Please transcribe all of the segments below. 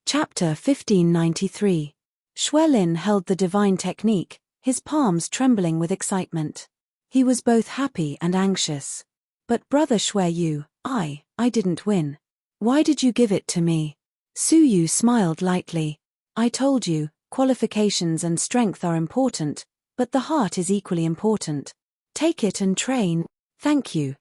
Chapter 1593. Xue Lin held the divine technique, his palms trembling with excitement. He was both happy and anxious. But brother Xue Yu, I didn't win. Why did you give it to me? Su Yu smiled lightly. I told you, qualifications and strength are important, but the heart is equally important. Take it and train. Thank you,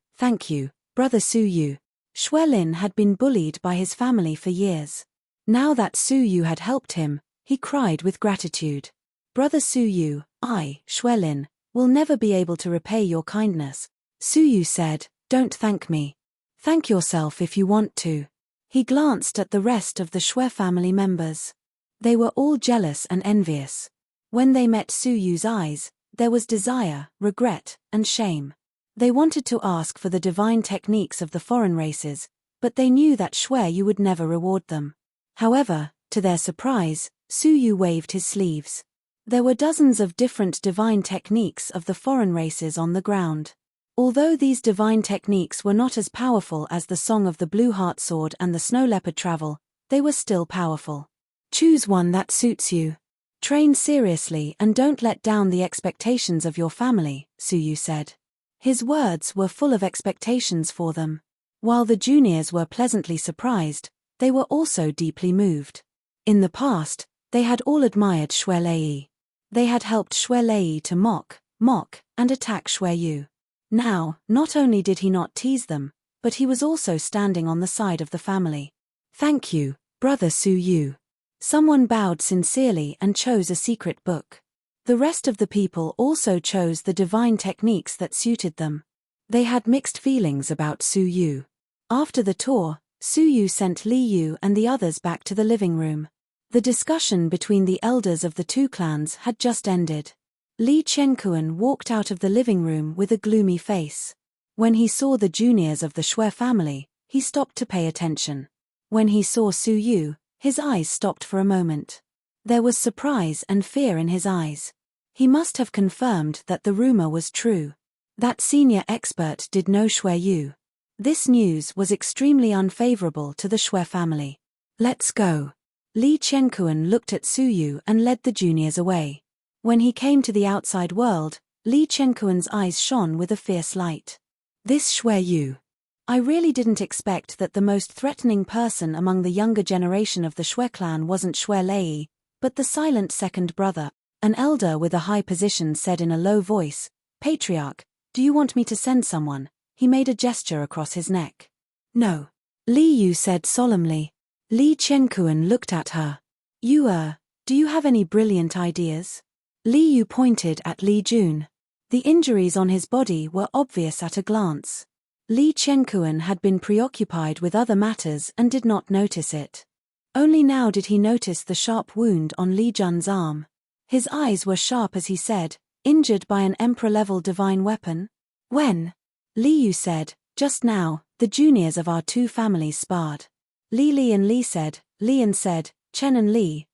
brother Su Yu. Xue Lin had been bullied by his family for years. Now that Su Yu had helped him, he cried with gratitude. Brother Su Yu, I, Xue Lin, will never be able to repay your kindness. Su Yu said, don't thank me. Thank yourself if you want to. He glanced at the rest of the Xue family members. They were all jealous and envious. When they met Su Yu's eyes, there was desire, regret, and shame. They wanted to ask for the divine techniques of the foreign races, but they knew that Xue Yu would never reward them. However, to their surprise, Su Yu waved his sleeves. There were dozens of different divine techniques of the foreign races on the ground. Although these divine techniques were not as powerful as the Song of the Blue Heart Sword and the Snow Leopard Travel, they were still powerful. Choose one that suits you. Train seriously and don't let down the expectations of your family, Su Yu said. His words were full of expectations for them. While the juniors were pleasantly surprised, they were also deeply moved. In the past, they had all admired Xue Lei. They had helped Xue Lei to mock, and attack Xue Yu. Now, not only did he not tease them, but he was also standing on the side of the family. Thank you, brother Su Yu. Someone bowed sincerely and chose a secret book. The rest of the people also chose the divine techniques that suited them. They had mixed feelings about Su Yu. After the tour, Su Yu sent Li Yu and the others back to the living room. The discussion between the elders of the two clans had just ended. Li Chenkuan walked out of the living room with a gloomy face. When he saw the juniors of the Xue family, he stopped to pay attention. When he saw Su Yu, his eyes stopped for a moment. There was surprise and fear in his eyes. He must have confirmed that the rumor was true. That senior expert did know Xue Yu. This news was extremely unfavorable to the Xue family. Let's go. Li Chenkuan looked at Su Yu and led the juniors away. When he came to the outside world, Li Chenkuan's eyes shone with a fierce light. This Xue Yu. I really didn't expect that the most threatening person among the younger generation of the Xue clan wasn't Xue Lei, but the silent second brother. An elder with a high position said in a low voice, Patriarch, do you want me to send someone? He made a gesture across his neck. No. Li Yu said solemnly. Li Chenkuan looked at her. Do you have any brilliant ideas? Li Yu pointed at Li Jun. The injuries on his body were obvious at a glance. Li Chenkuan had been preoccupied with other matters and did not notice it. Only now did he notice the sharp wound on Li Jun's arm. His eyes were sharp as he said, injured by an emperor-level divine weapon? When? Li Yu said, just now, the juniors of our two families sparred. Li and Li said, Chen and Li,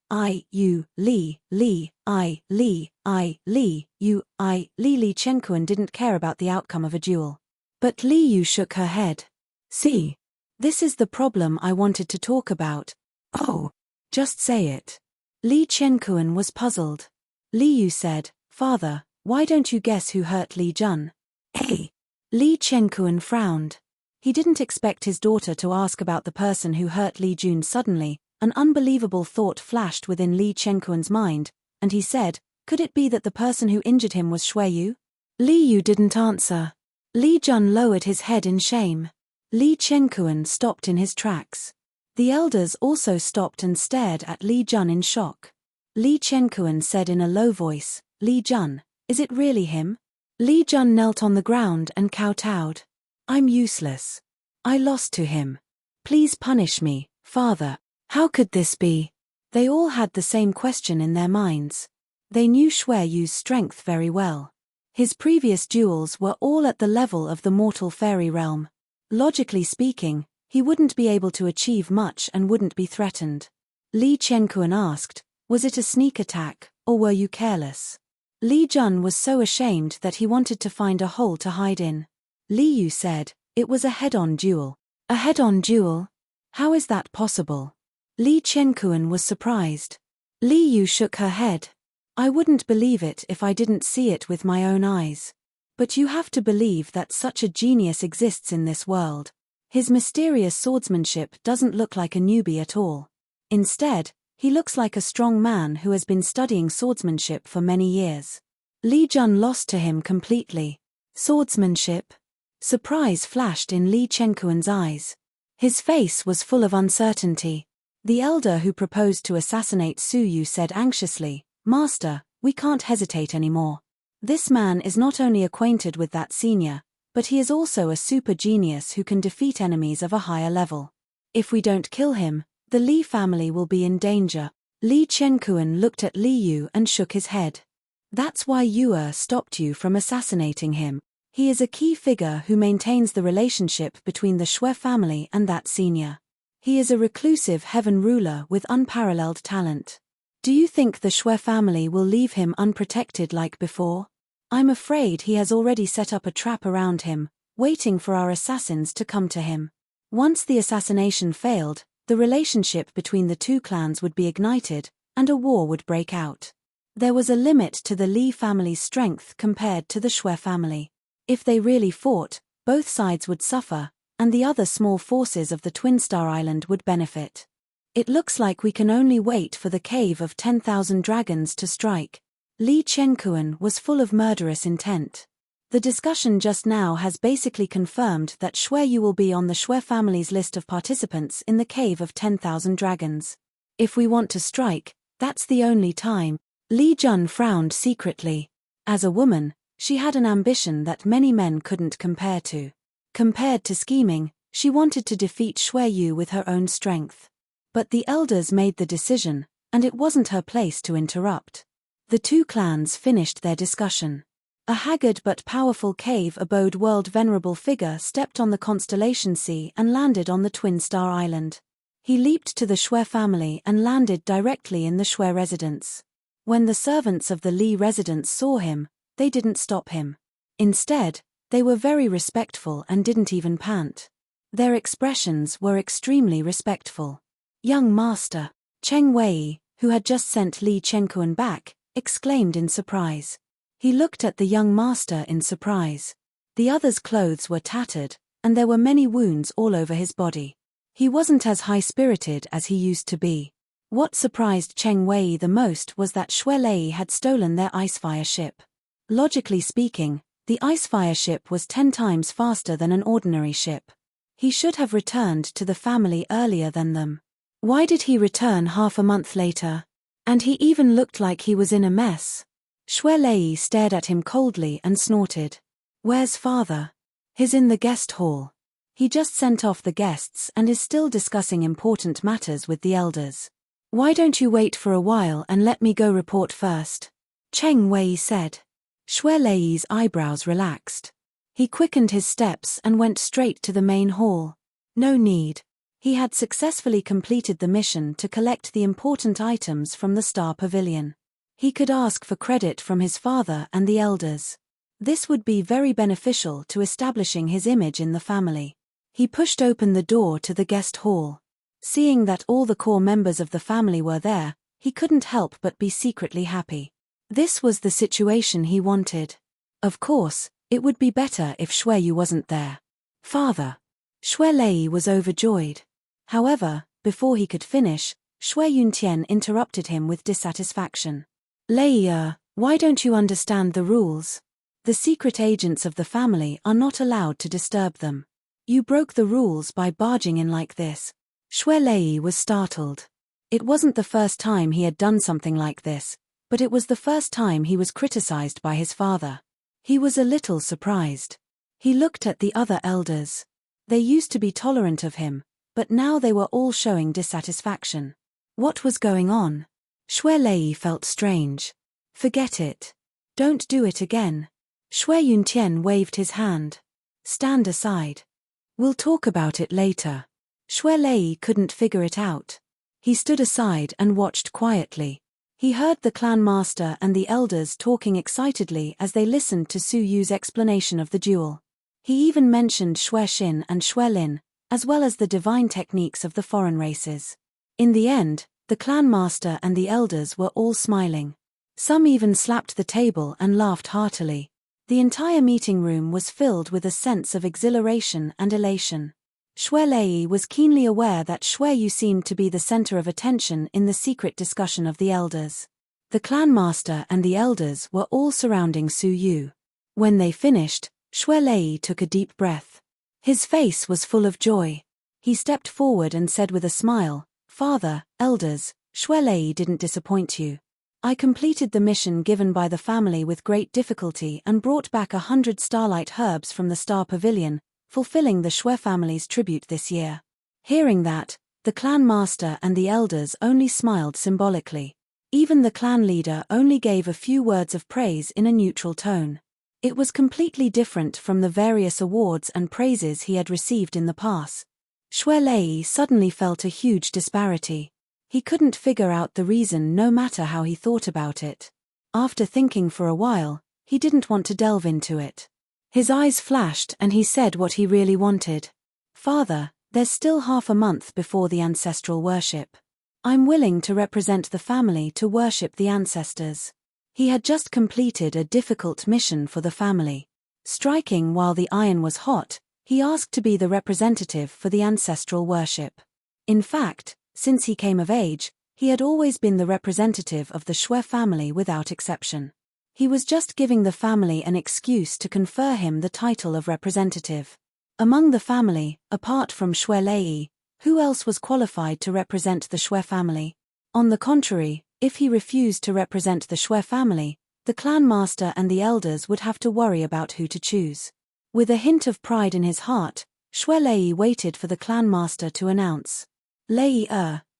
Li Chenkuan didn't care about the outcome of a duel. But Li Yu shook her head. See? This is the problem I wanted to talk about. Oh. Just say it. Li Chenkuan was puzzled. Li Yu said, Father, why don't you guess who hurt Li Jun? Hey. Li Chenkuan frowned. He didn't expect his daughter to ask about the person who hurt Li Jun suddenly. An unbelievable thought flashed within Li Chenkuan's mind, and he said, could it be that the person who injured him was Xue Yu? Li Yu didn't answer. Li Jun lowered his head in shame. Li Chenkuan stopped in his tracks. The elders also stopped and stared at Li Jun in shock. Li Chenkuan said in a low voice, Li Jun, is it really him? Li Jun knelt on the ground and kowtowed. I'm useless. I lost to him. Please punish me, father. How could this be? They all had the same question in their minds. They knew Xue Yu's strength very well. His previous duels were all at the level of the mortal fairy realm. Logically speaking, he wouldn't be able to achieve much and wouldn't be threatened. Li Chenkuan asked, was it a sneak attack, or were you careless? Li Jun was so ashamed that he wanted to find a hole to hide in. Li Yu said, it was a head-on duel. A head-on duel? How is that possible? Li Qianquan was surprised. Li Yu shook her head. I wouldn't believe it if I didn't see it with my own eyes. But you have to believe that such a genius exists in this world. His mysterious swordsmanship doesn't look like a newbie at all. Instead, he looks like a strong man who has been studying swordsmanship for many years. Li Jun lost to him completely. Swordsmanship? Surprise flashed in Li Qianquan's eyes. His face was full of uncertainty. The elder who proposed to assassinate Su Yu said anxiously, Master, we can't hesitate anymore. This man is not only acquainted with that senior, but he is also a super genius who can defeat enemies of a higher level. If we don't kill him, the Li family will be in danger. Li Qianquan looked at Li Yu and shook his head. That's why Yue stopped you from assassinating him. He is a key figure who maintains the relationship between the Shui family and that senior. He is a reclusive heaven ruler with unparalleled talent. Do you think the Shui family will leave him unprotected like before? I'm afraid he has already set up a trap around him, waiting for our assassins to come to him. Once the assassination failed, the relationship between the two clans would be ignited, and a war would break out. There was a limit to the Li family's strength compared to the Shui family. If they really fought, both sides would suffer, and the other small forces of the Twin Star Island would benefit. It looks like we can only wait for the Cave of 10,000 Dragons to strike. Li Qianquan was full of murderous intent. The discussion just now has basically confirmed that Shui Yu will be on the Shui family's list of participants in the Cave of 10,000 Dragons. If we want to strike, that's the only time. Li Jun frowned secretly. As a woman, she had an ambition that many men couldn't compare to. Compared to scheming, she wanted to defeat Shui Yu with her own strength. But the elders made the decision, and it wasn't her place to interrupt. The two clans finished their discussion. A haggard but powerful cave abode world venerable figure stepped on the constellation sea and landed on the Twin Star Island. He leaped to the Shui family and landed directly in the Shui residence. When the servants of the Li residence saw him, they didn't stop him. Instead, they were very respectful and didn't even pant. Their expressions were extremely respectful. Young master, Cheng Wei, who had just sent Li Qianquan back, exclaimed in surprise. He looked at the young master in surprise. The other's clothes were tattered, and there were many wounds all over his body. He wasn't as high-spirited as he used to be. What surprised Cheng Wei the most was that Shui Lei had stolen their icefire ship. Logically speaking, the icefire ship was 10 times faster than an ordinary ship. He should have returned to the family earlier than them. Why did he return half a month later? And he even looked like he was in a mess. Shui Lei stared at him coldly and snorted. Where's father? He's in the guest hall. He just sent off the guests and is still discussing important matters with the elders. Why don't you wait for a while and let me go report first? Cheng Wei said. Shui Lei's eyebrows relaxed. He quickened his steps and went straight to the main hall. No need. He had successfully completed the mission to collect the important items from the Star Pavilion. He could ask for credit from his father and the elders. This would be very beneficial to establishing his image in the family. He pushed open the door to the guest hall. Seeing that all the core members of the family were there, he couldn't help but be secretly happy. This was the situation he wanted. Of course, it would be better if Shui Yu wasn't there. Father. Shui Lei was overjoyed. However, before he could finish, Shui Yuntian interrupted him with dissatisfaction. Lei, why don't you understand the rules? The secret agents of the family are not allowed to disturb them. You broke the rules by barging in like this. Shui Lei was startled. It wasn't the first time he had done something like this, but it was the first time he was criticized by his father. He was a little surprised. He looked at the other elders. They used to be tolerant of him, but now they were all showing dissatisfaction. What was going on? Shui Lei felt strange. Forget it. Don't do it again. Shui Yuntian waved his hand. Stand aside. We'll talk about it later. Shui Lei couldn't figure it out. He stood aside and watched quietly. He heard the clan master and the elders talking excitedly as they listened to Su Yu's explanation of the duel. He even mentioned Shui Xin and Shui Lin, as well as the divine techniques of the foreign races. In the end, the clan master and the elders were all smiling. Some even slapped the table and laughed heartily. The entire meeting room was filled with a sense of exhilaration and elation. Xue Lei was keenly aware that Xue Yu seemed to be the center of attention in the secret discussion of the elders. The clan master and the elders were all surrounding Su Yu. When they finished, Xue Lei took a deep breath. His face was full of joy. He stepped forward and said with a smile, "Father, elders, Xue Lei didn't disappoint you. I completed the mission given by the family with great difficulty and brought back 100 starlight herbs from the Star Pavilion, fulfilling the Xue family's tribute this year." Hearing that, the clan master and the elders only smiled symbolically. Even the clan leader only gave a few words of praise in a neutral tone. It was completely different from the various awards and praises he had received in the past. Xue Lei suddenly felt a huge disparity. He couldn't figure out the reason no matter how he thought about it. After thinking for a while, he didn't want to delve into it. His eyes flashed and he said what he really wanted. "Father, there's still half a month before the ancestral worship. I'm willing to represent the family to worship the ancestors." He had just completed a difficult mission for the family. Striking while the iron was hot, he asked to be the representative for the ancestral worship. In fact, since he came of age, he had always been the representative of the Xue family without exception. He was just giving the family an excuse to confer him the title of representative. Among the family, apart from Xue Lei, who else was qualified to represent the Xue family? On the contrary, if he refused to represent the Xue family, the clan master and the elders would have to worry about who to choose. With a hint of pride in his heart, Xue Lei waited for the clan master to announce. "Lei,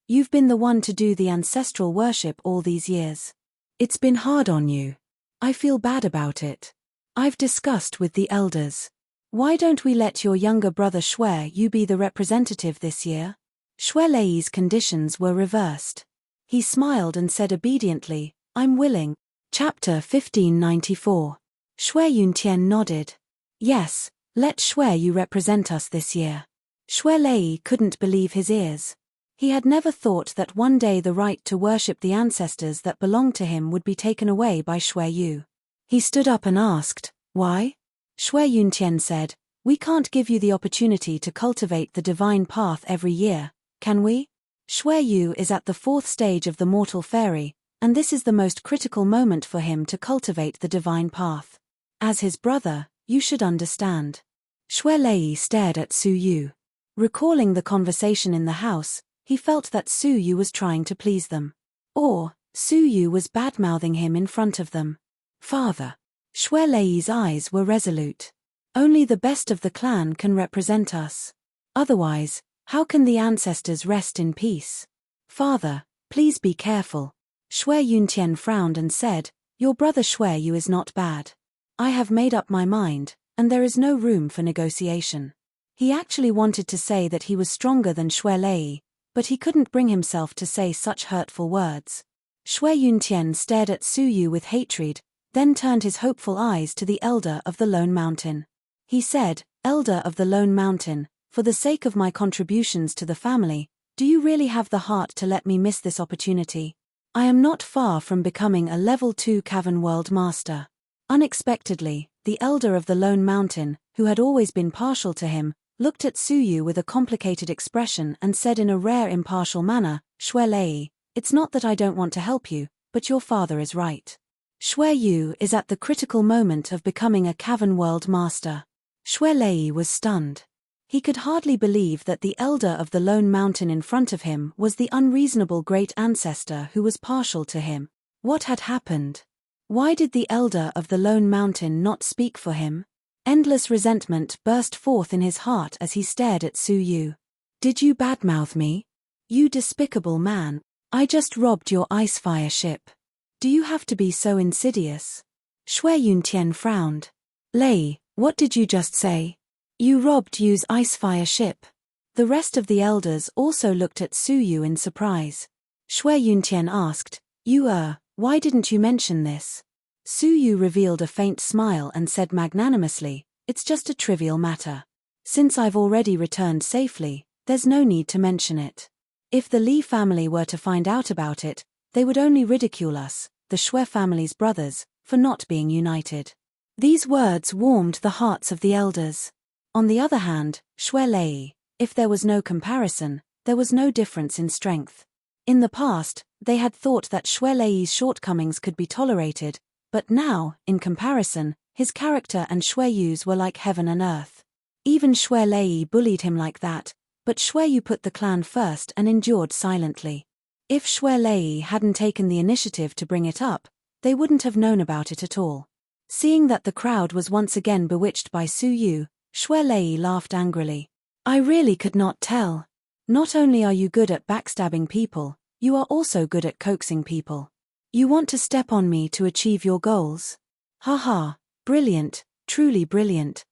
you've been the one to do the ancestral worship all these years. It's been hard on you. I feel bad about it. I've discussed with the elders. Why don't we let your younger brother Xue Yu be the representative this year?" Xue Lei's conditions were reversed. He smiled and said obediently, "I'm willing." Chapter 1594. Xue Yuntian nodded. "Yes, let Xue Yu represent us this year." Xue Lei couldn't believe his ears. He had never thought that one day the right to worship the ancestors that belonged to him would be taken away by Xue Yu. He stood up and asked, "Why?" Xue Yuntian said, "We can't give you the opportunity to cultivate the divine path every year, can we? Xue Yu is at the 4th stage of the mortal fairy, and this is the most critical moment for him to cultivate the divine path. As his brother, you should understand." Xue Lei stared at Su Yu. Recalling the conversation in the house, he felt that Su Yu was trying to please them. Or, Su Yu was badmouthing him in front of them. "Father." Xue Lei's eyes were resolute. "Only the best of the clan can represent us. Otherwise, how can the ancestors rest in peace? Father, please be careful." Xue Yuntian frowned and said, "Your brother Xue Yu is not bad. I have made up my mind, and there is no room for negotiation." He actually wanted to say that he was stronger than Xue Lei, but he couldn't bring himself to say such hurtful words. Xue Yuntian stared at Su Yu with hatred, then turned his hopeful eyes to the Elder of the Lone Mountain. He said, "Elder of the Lone Mountain, for the sake of my contributions to the family, do you really have the heart to let me miss this opportunity? I am not far from becoming a level 2 Cavern World Master." Unexpectedly, the Elder of the Lone Mountain, who had always been partial to him, looked at Su Yu with a complicated expression and said in a rare impartial manner, "Xue Lei, it's not that I don't want to help you, but your father is right. Xue Yu is at the critical moment of becoming a Cavern World Master." Xue Lei was stunned. He could hardly believe that the Elder of the Lone Mountain in front of him was the unreasonable great ancestor who was partial to him. What had happened? Why did the Elder of the Lone Mountain not speak for him? Endless resentment burst forth in his heart as he stared at Su Yu. "Did you badmouth me? You despicable man. I just robbed your ice-fire ship. Do you have to be so insidious?" Xue Yuntian frowned. "Lei, what did you just say? You robbed Yu's ice-fire ship?" The rest of the elders also looked at Su Yu in surprise. Xue Yuntian asked, Why didn't you mention this?" Su Yu revealed a faint smile and said magnanimously, "It's just a trivial matter. Since I've already returned safely, there's no need to mention it." If the Li family were to find out about it, they would only ridicule us, the Shui family's brothers, for not being united. These words warmed the hearts of the elders. On the other hand, Shui Lei, if there was no comparison, there was no difference in strength. In the past, they had thought that Shui Lei's shortcomings could be tolerated, but now, in comparison, his character and Shui Yu's were like heaven and earth. Even Shui Lei bullied him like that, but Shui Yu put the clan first and endured silently. If Shui Lei hadn't taken the initiative to bring it up, they wouldn't have known about it at all. Seeing that the crowd was once again bewitched by Su Yu, Shui Lei laughed angrily. I really could not tell. Not only are you good at backstabbing people, you are also good at coaxing people. You want to step on me to achieve your goals? Ha, brilliant, truly brilliant.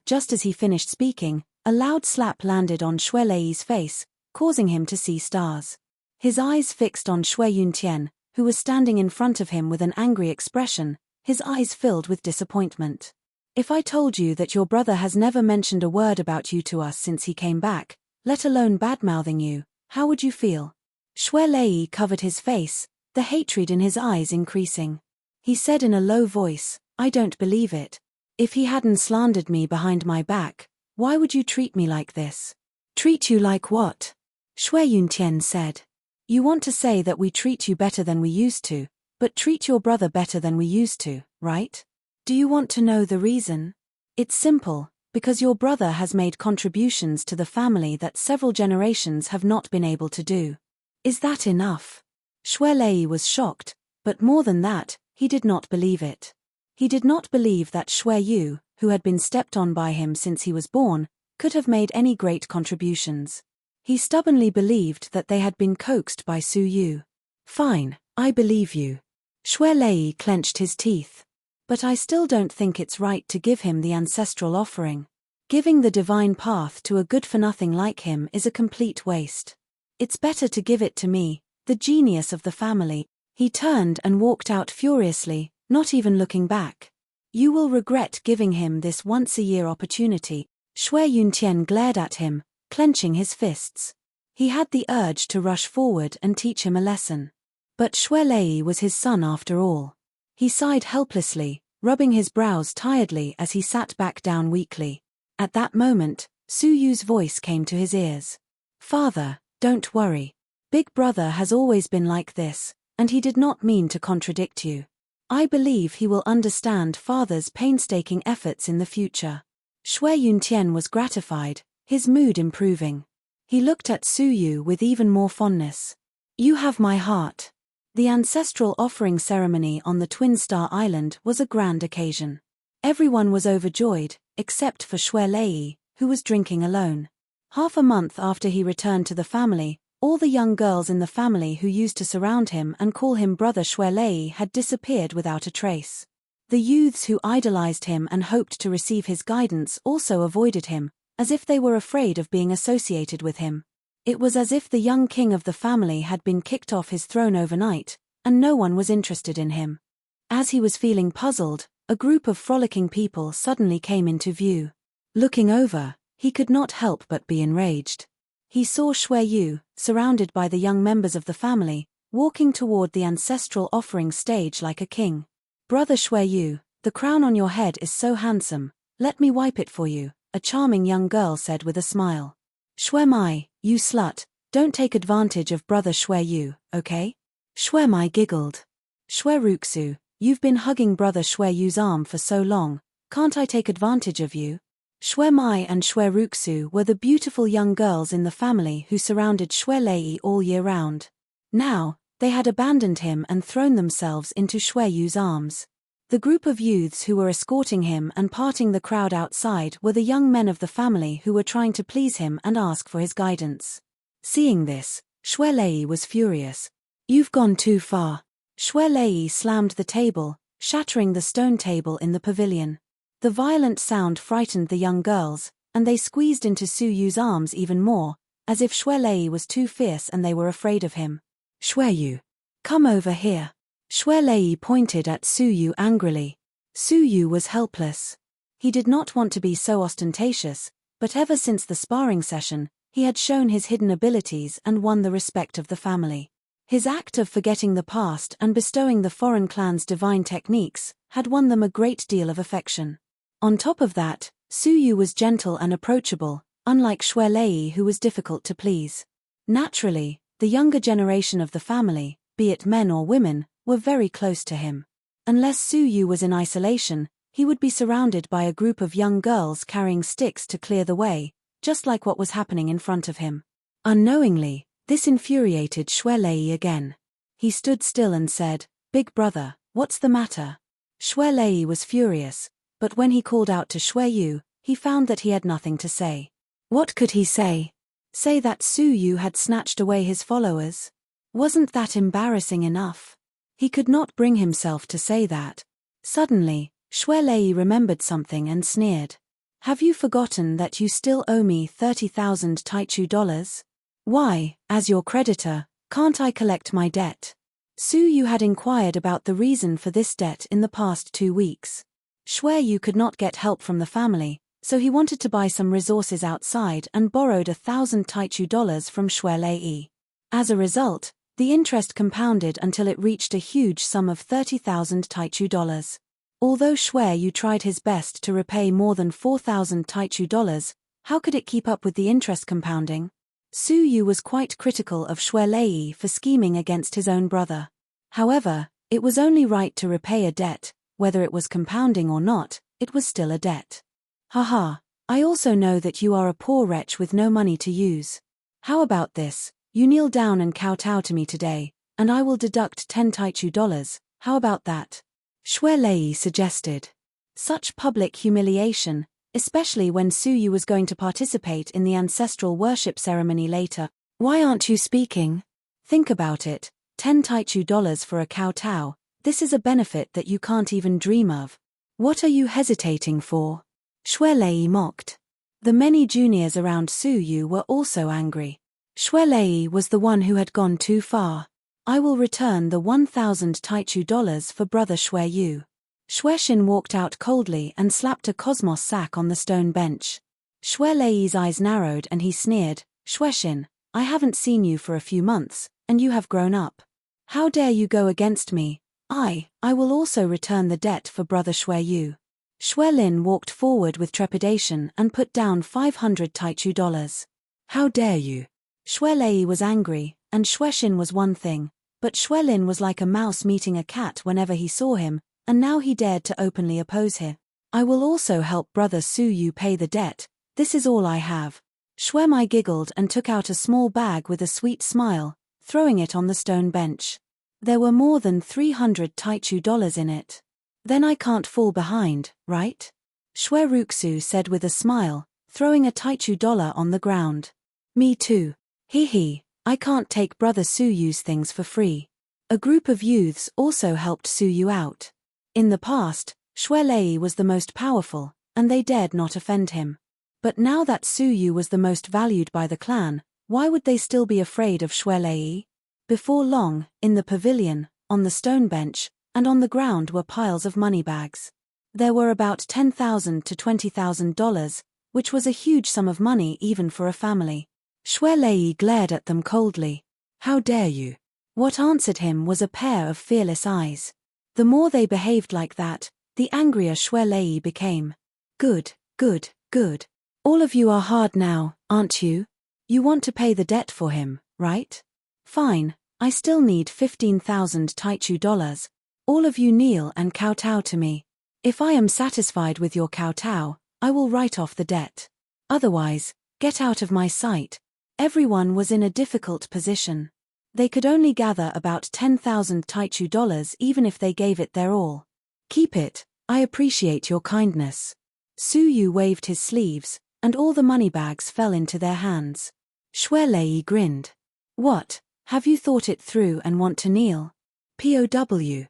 Just as he finished speaking, a loud slap landed on Shui Lei's face, causing him to see stars. His eyes fixed on Shui Yuntian, who was standing in front of him with an angry expression, his eyes filled with disappointment. If I told you that your brother has never mentioned a word about you to us since he came back, let alone badmouthing you, how would you feel? Shui Lei covered his face, the hatred in his eyes increasing. He said in a low voice, I don't believe it. If he hadn't slandered me behind my back, why would you treat me like this? Treat you like what? Shui Yuntian said. You want to say that we treat you better than we used to, but treat your brother better than we used to, right? Do you want to know the reason? It's simple, because your brother has made contributions to the family that several generations have not been able to do. Is that enough? Shui Lei was shocked, but more than that, he did not believe it. He did not believe that Shui Yu, who had been stepped on by him since he was born, could have made any great contributions. He stubbornly believed that they had been coaxed by Su Yu. Fine, I believe you. Shui Lei clenched his teeth. But I still don't think it's right to give him the ancestral offering. Giving the divine path to a good-for-nothing like him is a complete waste. It's better to give it to me, the genius of the family. He turned and walked out furiously, not even looking back. You will regret giving him this once-a-year opportunity. Shui Yuntian glared at him, clenching his fists. He had the urge to rush forward and teach him a lesson. But Shui Lei was his son after all. He sighed helplessly, rubbing his brows tiredly as he sat back down weakly. At that moment, Su Yu's voice came to his ears. Father, don't worry. Big brother has always been like this, and he did not mean to contradict you. I believe he will understand father's painstaking efforts in the future. Shui Yuntian was gratified, his mood improving. He looked at Su Yu with even more fondness. You have my heart. The ancestral offering ceremony on the Twin Star Island was a grand occasion. Everyone was overjoyed, except for Shui Lei, who was drinking alone. Half a month after he returned to the family, all the young girls in the family who used to surround him and call him brother Shui Lei had disappeared without a trace. The youths who idolized him and hoped to receive his guidance also avoided him, as if they were afraid of being associated with him. It was as if the young king of the family had been kicked off his throne overnight, and no one was interested in him. As he was feeling puzzled, a group of frolicking people suddenly came into view. Looking over, he could not help but be enraged. He saw Shui Yu, surrounded by the young members of the family, walking toward the ancestral offering stage like a king. Brother Shui Yu, the crown on your head is so handsome, let me wipe it for you, a charming young girl said with a smile. Shui Mai, you slut, don't take advantage of brother Shui Yu, okay? Shui Mai giggled. Shui Ruxu, you've been hugging brother Shui Yu's arm for so long, can't I take advantage of you? Shui Mai and Shui Ruxu were the beautiful young girls in the family who surrounded Shui Lei all year round. Now, they had abandoned him and thrown themselves into Shui Yu's arms. The group of youths who were escorting him and parting the crowd outside were the young men of the family who were trying to please him and ask for his guidance. Seeing this, Shui Lei was furious. You've gone too far. Shui Lei slammed the table, shattering the stone table in the pavilion. The violent sound frightened the young girls, and they squeezed into Su Yu's arms even more, as if Shui Lei was too fierce and they were afraid of him. Shui Yu, come over here. Shui Lei pointed at Su Yu angrily. Su Yu was helpless. He did not want to be so ostentatious, but ever since the sparring session, He had shown his hidden abilities and won the respect of the family. His act of forgetting the past and bestowing the foreign clan's divine techniques had won them a great deal of affection. On top of that, Su Yu was gentle and approachable, unlike Xue Lei, who was difficult to please. Naturally, the younger generation of the family, be it men or women, were very close to him. Unless Su Yu was in isolation, he would be surrounded by a group of young girls carrying sticks to clear the way, just like what was happening in front of him. Unknowingly, this infuriated Xue Lei again. He stood still and said, "Big brother, what's the matter?" Xue Lei was furious, but when he called out to Xue Yu, he found that he had nothing to say. What could he say? Say that Su Yu had snatched away his followers? Wasn't that embarrassing enough? He could not bring himself to say that. Suddenly, Xue Lei remembered something and sneered. "Have you forgotten that you still owe me 30,000 Taichu dollars? Why, as your creditor, can't I collect my debt?" Su Yu had inquired about the reason for this debt in the past 2 weeks. Xue Yu could not get help from the family, so he wanted to buy some resources outside and borrowed 1,000 Taichu dollars from Xue Lei. As a result, the interest compounded until it reached a huge sum of 30,000 Taichu dollars. Although Xue Yu tried his best to repay more than 4,000 Taichu dollars, how could it keep up with the interest compounding? Su Yu was quite critical of Xue Lei for scheming against his own brother. However, it was only right to repay a debt, whether it was compounding or not, it was still a debt. Haha, I also know that you are a poor wretch with no money to use. How about this, you kneel down and kowtow to me today, and I will deduct 10 Taichu dollars, how about that? Xue Lei suggested. Such public humiliation, especially when Su Yu was going to participate in the ancestral worship ceremony later. Why aren't you speaking? Think about it, 10 Taichu dollars for a kowtow, this is a benefit that you can't even dream of. What are you hesitating for? Xue Lei mocked. The many juniors around Su Yu were also angry. Xue Lei was the one who had gone too far. I will return the 1,000 Taichu dollars for brother Xue Yu. Xuexin walked out coldly and slapped a cosmos sack on the stone bench. Xue Lei's eyes narrowed and he sneered, "Xuexin, I haven't seen you for a few months, and you have grown up. How dare you go against me? I will also return the debt for brother Xue Yu." Xue Lin walked forward with trepidation and put down 500 Taichu dollars. How dare you? Xue Lei was angry, and Xuexin was one thing, but Xue Lin was like a mouse meeting a cat whenever he saw him, and now he dared to openly oppose him. I will also help brother Su Yu pay the debt, this is all I have. Xue Mai giggled and took out a small bag with a sweet smile, throwing it on the stone bench. There were more than 300 Taichu dollars in it. Then I can't fall behind, right? Xue Ruxu said with a smile, throwing a Taichu dollar on the ground. Me too. Hee, I can't take brother Su Yu's things for free. A group of youths also helped Su Yu out. In the past, Xue Lei was the most powerful, and they dared not offend him. But now that Su Yu was the most valued by the clan, why would they still be afraid of Xue Lei? Before long, in the pavilion, on the stone bench, and on the ground were piles of money bags. There were about $10,000 to $20,000, which was a huge sum of money even for a family. Xue Lei glared at them coldly. How dare you? What answered him was a pair of fearless eyes. The more they behaved like that, the angrier Xue Lei became. Good. All of you are hard now, aren't you? You want to pay the debt for him, right? Fine, I still need 15,000 Taichu dollars. All of you kneel and kowtow to me. If I am satisfied with your kowtow, I will write off the debt. Otherwise, get out of my sight. Everyone was in a difficult position. They could only gather about 10,000 Taichu dollars even if they gave it their all. Keep it, I appreciate your kindness. Su Yu waved his sleeves, and all the money bags fell into their hands. Xue Lei grinned. What, have you thought it through and want to kneel? POW.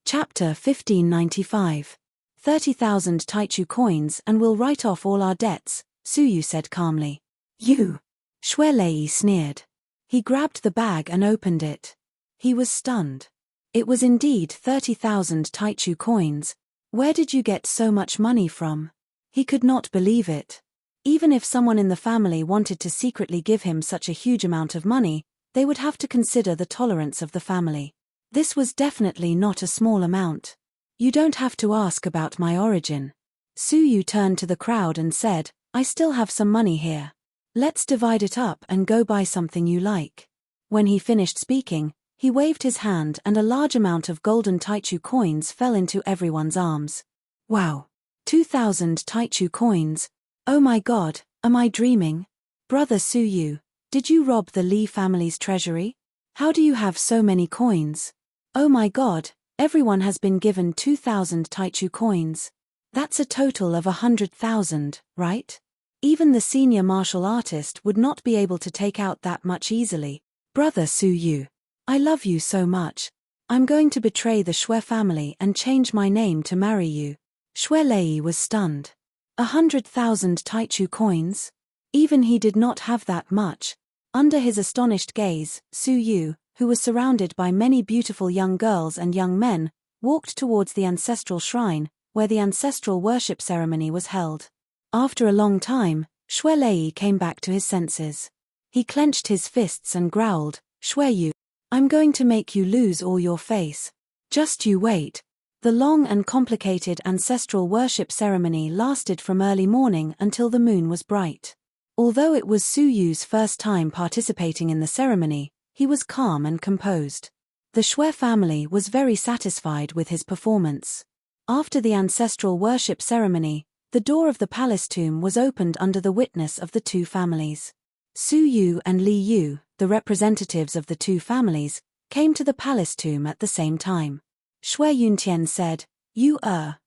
Chapter 1595. 30,000 Taichu coins and we'll write off all our debts, Su Yu said calmly. You! Xue Lei sneered. He grabbed the bag and opened it. He was stunned. It was indeed 30,000 Taichu coins. Where did you get so much money from? He could not believe it. Even if someone in the family wanted to secretly give him such a huge amount of money, they would have to consider the tolerance of the family. This was definitely not a small amount. You don't have to ask about my origin. Su Yu turned to the crowd and said, I still have some money here. Let's divide it up and go buy something you like. When he finished speaking, he waved his hand and a large amount of golden Taichu coins fell into everyone's arms. Wow! 2,000 Taichu coins. Oh my god, am I dreaming? Brother Su Yu, did you rob the Li family's treasury? How do you have so many coins? Oh my god, everyone has been given 2,000 Taichu coins. That's a total of 100,000, right? Even the senior martial artist would not be able to take out that much easily. Brother Su Yu, I love you so much. I'm going to betray the Xue family and change my name to marry you. Xue Lei was stunned. 100,000 Taichu coins? Even he did not have that much. Under his astonished gaze, Su Yu, who was surrounded by many beautiful young girls and young men, walked towards the ancestral shrine, where the ancestral worship ceremony was held. After a long time, Xue Lei came back to his senses. He clenched his fists and growled, Xue Yu, I'm going to make you lose all your face. Just you wait. The long and complicated ancestral worship ceremony lasted from early morning until the moon was bright. Although it was Su Yu's first time participating in the ceremony, he was calm and composed. The Xue family was very satisfied with his performance. After the ancestral worship ceremony, the door of the palace tomb was opened under the witness of the two families. Su Yu and Li Yu, the representatives of the two families, came to the palace tomb at the same time. Xue Yuntian said,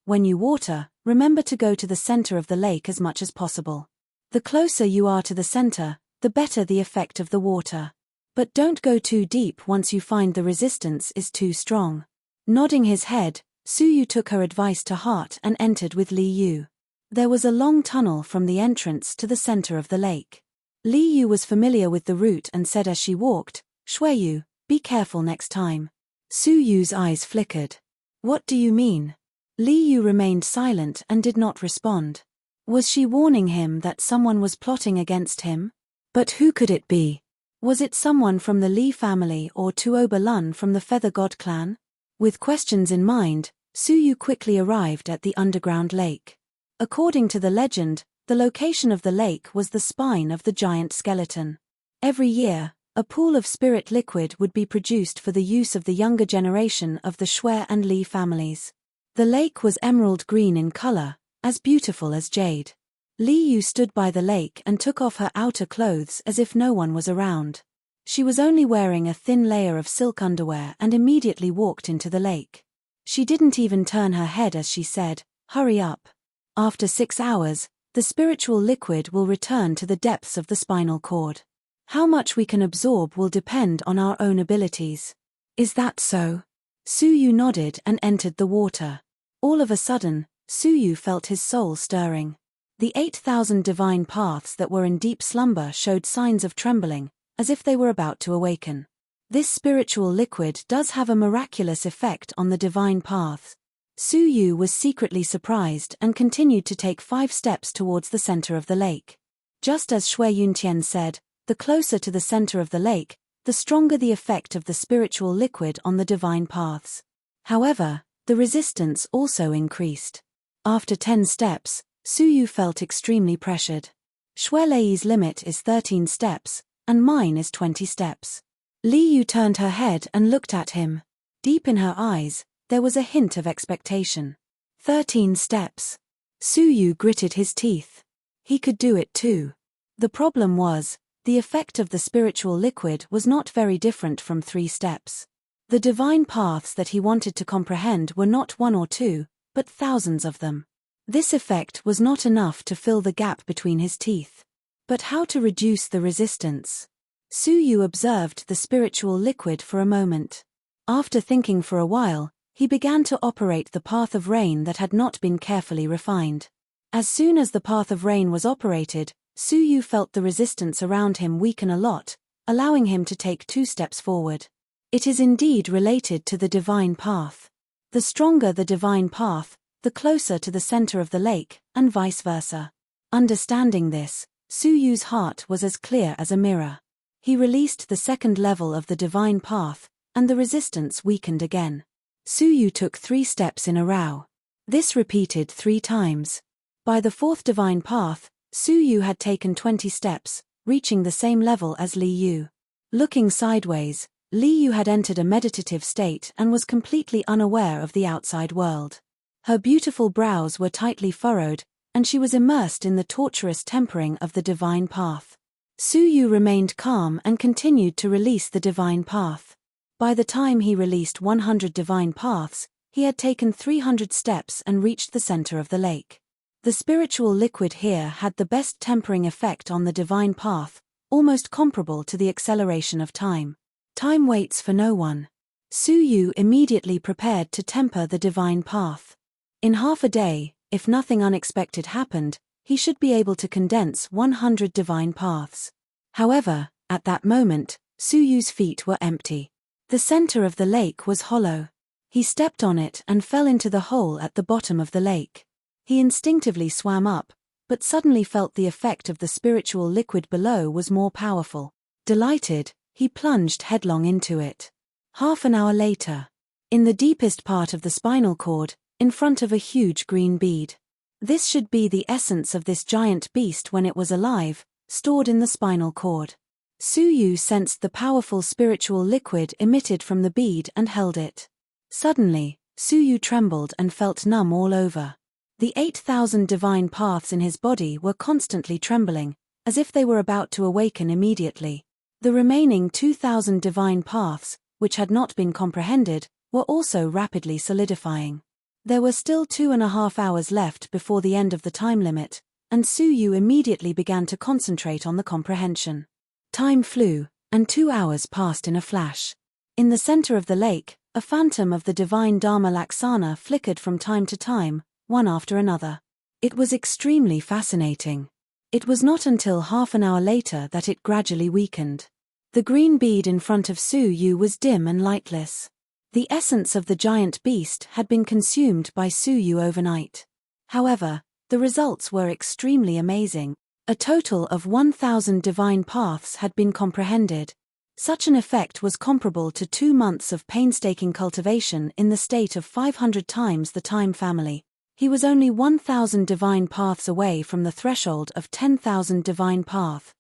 when you water, remember to go to the center of the lake as much as possible. The closer you are to the center, the better the effect of the water. But don't go too deep once you find the resistance is too strong. Nodding his head, Su Yu took her advice to heart and entered with Li Yu. There was a long tunnel from the entrance to the center of the lake. Li Yu was familiar with the route and said as she walked, Xue Yu, be careful next time. Su Yu's eyes flickered. What do you mean? Li Yu remained silent and did not respond. Was she warning him that someone was plotting against him? But who could it be? Was it someone from the Li family or Tuoba Lun from the Feather God clan? With questions in mind, Su Yu quickly arrived at the underground lake. According to the legend, the location of the lake was the spine of the giant skeleton. Every year, a pool of spirit liquid would be produced for the use of the younger generation of the Xue and Li families. The lake was emerald green in color, as beautiful as jade. Li Yu stood by the lake and took off her outer clothes as if no one was around. She was only wearing a thin layer of silk underwear and immediately walked into the lake. She didn't even turn her head as she said, hurry up. After 6 hours, the spiritual liquid will return to the depths of the spinal cord. How much we can absorb will depend on our own abilities. Is that so? Su Yu nodded and entered the water. All of a sudden, Su Yu felt his soul stirring. The 8,000 divine paths that were in deep slumber showed signs of trembling, as if they were about to awaken. This spiritual liquid does have a miraculous effect on the divine paths. Su Yu was secretly surprised and continued to take 5 steps towards the center of the lake. Just as Xue Yuntian said, the closer to the center of the lake, the stronger the effect of the spiritual liquid on the divine paths. However, the resistance also increased. After 10 steps, Su Yu felt extremely pressured. Xue Lei's limit is 13 steps, and mine is 20 steps. Li Yu turned her head and looked at him. Deep in her eyes, there was a hint of expectation. 13 steps. Su Yu gritted his teeth. He could do it too. The problem was, the effect of the spiritual liquid was not very different from 3 steps. The divine paths that he wanted to comprehend were not 1 or 2, but thousands of them. This effect was not enough to fill the gap between his teeth. But how to reduce the resistance? Su Yu observed the spiritual liquid for a moment. After thinking for a while, he began to operate the path of rain that had not been carefully refined. As soon as the path of rain was operated, Su Yu felt the resistance around him weaken a lot, allowing him to take 2 steps forward. It is indeed related to the divine path. The stronger the divine path, the closer to the center of the lake, and vice versa. Understanding this, Su Yu's heart was as clear as a mirror. He released the second level of the divine path, and the resistance weakened again. Su Yu took 3 steps in a row. This repeated 3 times. By the 4th divine path, Su Yu had taken 20 steps, reaching the same level as Li Yu. Looking sideways, Li Yu had entered a meditative state and was completely unaware of the outside world. Her beautiful brows were tightly furrowed, and she was immersed in the torturous tempering of the divine path. Su Yu remained calm and continued to release the divine path. By the time he released 100 divine paths, he had taken 300 steps and reached the center of the lake. The spiritual liquid here had the best tempering effect on the divine path, almost comparable to the acceleration of time. Time waits for no one. Su Yu immediately prepared to temper the divine path. In half a day, if nothing unexpected happened, he should be able to condense 100 divine paths. However, at that moment, Su Yu's feet were empty. The center of the lake was hollow. He stepped on it and fell into the hole at the bottom of the lake. He instinctively swam up, but suddenly felt the effect of the spiritual liquid below was more powerful. Delighted, he plunged headlong into it. Half an hour later, in the deepest part of the spinal cord, in front of a huge green bead. This should be the essence of this giant beast when it was alive, stored in the spinal cord. Su Yu sensed the powerful spiritual liquid emitted from the bead and held it. Suddenly, Su Yu trembled and felt numb all over. The 8,000 divine paths in his body were constantly trembling, as if they were about to awaken immediately. The remaining 2,000 divine paths, which had not been comprehended, were also rapidly solidifying. There were still 2.5 hours left before the end of the time limit, and Su Yu immediately began to concentrate on the comprehension. Time flew, and 2 hours passed in a flash. In the center of the lake, a phantom of the divine Dharma Laksana flickered from time to time, one after another. It was extremely fascinating. It was not until half an hour later that it gradually weakened. The green bead in front of Su Yu was dim and lightless. The essence of the giant beast had been consumed by Su Yu overnight. However, the results were extremely amazing. A total of 1,000 divine paths had been comprehended. Such an effect was comparable to 2 months of painstaking cultivation in the state of 500 times the time family. He was only 1,000 divine paths away from the threshold of 10,000 divine path.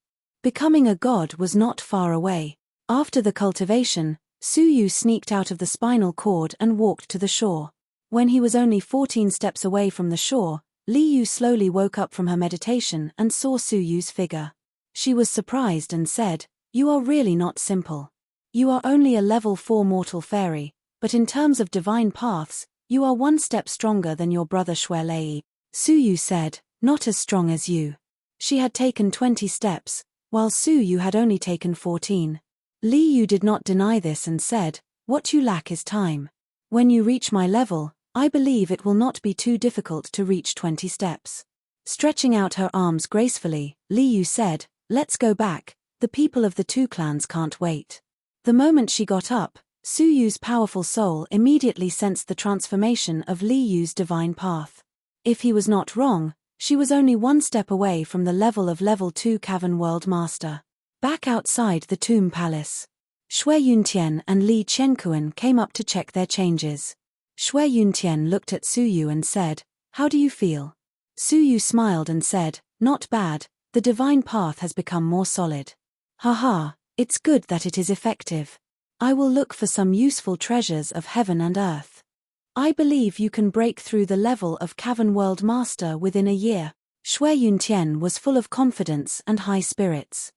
Becoming a god was not far away. After the cultivation, Su Yu sneaked out of the spinal cord and walked to the shore. When he was only 14 steps away from the shore, Li Yu slowly woke up from her meditation and saw Su Yu's figure. She was surprised and said, "You are really not simple. You are only a level 4 mortal fairy, but in terms of divine paths, you are 1 step stronger than your brother Xuelei." Su Yu said, "Not as strong as you." She had taken 20 steps, while Su Yu had only taken 14. Li Yu did not deny this and said, "What you lack is time. When you reach my level, I believe it will not be too difficult to reach 20 steps." Stretching out her arms gracefully, Li Yu said, "Let's go back, the people of the 2 clans can't wait." The moment she got up, Su Yu's powerful soul immediately sensed the transformation of Li Yu's divine path. If he was not wrong, she was only 1 step away from the level of level 2 Cavern World Master. Back outside the Tomb Palace, Shui Yuntian and Li Qianquan came up to check their changes. Shui Yuntian looked at Su Yu and said, "How do you feel?" Su Yu smiled and said, "Not bad, the divine path has become more solid. Haha, it's good that it is effective. I will look for some useful treasures of heaven and earth. I believe you can break through the level of Cavern World Master within a year." Shui Yuntian was full of confidence and high spirits.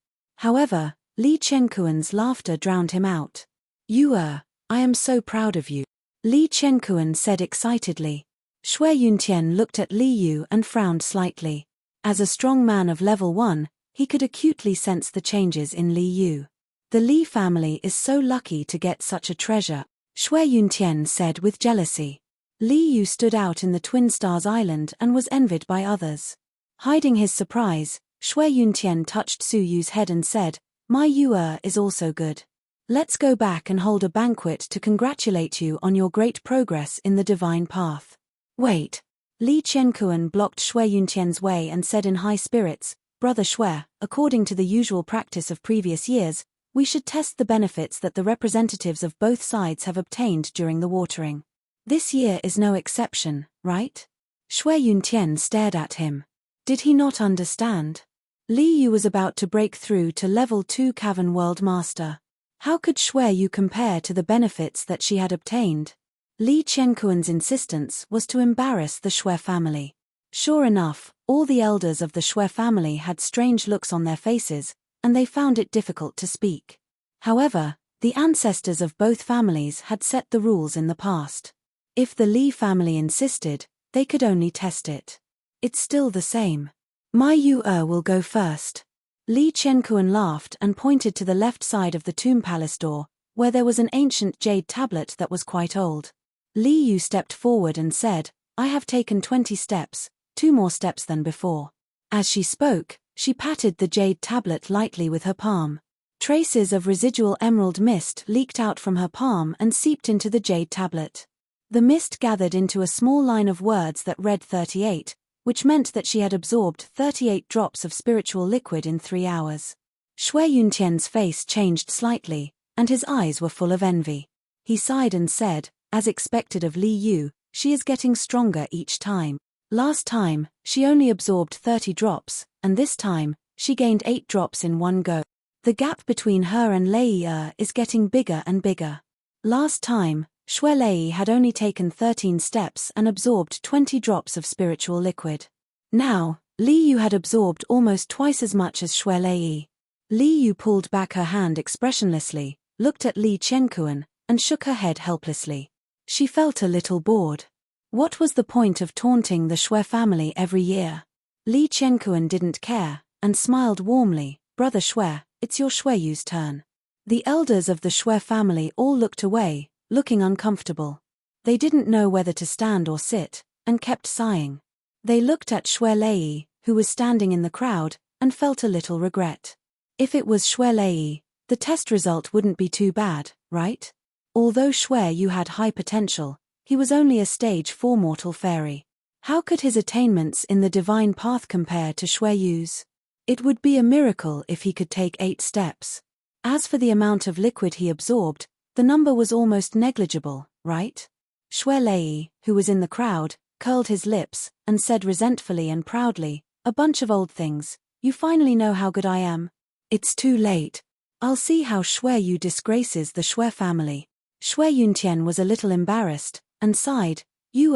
However, Li Qianquan's laughter drowned him out. I am so proud of you," Li Qianquan said excitedly. Shui Yuntian looked at Li Yu and frowned slightly. As a strong man of level 1, he could acutely sense the changes in Li Yu. "The Li family is so lucky to get such a treasure," Shui Yuntian said with jealousy. Li Yu stood out in the Twin Stars Island and was envied by others. Hiding his surprise, Shui Yuntian touched Su Yu's head and said, "My Yu is also good. Let's go back and hold a banquet to congratulate you on your great progress in the divine path." "Wait." Li Qianquan blocked Shui Yuntian's way and said in high spirits, Brother Shui, according to the usual practice of previous years, we should test the benefits that the representatives of both sides have obtained during the watering. This year is no exception, right? Shui Yuntian stared at him. Did he not understand? Li Yu was about to break through to level 2 Cavern World Master. How could Shui Yu compare to the benefits that she had obtained? Li Qianquan's insistence was to embarrass the Shui family. Sure enough, all the elders of the Shui family had strange looks on their faces, and they found it difficult to speak. However, the ancestors of both families had set the rules in the past. If the Li family insisted, they could only test it. It's still the same. My Yu will go first. Li Qianquan laughed and pointed to the left side of the tomb palace door, where there was an ancient jade tablet that was quite old. Li Yu stepped forward and said, I have taken 20 steps, 2 more steps than before. As she spoke, she patted the jade tablet lightly with her palm. Traces of residual emerald mist leaked out from her palm and seeped into the jade tablet. The mist gathered into a small line of words that read 38, which meant that she had absorbed 38 drops of spiritual liquid in 3 hours. Shui Yuntian's face changed slightly, and his eyes were full of envy. He sighed and said, as expected of Li Yu, she is getting stronger each time. Last time, she only absorbed 30 drops, and this time, she gained 8 drops in one go. The gap between her and Lei is getting bigger and bigger. Last time, Shui Lei had only taken 13 steps and absorbed 20 drops of spiritual liquid. Now, Li Yu had absorbed almost twice as much as Shui Lei. Li Yu pulled back her hand expressionlessly, looked at Li Qianquan, and shook her head helplessly. She felt a little bored. What was the point of taunting the Shui family every year? Li Qianquan didn't care, and smiled warmly, Brother Shui, it's your Shui Yu's turn. The elders of the Shui family all looked away, looking uncomfortable. They didn't know whether to stand or sit, and kept sighing. They looked at Shui Lei, who was standing in the crowd, and felt a little regret. If it was Shui Lei, the test result wouldn't be too bad, right? Although Shui Yu had high potential, he was only a stage 4 mortal fairy. How could his attainments in the divine path compare to Shui Yu's? It would be a miracle if he could take 8 steps. As for the amount of liquid he absorbed, the number was almost negligible, right? Shui Lei, who was in the crowd, curled his lips, and said resentfully and proudly, a bunch of old things, you finally know how good I am? It's too late. I'll see how Shui Yu disgraces the Shui family. Shui Yuntian was a little embarrassed, and sighed, you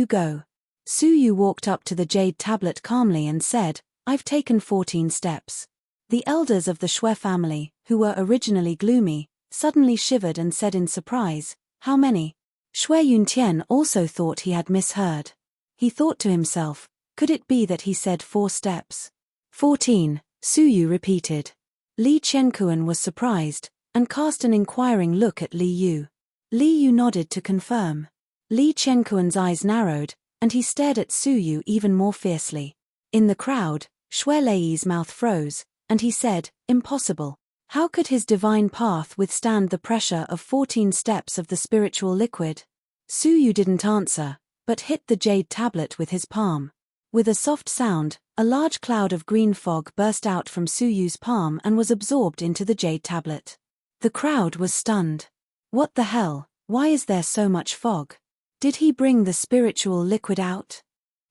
go. Su Yu walked up to the jade tablet calmly and said, I've taken 14 steps. The elders of the Shui family, who were originally gloomy, suddenly shivered and said in surprise, how many? Shui Yuntian also thought he had misheard. He thought to himself, could it be that he said 4 steps? 14, Su Yu repeated. Li Qianquan was surprised, and cast an inquiring look at Li Yu. Li Yu nodded to confirm. Li Qianquan's eyes narrowed, and he stared at Su Yu even more fiercely. In the crowd, Shui Lei's mouth froze, and he said, impossible. How could his divine path withstand the pressure of 14 steps of the spiritual liquid? Su Yu didn't answer, but hit the jade tablet with his palm. With a soft sound, a large cloud of green fog burst out from Su Yu's palm and was absorbed into the jade tablet. The crowd was stunned. What the hell, why is there so much fog? Did he bring the spiritual liquid out?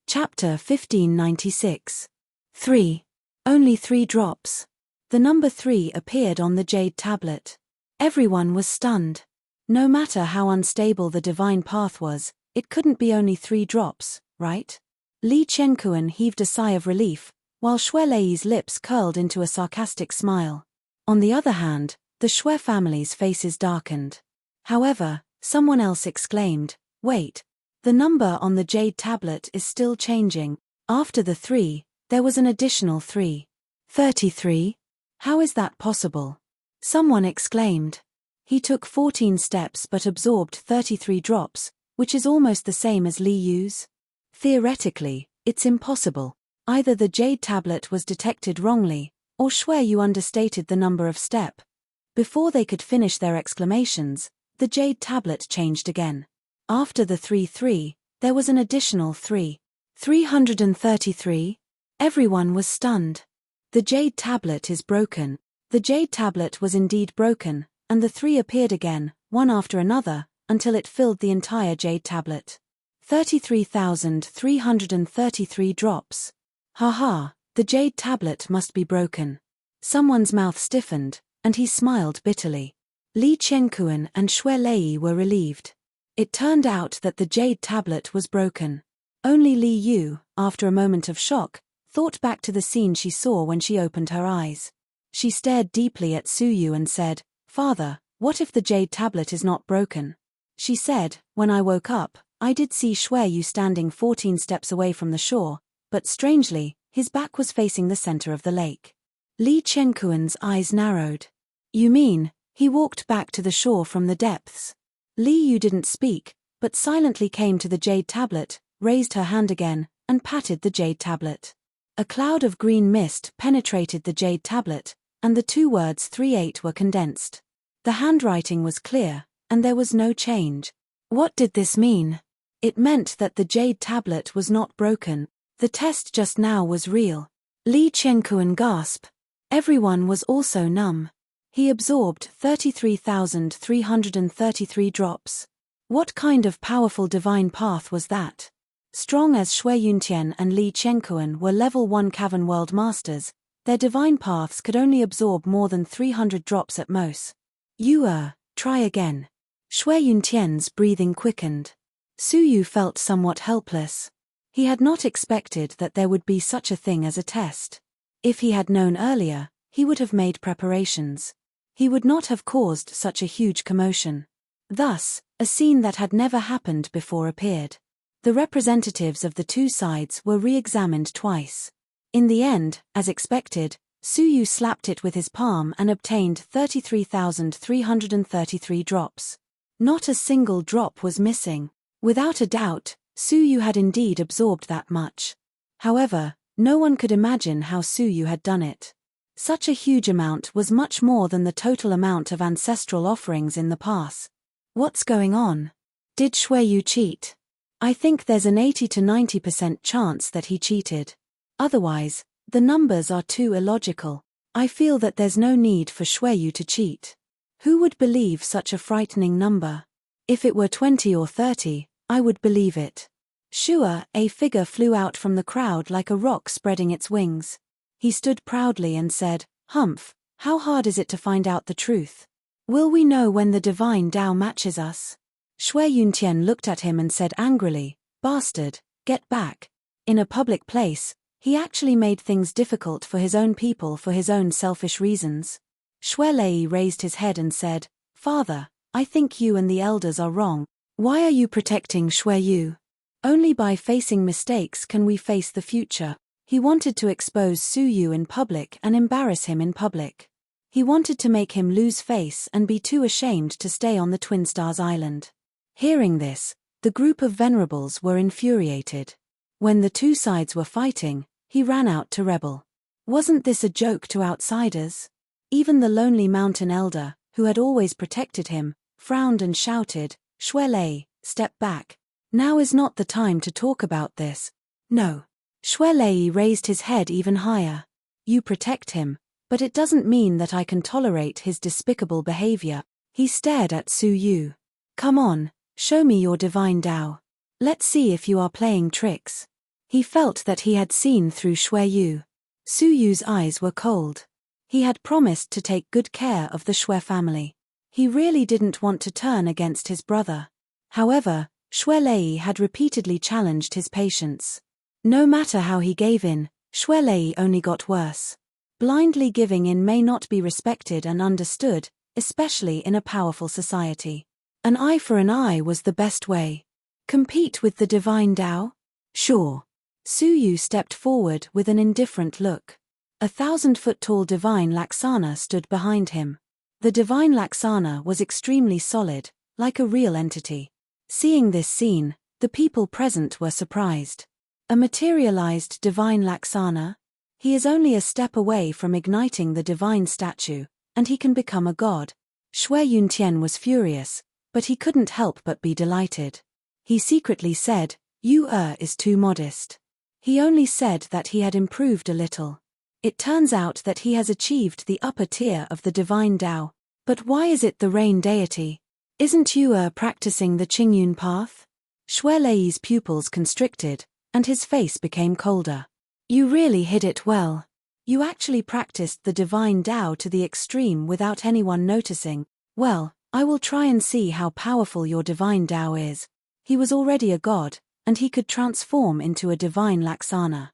Chapter 1596. 3. Only 3 drops. The number 3 appeared on the jade tablet. Everyone was stunned. No matter how unstable the divine path was, it couldn't be only 3 drops, right? Li Qianquan heaved a sigh of relief, while Shui Lei's lips curled into a sarcastic smile. On the other hand, the Shui family's faces darkened. However, someone else exclaimed, wait, the number on the jade tablet is still changing. After the 3, there was an additional 3. 33? How is that possible? Someone exclaimed. He took 14 steps but absorbed 33 drops, which is almost the same as Li Yu's. Theoretically, it's impossible. Either the jade tablet was detected wrongly, or Shui Yu understated the number of step. Before they could finish their exclamations, the jade tablet changed again. After the 3-3, there was an additional 3. 333. Everyone was stunned. The jade tablet is broken. The jade tablet was indeed broken, and the three appeared again, one after another, until it filled the entire jade tablet. 33,333 drops. Ha, the jade tablet must be broken. Someone's mouth stiffened, and he smiled bitterly. Li Qianquan and Xue Lei were relieved. It turned out that the jade tablet was broken. Only Li Yu, after a moment of shock, thought back to the scene she saw when she opened her eyes. She stared deeply at Su Yu and said, "Father, what if the jade tablet is not broken?" She said, "When I woke up, I did see Xue Yu standing 14 steps away from the shore, but strangely, his back was facing the center of the lake." Li Qianquan's eyes narrowed. "You mean, he walked back to the shore from the depths?" Li Yu didn't speak, but silently came to the jade tablet, raised her hand again, and patted the jade tablet. A cloud of green mist penetrated the jade tablet, and the two words 38 were condensed. The handwriting was clear, and there was no change. What did this mean? It meant that the jade tablet was not broken. The test just now was real. Li Qianquan gasped. Everyone was also numb. He absorbed 33,333 drops. What kind of powerful divine path was that? Strong as Shui Yuntian and Li Qianquan were level 1 Cavern World Masters, their divine paths could only absorb more than 300 drops at most. Try again. Shui Yuntian's breathing quickened. Su Yu felt somewhat helpless. He had not expected that there would be such a thing as a test. If he had known earlier, he would have made preparations. He would not have caused such a huge commotion. Thus, a scene that had never happened before appeared. The representatives of the two sides were re-examined twice. In the end, as expected, Su Yu slapped it with his palm and obtained 33,333 drops. Not a single drop was missing. Without a doubt, Su Yu had indeed absorbed that much. However, no one could imagine how Su Yu had done it. Such a huge amount was much more than the total amount of ancestral offerings in the past. What's going on? Did Shui Yu cheat? I think there's an 80 to 90% chance that he cheated. Otherwise, the numbers are too illogical. I feel that there's no need for Shui Yu to cheat. Who would believe such a frightening number? If it were 20 or 30, I would believe it. Shua, a figure flew out from the crowd like a rock spreading its wings. He stood proudly and said, "Humph, how hard is it to find out the truth? Will we know when the divine Tao matches us?" Shui Yuntian looked at him and said angrily, "Bastard, get back." In a public place, he actually made things difficult for his own people for his own selfish reasons. Xue Lei raised his head and said, "Father, I think you and the elders are wrong. Why are you protecting Shui Yu? Only by facing mistakes can we face the future." He wanted to expose Su Yu in public and embarrass him in public. He wanted to make him lose face and be too ashamed to stay on the Twin Stars Island. Hearing this, the group of venerables were infuriated. When the two sides were fighting, he ran out to rebel. Wasn't this a joke to outsiders? Even the lonely mountain elder, who had always protected him, frowned and shouted, "Xue Lei, step back. Now is not the time to talk about this." "No." Xue Lei raised his head even higher. "You protect him, but it doesn't mean that I can tolerate his despicable behavior." He stared at Su Yu. "Come on, show me your divine Tao. Let's see if you are playing tricks." He felt that he had seen through Shui Yu. Su Yu's eyes were cold. He had promised to take good care of the Xue family. He really didn't want to turn against his brother. However, Xue Lei had repeatedly challenged his patience. No matter how he gave in, Xue Lei only got worse. Blindly giving in may not be respected and understood, especially in a powerful society. An eye for an eye was the best way. Compete with the divine Tao? Sure. Su Yu stepped forward with an indifferent look. 1,000-foot-tall divine Laksana stood behind him. The divine Laksana was extremely solid, like a real entity. Seeing this scene, the people present were surprised. A materialized divine Laksana? He is only a step away from igniting the divine statue, and he can become a god. Shui Yuntian was furious, but he couldn't help but be delighted. He secretly said, "Yu is too modest. He only said that he had improved a little. It turns out that he has achieved the upper tier of the divine Tao. But why is it the rain deity? Isn't you practicing the Qingyun path? Shui Lei's pupils constricted, and his face became colder. You really hid it well. You actually practiced the divine Tao to the extreme without anyone noticing. Well, I will try and see how powerful your divine Tao is. He was already a god, and he could transform into a divine Laksana.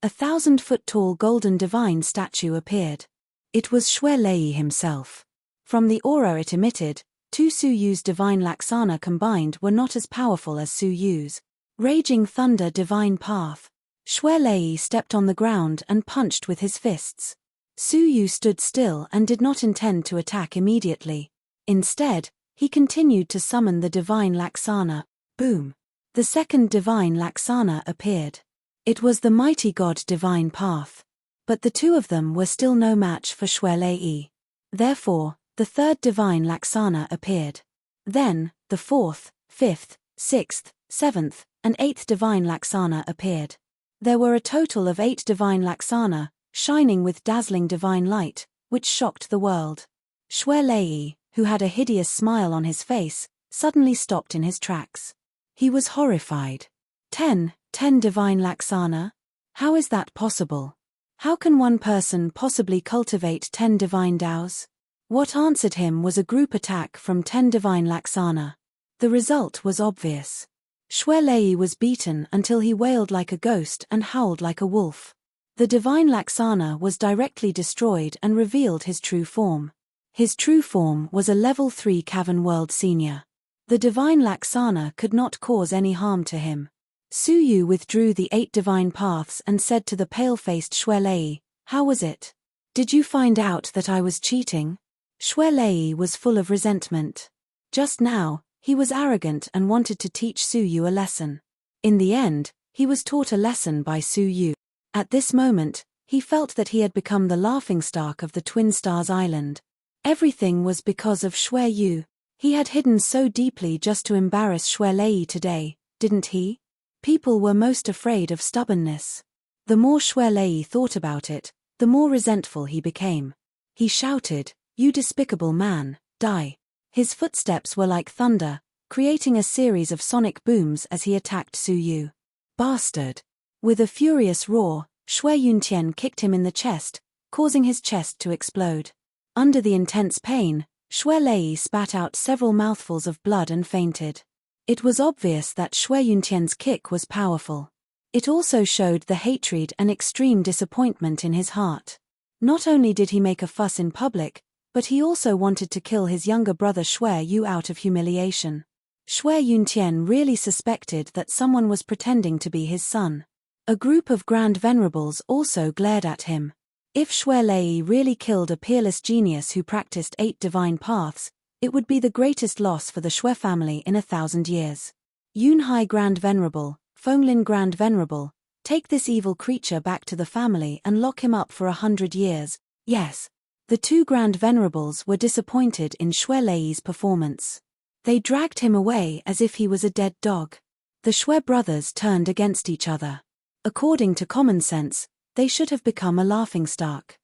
A 1,000-foot-tall golden divine statue appeared. It was Shui Lei himself. From the aura it emitted, two Su Yu's divine Laksana combined were not as powerful as Su Yu's. Raging thunder divine path. Shui Lei stepped on the ground and punched with his fists. Su Yu stood still and did not intend to attack immediately. Instead, he continued to summon the divine Laksana. Boom! The second divine Laksana appeared. It was the mighty god divine path. But the two of them were still no match for Shui Lei. Therefore, the third divine Laksana appeared. Then, the fourth, fifth, sixth, seventh, and eighth divine Laksana appeared. There were a total of 8 divine Laksana, shining with dazzling divine light, which shocked the world. Shui Lei, who had a hideous smile on his face, suddenly stopped in his tracks. He was horrified. 10 divine Laksana? How is that possible? How can one person possibly cultivate 10 divine Taos? What answered him was a group attack from 10 divine Laksana. The result was obvious. Shui Lei was beaten until he wailed like a ghost and howled like a wolf. The divine Laksana was directly destroyed and revealed his true form. His true form was a level 3 cavern world senior. The divine Laksana could not cause any harm to him. Su Yu withdrew the 8 divine paths and said to the pale-faced Shui Lei, "How was it? Did you find out that I was cheating?" Shui Lei was full of resentment. Just now, he was arrogant and wanted to teach Su Yu a lesson. In the end, he was taught a lesson by Su Yu. At this moment, he felt that he had become the laughingstock of the Twin Stars Island. Everything was because of Shui Yu. He had hidden so deeply just to embarrass Shui Lei today, didn't he? People were most afraid of stubbornness. The more Shui Lei thought about it, the more resentful he became. He shouted, "You despicable man, die." His footsteps were like thunder, creating a series of sonic booms as he attacked Su Yu. Bastard! With a furious roar, Shui Yuntian kicked him in the chest, causing his chest to explode. Under the intense pain, Shui Lei spat out several mouthfuls of blood and fainted. It was obvious that Shui Yuntian's kick was powerful. It also showed the hatred and extreme disappointment in his heart. Not only did he make a fuss in public, but he also wanted to kill his younger brother Shui Yu out of humiliation. Shui Yuntian really suspected that someone was pretending to be his son. A group of Grand Venerables also glared at him. If Shui Lei really killed a peerless genius who practiced 8 divine paths, it would be the greatest loss for the Shui family in 1,000 years. Yunhai Grand Venerable, Fenglin Grand Venerable, take this evil creature back to the family and lock him up for 100 years. Yes. The 2 Grand Venerables were disappointed in Shui Lei's performance. They dragged him away as if he was a dead dog. The Shui brothers turned against each other. According to common sense, they should have become a laughingstock.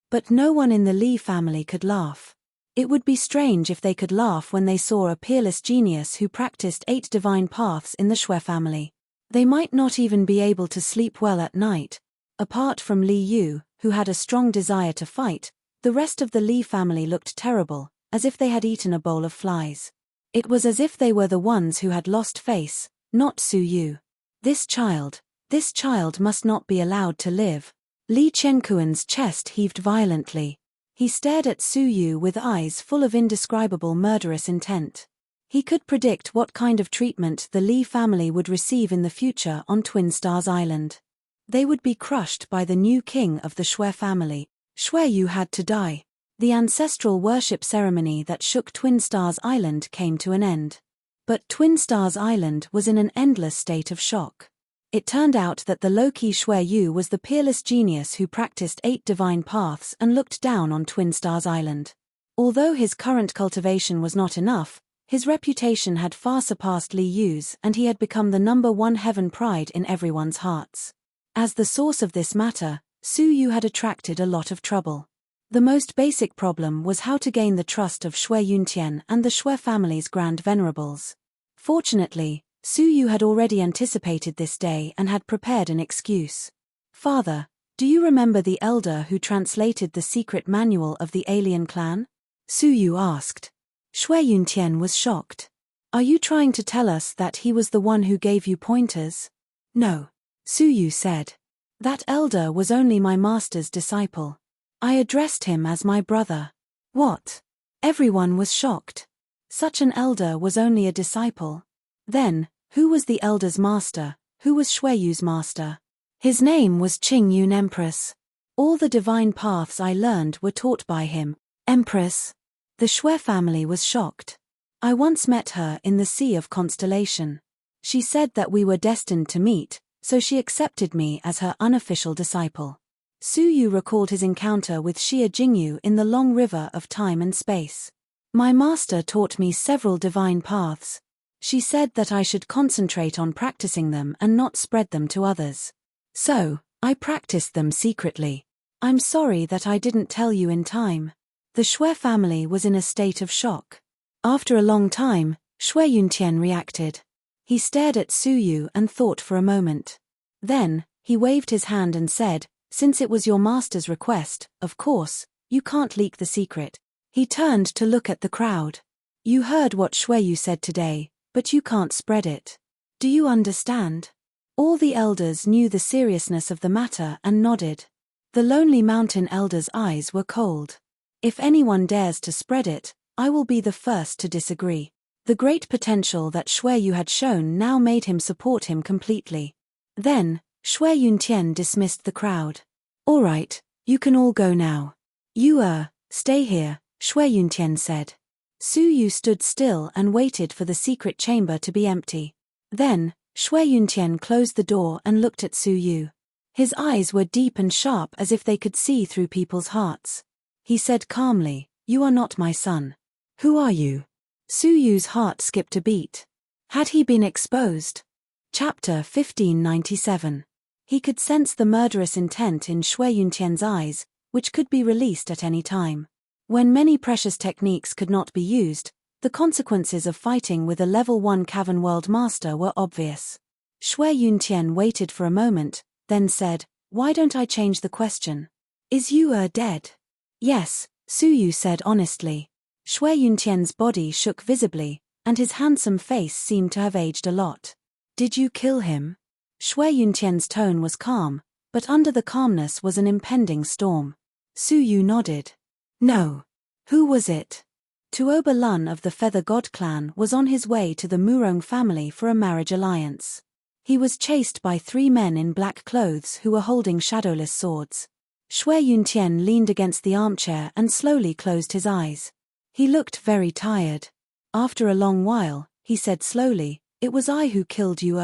But no one in the Li family could laugh. It would be strange if they could laugh when they saw a peerless genius who practiced 8 divine paths in the Shui family. They might not even be able to sleep well at night. Apart from Li Yu, who had a strong desire to fight, the rest of the Li family looked terrible, as if they had eaten a bowl of flies. It was as if they were the ones who had lost face, not Su Yu. This child must not be allowed to live. Li Chenkuan's chest heaved violently. He stared at Su Yu with eyes full of indescribable murderous intent. He could predict what kind of treatment the Li family would receive in the future on Twin Stars Island. They would be crushed by the new king of the Shui family. Shui Yu had to die. The ancestral worship ceremony that shook Twin Stars Island came to an end. But Twin Stars Island was in an endless state of shock. It turned out that the low-key Shui Yu was the peerless genius who practiced 8 divine paths and looked down on Twin Stars Island. Although his current cultivation was not enough, his reputation had far surpassed Li Yu's and he had become the #1 heaven pride in everyone's hearts. As the source of this matter, Su Yu had attracted a lot of trouble. The most basic problem was how to gain the trust of Shui Yuntian and the Shui family's grand venerables. Fortunately, Su Yu had already anticipated this day and had prepared an excuse. "Father, do you remember the elder who translated the secret manual of the alien clan?" Su Yu asked. Shui Yuntian was shocked. "Are you trying to tell us that he was the one who gave you pointers?" "No," Su Yu said. "That elder was only my master's disciple. I addressed him as my brother." "What?" Everyone was shocked. Such an elder was only a disciple. Then, who was the elder's master? Who was Shui Yu's master? His name was Qing Yun Empress. All the divine paths I learned were taught by him. Empress? The Shui family was shocked. "I once met her in the Sea of Constellation. She said that we were destined to meet, so she accepted me as her unofficial disciple." Su Yu recalled his encounter with Xia Jingyu in the long river of time and space. "My master taught me several divine paths. She said that I should concentrate on practicing them and not spread them to others. So, I practiced them secretly. I'm sorry that I didn't tell you in time." The Shui family was in a state of shock. After a long time, Shui Yuntian reacted. He stared at Su Yu and thought for a moment. Then, he waved his hand and said, "Since it was your master's request, of course, you can't leak the secret." He turned to look at the crowd. "You heard what Shui Yu said today, but you can't spread it. Do you understand?" All the elders knew the seriousness of the matter and nodded. The Lonely Mountain elders' eyes were cold. "If anyone dares to spread it, I will be the first to disagree." The great potential that Shui Yu had shown now made him support him completely. Then, Shui Yuntian dismissed the crowd. "All right, you can all go now." "You stay here," Shui Yuntian said. Su Yu stood still and waited for the secret chamber to be empty. Then, Shui Yuntian closed the door and looked at Su Yu. His eyes were deep and sharp as if they could see through people's hearts. He said calmly, "You are not my son." "Who are you?" Su Yu's heart skipped a beat. Had he been exposed? Chapter 1597. He could sense the murderous intent in Shui Yuntian's eyes, which could be released at any time. When many precious techniques could not be used, the consequences of fighting with a level 1 Cavern World Master were obvious. Shui Yuntian waited for a moment, then said, "Why don't I change the question? Is Yu dead?" "Yes," Su Yu said honestly. Shui Yuntian's body shook visibly, and his handsome face seemed to have aged a lot. "Did you kill him?" Shui Yuntian's tone was calm, but under the calmness was an impending storm. Su Yu nodded. "No. Who was it?" Tuoba Lun of the Feather God clan was on his way to the Murong family for a marriage alliance. He was chased by 3 men in black clothes who were holding shadowless swords. Shui Yuntian leaned against the armchair and slowly closed his eyes. He looked very tired. After a long while, he said slowly, "It was I who killed Yu.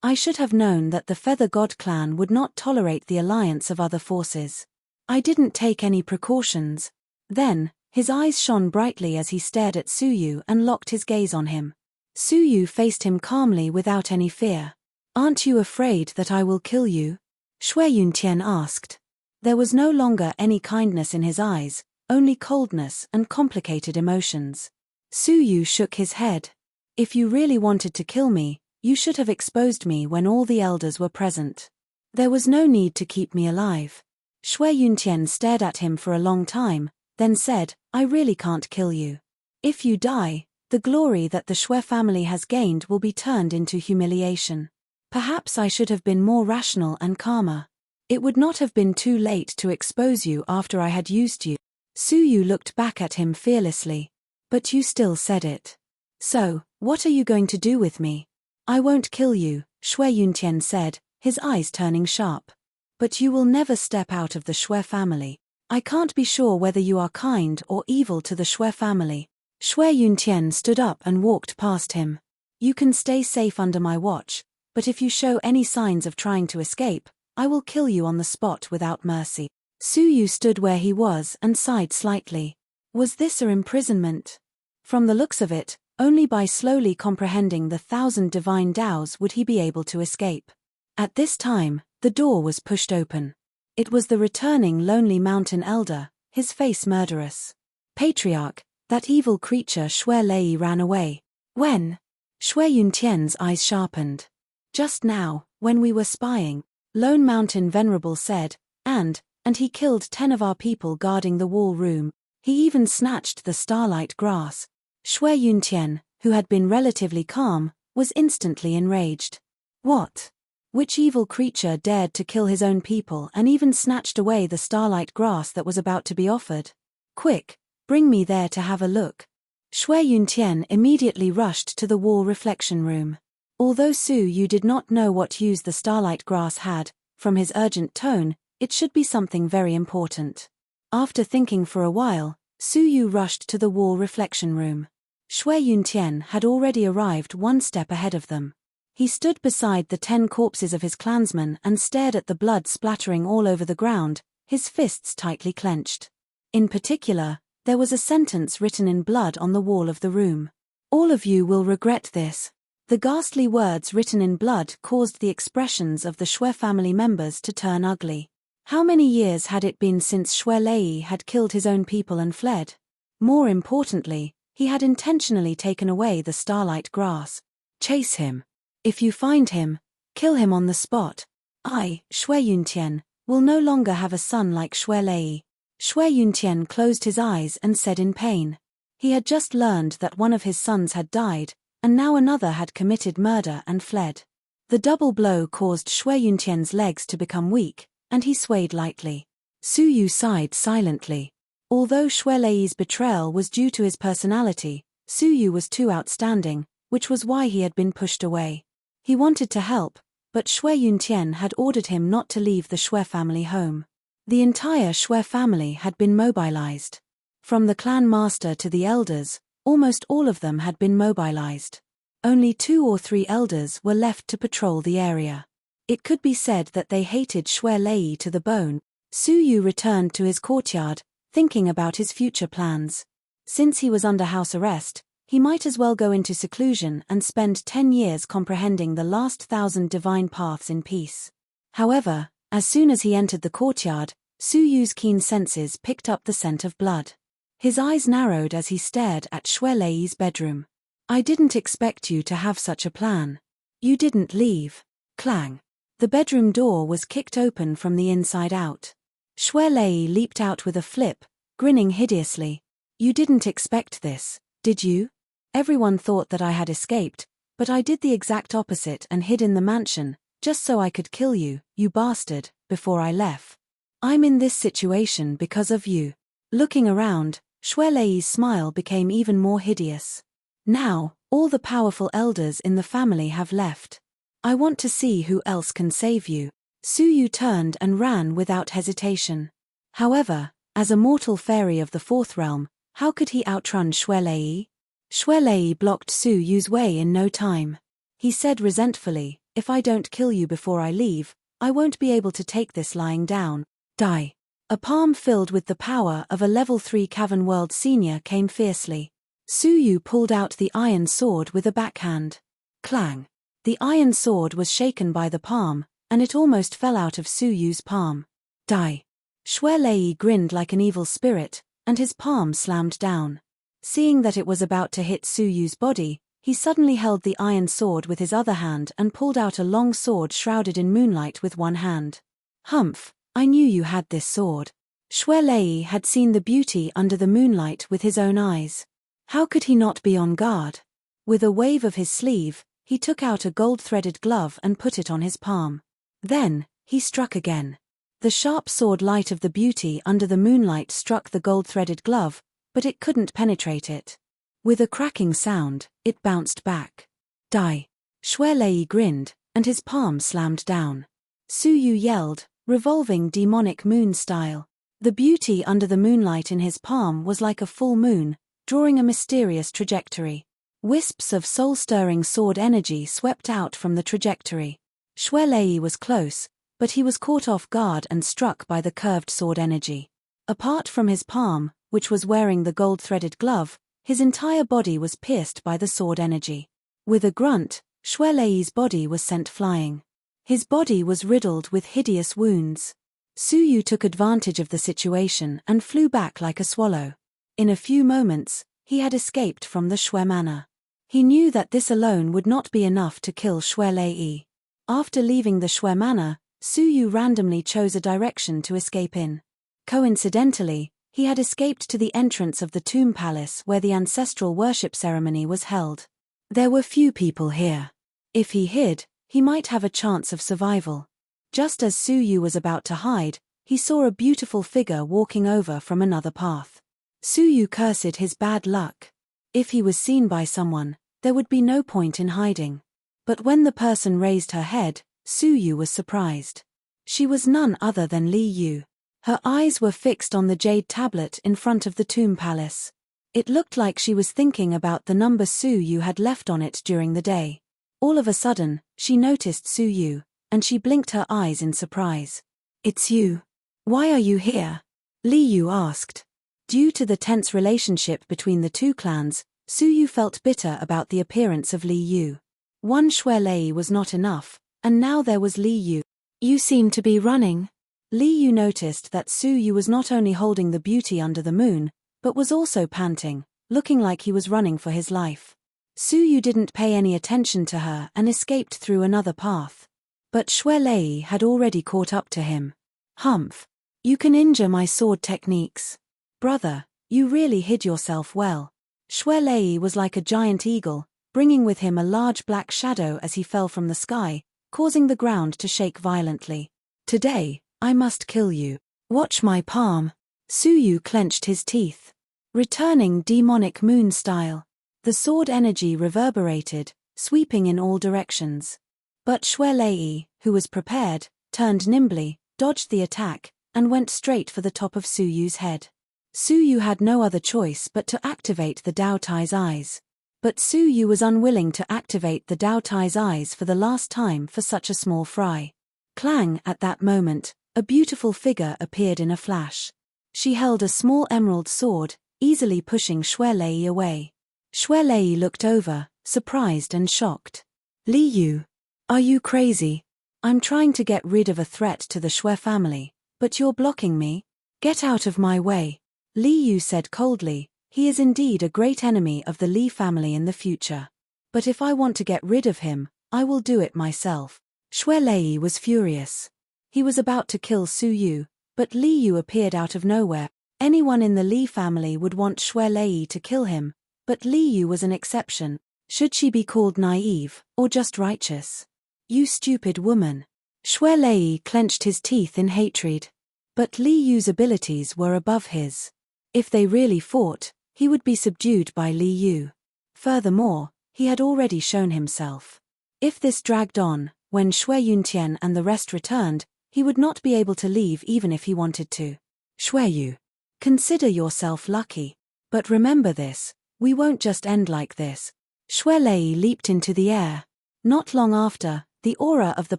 I should have known that the Feather God clan would not tolerate the alliance of other forces. I didn't take any precautions." Then, his eyes shone brightly as he stared at Su Yu and locked his gaze on him. Su Yu faced him calmly without any fear. "Aren't you afraid that I will kill you?" Shui Yuntian asked. There was no longer any kindness in his eyes, only coldness and complicated emotions. Su Yu shook his head. "If you really wanted to kill me, you should have exposed me when all the elders were present. There was no need to keep me alive." Shui Yuntian stared at him for a long time, then said, "I really can't kill you. If you die, the glory that the Shui family has gained will be turned into humiliation. Perhaps I should have been more rational and calmer. It would not have been too late to expose you after I had used you." Su Yu looked back at him fearlessly. "But you still said it. So, what are you going to do with me?" "I won't kill you," Shui Yuntian said, his eyes turning sharp. "But you will never step out of the Shui family. I can't be sure whether you are kind or evil to the Shui family." Shui Yuntian stood up and walked past him. "You can stay safe under my watch, but if you show any signs of trying to escape, I will kill you on the spot without mercy." Su Yu stood where he was and sighed slightly. Was this an imprisonment? From the looks of it, only by slowly comprehending the 1,000 divine Taos would he be able to escape. At this time, The door was pushed open. It was the returning lonely mountain elder, his face murderous. Patriarch, that evil creature Shui Lei ran away. When? Shui Yuntian's eyes sharpened. Just now, when we were spying, Lone Mountain Venerable said, and he killed 10 of our people guarding the wall room. He even snatched the starlight grass. Shui Yuntian, who had been relatively calm, was instantly enraged. What? Which evil creature dared to kill his own people and even snatched away the starlight grass that was about to be offered? Quick, bring me there to have a look. Shui Yuntian immediately rushed to the wall reflection room. Although Su Yu did not know what use the starlight grass had, from his urgent tone, it should be something very important. After thinking for a while, Su Yu rushed to the wall reflection room. Shui Yuntian had already arrived one step ahead of them. He stood beside the 10 corpses of his clansmen and stared at the blood splattering all over the ground, his fists tightly clenched. In particular, there was a sentence written in blood on the wall of the room. All of you will regret this. The ghastly words written in blood caused the expressions of the Shui family members to turn ugly. How many years had it been since Shui Lei had killed his own people and fled? More importantly, he had intentionally taken away the starlight grass. Chase him. If you find him, kill him on the spot. I, Shui Yuntian, will no longer have a son like Shui Lei. Shui Yuntian closed his eyes and said in pain. He had just learned that one of his sons had died, and now another had committed murder and fled. The double blow caused Shui Yuntian's legs to become weak, and he swayed lightly. Su Yu sighed silently. Although Shui Lei's betrayal was due to his personality, Su Yu was too outstanding, which was why he had been pushed away. He wanted to help, but Shui Yuntian had ordered him not to leave the Shui family home. The entire Shui family had been mobilized. From the clan master to the elders, almost all of them had been mobilized. Only 2 or 3 elders were left to patrol the area. It could be said that they hated Shui Lei to the bone. Su Yu returned to his courtyard, thinking about his future plans. Since he was under house arrest, he might as well go into seclusion and spend 10 years comprehending the last 1,000 divine paths in peace. However, as soon as he entered the courtyard, Su Yu's keen senses picked up the scent of blood. His eyes narrowed as he stared at Shui Lei's bedroom. I didn't expect you to have such a plan. You didn't leave. Clang. The bedroom door was kicked open from the inside out. Shui Lei leaped out with a flip, grinning hideously. You didn't expect this, did you? Everyone thought that I had escaped, but I did the exact opposite and hid in the mansion, just so I could kill you, you bastard, before I left. I'm in this situation because of you. Looking around, Shui Lei's smile became even more hideous. Now, all the powerful elders in the family have left. I want to see who else can save you. Su Yu turned and ran without hesitation. However, as a mortal fairy of the 4th realm, how could he outrun Shui Lei? Shui Lei blocked Su Yu's way in no time. He said resentfully, if I don't kill you before I leave, I won't be able to take this lying down. Die. A palm filled with the power of a level 3 Cavern World Senior came fiercely. Su Yu pulled out the iron sword with a backhand. Clang. The iron sword was shaken by the palm, and it almost fell out of Su Yu's palm. Die. Shui Lei grinned like an evil spirit, and his palm slammed down. Seeing that it was about to hit Su Yu's body, he suddenly held the iron sword with his other hand and pulled out a long sword shrouded in moonlight with one hand. Humph, I knew you had this sword. Shui Lei had seen the beauty under the moonlight with his own eyes. How could he not be on guard? With a wave of his sleeve, he took out a gold-threaded glove and put it on his palm. Then, he struck again. The sharp sword light of the beauty under the moonlight struck the gold-threaded glove, but it couldn't penetrate it. With a cracking sound, it bounced back. Die. Shui Lei grinned, and his palm slammed down. Su Yu yelled, revolving demonic moon style. The beauty under the moonlight in his palm was like a full moon, drawing a mysterious trajectory. Wisps of soul-stirring sword energy swept out from the trajectory. Shui Lei was close, but he was caught off guard and struck by the curved sword energy. Apart from his palm, which was wearing the gold-threaded glove, his entire body was pierced by the sword energy. With a grunt, Shui Lei's body was sent flying. His body was riddled with hideous wounds. Su Yu took advantage of the situation and flew back like a swallow. In a few moments, he had escaped from the Shui manor. He knew that this alone would not be enough to kill Shui Lei. After leaving the Shui manor, Su Yu randomly chose a direction to escape in. Coincidentally, he had escaped to the entrance of the tomb palace where the ancestral worship ceremony was held. There were few people here. If he hid, he might have a chance of survival. Just as Su Yu was about to hide, he saw a beautiful figure walking over from another path. Su Yu cursed his bad luck. If he was seen by someone, there would be no point in hiding. But when the person raised her head, Su Yu was surprised. She was none other than Li Yu. Her eyes were fixed on the jade tablet in front of the tomb palace. It looked like she was thinking about the number Su Yu had left on it during the day. All of a sudden, she noticed Su Yu, and she blinked her eyes in surprise. "It's you. Why are you here?" Li Yu asked. Due to the tense relationship between the two clans, Su Yu felt bitter about the appearance of Li Yu. One Shui Lei was not enough, and now there was Li Yu. "You seem to be running." Li Yu noticed that Su Yu was not only holding the beauty under the moon, but was also panting, looking like he was running for his life. Su Yu didn't pay any attention to her and escaped through another path. But Shui Lei had already caught up to him. "Humph! You can injure my sword techniques. Brother, you really hid yourself well." Shui Lei was like a giant eagle, bringing with him a large black shadow as he fell from the sky, causing the ground to shake violently. "Today, I must kill you. Watch my palm." Su Yu clenched his teeth. Returning demonic moon style. The sword energy reverberated, sweeping in all directions. But Shui Lei, who was prepared, turned nimbly, dodged the attack, and went straight for the top of Su Yu's head. Su Yu had no other choice but to activate the Dao Tai's eyes. But Su Yu was unwilling to activate the Dao Tai's eyes for the last time for such a small fry. Clang! At that moment, a beautiful figure appeared in a flash. She held a small emerald sword, easily pushing Shui Lei away. Shui Lei looked over, surprised and shocked. "Li Yu, are you crazy? I'm trying to get rid of a threat to the Shui family, but you're blocking me? Get out of my way." Li Yu said coldly, "He is indeed a great enemy of the Li family in the future. But if I want to get rid of him, I will do it myself." Shui Lei was furious. He was about to kill Su Yu, but Li Yu appeared out of nowhere. Anyone in the Li family would want Shui Lei to kill him, but Li Yu was an exception. Should she be called naive, or just righteous? "You stupid woman." Shui Lei clenched his teeth in hatred. But Li Yu's abilities were above his. If they really fought, he would be subdued by Li Yu. Furthermore, he had already shown himself. If this dragged on, when Shui Yuntian and the rest returned, he would not be able to leave even if he wanted to. "Shui Yu, consider yourself lucky. But remember this, we won't just end like this." Shui Lei leaped into the air. Not long after, the aura of the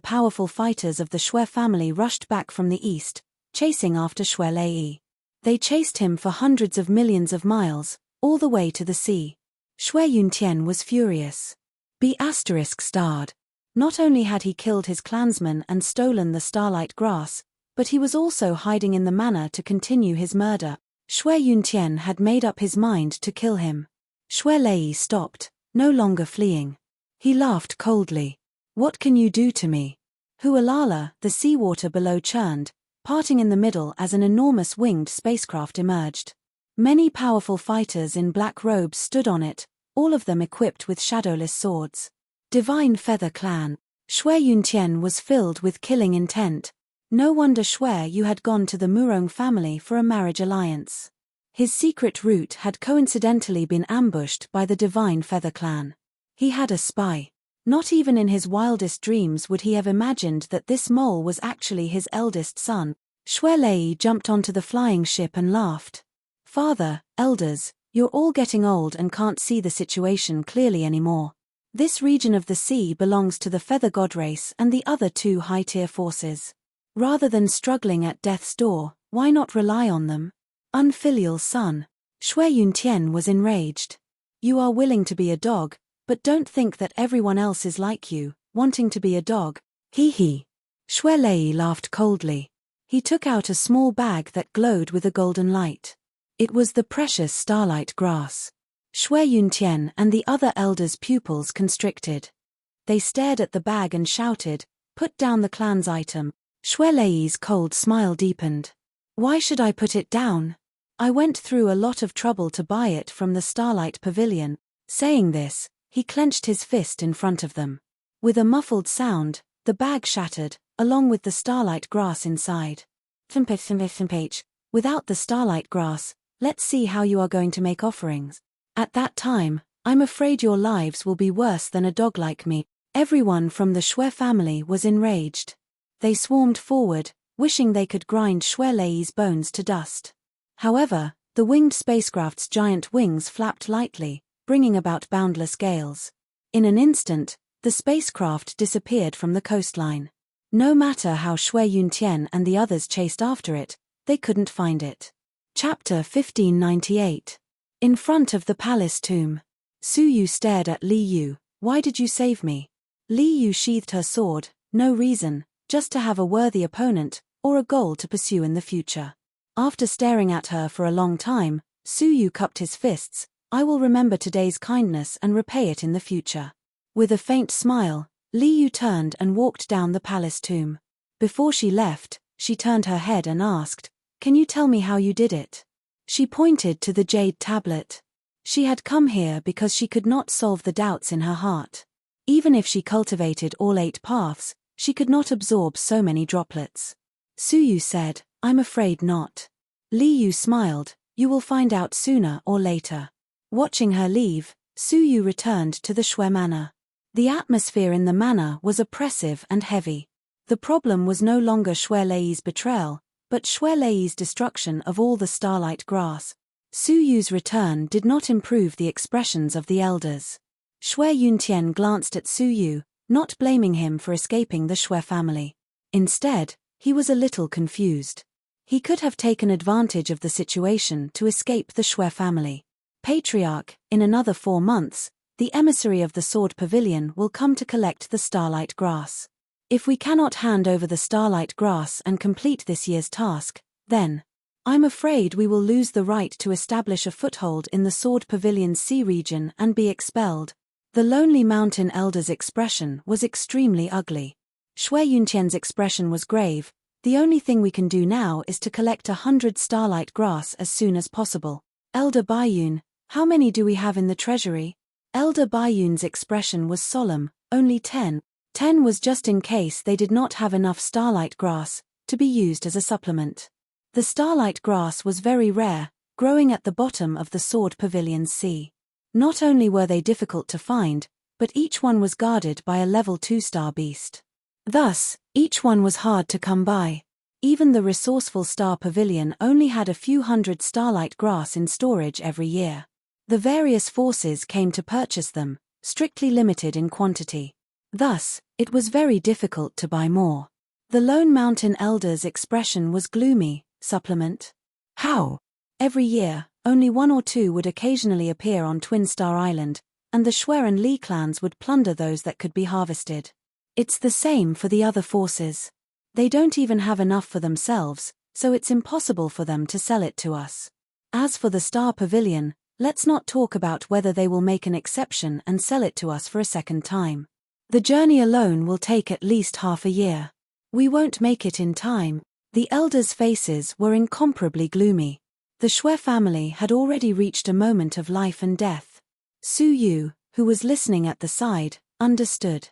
powerful fighters of the Shui family rushed back from the east, chasing after Shui Lei. They chased him for hundreds of millions of miles, all the way to the sea. Shui Yuntian was furious. ****. Not only had he killed his clansmen and stolen the starlight grass, but he was also hiding in the manor to continue his murder. Shui Yuntian had made up his mind to kill him. Shui Lei stopped, no longer fleeing. He laughed coldly. "What can you do to me?" Hualala, the seawater below churned, parting in the middle as an enormous winged spacecraft emerged. Many powerful fighters in black robes stood on it, all of them equipped with shadowless swords. Divine Feather Clan. Shui Yuntian was filled with killing intent. No wonder Shui Yu had gone to the Murong family for a marriage alliance. His secret route had coincidentally been ambushed by the Divine Feather Clan. He had a spy. Not even in his wildest dreams would he have imagined that this mole was actually his eldest son. Shui Lei jumped onto the flying ship and laughed. "Father, elders, you're all getting old and can't see the situation clearly anymore. This region of the sea belongs to the Feather God race and the other two high-tier forces. Rather than struggling at death's door, why not rely on them?" Unfilial son. Shui Yuntian was enraged. "You are willing to be a dog, but don't think that everyone else is like you, wanting to be a dog. Hee hee. Shuelei laughed coldly. He took out a small bag that glowed with a golden light. It was the precious starlight grass. Shui Yuntian and the other elders' pupils constricted. They stared at the bag and shouted, "Put down the clan's item." Shuelei's cold smile deepened. "Why should I put it down? I went through a lot of trouble to buy it from the Starlight Pavilion." Saying this, he clenched his fist in front of them. With a muffled sound, the bag shattered, along with the starlight grass inside. Without the starlight grass, let's see how you are going to make offerings. At that time, I'm afraid your lives will be worse than a dog like me. Everyone from the Shui family was enraged. They swarmed forward, wishing they could grind Shuelei's bones to dust. However, the winged spacecraft's giant wings flapped lightly, bringing about boundless gales. In an instant, the spacecraft disappeared from the coastline. No matter how Shui Yuntian and the others chased after it, they couldn't find it. Chapter 1598. In front of the palace tomb. Su Yu stared at Li Yu. "Why did you save me?" Li Yu sheathed her sword. "No reason, just to have a worthy opponent, or a goal to pursue in the future." After staring at her for a long time, Su Yu cupped his fists. "I will remember today's kindness and repay it in the future." With a faint smile, Li Yu turned and walked down the palace tomb. Before she left, she turned her head and asked, "Can you tell me how you did it?" She pointed to the jade tablet. She had come here because she could not solve the doubts in her heart. Even if she cultivated all 8 paths, she could not absorb so many droplets. Su Yu said, "I'm afraid not." Li Yu smiled, "You will find out sooner or later." Watching her leave, Su Yu returned to the Shui Manor. The atmosphere in the manor was oppressive and heavy. The problem was no longer Shuelei's betrayal, but Shuelei's destruction of all the starlight grass. Su Yu's return did not improve the expressions of the elders. Shui Yuntian glanced at Su Yu, not blaming him for escaping the Shui family. Instead, he was a little confused. He could have taken advantage of the situation to escape the Shui family. "Patriarch, in another 4 months, the emissary of the Sword Pavilion will come to collect the starlight grass. If we cannot hand over the starlight grass and complete this year's task, then I'm afraid we will lose the right to establish a foothold in the Sword Pavilion's sea region and be expelled." The Lonely Mountain Elder's expression was extremely ugly. Shui Yuntian's expression was grave. "The only thing we can do now is to collect 100 starlight grass as soon as possible. Elder Baiyun, how many do we have in the treasury?" Elder Baiyun's expression was solemn. "Only 10. 10 was just in case they did not have enough starlight grass to be used as a supplement." The starlight grass was very rare, growing at the bottom of the Sword Pavilion's sea. Not only were they difficult to find, but each one was guarded by a level 2-star beast. Thus, each one was hard to come by. Even the resourceful Star Pavilion only had a few hundred starlight grass in storage every year. The various forces came to purchase them, strictly limited in quantity. Thus, it was very difficult to buy more. The Lone Mountain Elder's expression was gloomy. "Supplement? How?" Every year, only 1 or 2 would occasionally appear on Twin Star Island, and the Shui and Li clans would plunder those that could be harvested. It's the same for the other forces. They don't even have enough for themselves, so it's impossible for them to sell it to us. As for the Star Pavilion, let's not talk about whether they will make an exception and sell it to us for a second time. The journey alone will take at least half a year. We won't make it in time." The elders' faces were incomparably gloomy. The Shui family had already reached a moment of life and death. Su Yu, who was listening at the side, understood.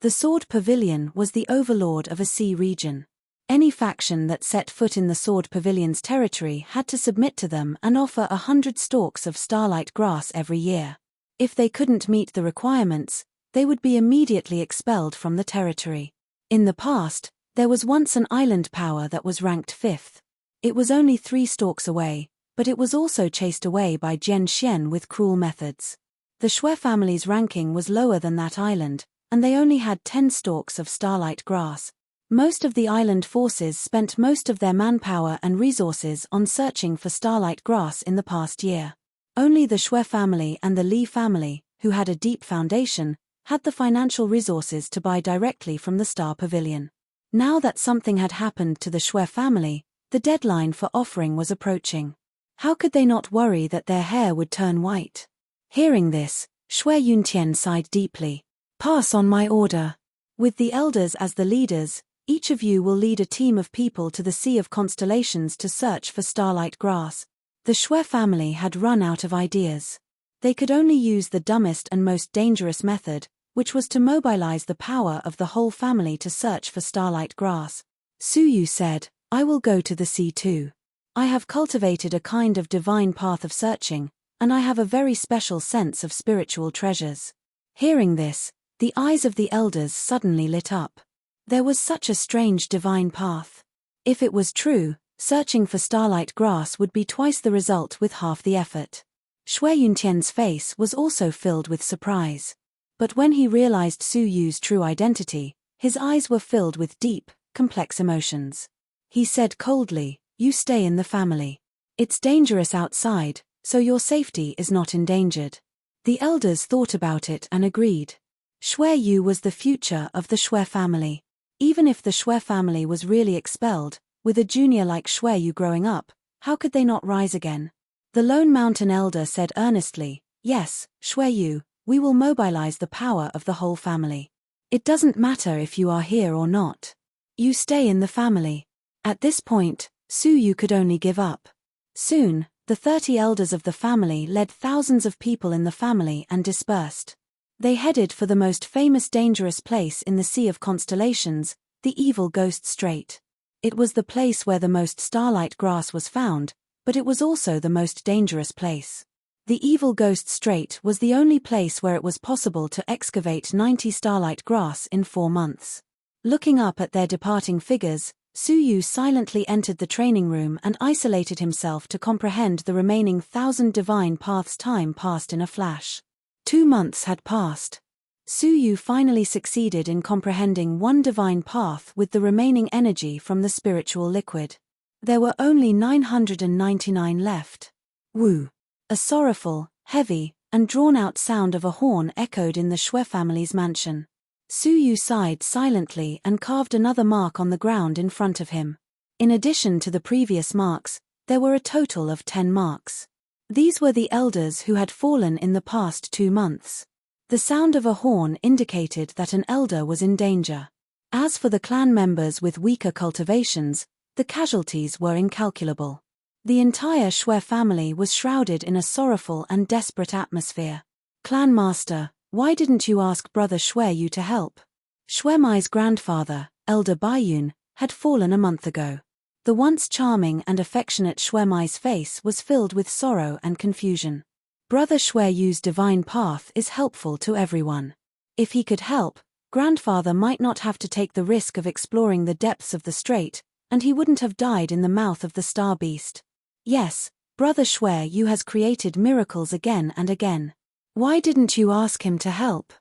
The Sword Pavilion was the overlord of a sea region. Any faction that set foot in the Sword Pavilion's territory had to submit to them and offer 100 stalks of starlight grass every year. If they couldn't meet the requirements, they would be immediately expelled from the territory. In the past, there was once an island power that was ranked 5th. It was only 3 stalks away, but it was also chased away by Jian Xian with cruel methods. The Shui family's ranking was lower than that island, and they only had 10 stalks of starlight grass. Most of the island forces spent most of their manpower and resources on searching for starlight grass in the past year. Only the Shui family and the Li family, who had a deep foundation, had the financial resources to buy directly from the Star Pavilion. Now that something had happened to the Shui family, the deadline for offering was approaching. How could they not worry that their hair would turn white? Hearing this, Shui Yuntian sighed deeply. Pass on my order. With the elders as the leaders, each of you will lead a team of people to the Sea of Constellations to search for starlight grass. The Shui family had run out of ideas. They could only use the dumbest and most dangerous method, which was to mobilize the power of the whole family to search for starlight grass. Suyu said, I will go to the sea too. I have cultivated a kind of divine path of searching, and I have a very special sense of spiritual treasures. Hearing this, the eyes of the elders suddenly lit up. There was such a strange divine path. If it was true, searching for starlight grass would be twice the result with half the effort. Shui Yuntian's face was also filled with surprise. But when he realized Su Yu's true identity, his eyes were filled with deep, complex emotions. He said coldly, You stay in the family. It's dangerous outside, so your safety is not endangered. The elders thought about it and agreed. Shui Yu was the future of the Shui family. Even if the Shui family was really expelled, with a junior like Shui Yu growing up, how could they not rise again? The Lone Mountain elder said earnestly, Yes, Shui Yu, we will mobilize the power of the whole family. It doesn't matter if you are here or not. You stay in the family. At this point, Su Yu could only give up. Soon, the 30 elders of the family led thousands of people in the family and dispersed. They headed for the most famous dangerous place in the Sea of Constellations, the Evil Ghost Strait. It was the place where the most starlight grass was found, but it was also the most dangerous place. The Evil Ghost Strait was the only place where it was possible to excavate 90 starlight grass in 4 months. Looking up at their departing figures, Su Yu silently entered the training room and isolated himself to comprehend the remaining 1,000 divine paths. Time passed in a flash. 2 months had passed. Su Yu finally succeeded in comprehending one divine path with the remaining energy from the spiritual liquid. There were only 999 left. Woo! A sorrowful, heavy, and drawn-out sound of a horn echoed in the Shui family's mansion. Su Yu sighed silently and carved another mark on the ground in front of him. In addition to the previous marks, there were a total of 10 marks. These were the elders who had fallen in the past 2 months. The sound of a horn indicated that an elder was in danger. As for the clan members with weaker cultivations, the casualties were incalculable. The entire Shui family was shrouded in a sorrowful and desperate atmosphere. Clan Master, why didn't you ask Brother Shui Yu to help? Shui Mai's grandfather, Elder Baiyun, had fallen a month ago. The once charming and affectionate Shui Mai's face was filled with sorrow and confusion. Brother Shui Yu's divine path is helpful to everyone. If he could help, grandfather might not have to take the risk of exploring the depths of the strait, and he wouldn't have died in the mouth of the star beast. Yes, Brother Shui Yu has created miracles again and again. Why didn't you ask him to help?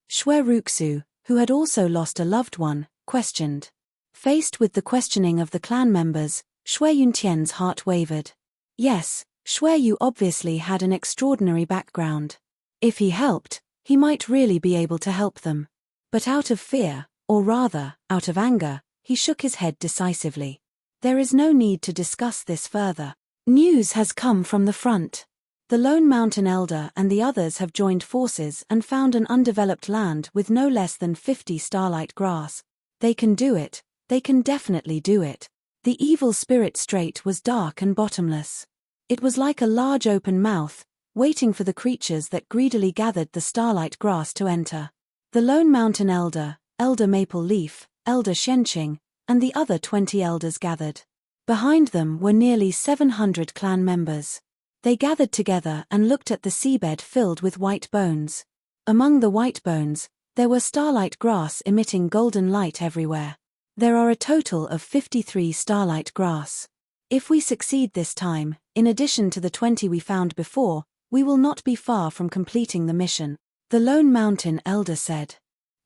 Shui Ruxu, who had also lost a loved one, questioned. Faced with the questioning of the clan members, Shui Yuntian's heart wavered. Yes, Shui Yu obviously had an extraordinary background. If he helped, he might really be able to help them. But out of fear, or rather, out of anger, he shook his head decisively. There is no need to discuss this further. News has come from the front. The Lone Mountain Elder and the others have joined forces and found an undeveloped land with no less than 50 starlight grass. They can do it, they can definitely do it. The Evil Spirit Strait was dark and bottomless. It was like a large open mouth, waiting for the creatures that greedily gathered the starlight grass to enter. The Lone Mountain Elder, Elder Maple Leaf, Elder Shenqing, and the other 20 elders gathered. Behind them were nearly 700 clan members. They gathered together and looked at the seabed filled with white bones. Among the white bones, there were starlight grass emitting golden light everywhere. There are a total of 53 starlight grass. If we succeed this time, in addition to the 20 we found before, we will not be far from completing the mission, the Lone Mountain Elder said.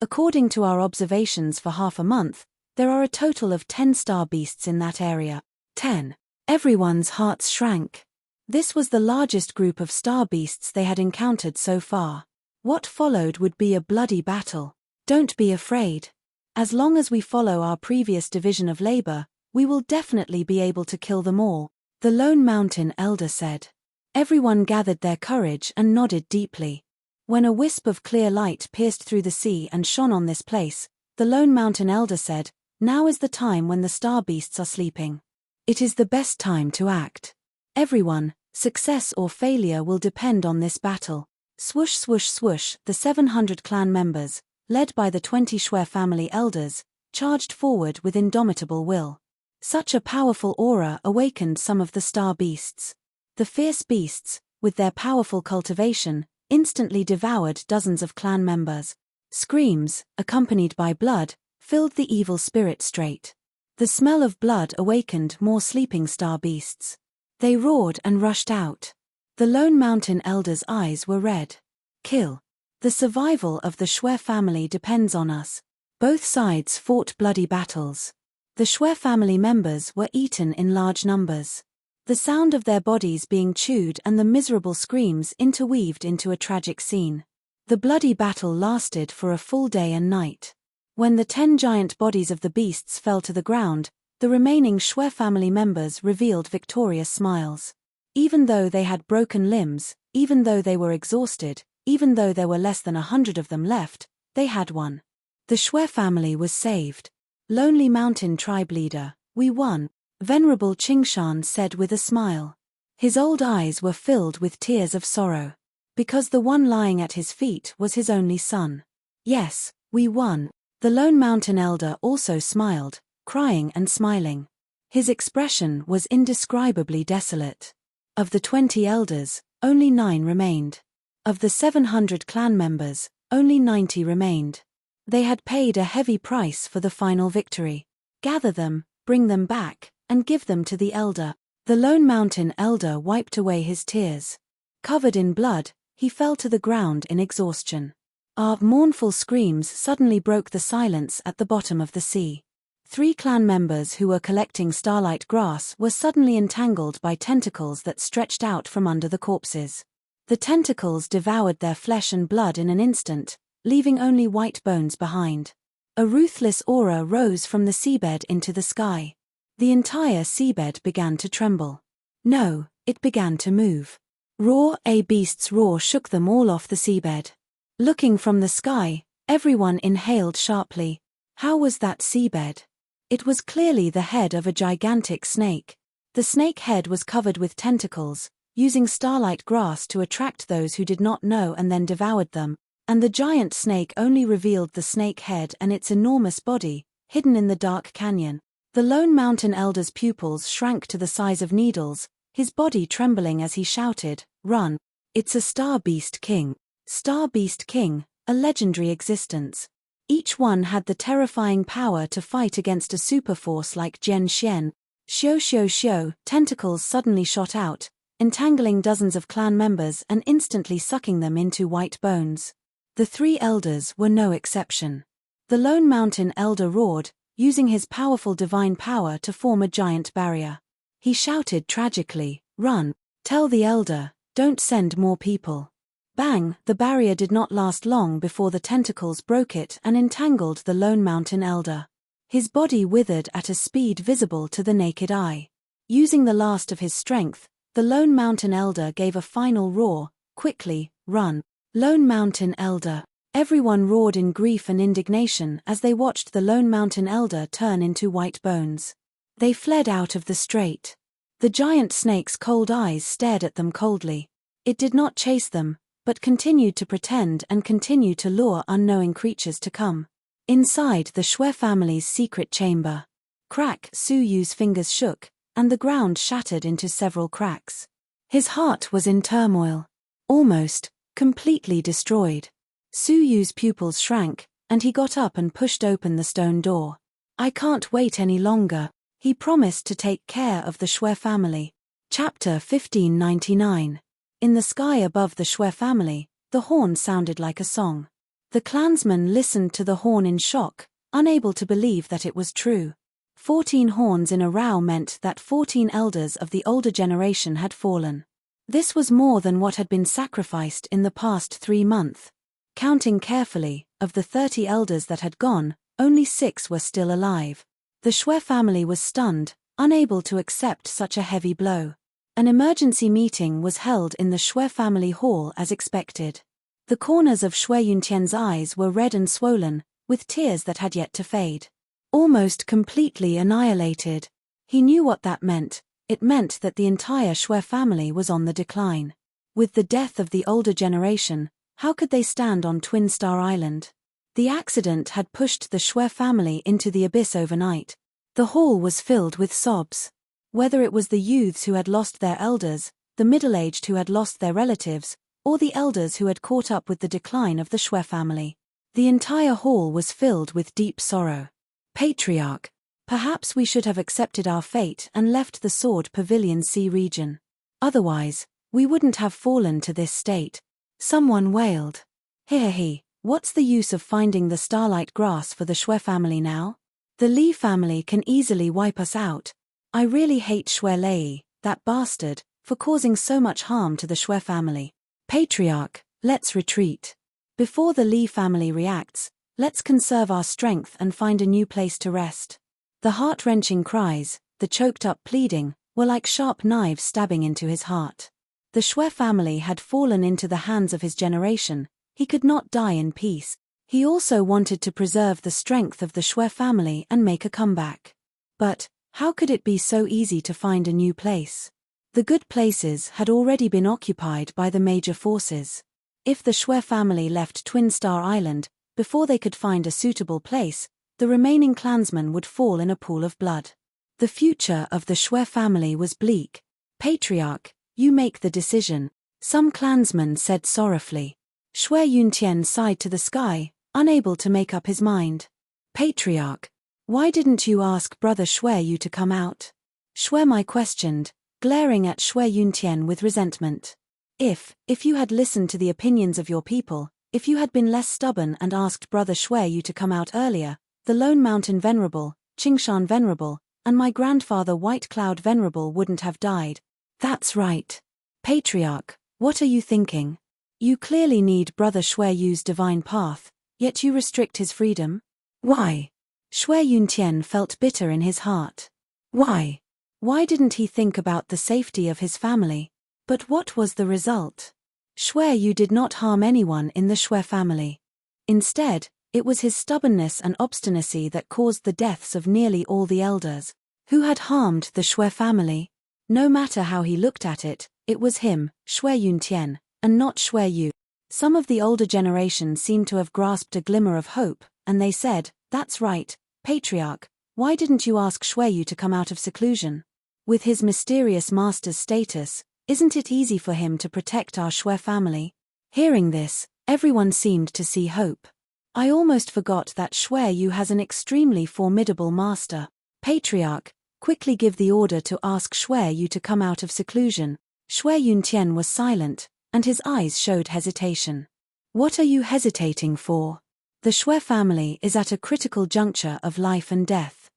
According to our observations for half a month, there are a total of 10 star beasts in that area. 10. Everyone's hearts shrank. This was the largest group of star beasts they had encountered so far. What followed would be a bloody battle. Don't be afraid. As long as we follow our previous division of labor, we will definitely be able to kill them all, the Lone Mountain Elder said. Everyone gathered their courage and nodded deeply. When a wisp of clear light pierced through the sea and shone on this place, the Lone Mountain Elder said, "Now is the time when the star beasts are sleeping. It is the best time to act. Everyone, success or failure will depend on this battle." Swoosh swoosh swoosh, the 700 clan members, led by the 20 Shui family elders, charged forward with indomitable will. Such a powerful aura awakened some of the star beasts. The fierce beasts, with their powerful cultivation, instantly devoured dozens of clan members. Screams, accompanied by blood, filled the evil spirit straight. The smell of blood awakened more sleeping star beasts. They roared and rushed out. The Lone Mountain Elder's eyes were red. Kill. The survival of the Shui family depends on us. Both sides fought bloody battles. The Shui family members were eaten in large numbers. The sound of their bodies being chewed and the miserable screams interweaved into a tragic scene. The bloody battle lasted for a full day and night. When the 10 giant bodies of the beasts fell to the ground, the remaining Shui family members revealed victorious smiles. Even though they had broken limbs, even though they were exhausted, even though there were less than 100 of them left, they had won. The Shui family was saved. Lonely Mountain tribe leader, we won, Venerable Qingshan said with a smile. His old eyes were filled with tears of sorrow. Because the one lying at his feet was his only son. Yes, we won. The Lone Mountain Elder also smiled, crying and smiling. His expression was indescribably desolate. Of the 20 elders, only 9 remained. Of the 700 clan members, only 90 remained. They had paid a heavy price for the final victory. Gather them, bring them back, and give them to the elder. The Lone Mountain Elder wiped away his tears. Covered in blood, he fell to the ground in exhaustion. Our mournful screams suddenly broke the silence at the bottom of the sea. 3 clan members who were collecting starlight grass were suddenly entangled by tentacles that stretched out from under the corpses. The tentacles devoured their flesh and blood in an instant, leaving only white bones behind. A ruthless aura rose from the seabed into the sky. The entire seabed began to tremble. No, it began to move. Roar, a beast's roar shook them all off the seabed. Looking from the sky, everyone inhaled sharply. How was that seabed? It was clearly the head of a gigantic snake. The snake head was covered with tentacles, using starlight grass to attract those who did not know and then devoured them, and the giant snake only revealed the snake head and its enormous body, hidden in the dark canyon. The Lone Mountain Elder's pupils shrank to the size of needles, his body trembling as he shouted, "Run! It's a Star Beast King! Star Beast King, a legendary existence." Each one had the terrifying power to fight against a superforce like Jian Xian. Xiao xiao xiao, tentacles suddenly shot out, entangling dozens of clan members and instantly sucking them into white bones. The 3 elders were no exception. The Lone Mountain Elder roared, using his powerful divine power to form a giant barrier. He shouted tragically, "Run! Tell the elder, don't send more people." Bang! The barrier did not last long before the tentacles broke it and entangled the Lone Mountain Elder. His body withered at a speed visible to the naked eye. Using the last of his strength, the Lone Mountain Elder gave a final roar, "Quickly, run! Lone Mountain Elder!" Everyone roared in grief and indignation as they watched the Lone Mountain Elder turn into white bones. They fled out of the strait. The giant snake's cold eyes stared at them coldly. It did not chase them, but continued to pretend and continue to lure unknowing creatures to come. Inside the Shui family's secret chamber. Crack! Su Yu's fingers shook, and the ground shattered into several cracks. His heart was in turmoil. Almost, completely destroyed. Su Yu's pupils shrank, and he got up and pushed open the stone door. "I can't wait any longer," he promised to take care of the Shui family. Chapter 1599. In the sky above the Shui family, the horn sounded like a song. The clansmen listened to the horn in shock, unable to believe that it was true. 14 horns in a row meant that 14 elders of the older generation had fallen. This was more than what had been sacrificed in the past 3 months. Counting carefully, of the 30 elders that had gone, only 6 were still alive. The Shui family was stunned, unable to accept such a heavy blow. An emergency meeting was held in the Shui family hall as expected. The corners of Shui Yuntian's eyes were red and swollen, with tears that had yet to fade. Almost completely annihilated. He knew what that meant. It meant that the entire Shui family was on the decline. With the death of the older generation, how could they stand on Twin Star Island? The accident had pushed the Shui family into the abyss overnight. The hall was filled with sobs. Whether it was the youths who had lost their elders, the middle-aged who had lost their relatives, or the elders who had caught up with the decline of the Shui family. The entire hall was filled with deep sorrow. Patriarch, perhaps we should have accepted our fate and left the Sword Pavilion Sea region. Otherwise, we wouldn't have fallen to this state. Someone wailed. Hehehe, what's the use of finding the starlight grass for the Shui family now? The Li family can easily wipe us out. I really hate Shui Lei, that bastard, for causing so much harm to the Shui family. Patriarch, let's retreat. Before the Li family reacts, let's conserve our strength and find a new place to rest. The heart-wrenching cries, the choked-up pleading, were like sharp knives stabbing into his heart. The Shui family had fallen into the hands of his generation. He could not die in peace. He also wanted to preserve the strength of the Shui family and make a comeback. But, how could it be so easy to find a new place? The good places had already been occupied by the major forces. If the Shui family left Twin Star Island, before they could find a suitable place, the remaining clansmen would fall in a pool of blood. The future of the Shui family was bleak. Patriarch, you make the decision, some clansmen said sorrowfully. Shui Yuntian sighed to the sky, unable to make up his mind. Patriarch, why didn't you ask Brother Shui Yu to come out? Shui Mai questioned, glaring at Shui Yuntian with resentment. If you had listened to the opinions of your people, if you had been less stubborn and asked Brother Shui Yu to come out earlier, the Lone Mountain Venerable, Qingshan Venerable, and my grandfather White Cloud Venerable wouldn't have died. That's right. Patriarch, what are you thinking? You clearly need Brother Shui Yu's divine path, yet you restrict his freedom? Why? Shui Yuntian felt bitter in his heart. Why? Why didn't he think about the safety of his family? But what was the result? Shui Yu did not harm anyone in the Shui family. Instead, it was his stubbornness and obstinacy that caused the deaths of nearly all the elders. Who had harmed the Shui family? No matter how he looked at it, it was him, Shui Yuntian, and not Shui Yu. Some of the older generation seemed to have grasped a glimmer of hope, and they said, that's right, Patriarch, why didn't you ask Shui Yu to come out of seclusion? With his mysterious master's status, isn't it easy for him to protect our Shui family? Hearing this, everyone seemed to see hope. I almost forgot that Shui Yu has an extremely formidable master. Patriarch, quickly give the order to ask Shui Yu to come out of seclusion. Shui Yuntian was silent, and his eyes showed hesitation. What are you hesitating for? The Shui family is at a critical juncture of life and death.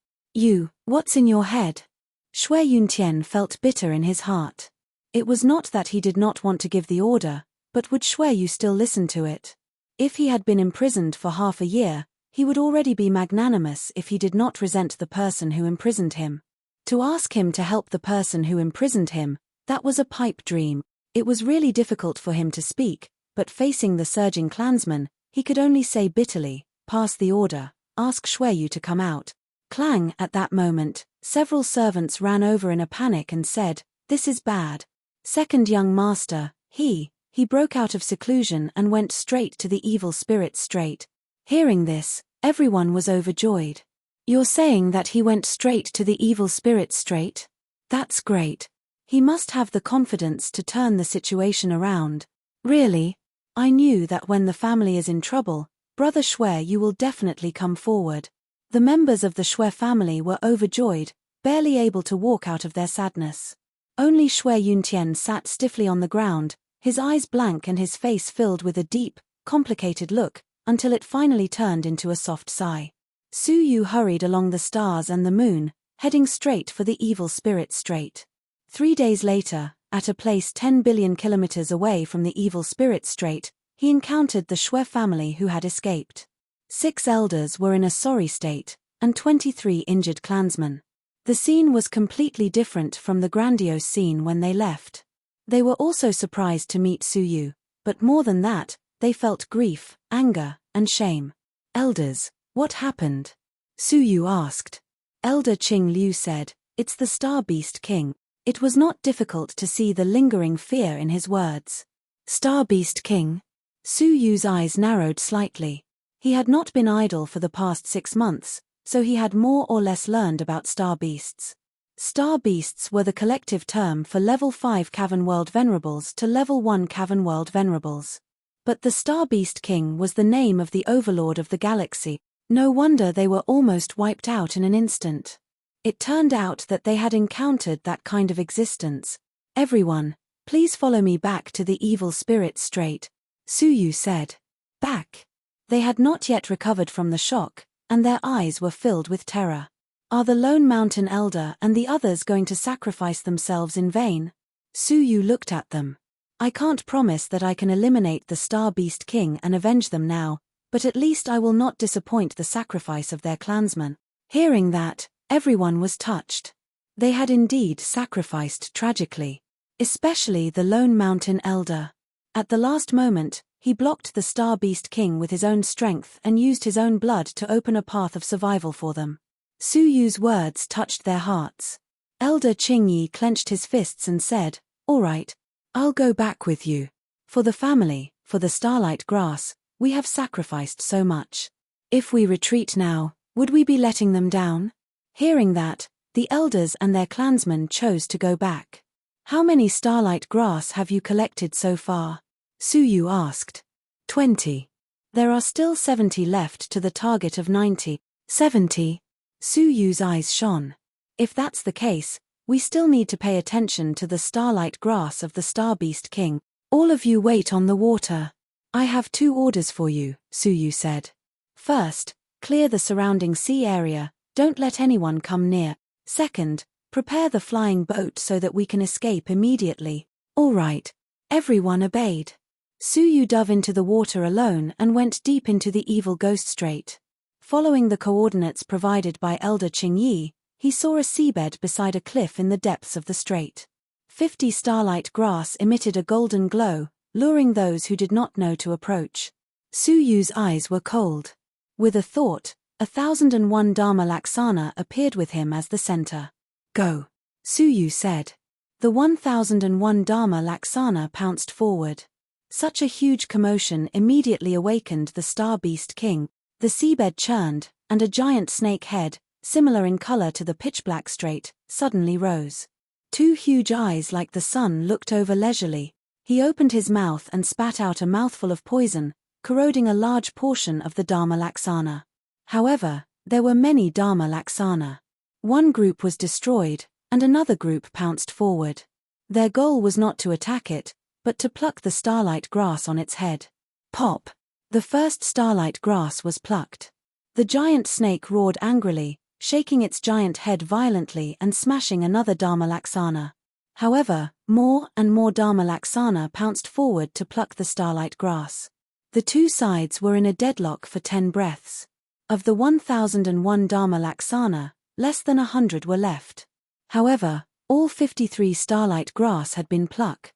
What's in your head? Shui Yuntian felt bitter in his heart. It was not that he did not want to give the order, but would Shui Yu still listen to it? If he had been imprisoned for half a year, he would already be magnanimous if he did not resent the person who imprisoned him. To ask him to help the person who imprisoned him, that was a pipe dream. It was really difficult for him to speak, but facing the surging clansmen, he could only say bitterly, pass the order, ask Shui Yu to come out. Clang! At that moment, several servants ran over in a panic and said, this is bad. Second young master, he broke out of seclusion and went straight to the evil spirit straight. Hearing this, everyone was overjoyed. You're saying that he went straight to the evil spirit straight? That's great. He must have the confidence to turn the situation around. Really? I knew that when the family is in trouble, Brother Shui Yu will definitely come forward. The members of the Shui family were overjoyed, barely able to walk out of their sadness. Only Shui Yuntian sat stiffly on the ground, his eyes blank and his face filled with a deep, complicated look, until it finally turned into a soft sigh. Su Yu hurried along the stars and the moon, heading straight for the evil spirit strait. 3 days later, at a place 10 billion kilometers away from the evil spirit strait, he encountered the Shui family who had escaped. 6 elders were in a sorry state, and 23 injured clansmen. The scene was completely different from the grandiose scene when they left. They were also surprised to meet Su Yu, but more than that, they felt grief, anger, and shame. Elders, what happened? Su Yu asked. Elder Qing Liu said, "It's the Star Beast King." It was not difficult to see the lingering fear in his words. Star Beast King? Su Yu's eyes narrowed slightly. He had not been idle for the past 6 months, so he had more or less learned about star beasts. Star beasts were the collective term for level 5 Cavern World Venerables to level 1 Cavern World Venerables. But the Star Beast King was the name of the overlord of the galaxy. No wonder they were almost wiped out in an instant. It turned out that they had encountered that kind of existence. "Everyone, please follow me back to the evil spirit strait," Su Yu said. Back. They had not yet recovered from the shock, and their eyes were filled with terror. Are the lone mountain elder and the others going to sacrifice themselves in vain? Su Yu looked at them. I can't promise that I can eliminate the Star Beast King and avenge them now, but at least I will not disappoint the sacrifice of their clansmen. Hearing that, everyone was touched. They had indeed sacrificed tragically. Especially the lone mountain elder. At the last moment, he blocked the Star Beast King with his own strength and used his own blood to open a path of survival for them. Su Yu's words touched their hearts. Elder Qingyi clenched his fists and said, "All right, I'll go back with you. For the family, for the starlight grass, we have sacrificed so much. If we retreat now, would we be letting them down?" Hearing that, the elders and their clansmen chose to go back. "How many starlight grass have you collected so far?" Su Yu asked. 20. There are still 70 left to the target of 90. 70? Su Yu's eyes shone. If that's the case, we still need to pay attention to the starlight grass of the Star Beast King. All of you wait on the water. I have 2 orders for you, Su Yu said. First, clear the surrounding sea area, don't let anyone come near. Second, prepare the flying boat so that we can escape immediately. All right. Everyone obeyed. Su Yu dove into the water alone and went deep into the evil ghost strait. Following the coordinates provided by Elder Qingyi, he saw a seabed beside a cliff in the depths of the strait. 50 starlight grass emitted a golden glow, luring those who did not know to approach. Su Yu's eyes were cold. With a thought, 1001 Dharma Laksana appeared with him as the center. Go, Su Yu said. The 1001 Dharma Laksana pounced forward. Such a huge commotion immediately awakened the Star Beast King. The seabed churned, and a giant snake head, similar in color to the pitch-black strait, suddenly rose. 2 huge eyes like the sun looked over leisurely. He opened his mouth and spat out a mouthful of poison, corroding a large portion of the Dharma Laksana. However, there were many Dharma Laksana. One group was destroyed, and another group pounced forward. Their goal was not to attack it, but to pluck the starlight grass on its head. Pop! The first starlight grass was plucked. The giant snake roared angrily, shaking its giant head violently and smashing another Dharma Laksana. However, more and more Dharma Laksana pounced forward to pluck the starlight grass. The 2 sides were in a deadlock for 10 breaths. Of the 1001 Dharma Laksana, less than 100 were left. However, all 53 starlight grass had been plucked.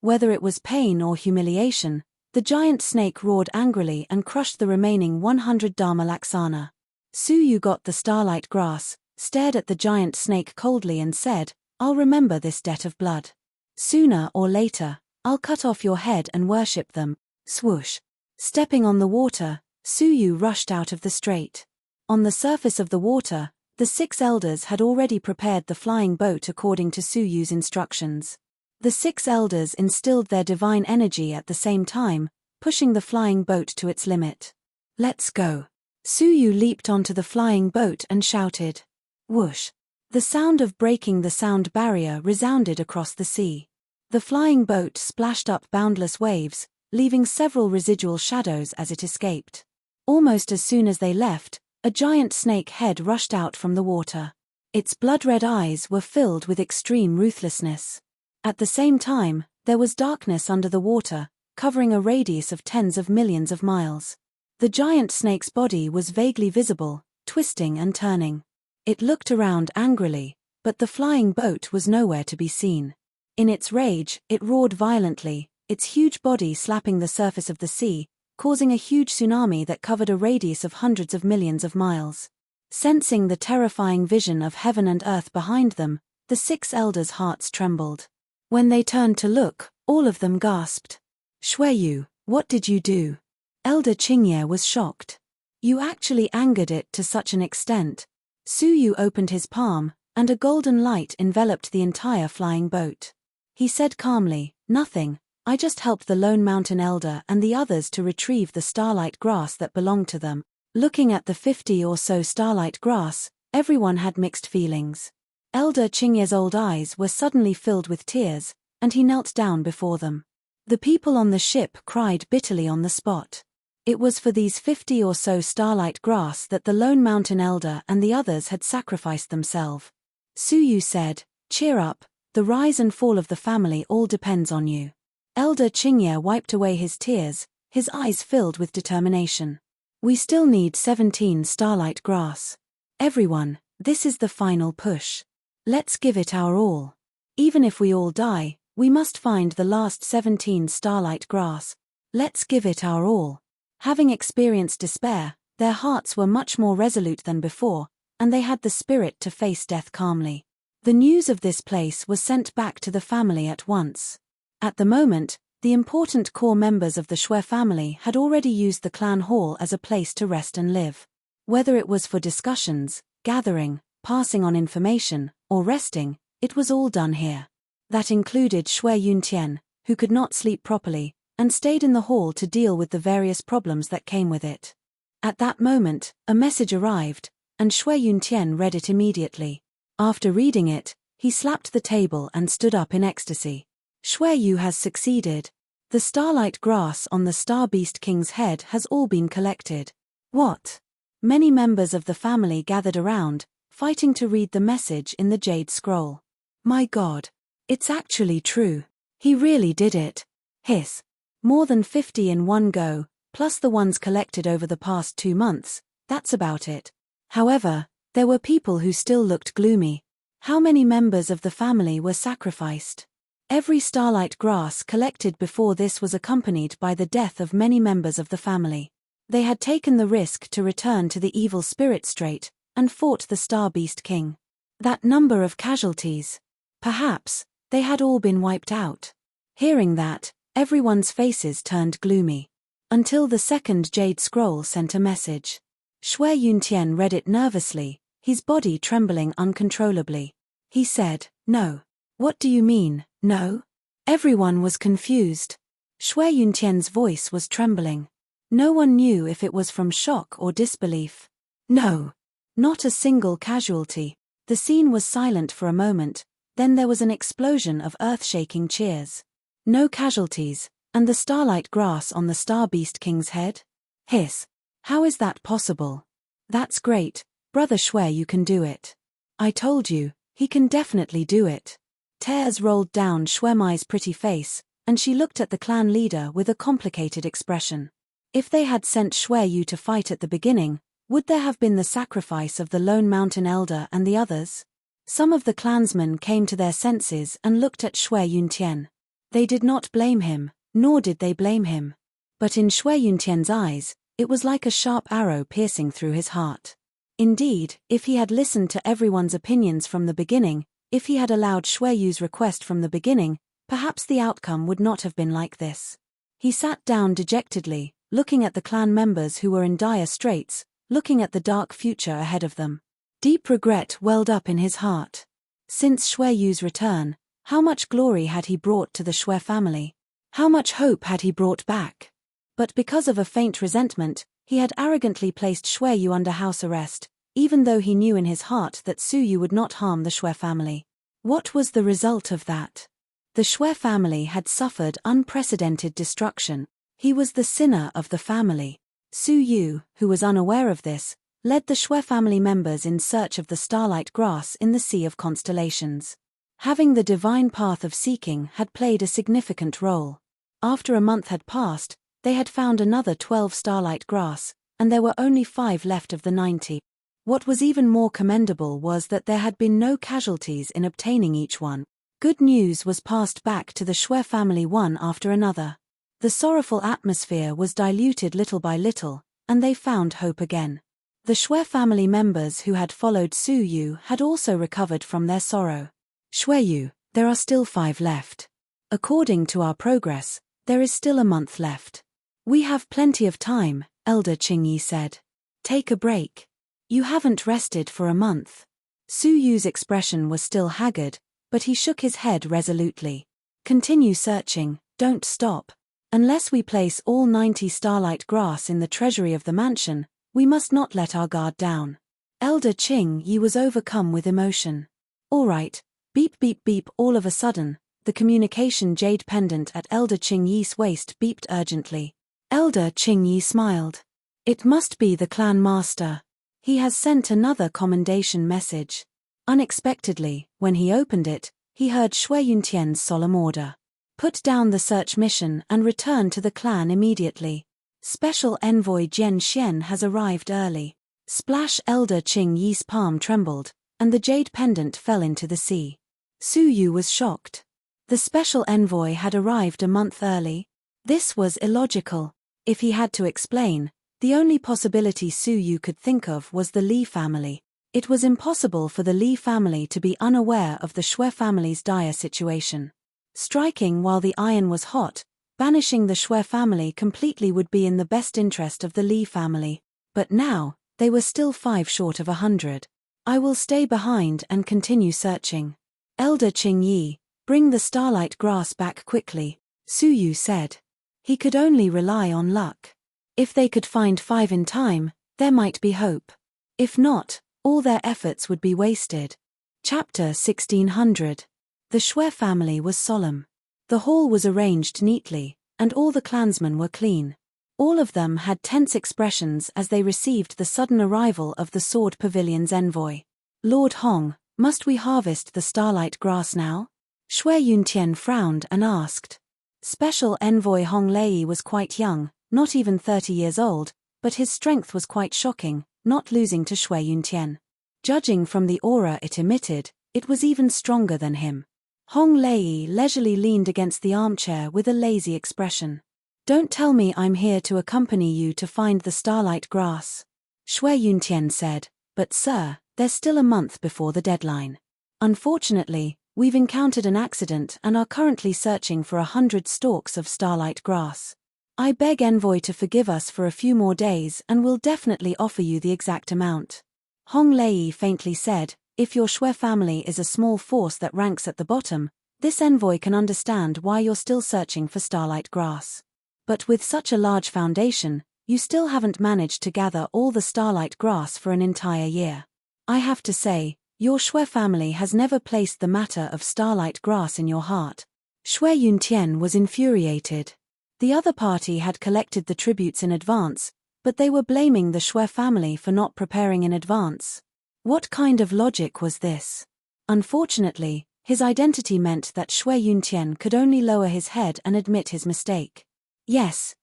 Whether it was pain or humiliation, the giant snake roared angrily and crushed the remaining 100 Dharma Laksana. Su Yu got the starlight grass, stared at the giant snake coldly and said, "I'll remember this debt of blood. Sooner or later, I'll cut off your head and worship them." Swoosh. Stepping on the water, Su Yu rushed out of the strait. On the surface of the water, the 6 elders had already prepared the flying boat according to Su Yu's instructions. The 6 elders instilled their divine energy at the same time, pushing the flying boat to its limit. "Let's go." Su Yu leaped onto the flying boat and shouted. Whoosh. The sound of breaking the sound barrier resounded across the sea. The flying boat splashed up boundless waves, leaving several residual shadows as it escaped. Almost as soon as they left, a giant snake head rushed out from the water. Its blood-red eyes were filled with extreme ruthlessness. At the same time, there was darkness under the water, covering a radius of tens of millions of miles. The giant snake's body was vaguely visible, twisting and turning. It looked around angrily, but the flying boat was nowhere to be seen. In its rage, it roared violently, its huge body slapping the surface of the sea, causing a huge tsunami that covered a radius of hundreds of millions of miles. Sensing the terrifying vision of heaven and earth behind them, the 6 elders' hearts trembled. When they turned to look, all of them gasped. "Xueyu, what did you do?" Elder Qingye was shocked. "You actually angered it to such an extent." Suyu opened his palm, and a golden light enveloped the entire flying boat. He said calmly, "Nothing, I just helped the lone mountain elder and the others to retrieve the starlight grass that belonged to them." Looking at the 50 or so starlight grass, everyone had mixed feelings. Elder Qingye's old eyes were suddenly filled with tears, and he knelt down before them. The people on the ship cried bitterly on the spot. It was for these 50 or so starlight grass that the lone mountain elder and the others had sacrificed themselves. Suyu said, "Cheer up, the rise and fall of the family all depends on you." Elder Qingye wiped away his tears, his eyes filled with determination. "We still need 17 starlight grass. Everyone, this is the final push. Let's give it our all. Even if we all die, we must find the last 17 starlight grass. Let's give it our all." Having experienced despair, their hearts were much more resolute than before, and they had the spirit to face death calmly. The news of this place was sent back to the family at once. At the moment, the important core members of the Xue family had already used the clan hall as a place to rest and live. Whether it was for discussions, gathering, passing on information, or resting, it was all done here. That included Xue Yuntian, who could not sleep properly, and stayed in the hall to deal with the various problems that came with it. At that moment, a message arrived, and Xue Yuntian read it immediately. After reading it, he slapped the table and stood up in ecstasy. "Xueyu has succeeded. The starlight grass on the Star Beast King's head has all been collected." "What?" Many members of the family gathered around, fighting to read the message in the jade scroll. "My God. It's actually true. He really did it." Hiss. More than 50 in one go, plus the ones collected over the past 2 months, that's about it. However, there were people who still looked gloomy. How many members of the family were sacrificed? Every starlight grass collected before this was accompanied by the death of many members of the family. They had taken the risk to return to the evil spirit strait, and fought the Star Beast King. That number of casualties. Perhaps, they had all been wiped out. Hearing that, everyone's faces turned gloomy. Until the second jade scroll sent a message. Xue Yuntian read it nervously, his body trembling uncontrollably. He said, "No. What do you mean, no?" Everyone was confused. Xue Yuntian's voice was trembling. No one knew if it was from shock or disbelief. "No. Not a single casualty." The scene was silent for a moment, then there was an explosion of earth-shaking cheers. "No casualties, and the starlight grass on the Star Beast King's head?" Hiss. "How is that possible?" "That's great, Brother Xue, you can do it." "I told you, he can definitely do it." Tears rolled down Xue Mai's pretty face, and she looked at the clan leader with a complicated expression. If they had sent Xue Yu to fight at the beginning, would there have been the sacrifice of the lone mountain elder and the others? Some of the clansmen came to their senses and looked at Xue Yuntian. They did not blame him, nor did they blame him. But in Xue Yuntian's eyes, it was like a sharp arrow piercing through his heart. Indeed, if he had listened to everyone's opinions from the beginning, if he had allowed Xue Yu's request from the beginning, perhaps the outcome would not have been like this. He sat down dejectedly, looking at the clan members who were in dire straits, looking at the dark future ahead of them. Deep regret welled up in his heart. Since Xue Yu's return, how much glory had he brought to the Xue family? How much hope had he brought back? But because of a faint resentment, he had arrogantly placed Xue Yu under house arrest, even though he knew in his heart that Su Yu would not harm the Xue family. What was the result of that? The Xue family had suffered unprecedented destruction. He was the sinner of the family. Su Yu, who was unaware of this, led the Xue family members in search of the starlight grass in the Sea of Constellations. Having the divine path of seeking had played a significant role. After a month had passed, they had found another 12 starlight grass, and there were only 5 left of the 90. What was even more commendable was that there had been no casualties in obtaining each one. Good news was passed back to the Shui family one after another. The sorrowful atmosphere was diluted little by little, and they found hope again. The Shui family members who had followed Su Yu had also recovered from their sorrow. Shui Yu, there are still 5 left. According to our progress, there is still a month left. We have plenty of time, Elder Qingyi said. Take a break. You haven't rested for a month. Su Yu's expression was still haggard, but he shook his head resolutely. Continue searching, don't stop. Unless we place all 90 starlight grass in the treasury of the mansion, we must not let our guard down. Elder Qingyi was overcome with emotion. All right, beep beep beep. All of a sudden, the communication jade pendant at Elder Qingyi's waist beeped urgently. Elder Qingyi smiled. It must be the clan master. He has sent another commendation message. Unexpectedly, when he opened it, he heard Shui Yuntian's solemn order. Put down the search mission and return to the clan immediately. Special envoy Jian Xian has arrived early. Splash! Elder Qingyi's palm trembled, and the jade pendant fell into the sea. Su Yu was shocked. The special envoy had arrived a month early. This was illogical. If he had to explain, the only possibility Su Yu could think of was the Li family. It was impossible for the Li family to be unaware of the Shui family's dire situation. Striking while the iron was hot, banishing the Shui family completely would be in the best interest of the Li family. But now, they were still 5 short of 100. I will stay behind and continue searching. Elder Qingyi, bring the starlight grass back quickly, Su Yu said. He could only rely on luck. If they could find 5 in time, there might be hope. If not, all their efforts would be wasted. Chapter 1600. The Shui family was solemn. The hall was arranged neatly, and all the clansmen were clean. All of them had tense expressions as they received the sudden arrival of the Sword Pavilion's envoy. Lord Hong, must we harvest the starlight grass now? Shui Yuntian frowned and asked. Special envoy Hong Lei was quite young, not even 30 years old, but his strength was quite shocking, not losing to Shui Yuntian. Judging from the aura it emitted, it was even stronger than him. Hong Lei leisurely leaned against the armchair with a lazy expression. Don't tell me I'm here to accompany you to find the starlight grass. Shui Yuntian said, but sir, there's still a month before the deadline. Unfortunately, we've encountered an accident and are currently searching for 100 stalks of starlight grass. I beg envoy to forgive us for a few more days and will definitely offer you the exact amount. Hong Lei faintly said, if your Shui family is a small force that ranks at the bottom, this envoy can understand why you're still searching for starlight grass. But with such a large foundation, you still haven't managed to gather all the starlight grass for an entire year. I have to say, your Shui family has never placed the matter of starlight grass in your heart. Shui Yuntian was infuriated. The other party had collected the tributes in advance, but they were blaming the Shui family for not preparing in advance. What kind of logic was this? Unfortunately, his identity meant that Shui Yuntian could only lower his head and admit his mistake. Yes,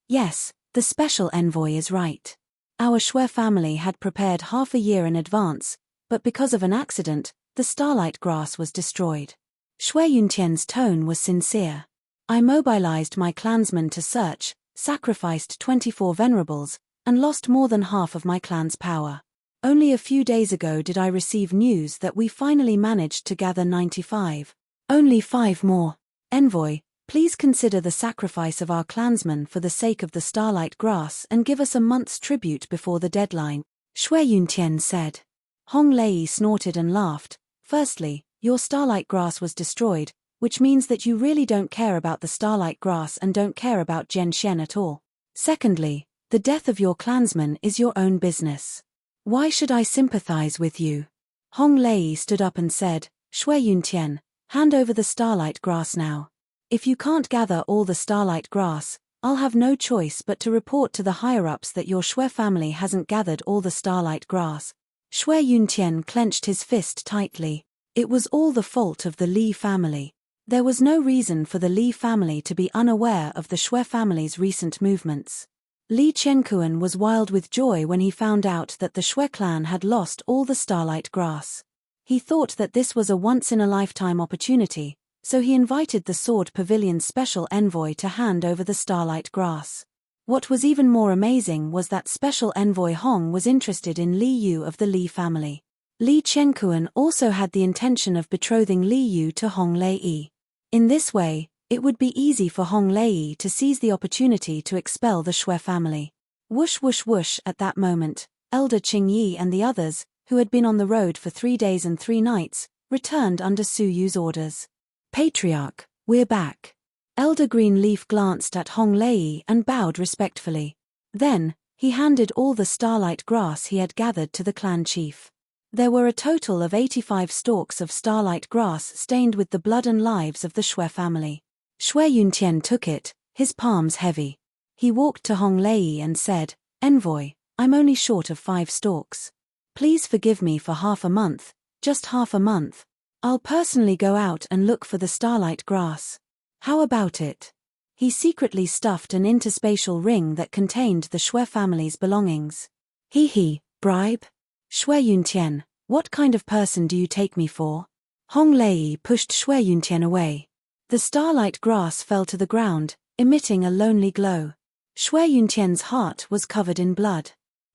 the special envoy is right. Our Shui family had prepared half a year in advance, but because of an accident, the starlight grass was destroyed. Shui Yuntian's tone was sincere. I mobilized my clansmen to search, sacrificed 24 venerables, and lost more than half of my clan's power. Only a few days ago did I receive news that we finally managed to gather 95. Only 5 more. Envoy, please consider the sacrifice of our clansmen for the sake of the starlight grass and give us a month's tribute before the deadline, Shui Yuntian said. Hong Lei snorted and laughed. Firstly, your starlight grass was destroyed, which means that you really don't care about the starlight grass and don't care about Jian Xian at all. Secondly, the death of your clansman is your own business. Why should I sympathize with you? Hong Lei stood up and said, Shui Yuntian, hand over the starlight grass now. If you can't gather all the starlight grass, I'll have no choice but to report to the higher-ups that your Shui family hasn't gathered all the starlight grass. Shui Yuntian clenched his fist tightly. It was all the fault of the Li family. There was no reason for the Li family to be unaware of the Shui family's recent movements. Li Qianquan was wild with joy when he found out that the Shui clan had lost all the starlight grass. He thought that this was a once-in-a-lifetime opportunity, so he invited the Sword Pavilion's special envoy to hand over the starlight grass. What was even more amazing was that special envoy Hong was interested in Li Yu of the Li family. Li Qianquan also had the intention of betrothing Li Yu to Hong Lei. In this way, it would be easy for Hong Lei to seize the opportunity to expel the Shui family. Whoosh whoosh whoosh. At that moment, Elder Qing Yi and the others, who had been on the road for 3 days and 3 nights, returned under Su Yu's orders. Patriarch, we're back. Elder Greenleaf glanced at Hong Lei and bowed respectfully. Then, he handed all the starlight grass he had gathered to the clan chief. There were a total of 85 stalks of starlight grass stained with the blood and lives of the Shui family. Shui Yuntian took it, his palms heavy. He walked to Hong Lei and said, "Envoy, I'm only short of 5 stalks. Please forgive me for half a month, just half a month. I'll personally go out and look for the starlight grass. How about it?" He secretly stuffed an interspatial ring that contained the Shui family's belongings. Bribe? Shui Yuntian, what kind of person do you take me for? Hong Lei pushed Shui Yuntian away. The starlight grass fell to the ground, emitting a lonely glow. Shui Yuntian's heart was covered in blood.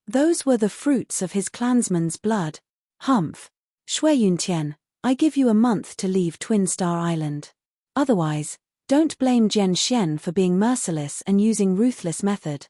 Those were the fruits of his clansman's blood. Humph. Shui Yuntian, I give you a month to leave Twin Star Island. Otherwise, don't blame Jian Xian for being merciless and using ruthless method.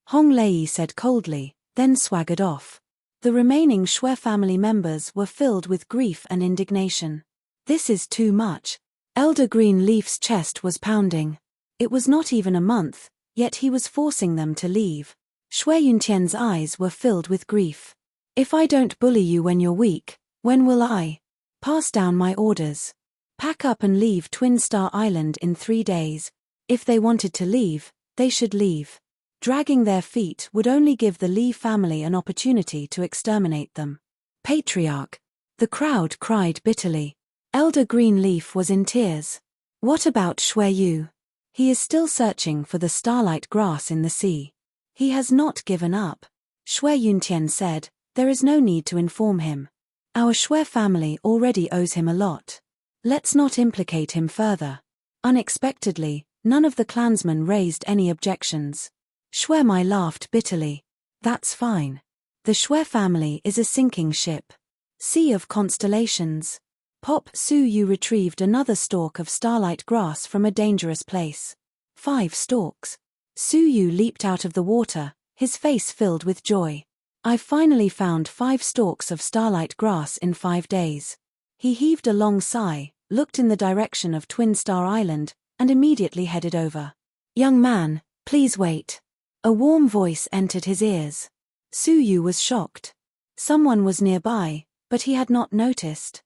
Hong Lei said coldly, then swaggered off. The remaining Shui family members were filled with grief and indignation. This is too much. Elder Greenleaf's chest was pounding. It was not even a month, yet he was forcing them to leave. Shui Yuntian's eyes were filled with grief. If I don't bully you when you're weak, when will I? Pass down my orders. Pack up and leave Twin Star Island in 3 days. If they wanted to leave, they should leave. Dragging their feet would only give the Li family an opportunity to exterminate them. Patriarch. The crowd cried bitterly. Elder Greenleaf was in tears. What about Shui Yu? He is still searching for the starlight grass in the sea. He has not given up. Shui Yuntian said, there is no need to inform him. Our Shui family already owes him a lot. Let's not implicate him further. Unexpectedly, none of the clansmen raised any objections. Shui Mai laughed bitterly. That's fine. The Shui family is a sinking ship. Sea of constellations. Pop Su Yu retrieved another stalk of starlight grass from a dangerous place. 5 stalks. Su Yu leaped out of the water, his face filled with joy. I finally found 5 stalks of starlight grass in 5 days. He heaved a long sigh, looked in the direction of Twin Star Island, and immediately headed over. Young man, please wait. A warm voice entered his ears. Su Yu was shocked. Someone was nearby, but he had not noticed.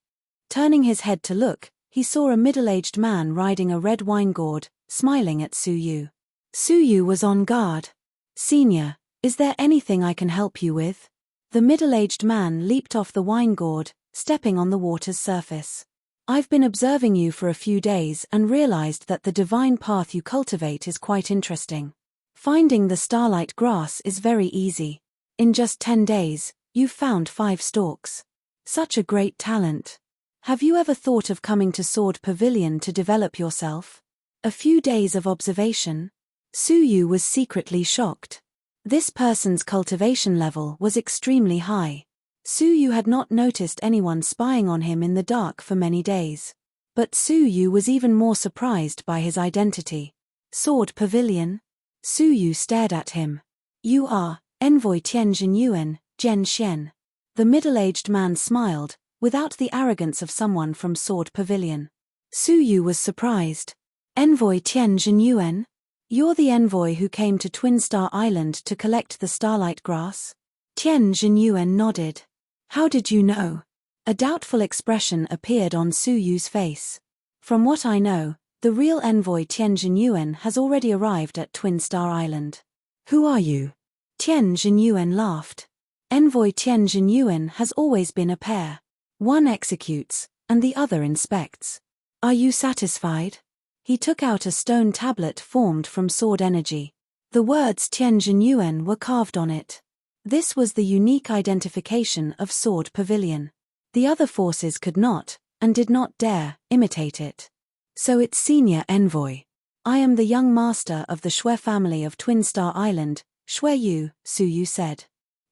Turning his head to look, he saw a middle-aged man riding a red wine gourd, smiling at Su Yu. Su Yu was on guard. Senior, is there anything I can help you with? The middle-aged man leaped off the wine gourd, stepping on the water's surface. I've been observing you for a few days and realized that the divine path you cultivate is quite interesting. Finding the starlight grass is very easy. In just 10 days, you've found 5 stalks. Such a great talent. Have you ever thought of coming to Sword Pavilion to develop yourself? A few days of observation? Su Yu was secretly shocked. This person's cultivation level was extremely high. Su Yu had not noticed anyone spying on him in the dark for many days. But Su Yu was even more surprised by his identity. Sword Pavilion? Su Yu stared at him. You are Envoy Tian Zhenyuan, Jian Xian. The middle-aged man smiled, without the arrogance of someone from Sword Pavilion. Su Yu was surprised. Envoy Tian Zhenyuan? You're the envoy who came to Twin Star Island to collect the starlight grass? Tian Zhenyuan nodded. How did you know? A doubtful expression appeared on Su Yu's face. From what I know, the real envoy Tian Zhenyuan has already arrived at Twin Star Island. Who are you? Tian Zhenyuan laughed. Envoy Tian Zhenyuan has always been a pair. One executes, and the other inspects. Are you satisfied? He took out a stone tablet formed from sword energy. The words Tianjin Yuan were carved on it. This was the unique identification of Sword Pavilion. The other forces could not, and did not dare, imitate it. So its senior envoy. I am the young master of the Shui family of Twin Star Island, Shui Yu, Su Yu said.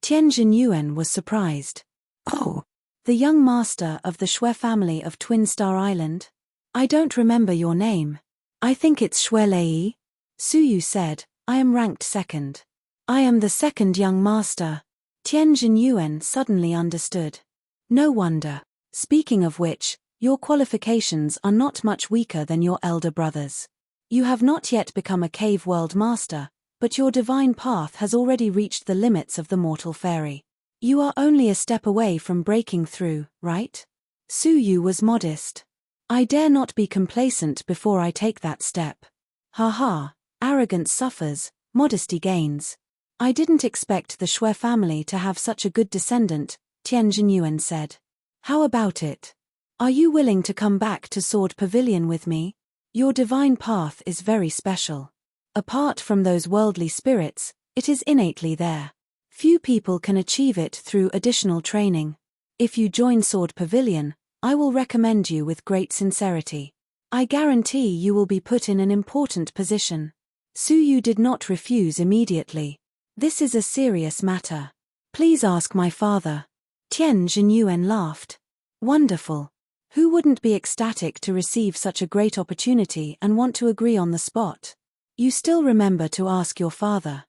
Tianjin Yuan was surprised. Oh, the young master of the Shui family of Twin Star Island? I don't remember your name. I think it's Shui Lei. Su Yu said, I am ranked second. I am the second young master. Tianjin Yuan suddenly understood. No wonder. Speaking of which, your qualifications are not much weaker than your elder brothers. You have not yet become a cave world master, but your divine path has already reached the limits of the mortal fairy. You are only a step away from breaking through, right? Su Yu was modest. I dare not be complacent before I take that step. Ha ha, arrogance suffers, modesty gains. I didn't expect the Shui family to have such a good descendant, Tianjin Yuan said. How about it? Are you willing to come back to Sword Pavilion with me? Your divine path is very special. Apart from those worldly spirits, it is innately there. Few people can achieve it through additional training. If you join Sword Pavilion, I will recommend you with great sincerity. I guarantee you will be put in an important position. Su Yu did not refuse immediately. This is a serious matter. Please ask my father. Tianjin Yuan laughed. Wonderful. Who wouldn't be ecstatic to receive such a great opportunity and want to agree on the spot? You still remember to ask your father.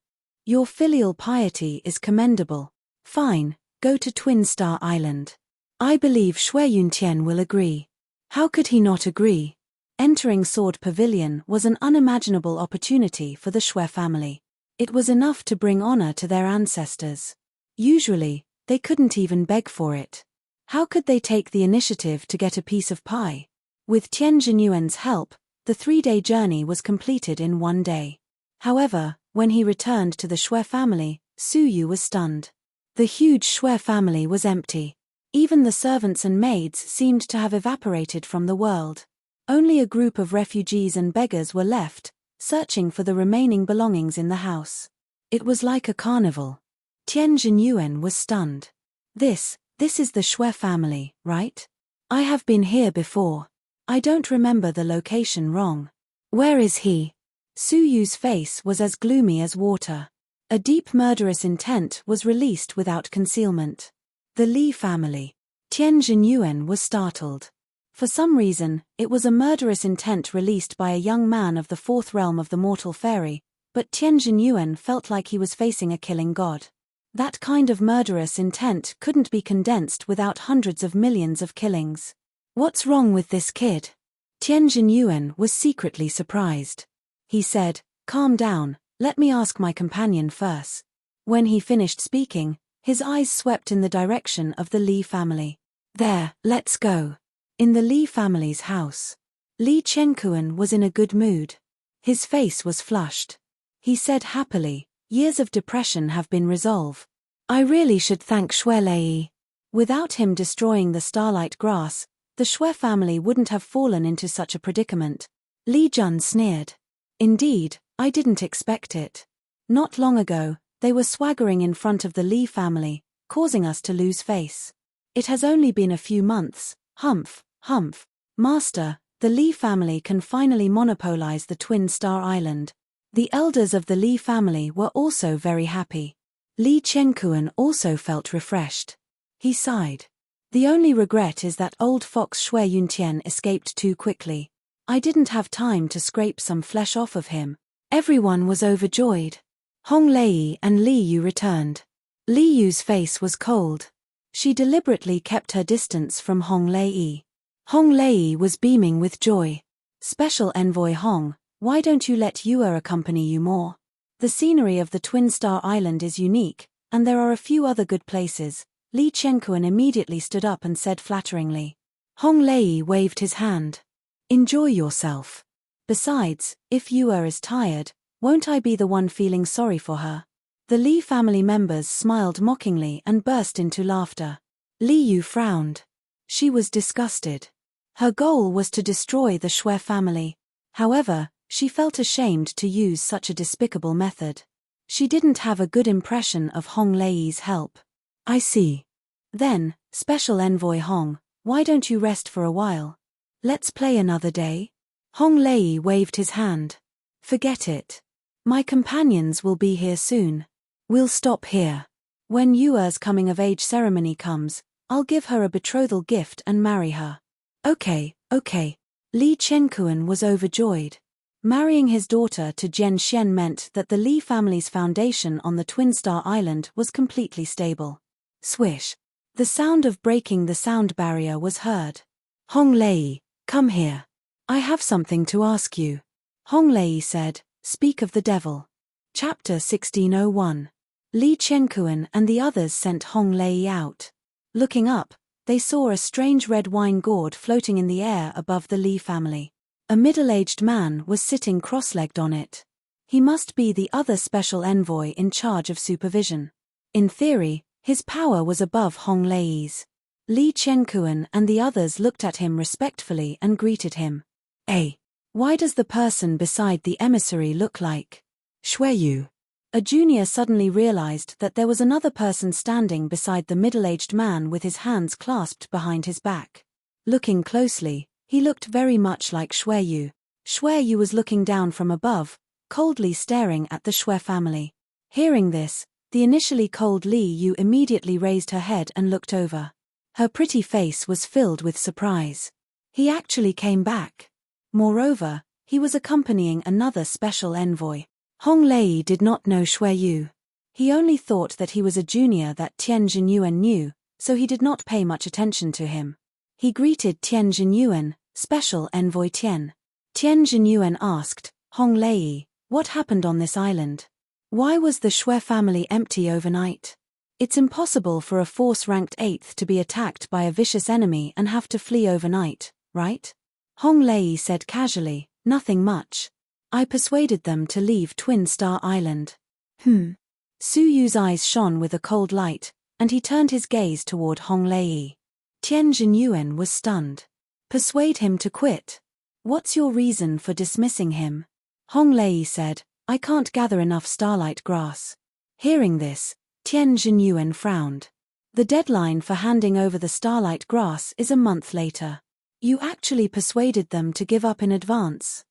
Your filial piety is commendable. Fine, go to Twin Star Island. I believe Shui Yuntian will agree. How could he not agree? Entering Sword Pavilion was an unimaginable opportunity for the Shui family. It was enough to bring honor to their ancestors. Usually, they couldn't even beg for it. How could they take the initiative to get a piece of pie? With Tianjin Yuan's help, the 3-day journey was completed in 1 day. However, when he returned to the Shui family, Su Yu was stunned. The huge Shui family was empty. Even the servants and maids seemed to have evaporated from the world. Only a group of refugees and beggars were left, searching for the remaining belongings in the house. It was like a carnival. Tianjin Yuan was stunned. This is the Shui family, right? I have been here before. I don't remember the location wrong. Where is he? Su Yu's face was as gloomy as water. A deep murderous intent was released without concealment. The Li family. Tianjin Yuan was startled. For some reason, it was a murderous intent released by a young man of the 4th realm of the mortal fairy, but Tianjin Yuan felt like he was facing a killing god. That kind of murderous intent couldn't be condensed without hundreds of millions of killings. What's wrong with this kid? Tianjin Yuan was secretly surprised. He said, calm down, let me ask my companion first. When he finished speaking, his eyes swept in the direction of the Li family. There, let's go. In the Li family's house. Li Chenkuan was in a good mood. His face was flushed. He said happily, years of depression have been resolved. I really should thank Shui Lei. Without him destroying the starlight grass, the Shui family wouldn't have fallen into such a predicament. Li Jun sneered. Indeed, I didn't expect it. Not long ago, they were swaggering in front of the Li family, causing us to lose face. It has only been a few months. Humph. Master, the Li family can finally monopolize the Twin Star Island. The elders of the Li family were also very happy. Li Chenkuan also felt refreshed. He sighed. The only regret is that old fox Shui Yuntian escaped too quickly. I didn't have time to scrape some flesh off of him. Everyone was overjoyed. Hong Lei and Li Yu returned. Li Yu's face was cold. She deliberately kept her distance from Hong Lei. Hong Lei was beaming with joy. Special Envoy Hong, why don't you let Yue accompany you more? The scenery of the Twin Star Island is unique, and there are a few other good places. Li Chenkuan immediately stood up and said flatteringly. Hong Lei waved his hand. Enjoy yourself. Besides, if Yue is tired, won't I be the one feeling sorry for her? The Li family members smiled mockingly and burst into laughter. Li Yu frowned. She was disgusted. Her goal was to destroy the Shui family. However, she felt ashamed to use such a despicable method. She didn't have a good impression of Hong Lei's help. I see. Then, Special Envoy Hong, why don't you rest for a while? Let's play another day? Hong Lei waved his hand. Forget it. My companions will be here soon. We'll stop here. When Yue's coming-of-age ceremony comes, I'll give her a betrothal gift and marry her. Okay. Li Chenkuan was overjoyed. Marrying his daughter to Jian Xian meant that the Li family's foundation on the Twin Star Island was completely stable. Swish. The sound of breaking the sound barrier was heard. Hong Lei, come here. I have something to ask you. Hong Lei said, Speak of the devil. Chapter 1601. Li Chenkuan and the others sent Hong Lei out. Looking up, they saw a strange red wine gourd floating in the air above the Li family. A middle-aged man was sitting cross-legged on it. He must be the other special envoy in charge of supervision. In theory, his power was above Hong Lei's. Li Chenkuan and the others looked at him respectfully and greeted him. Why does the person beside the emissary look like Shui Yu? A junior suddenly realized that there was another person standing beside the middle-aged man with his hands clasped behind his back. Looking closely, he looked very much like Shui Yu. Shui Yu was looking down from above, coldly staring at the Shui family. Hearing this, the initially cold Li Yu immediately raised her head and looked over. Her pretty face was filled with surprise. He actually came back. Moreover, he was accompanying another special envoy. Hong Lei did not know Shui Yu. He only thought that he was a junior that Tian Jinyuan knew, so he did not pay much attention to him. He greeted Tian Jinyuan, Special Envoy Tian. Tian Jinyuan asked, Hong Lei, what happened on this island? Why was the Shui family empty overnight? It's impossible for a force ranked 8th to be attacked by a vicious enemy and have to flee overnight, right? Hong Lei said casually, nothing much. I persuaded them to leave Twin Star Island. Su Yu's eyes shone with a cold light, and he turned his gaze toward Hong Lei. Tian Jinyuan was stunned. Persuade him to quit? What's your reason for dismissing him? Hong Lei said, I can't gather enough starlight grass. Hearing this, Tian Jinyuan frowned. The deadline for handing over the starlight grass is a month later. You actually persuaded them to give up in advance.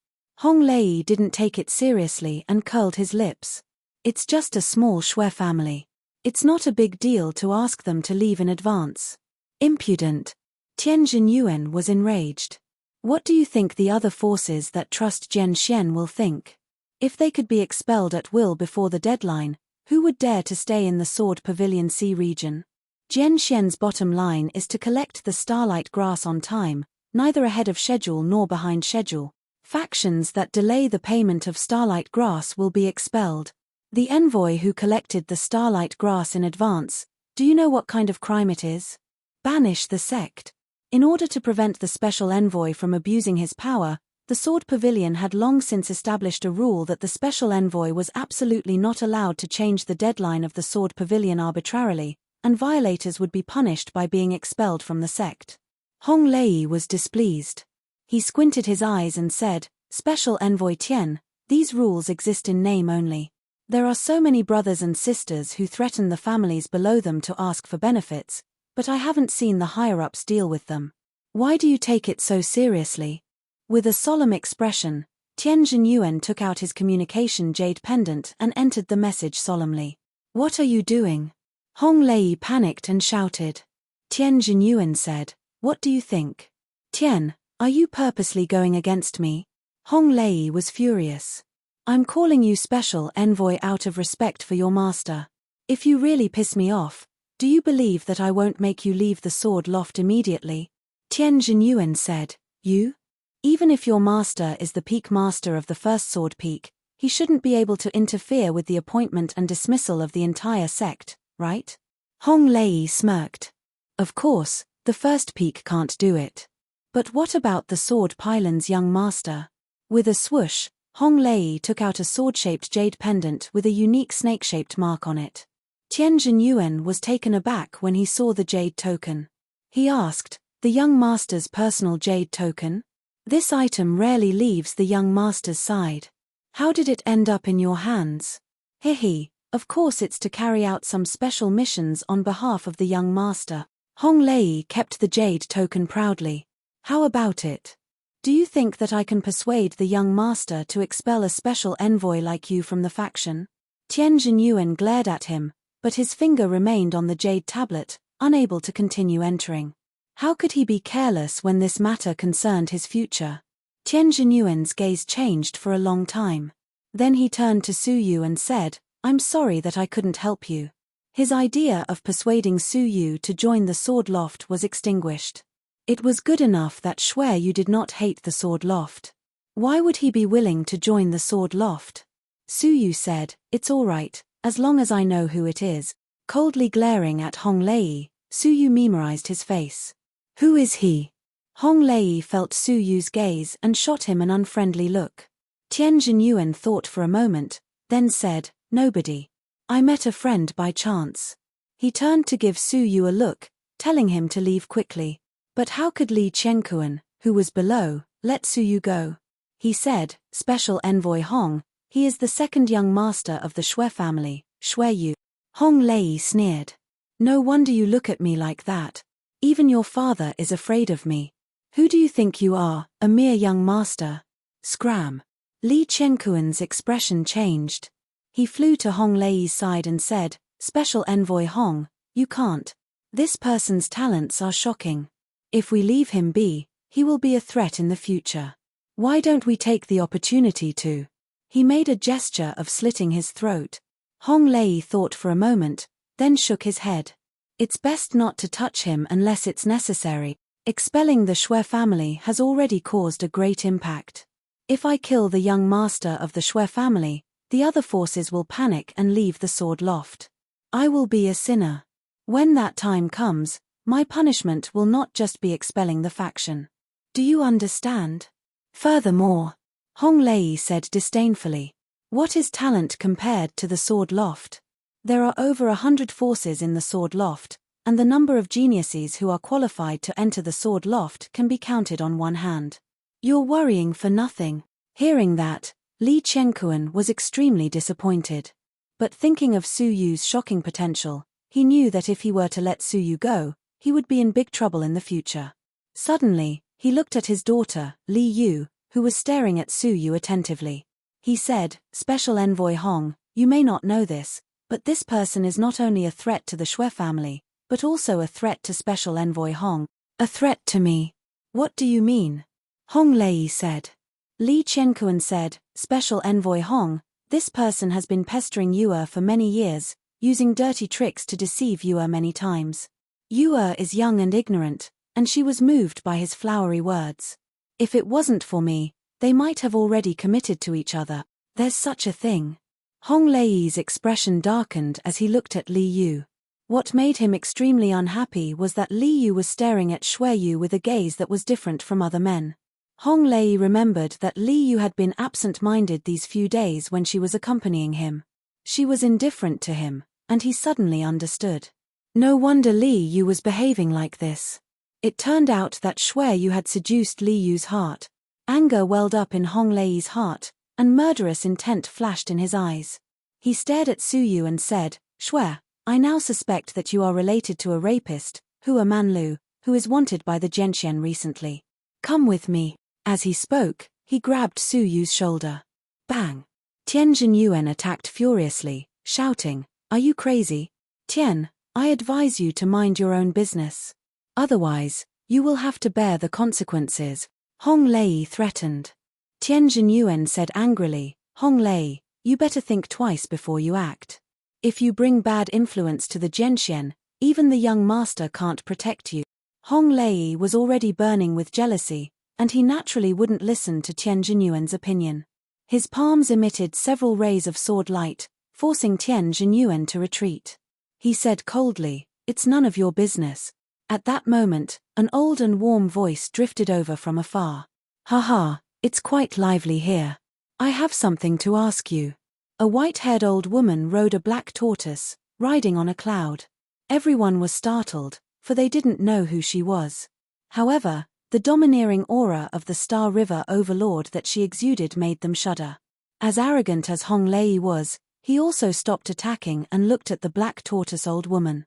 Hong Lei didn't take it seriously and curled his lips. It's just a small Shui family. It's not a big deal to ask them to leave in advance. Impudent. Tian Jinyuan was enraged. What do you think the other forces that trust Jian Xian will think? If they could be expelled at will before the deadline, who would dare to stay in the Sword Pavilion Sea region? Jian Xian's bottom line is to collect the starlight grass on time, neither ahead of schedule nor behind schedule. Factions that delay the payment of starlight grass will be expelled. The envoy who collected the starlight grass in advance, do you know what kind of crime it is? Banish the sect. In order to prevent the special envoy from abusing his power, the Sword Pavilion had long since established a rule that the special envoy was absolutely not allowed to change the deadline of the Sword Pavilion arbitrarily, and violators would be punished by being expelled from the sect. Hong Lei was displeased. He squinted his eyes and said, Special Envoy Tian, these rules exist in name only. There are so many brothers and sisters who threaten the families below them to ask for benefits, but I haven't seen the higher-ups deal with them. Why do you take it so seriously? With a solemn expression, Tian Jinyuan took out his communication jade pendant and entered the message solemnly. What are you doing? Hong Lei panicked and shouted. Tian Jinyuan said, What do you think? Tian, are you purposely going against me? Hong Lei was furious. I'm calling you Special Envoy out of respect for your master. If you really piss me off, do you believe that I won't make you leave the sword loft immediately? Tian Jinyuan said, You? Even if your master is the peak master of the first sword peak, he shouldn't be able to interfere with the appointment and dismissal of the entire sect, right? Hong Lei smirked. Of course, the first peak can't do it. But what about the sword pylon's young master? With a swoosh, Hong Lei took out a sword-shaped jade pendant with a unique snake-shaped mark on it. Tian Jinyuan was taken aback when he saw the jade token. He asked, The young master's personal jade token? This item rarely leaves the young master's side. How did it end up in your hands? Hehe, of course it's to carry out some special missions on behalf of the young master. Hong Lei kept the jade token proudly. How about it? Do you think that I can persuade the young master to expel a special envoy like you from the faction? Tian Jinyuan glared at him, but his finger remained on the jade tablet, unable to continue entering. How could he be careless when this matter concerned his future? Tian Jinyuan's gaze changed for a long time. Then he turned to Su Yu and said, I'm sorry that I couldn't help you. His idea of persuading Su Yu to join the Sword Loft was extinguished. It was good enough that Xue Yu did not hate the Sword Loft. Why would he be willing to join the Sword Loft? Su Yu said, it's all right, as long as I know who it is. Coldly glaring at Hong Lei, Su Yu memorized his face. Who is he? Hong Lei felt Su Yu's gaze and shot him an unfriendly look. Tian Jinyuan thought for a moment, then said, nobody. I met a friend by chance. He turned to give Su Yu a look, telling him to leave quickly. But how could Li Chenkuan, who was below, let Su Yu go? He said, Special Envoy Hong, he is the second young master of the Xue family, Xue Yu. Hong Lei sneered. No wonder you look at me like that. Even your father is afraid of me. Who do you think you are, a mere young master? Scram. Li Chenkuan's expression changed. He flew to Hong Lei's side and said, Special Envoy Hong, you can't. This person's talents are shocking. If we leave him be, he will be a threat in the future. Why don't we take the opportunity to? He made a gesture of slitting his throat. Hong Lei thought for a moment, then shook his head. It's best not to touch him unless it's necessary. Expelling the Xue family has already caused a great impact. If I kill the young master of the Xue family, the other forces will panic and leave the Sword Loft. I will be a sinner. When that time comes, my punishment will not just be expelling the faction. Do you understand? Furthermore, Hong Lei said disdainfully, what is talent compared to the Sword Loft? There are over 100 forces in the Sword Loft, and the number of geniuses who are qualified to enter the Sword Loft can be counted on one hand. You're worrying for nothing. Hearing that, Li Chenkuan was extremely disappointed. But thinking of Su Yu's shocking potential, he knew that if he were to let Su Yu go, he would be in big trouble in the future. Suddenly, he looked at his daughter, Li Yu, who was staring at Su Yu attentively. He said, Special Envoy Hong, you may not know this, but this person is not only a threat to the Xue family, but also a threat to Special Envoy Hong. A threat to me? What do you mean? Hong Lei said. Li Chenkuan said, Special Envoy Hong, this person has been pestering Yue for many years, using dirty tricks to deceive Yue many times. Yue is young and ignorant, and she was moved by his flowery words. If it wasn't for me, they might have already committed to each other. There's such a thing. Hong Lei's expression darkened as he looked at Li Yu. What made him extremely unhappy was that Li Yu was staring at Xue Yu with a gaze that was different from other men. Hong Lei remembered that Li Yu had been absent-minded these few days when she was accompanying him. She was indifferent to him, and he suddenly understood. No wonder Li Yu was behaving like this. It turned out that Xue Yu had seduced Li Yu's heart. Anger welled up in Hong Lei's heart, and murderous intent flashed in his eyes. He stared at Su Yu and said, Xue, I now suspect that you are related to a rapist, Hua Manlu, who is wanted by the Gentian recently. Come with me. As he spoke, he grabbed Su Yu's shoulder. Bang! Tian Jinyuan attacked furiously, shouting, Are you crazy? Tian, I advise you to mind your own business. Otherwise, you will have to bear the consequences. Hong Lei threatened. Tian Jinyuan said angrily, Hong Lei, you better think twice before you act. If you bring bad influence to the Gentian, even the young master can't protect you. Hong Lei was already burning with jealousy, and he naturally wouldn't listen to Tian Jinyuan's opinion. His palms emitted several rays of sword light, forcing Tian Jinyuan to retreat. He said coldly, It's none of your business. At that moment, an old and warm voice drifted over from afar. Ha, it's quite lively here. I have something to ask you. A white-haired old woman rode a black tortoise, riding on a cloud. Everyone was startled, for they didn't know who she was. However, the domineering aura of the Star River Overlord that she exuded made them shudder. As arrogant as Hong Lei was, he also stopped attacking and looked at the black tortoise old woman.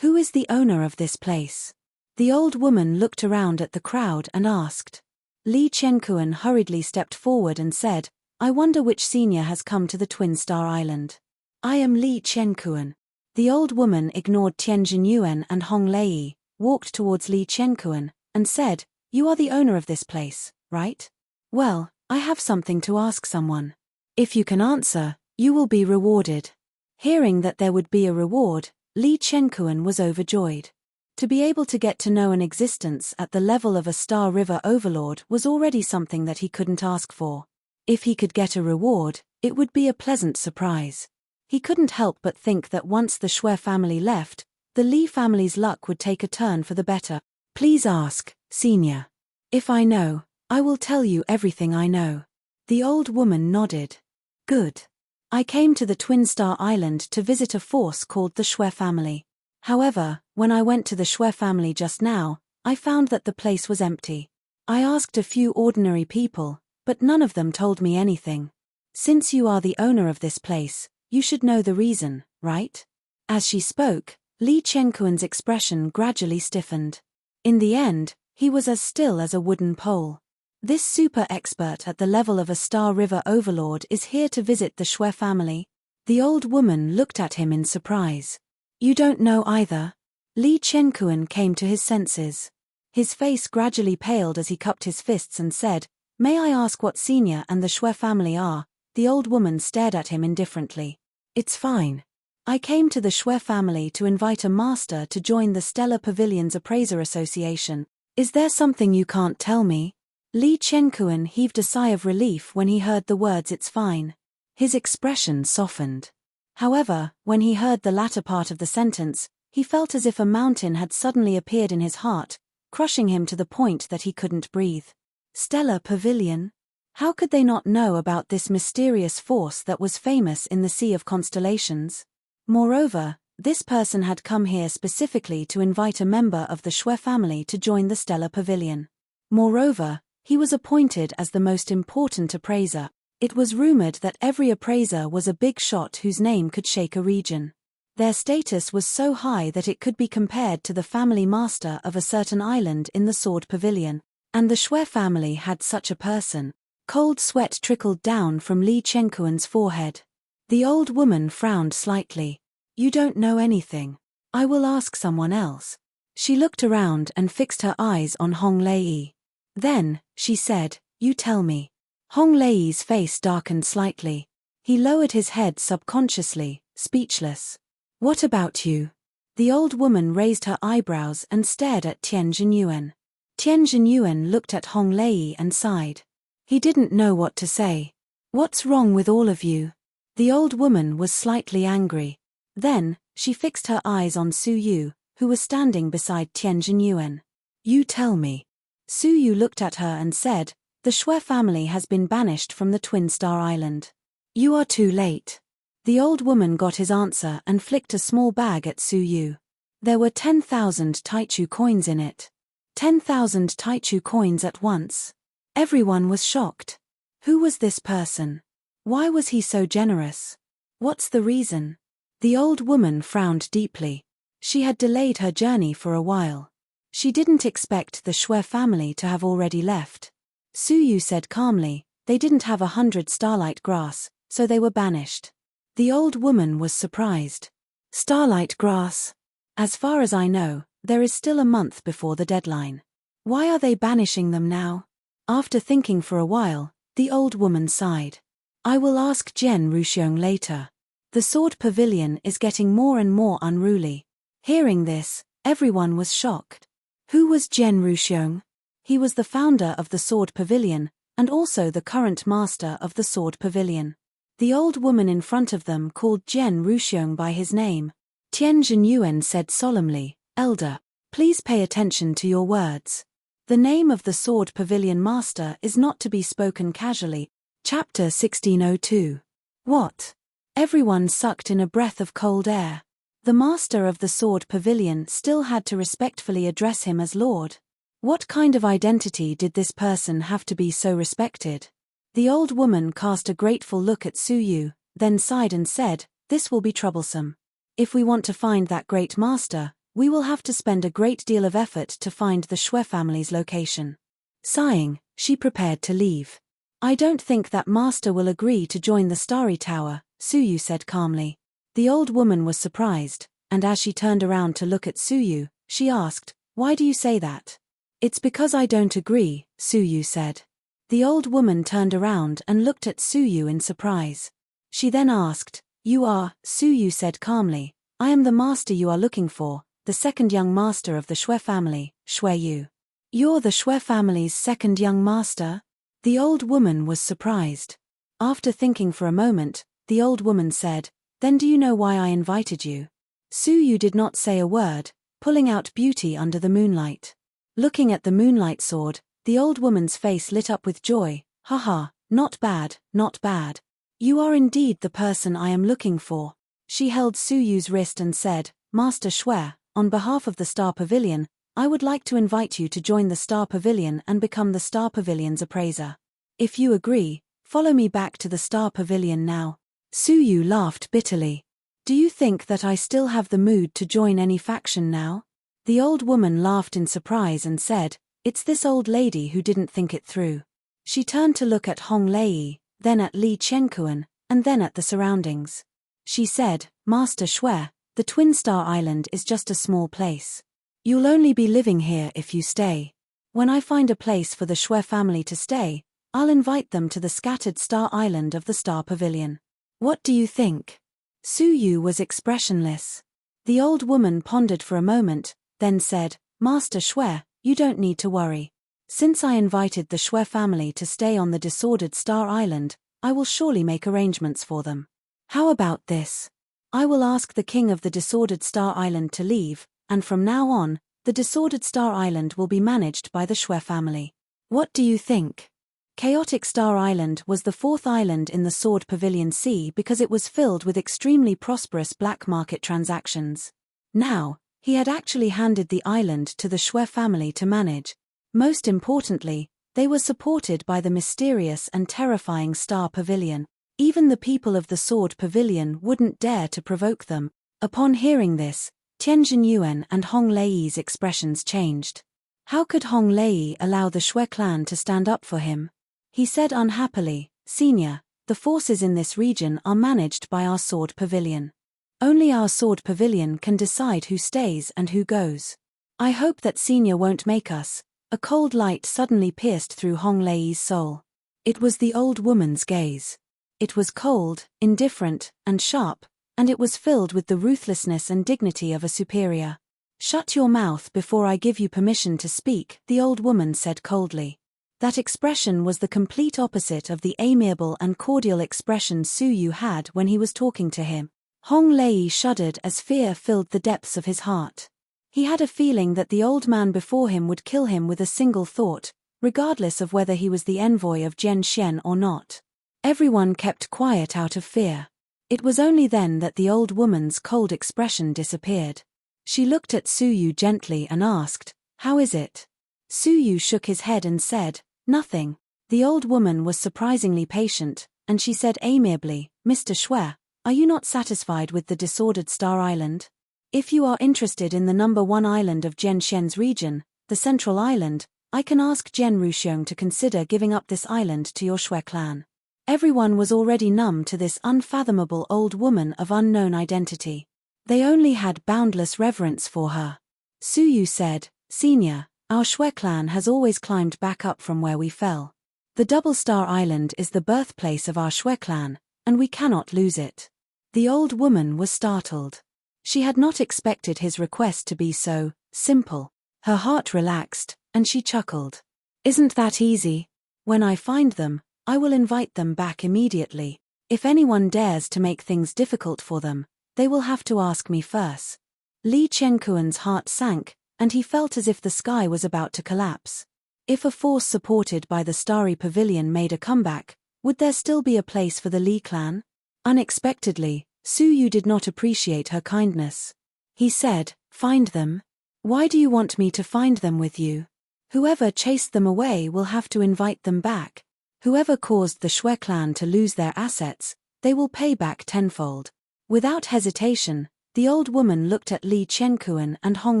Who is the owner of this place? The old woman looked around at the crowd and asked. Li Chenkuan hurriedly stepped forward and said, I wonder which senior has come to the Twin Star Island. I am Li Chenkuan. The old woman ignored Tianjin Yuan and Hong Lei, walked towards Li Chenkuan, and said, You are the owner of this place, right? Well, I have something to ask someone. If you can answer, you will be rewarded. Hearing that there would be a reward, Li Chenkuan was overjoyed. To be able to get to know an existence at the level of a Star River Overlord was already something that he couldn't ask for. If he could get a reward, it would be a pleasant surprise. He couldn't help but think that once the Shui family left, the Li family's luck would take a turn for the better. Please ask, senior. If I know, I will tell you everything I know. The old woman nodded. Good. I came to the Twin Star Island to visit a force called the Shui family. However, when I went to the Shui family just now, I found that the place was empty. I asked a few ordinary people, but none of them told me anything. Since you are the owner of this place, you should know the reason, right? As she spoke, Li Chenkuan's expression gradually stiffened. In the end, he was as still as a wooden pole. This super expert at the level of a Star River Overlord is here to visit the Shui family. The old woman looked at him in surprise. You don't know either? Li Chenkuan came to his senses. His face gradually paled as he cupped his fists and said, May I ask what senior and the Shui family are? The old woman stared at him indifferently. It's fine. I came to the Shui family to invite a master to join the Stellar Pavilion's Appraiser Association. Is there something you can't tell me? Li Chenkuan heaved a sigh of relief when he heard the words it's fine. His expression softened. However, when he heard the latter part of the sentence, he felt as if a mountain had suddenly appeared in his heart, crushing him to the point that he couldn't breathe. Stellar Pavilion? How could they not know about this mysterious force that was famous in the Sea of Constellations? Moreover, this person had come here specifically to invite a member of the Shui family to join the Stellar Pavilion. Moreover, he was appointed as the most important appraiser. It was rumored that every appraiser was a big shot whose name could shake a region. Their status was so high that it could be compared to the family master of a certain island in the Sword Pavilion, and the Shui family had such a person. Cold sweat trickled down from Li Chenkuan's forehead. The old woman frowned slightly. You don't know anything. I will ask someone else. She looked around and fixed her eyes on Hong Lei. Then, she said, You tell me. Hong Lei's face darkened slightly. He lowered his head subconsciously, speechless. What about you? The old woman raised her eyebrows and stared at Tianjin Yuan. Tianjin Yuan looked at Hong Lei and sighed. He didn't know what to say. What's wrong with all of you? The old woman was slightly angry. Then, she fixed her eyes on Su Yu, who was standing beside Tianjin Yuan. You tell me. Su Yu looked at her and said, The Shui family has been banished from the Twin Star Island. You are too late. The old woman got his answer and flicked a small bag at Su Yu. There were 10,000 Taichu coins in it. 10,000 Taichu coins at once. Everyone was shocked. Who was this person? Why was he so generous? What's the reason? The old woman frowned deeply. She had delayed her journey for a while. She didn't expect the Shui family to have already left. Su Yu said calmly, they didn't have 100 starlight grass, so they were banished. The old woman was surprised. Starlight grass? As far as I know, there is still a month before the deadline. Why are they banishing them now? After thinking for a while, the old woman sighed. I will ask Jian Ruxiong later. The Sword Pavilion is getting more and more unruly. Hearing this, everyone was shocked. Who was Jian Ruxiong? He was the founder of the Sword Pavilion, and also the current master of the Sword Pavilion. The old woman in front of them called Jian Ruxiong by his name. Tianjin Yuan said solemnly, Elder, please pay attention to your words. The name of the Sword Pavilion Master is not to be spoken casually. Chapter 1602. What? Everyone sucked in a breath of cold air. The Master of the Sword Pavilion still had to respectfully address him as Lord. What kind of identity did this person have to be so respected? The old woman cast a grateful look at Su Yu, then sighed and said, "This will be troublesome. If we want to find that great master, we will have to spend a great deal of effort to find the Shui family's location." Sighing, she prepared to leave. "I don't think that master will agree to join the Starry Tower," Su Yu said calmly. The old woman was surprised, and as she turned around to look at Su Yu, she asked, "Why do you say that?" "It's because I don't agree," Su Yu said. The old woman turned around and looked at Su Yu in surprise. She then asked, "You are," Su Yu said calmly, "I am the master you are looking for, the second young master of the Shui family, Shui Yu." "You're the Shui family's second young master?" The old woman was surprised. After thinking for a moment, the old woman said, "Then do you know why I invited you?" Su Yu did not say a word, pulling out beauty under the moonlight. Looking at the moonlight sword, the old woman's face lit up with joy. "Haha, not bad, not bad. You are indeed the person I am looking for." She held Su Yu's wrist and said, "Master Shui, on behalf of the Star Pavilion, I would like to invite you to join the Star Pavilion and become the Star Pavilion's appraiser. If you agree, follow me back to the Star Pavilion now." Su Yu laughed bitterly. "Do you think that I still have the mood to join any faction now?" The old woman laughed in surprise and said, "It's this old lady who didn't think it through." She turned to look at Hong Lei, then at Li Chenkuan, and then at the surroundings. She said, "Master Shui, the Twin Star Island is just a small place. You'll only be living here if you stay. When I find a place for the Shui family to stay, I'll invite them to the scattered Star Island of the Star Pavilion. What do you think?" Su Yu was expressionless. The old woman pondered for a moment, then said, "Master Shui, you don't need to worry. Since I invited the Shui family to stay on the disordered Star Island, I will surely make arrangements for them. How about this? I will ask the king of the disordered Star Island to leave, and from now on, the disordered Star Island will be managed by the Shui family. What do you think?" Chaotic Star Island was the fourth island in the Sword Pavilion Sea because it was filled with extremely prosperous black market transactions. Now, he had actually handed the island to the Shui family to manage. Most importantly, they were supported by the mysterious and terrifying Star Pavilion. Even the people of the Sword Pavilion wouldn't dare to provoke them. Upon hearing this, Tianjin Yuan and Hong Lei's expressions changed. How could Hong Lei allow the Shui clan to stand up for him? He said unhappily, "Senior, the forces in this region are managed by our Sword Pavilion. Only our Sword Pavilion can decide who stays and who goes. I hope that Senior won't make us." A cold light suddenly pierced through Hong Lei's soul. It was the old woman's gaze. It was cold, indifferent, and sharp, and it was filled with the ruthlessness and dignity of a superior. "Shut your mouth before I give you permission to speak," the old woman said coldly. That expression was the complete opposite of the amiable and cordial expression Su Yu had when he was talking to him. Hong Lei shuddered as fear filled the depths of his heart. He had a feeling that the old man before him would kill him with a single thought, regardless of whether he was the envoy of Jian Xian or not. Everyone kept quiet out of fear. It was only then that the old woman's cold expression disappeared. She looked at Su Yu gently and asked, "How is it?" Su Yu shook his head and said, "Nothing." The old woman was surprisingly patient, and she said amiably, "Mr. Shui, are you not satisfied with the disordered Star Island? If you are interested in the number 1 island of Jian Xian's region, the Central Island, I can ask Jian Ruxiong to consider giving up this island to your Shui clan." Everyone was already numb to this unfathomable old woman of unknown identity. They only had boundless reverence for her. Su Yu said, "Senior, our Shui clan has always climbed back up from where we fell. The Double Star Island is the birthplace of our Shui clan, and we cannot lose it." The old woman was startled. She had not expected his request to be so simple. Her heart relaxed, and she chuckled. "Isn't that easy? When I find them, I will invite them back immediately. If anyone dares to make things difficult for them, they will have to ask me first." Li Chenkuan's heart sank, and he felt as if the sky was about to collapse. If a force supported by the Starry Pavilion made a comeback, would there still be a place for the Li clan? Unexpectedly, Su Yu did not appreciate her kindness. He said, "Find them? Why do you want me to find them with you? Whoever chased them away will have to invite them back. Whoever caused the Shui clan to lose their assets, they will pay back tenfold. Without hesitation, the old woman looked at Li Qianquan and Hong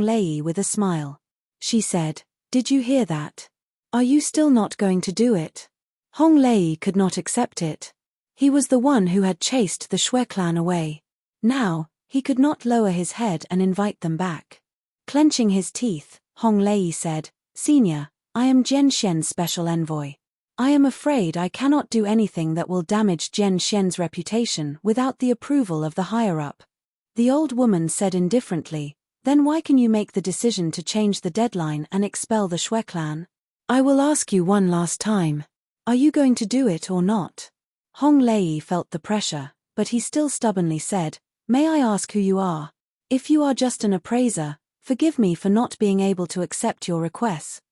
Lei with a smile. She said, "Did you hear that? Are you still not going to do it?" Hong Lei could not accept it. He was the one who had chased the Shui clan away. Now, he could not lower his head and invite them back. Clenching his teeth, Hong Lei said, "Senior, I am Jian Xian's special envoy. I am afraid I cannot do anything that will damage Jian Xian's reputation without the approval of the higher-up." The old woman said indifferently, "Then why can you make the decision to change the deadline and expel the Shui clan? I will ask you one last time. Are you going to do it or not?" Hong Lei felt the pressure, but he still stubbornly said, "May I ask who you are? If you are just an appraiser, forgive me for not being able to accept your requests."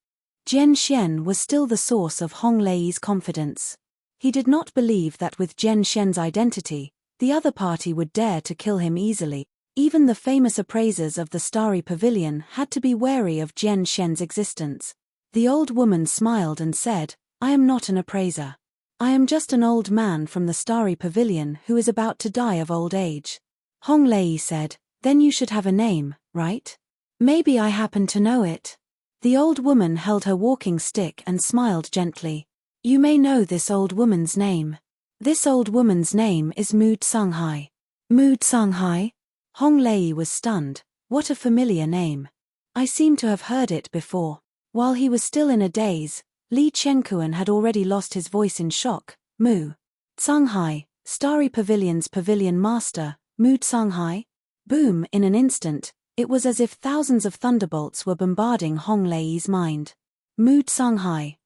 Jian Xian was still the source of Hong Lei's confidence. He did not believe that with Jian Xian's identity, the other party would dare to kill him easily. Even the famous appraisers of the Starry Pavilion had to be wary of Jian Xian's existence. The old woman smiled and said, "I am not an appraiser. I am just an old man from the Starry Pavilion who is about to die of old age." Hong Lei said, "Then you should have a name, right? Maybe I happen to know it." The old woman held her walking stick and smiled gently. "You may know this old woman's name. This old woman's name is Mu Tsunghai." Mu Tsunghai? Hong Lei was stunned. What a familiar name. I seem to have heard it before. While he was still in a daze, Li Qianquan had already lost his voice in shock. Mu Tsunghai, Starry Pavilion's pavilion master, Mu Tsunghai? Boom! In an instant, it was as if thousands of thunderbolts were bombarding Hong Lei's mind. Mu Tsunghai,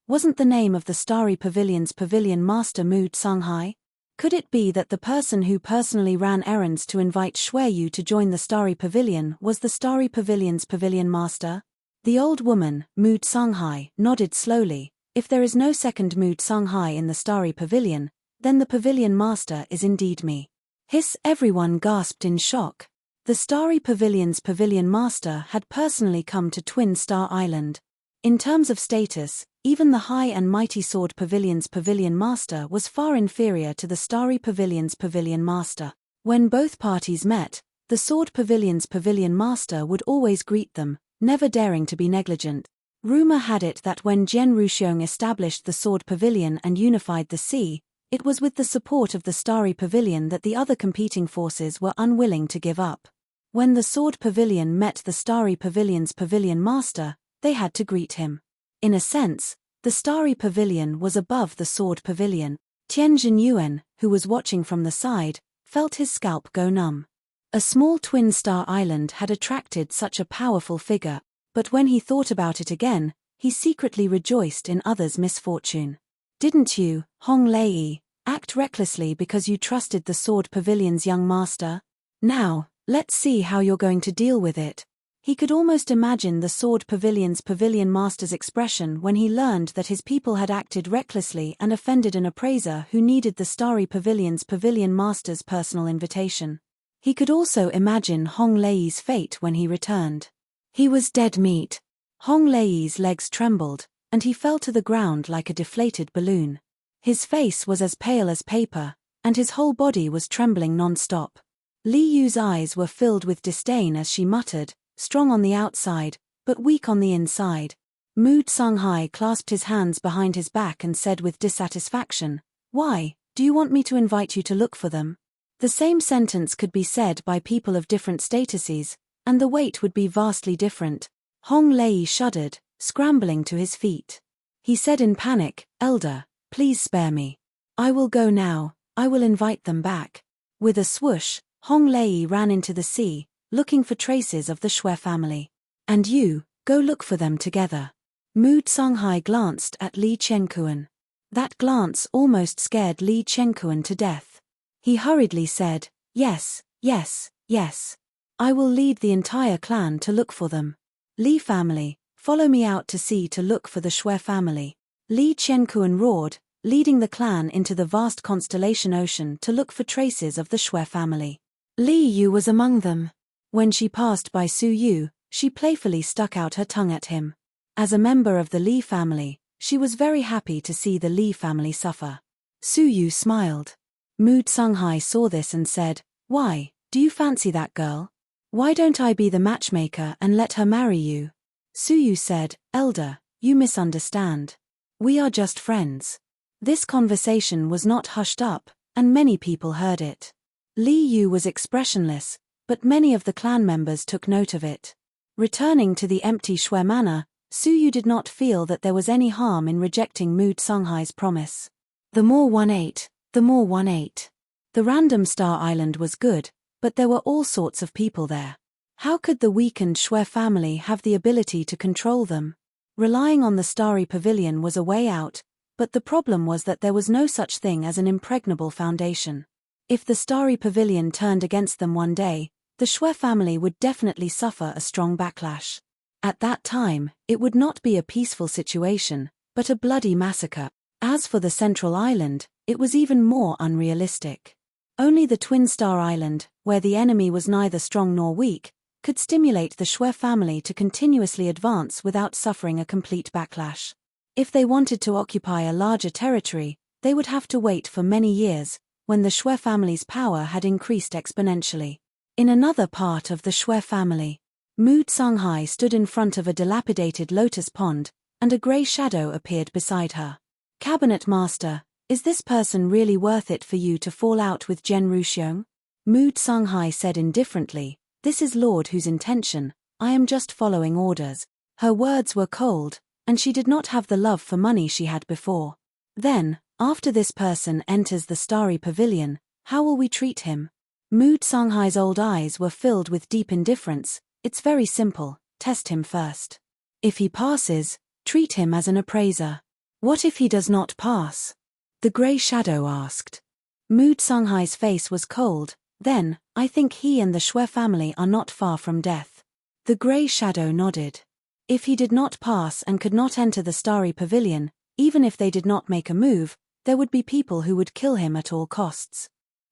wasn't the name of the Starry Pavilion's pavilion master Mu Tsunghai? Could it be that the person who personally ran errands to invite Xueyu to join the Starry Pavilion was the Starry Pavilion's pavilion master? The old woman, Mu Tsunghai, nodded slowly. If there is no second Mu Tsunghai in the Starry Pavilion, then the pavilion master is indeed me. Hiss! Everyone gasped in shock. The Starry Pavilion's pavilion master had personally come to Twin Star Island. In terms of status, even the High and Mighty Sword Pavilion's pavilion master was far inferior to the Starry Pavilion's pavilion master. When both parties met, the Sword Pavilion's pavilion master would always greet them, never daring to be negligent. Rumor had it that when Jian Ruxiong established the Sword Pavilion and unified the sea, it was with the support of the Starry Pavilion that the other competing forces were unwilling to give up. When the Sword Pavilion met the Starry Pavilion's pavilion master, they had to greet him. In a sense, the Starry Pavilion was above the Sword Pavilion. Tian Zhenyuan, who was watching from the side, felt his scalp go numb. A small twin star island had attracted such a powerful figure, but when he thought about it again, he secretly rejoiced in others' misfortune. Didn't you, Hong Lei, act recklessly because you trusted the Sword Pavilion's young master? Now, let's see how you're going to deal with it. He could almost imagine the Sword Pavilion's pavilion master's expression when he learned that his people had acted recklessly and offended an appraiser who needed the Starry Pavilion's pavilion master's personal invitation. He could also imagine Hong Lei's fate when he returned. He was dead meat. Hong Lei's legs trembled, and he fell to the ground like a deflated balloon. His face was as pale as paper, and his whole body was trembling non-stop. Li Yu's eyes were filled with disdain as she muttered, "Strong on the outside, but weak on the inside." Mu Tsunghai clasped his hands behind his back and said with dissatisfaction, "Why, do you want me to invite you to look for them?" The same sentence could be said by people of different statuses, and the weight would be vastly different. Hong Lei shuddered, scrambling to his feet. He said in panic, "Elder, please spare me. I will go now, I will invite them back." With a swoosh, Hong Lei ran into the sea, looking for traces of the Shui family. "And you, go look for them together." Mu Tsunghai glanced at Li Qianquan. That glance almost scared Li Qianquan to death. He hurriedly said, "Yes, yes, yes. I will lead the entire clan to look for them. Li family, follow me out to sea to look for the Shui family." Li Qianquan roared, leading the clan into the vast constellation ocean to look for traces of the Shui family. Li Yu was among them. When she passed by Su Yu, she playfully stuck out her tongue at him. As a member of the Li family, she was very happy to see the Li family suffer. Su Yu smiled. Mu Songhai saw this and said, "Why, do you fancy that girl? Why don't I be the matchmaker and let her marry you?" Su Yu said, "Elder, you misunderstand. We are just friends." This conversation was not hushed up, and many people heard it. Li Yu was expressionless, but many of the clan members took note of it. Returning to the empty Shui manor, Su Yu did not feel that there was any harm in rejecting Mu Songhai's promise. The more one ate, the more one ate. The random star island was good, but there were all sorts of people there. How could the weakened Shui family have the ability to control them? Relying on the starry pavilion was a way out, but the problem was that there was no such thing as an impregnable foundation. If the starry pavilion turned against them one day, the Shui family would definitely suffer a strong backlash. At that time, it would not be a peaceful situation, but a bloody massacre. As for the central island, it was even more unrealistic. Only the Twin Star Island, where the enemy was neither strong nor weak, could stimulate the Shui family to continuously advance without suffering a complete backlash. If they wanted to occupy a larger territory, they would have to wait for many years, when the Shui family's power had increased exponentially. In another part of the Shui family, Mu Songhai stood in front of a dilapidated lotus pond, and a grey shadow appeared beside her. "Cabinet Master, is this person really worth it for you to fall out with Zhen Ruxiong?" Mu Songhai said indifferently, "This is Lord Hu's intention, I am just following orders." Her words were cold, and she did not have the love for money she had before. "Then, after this person enters the starry pavilion, how will we treat him?" Mu Songhai's old eyes were filled with deep indifference. "It's very simple, test him first. If he passes, treat him as an appraiser. What if he does not pass?" the grey shadow asked. Mu Songhai's face was cold. "Then, I think he and the Shui family are not far from death." The grey shadow nodded. If he did not pass and could not enter the starry pavilion, even if they did not make a move, there would be people who would kill him at all costs.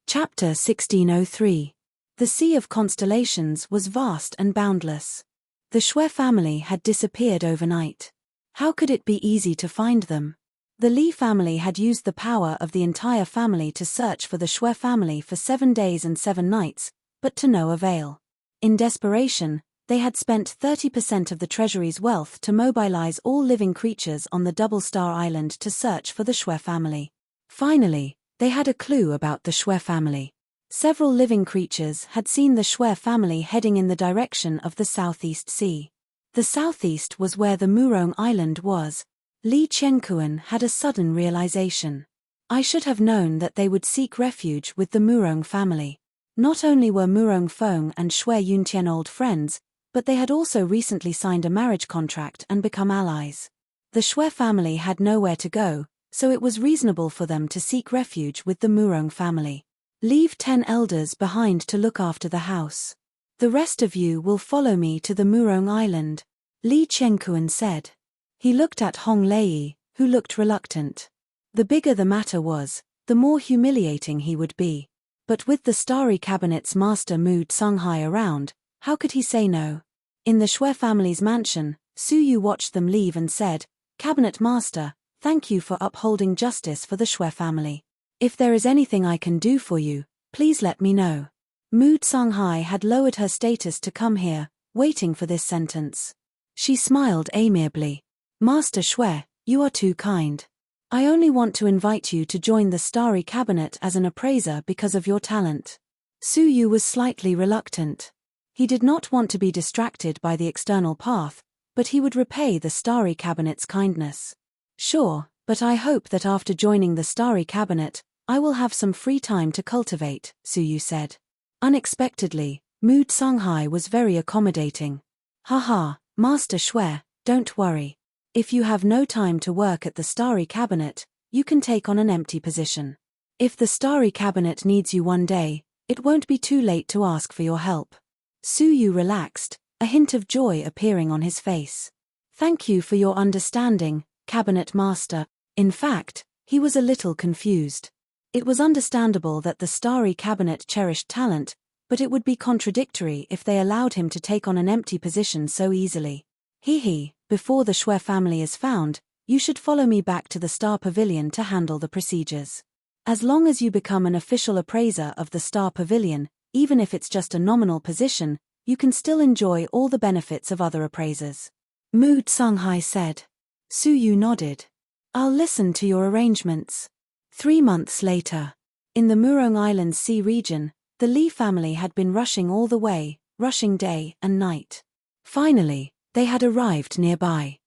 Chapter 1603. The Sea of Constellations was vast and boundless. The Shui family had disappeared overnight. How could it be easy to find them? The Li family had used the power of the entire family to search for the Shui family for 7 days and 7 nights, but to no avail. In desperation, they had spent 30% of the treasury's wealth to mobilize all living creatures on the Double Star Island to search for the Shui family. Finally, they had a clue about the Shui family. Several living creatures had seen the Shui family heading in the direction of the Southeast Sea. The southeast was where the Murong Island was. Li Chenkuan had a sudden realization. "I should have known that they would seek refuge with the Murong family." Not only were Murong Feng and Shui Yuntian old friends, but they had also recently signed a marriage contract and become allies. The Shui family had nowhere to go, so it was reasonable for them to seek refuge with the Murong family. "Leave 10 elders behind to look after the house. The rest of you will follow me to the Murong Island," Li Chenkuan said. He looked at Hong Lei, who looked reluctant. The bigger the matter was, the more humiliating he would be. But with the Starry Cabinet's master Mu Songhai around, how could he say no? In the Shui family's mansion, Su Yu watched them leave and said, "Cabinet Master, thank you for upholding justice for the Shui family. If there is anything I can do for you, please let me know." Mu Songhai had lowered her status to come here, waiting for this sentence. She smiled amiably. "Master Shui, you are too kind. I only want to invite you to join the Starry Cabinet as an appraiser because of your talent." Su Yu was slightly reluctant. He did not want to be distracted by the external path, but he would repay the Starry Cabinet's kindness. "Sure, but I hope that after joining the Starry Cabinet, I will have some free time to cultivate," Su Yu said. Unexpectedly, Mu Songhai was very accommodating. "Haha, Master Shui, don't worry. If you have no time to work at the Starry Cabinet, you can take on an empty position. If the Starry Cabinet needs you one day, it won't be too late to ask for your help." Su Yu relaxed, a hint of joy appearing on his face. "Thank you for your understanding, Cabinet Master." In fact, he was a little confused. It was understandable that the Starry Cabinet cherished talent, but it would be contradictory if they allowed him to take on an empty position so easily. "Hee, Before the Shui family is found, you should follow me back to the Star Pavilion to handle the procedures. As long as you become an official appraiser of the Star Pavilion, even if it's just a nominal position, you can still enjoy all the benefits of other appraisers. Mu Tsunghai said. Su Yu nodded. I'll listen to your arrangements. 3 months later. In the Murong Islands Sea region, the Li family had been rushing all the way, rushing day and night. Finally, they had arrived nearby.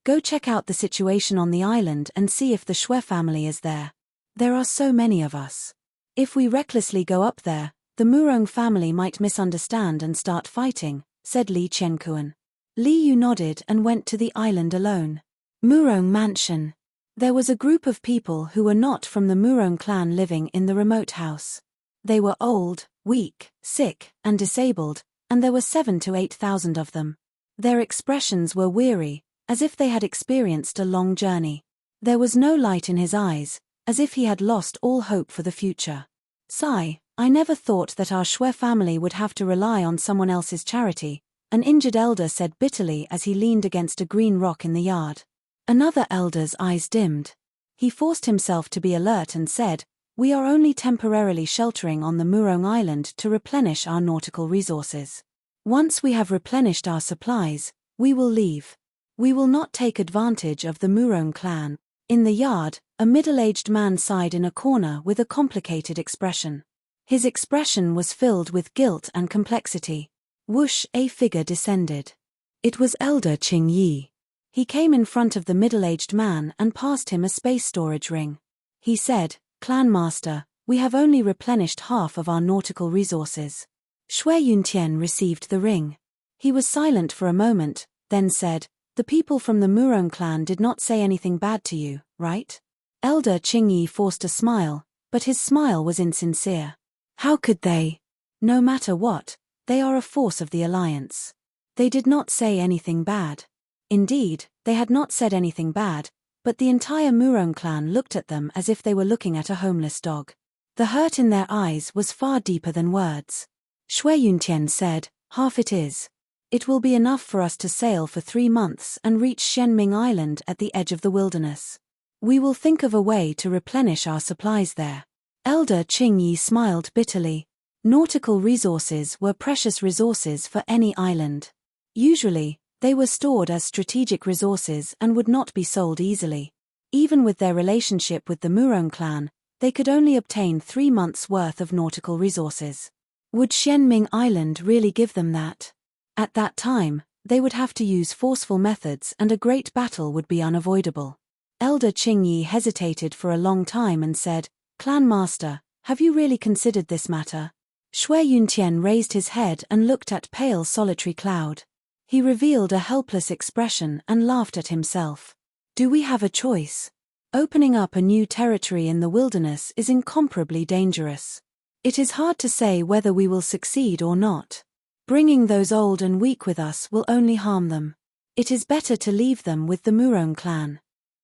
Go check out the situation on the island and see if the Shui family is there. There are so many of us. If we recklessly go up there, the Murong family might misunderstand and start fighting, said Li Qiankuan. Li Yu nodded and went to the island alone. Murong Mansion. There was a group of people who were not from the Murong clan living in the remote house. They were old, weak, sick, and disabled, and there were 7,000 to 8,000 of them. Their expressions were weary, as if they had experienced a long journey. There was no light in his eyes, as if he had lost all hope for the future. Sigh, I never thought that our Shui family would have to rely on someone else's charity, an injured elder said bitterly as he leaned against a green rock in the yard. Another elder's eyes dimmed. He forced himself to be alert and said, We are only temporarily sheltering on the Murong Island to replenish our nautical resources. Once we have replenished our supplies, we will leave. We will not take advantage of the Murong clan. In the yard, a middle-aged man sighed in a corner with a complicated expression. His expression was filled with guilt and complexity. Whoosh, a figure descended. It was Elder Qing Yi. He came in front of the middle-aged man and passed him a space storage ring. He said, Clan Master, we have only replenished half of our nautical resources. Shui Yuntian received the ring. He was silent for a moment, then said, The people from the Murong clan did not say anything bad to you, right? Elder Qing Yi forced a smile, but his smile was insincere. How could they? No matter what, they are a force of the alliance. They did not say anything bad. Indeed, they had not said anything bad, but the entire Murong clan looked at them as if they were looking at a homeless dog. The hurt in their eyes was far deeper than words. Shui Yuntian said, Half it is. It will be enough for us to sail for 3 months and reach Xianming Island at the edge of the wilderness. We will think of a way to replenish our supplies there. Elder Qing Yi smiled bitterly. Nautical resources were precious resources for any island. Usually, they were stored as strategic resources and would not be sold easily. Even with their relationship with the Murong clan, they could only obtain 3 months' worth of nautical resources. Would Xianming Island really give them that? At that time, they would have to use forceful methods and a great battle would be unavoidable. Elder Qing Yi hesitated for a long time and said, Clan Master, have you really considered this matter? Shui Yuntian raised his head and looked at pale solitary cloud. He revealed a helpless expression and laughed at himself. Do we have a choice? Opening up a new territory in the wilderness is incomparably dangerous. It is hard to say whether we will succeed or not. Bringing those old and weak with us will only harm them. It is better to leave them with the Murong clan.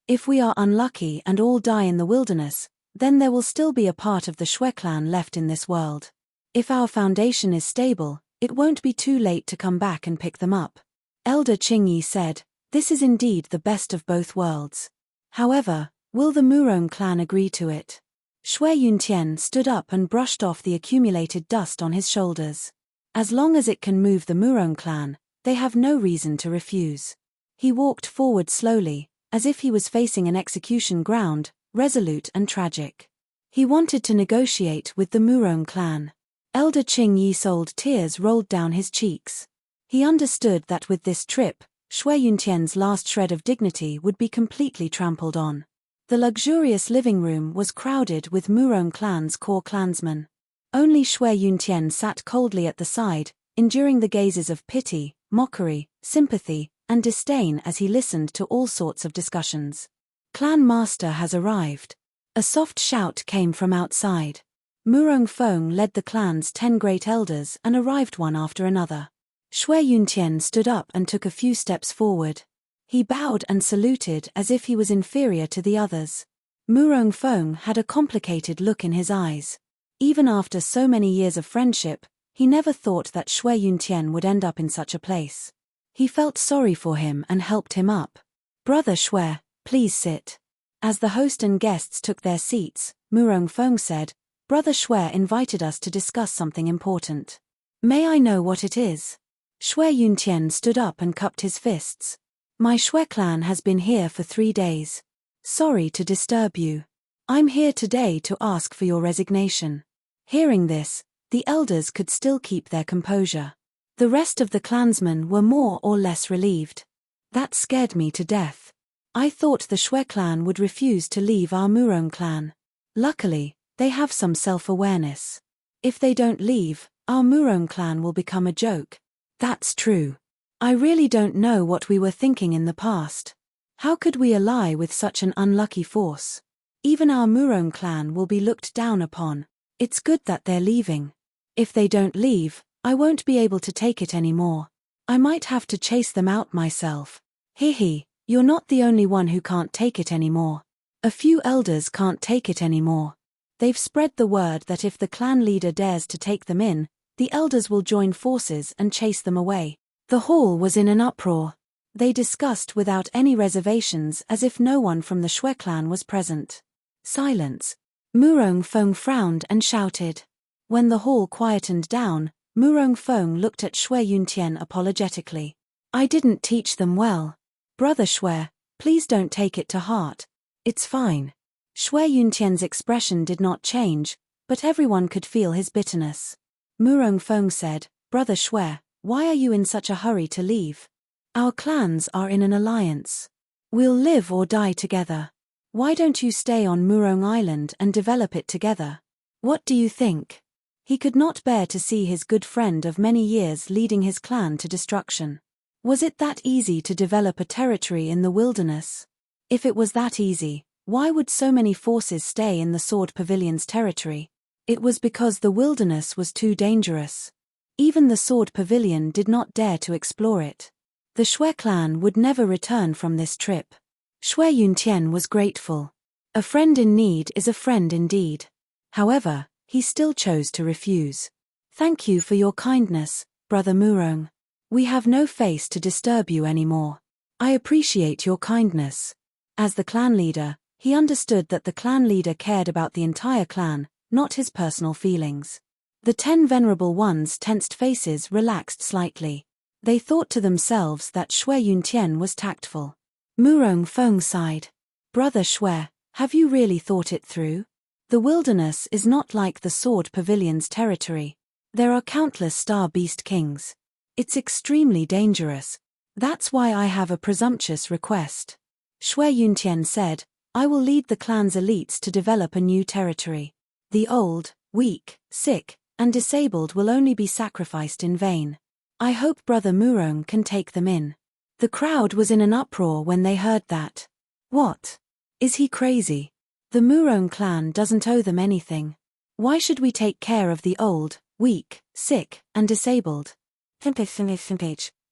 If we are unlucky and all die in the wilderness, then there will still be a part of the Shui clan left in this world. If our foundation is stable, it won't be too late to come back and pick them up. Elder Qing Yi said, This is indeed the best of both worlds. However, will the Murong clan agree to it? Shui Yuntian stood up and brushed off the accumulated dust on his shoulders. As long as it can move the Murong clan, they have no reason to refuse. He walked forward slowly, as if he was facing an execution ground, resolute and tragic. He wanted to negotiate with the Murong clan. Elder Qing Yi's tears rolled down his cheeks. He understood that with this trip, Shui Yuntian's last shred of dignity would be completely trampled on. The luxurious living room was crowded with Murong clan's core clansmen. Only Shui Yuntian sat coldly at the side, enduring the gazes of pity, mockery, sympathy, and disdain as he listened to all sorts of discussions. Clan Master has arrived. A soft shout came from outside. Murong Feng led the clan's 10 great elders and arrived one after another. Shui Yuntian stood up and took a few steps forward. He bowed and saluted as if he was inferior to the others. Murong Feng had a complicated look in his eyes. Even after so many years of friendship, he never thought that Shui Yuntian would end up in such a place. He felt sorry for him and helped him up. Brother Shui, please sit. As the host and guests took their seats, Murong Feng said, Brother Shui invited us to discuss something important. May I know what it is? Shui Yuntian stood up and cupped his fists. My Shui clan has been here for 3 days. Sorry to disturb you. I'm here today to ask for your resignation. Hearing this, the elders could still keep their composure. The rest of the clansmen were more or less relieved. That scared me to death. I thought the Shui clan would refuse to leave our Murong clan. Luckily, they have some self-awareness. If they don't leave, our Murong clan will become a joke. That's true. I really don't know what we were thinking in the past. How could we ally with such an unlucky force? Even our Murong clan will be looked down upon. It's good that they're leaving. If they don't leave, I won't be able to take it anymore. I might have to chase them out myself. Hehe, you're not the only one who can't take it anymore. A few elders can't take it anymore. They've spread the word that if the clan leader dares to take them in, the elders will join forces and chase them away. The hall was in an uproar. They discussed without any reservations as if no one from the Shui clan was present. Silence. Murong Feng frowned and shouted. When the hall quietened down, Murong Feng looked at Shui Yuntian apologetically. I didn't teach them well. Brother Shui, please don't take it to heart. It's fine. Shui Yuntian's expression did not change, but everyone could feel his bitterness. Murong Feng said, Brother Shui, why are you in such a hurry to leave? Our clans are in an alliance. We'll live or die together. Why don't you stay on Murong Island and develop it together? What do you think? He could not bear to see his good friend of many years leading his clan to destruction. Was it that easy to develop a territory in the wilderness? If it was that easy, why would so many forces stay in the Sword Pavilion's territory? It was because the wilderness was too dangerous. Even the Sword Pavilion did not dare to explore it. The Shui clan would never return from this trip. Shui Yuntian was grateful. A friend in need is a friend indeed. However, he still chose to refuse. Thank you for your kindness, Brother Murong. We have no face to disturb you anymore. I appreciate your kindness. As the clan leader, he understood that the clan leader cared about the entire clan, not his personal feelings. The 10 venerable ones' tensed faces relaxed slightly. They thought to themselves that Shui Yuntian was tactful. Murong Feng sighed. Brother Shui, have you really thought it through? The wilderness is not like the Sword Pavilion's territory. There are countless star beast kings. It's extremely dangerous. That's why I have a presumptuous request. Shui Yuntian said, I will lead the clan's elites to develop a new territory. The old, weak, sick, and disabled will only be sacrificed in vain. I hope Brother Murong can take them in. The crowd was in an uproar when they heard that. What? Is he crazy? The Murong clan doesn't owe them anything. Why should we take care of the old, weak, sick, and disabled?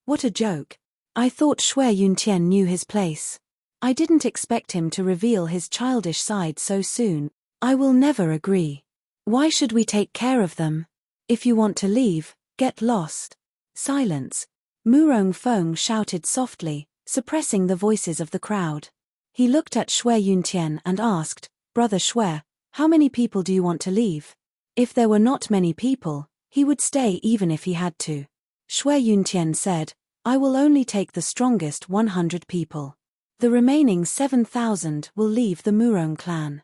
What a joke. I thought Shui Yuntian knew his place. I didn't expect him to reveal his childish side so soon. I will never agree. Why should we take care of them? If you want to leave, get lost. Silence. Murong Feng shouted softly, suppressing the voices of the crowd. He looked at Shui Yuntian and asked, Brother Shui, how many people do you want to leave? If there were not many people, he would stay even if he had to. Shui Yuntian said, I will only take the strongest 100 people. The remaining 7,000 will leave the Murong clan.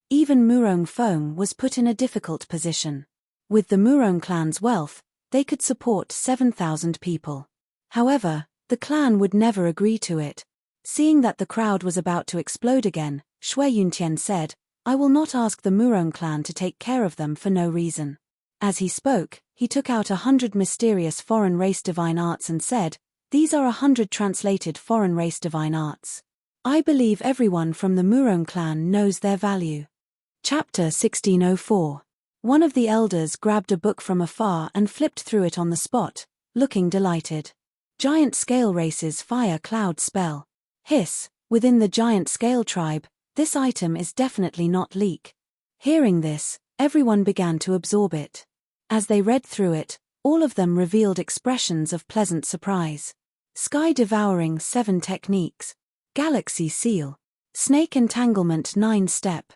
Even Murong Feng was put in a difficult position. With the Murong clan's wealth, they could support 7,000 people. However, the clan would never agree to it. Seeing that the crowd was about to explode again, Shui Yuntian said, I will not ask the Murong clan to take care of them for no reason. As he spoke, he took out 100 mysterious foreign race divine arts and said, these are 100 translated foreign race divine arts. I believe everyone from the Murong clan knows their value. Chapter 1604. One of the elders grabbed a book from afar and flipped through it on the spot, looking delighted. Giant Scale Race's Fire Cloud Spell. Hiss, within the Giant Scale tribe, this item is definitely not leak. Hearing this, everyone began to absorb it. As they read through it, All of them revealed expressions of pleasant surprise. Sky-devouring 7 techniques. Galaxy seal. Snake entanglement 9-step.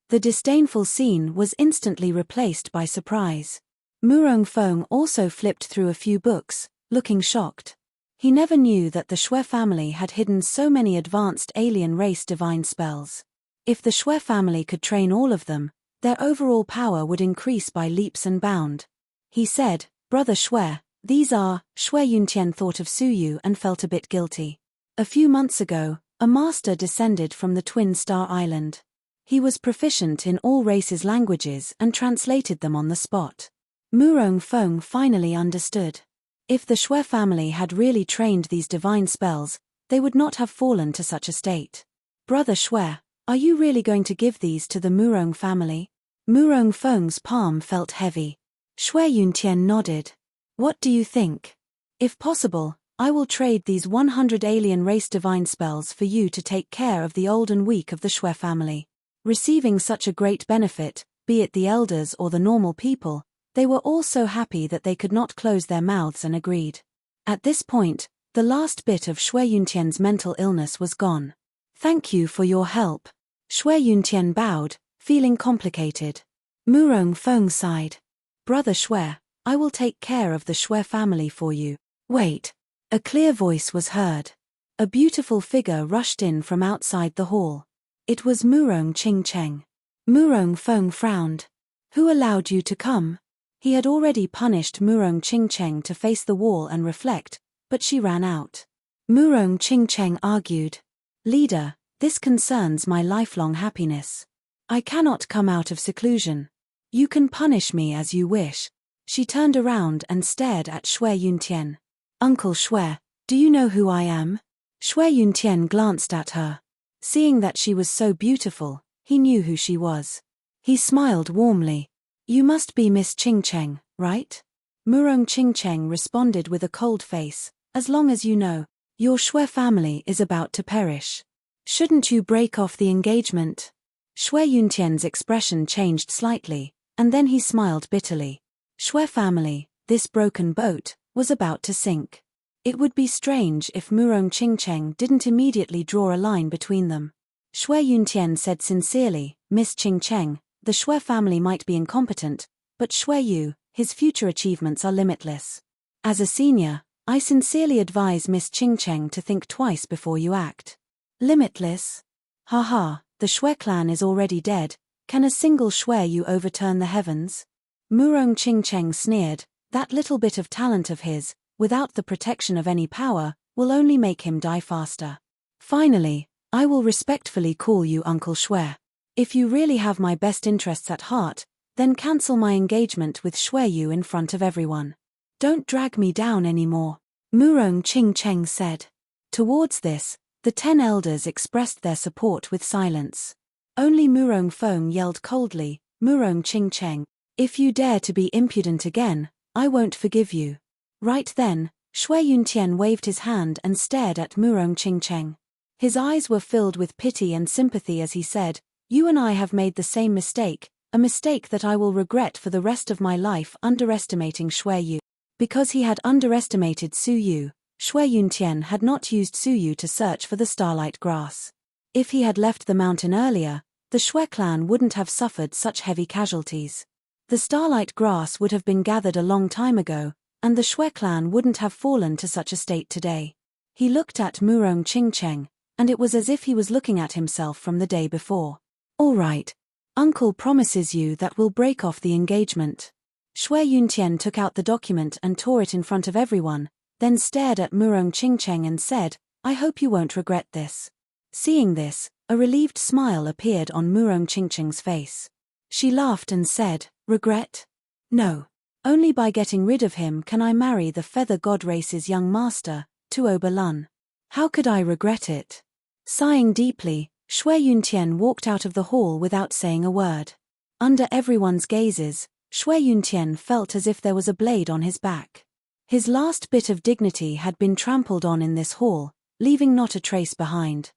The disdainful scene was instantly replaced by surprise. Murong Feng also flipped through a few books, looking shocked. He never knew that the Shui family had hidden so many advanced alien race divine spells. If the Shui family could train all of them, their overall power would increase by leaps and bounds. He said, "Brother Shui, these are..." Shui Yuntian thought of Suyu and felt a bit guilty. A few months ago, a master descended from the Twin Star Island. He was proficient in all races' languages and translated them on the spot. Murong Feng finally understood. If the Shui family had really trained these divine spells, they would not have fallen to such a state. "Brother Shui, are you really going to give these to the Murong family?" Murong Feng's palm felt heavy. Shui Yuntian nodded. "What do you think? If possible, I will trade these 100 alien race divine spells for you to take care of the old and weak of the Shui family." Receiving such a great benefit, be it the elders or the normal people, they were all so happy that they could not close their mouths and agreed. At this point, the last bit of Shui Yuntian's mental illness was gone. "Thank you for your help." Shui Yuntian bowed, feeling complicated. Murong Feng sighed. "Brother Shui, I will take care of the Shui family for you." "Wait." A clear voice was heard. A beautiful figure rushed in from outside the hall. It was Murong Qingcheng. Murong Feng frowned. "Who allowed you to come?" He had already punished Murong Qingcheng to face the wall and reflect, but she ran out. Murong Qingcheng argued. "Leader, this concerns my lifelong happiness. I cannot come out of seclusion. You can punish me as you wish." She turned around and stared at Shui Yuntian. "Uncle Shui, do you know who I am?" Shui Yuntian glanced at her. Seeing that she was so beautiful, he knew who she was. He smiled warmly. "You must be Miss Qingcheng, right?" Murong Qingcheng responded with a cold face. "As long as you know, your Shui family is about to perish. Shouldn't you break off the engagement?" Shui Yuntian's expression changed slightly, and then he smiled bitterly. Shui family, this broken boat, was about to sink. It would be strange if Murong Qingcheng didn't immediately draw a line between them. Shui Yuntian said sincerely, "Miss Qingcheng, the Shui family might be incompetent, but Shui Yu, his future achievements are limitless. As a senior, I sincerely advise Miss Qingcheng to think twice before you act." "Limitless? Haha, the Shui clan is already dead. Can a single Shui Yu overturn the heavens?" Murong Qingcheng sneered. "That little bit of talent of his, without the protection of any power, will only make him die faster. Finally, I will respectfully call you Uncle Shui. If you really have my best interests at heart, then cancel my engagement with Shui Yu in front of everyone. Don't drag me down anymore," Murong Qingcheng said. Towards this, the 10 elders expressed their support with silence. Only Murong Feng yelled coldly, "Murong Qingcheng, if you dare to be impudent again, I won't forgive you." Right then, Shui Yuntian waved his hand and stared at Murong Qingcheng. His eyes were filled with pity and sympathy as he said, "You and I have made the same mistake, a mistake that I will regret for the rest of my life, underestimating Shui Yu." Because he had underestimated Suyu, Shui Yuntian had not used Suyu to search for the starlight grass. If he had left the mountain earlier, the Shui clan wouldn't have suffered such heavy casualties. The starlight grass would have been gathered a long time ago, and the Shui clan wouldn't have fallen to such a state today. He looked at Murong Qingcheng, and it was as if he was looking at himself from the day before. "All right. Uncle promises you that we'll break off the engagement." Shui Yuntian took out the document and tore it in front of everyone, then stared at Murong Qingcheng and said, "I hope you won't regret this." Seeing this, a relieved smile appeared on Murong Qingcheng's face. She laughed and said, "Regret? No. Only by getting rid of him can I marry the Feather God race's young master, Tuo Balun. How could I regret it?" Sighing deeply, Shui Yuntian walked out of the hall without saying a word. Under everyone's gazes, Shui Yuntian felt as if there was a blade on his back. His last bit of dignity had been trampled on in this hall, leaving not a trace behind.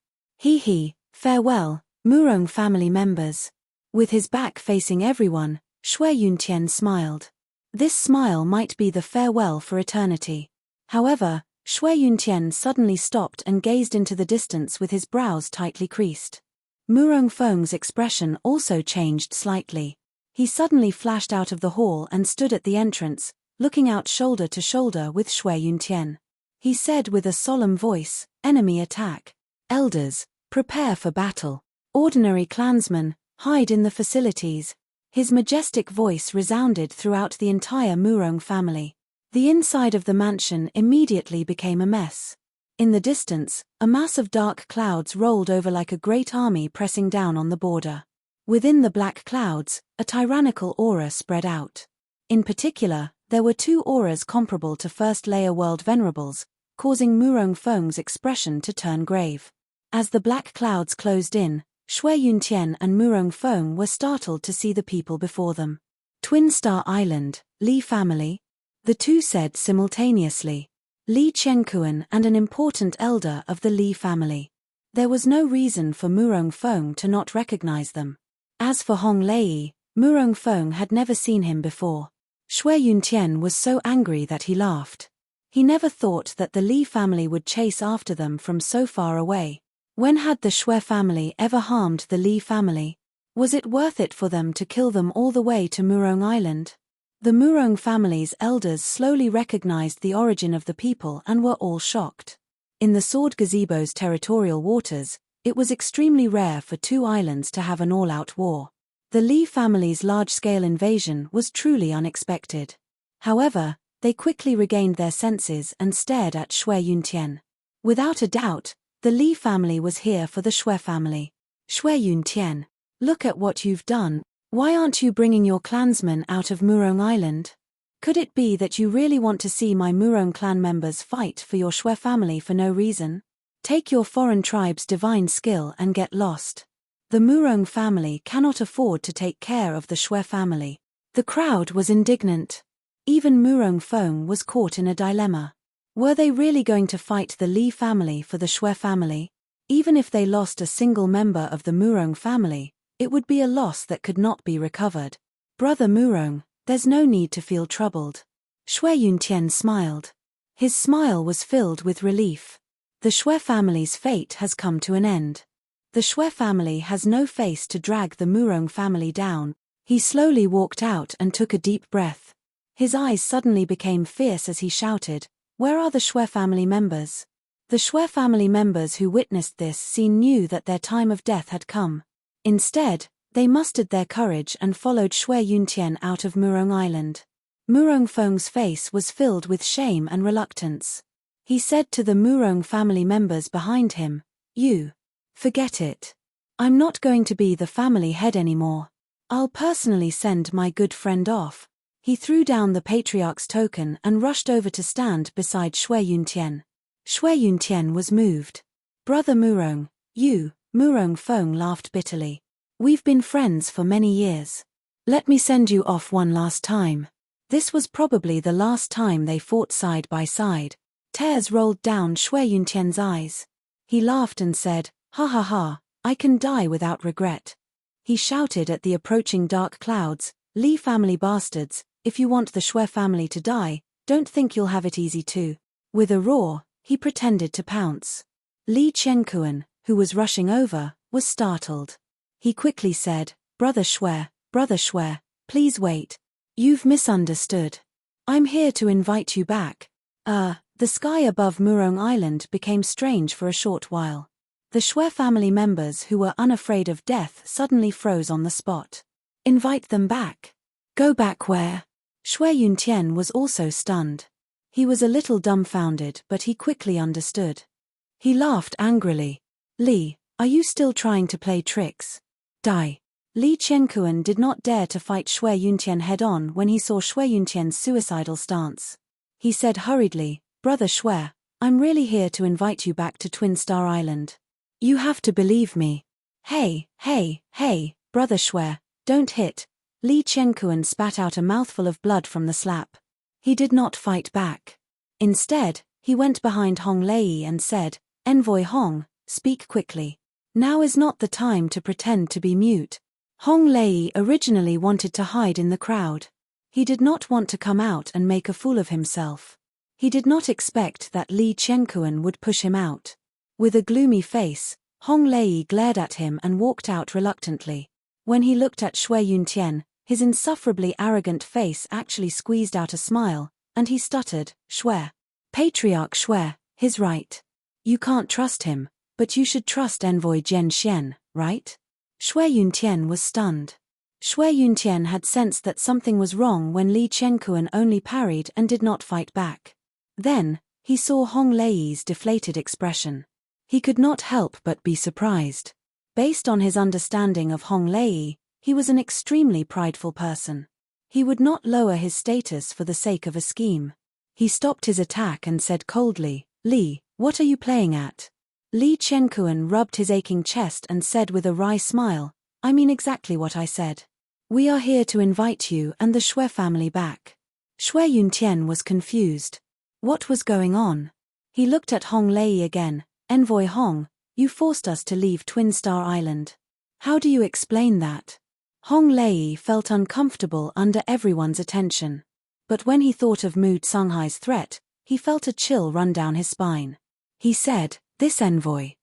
Farewell, Murong family members." With his back facing everyone, Shui Yuntian smiled. This smile might be the farewell for eternity. However, Shui Yuntian suddenly stopped and gazed into the distance with his brows tightly creased. Murong Feng's expression also changed slightly. He suddenly flashed out of the hall and stood at the entrance, looking out shoulder to shoulder with Shui Yuntian. He said with a solemn voice, "Enemy attack. Elders, prepare for battle. Ordinary clansmen, hide in the facilities." His majestic voice resounded throughout the entire Murong family. The inside of the mansion immediately became a mess. In the distance, a mass of dark clouds rolled over like a great army pressing down on the border. Within the black clouds, a tyrannical aura spread out. In particular, there were two auras comparable to first-layer world venerables, causing Murong Feng's expression to turn grave. As the black clouds closed in, Shui Yuntian and Murong Feng were startled to see the people before them. Twin Star Island, Li family? The two said simultaneously. Li Chenkuan and an important elder of the Li family. There was no reason for Murong Feng to not recognize them. As for Hong Lei, Murong Feng had never seen him before. Shui Yuntian was so angry that he laughed. He never thought that the Li family would chase after them from so far away. When had the Shui family ever harmed the Li family? Was it worth it for them to kill them all the way to Murong Island? The Murong family's elders slowly recognized the origin of the people and were all shocked. In the Sword Gazebo's territorial waters, it was extremely rare for two islands to have an all-out war. The Li family's large-scale invasion was truly unexpected. However, they quickly regained their senses and stared at Shui Yuntian. Without a doubt, the Li family was here for the Shui family. Shui Yuntian, look at what you've done. Why aren't you bringing your clansmen out of Murong Island? Could it be that you really want to see my Murong clan members fight for your Shui family for no reason? Take your foreign tribe's divine skill and get lost. The Murong family cannot afford to take care of the Shui family. The crowd was indignant. Even Murong Feng was caught in a dilemma. Were they really going to fight the Li family for the Shui family? Even if they lost a single member of the Murong family, it would be a loss that could not be recovered. Brother Murong, there's no need to feel troubled. Shui Yuntian smiled. His smile was filled with relief. The Shui family's fate has come to an end. The Shui family has no face to drag the Murong family down. He slowly walked out and took a deep breath. His eyes suddenly became fierce as he shouted, "Where are the Shui family members?" The Shui family members who witnessed this scene knew that their time of death had come. Instead, they mustered their courage and followed Shui Yuntian out of Murong Island. Murong Feng's face was filled with shame and reluctance. He said to the Murong family members behind him, "You. Forget it. I'm not going to be the family head anymore. I'll personally send my good friend off." He threw down the patriarch's token and rushed over to stand beside Shui Yuntian. Shui Yuntian was moved. "Brother Murong, you," Murong Feng laughed bitterly. "We've been friends for many years. Let me send you off one last time." This was probably the last time they fought side by side. Tears rolled down Shui Yuntian's eyes. He laughed and said, "Ha ha ha, I can die without regret." He shouted at the approaching dark clouds, "Li family bastards, if you want the Shui family to die, don't think you'll have it easy too." With a roar, he pretended to pounce. Li Chenkuan, who was rushing over, was startled. He quickly said, Brother Shui, please wait. You've misunderstood. I'm here to invite you back." The sky above Murong Island became strange for a short while. The Shui family members who were unafraid of death suddenly froze on the spot. "Invite them back? Go back where?" Shui Yuntian was also stunned. He was a little dumbfounded, but he quickly understood. He laughed angrily. "Li, are you still trying to play tricks? Die." Li Chenkuan did not dare to fight Shui Yuntian head-on when he saw Shui Yuntian's suicidal stance. He said hurriedly, "Brother Shui, I'm really here to invite you back to Twin Star Island. You have to believe me." Hey, Brother Shui, don't hit." Li Chenkuan spat out a mouthful of blood from the slap. He did not fight back. Instead, he went behind Hong Lei and said, "Envoy Hong, speak quickly. Now is not the time to pretend to be mute." Hong Lei originally wanted to hide in the crowd. He did not want to come out and make a fool of himself. He did not expect that Li Qianquan would push him out. With a gloomy face, Hong Lei glared at him and walked out reluctantly. When he looked at Shui Yuntian, his insufferably arrogant face actually squeezed out a smile, and he stuttered, "Shui. Patriarch Shui, he's right. You can't trust him, but you should trust Envoy Jian Xian, right?" Shui Yuntian was stunned. Shui Yuntian had sensed that something was wrong when Li Qianquan only parried and did not fight back. Then, he saw Hong Lei's deflated expression. He could not help but be surprised. Based on his understanding of Hong Lei, he was an extremely prideful person. He would not lower his status for the sake of a scheme. He stopped his attack and said coldly, "Li, what are you playing at?" Li Qianquan rubbed his aching chest and said with a wry smile, "I mean exactly what I said. We are here to invite you and the Shui family back." Shui Yuntian was confused. What was going on? He looked at Hong Lei again. "Envoy Hong, you forced us to leave Twin Star Island. How do you explain that?" Hong Lei felt uncomfortable under everyone's attention. But when he thought of Mu Songhai's threat, he felt a chill run down his spine. He said, "This envoy.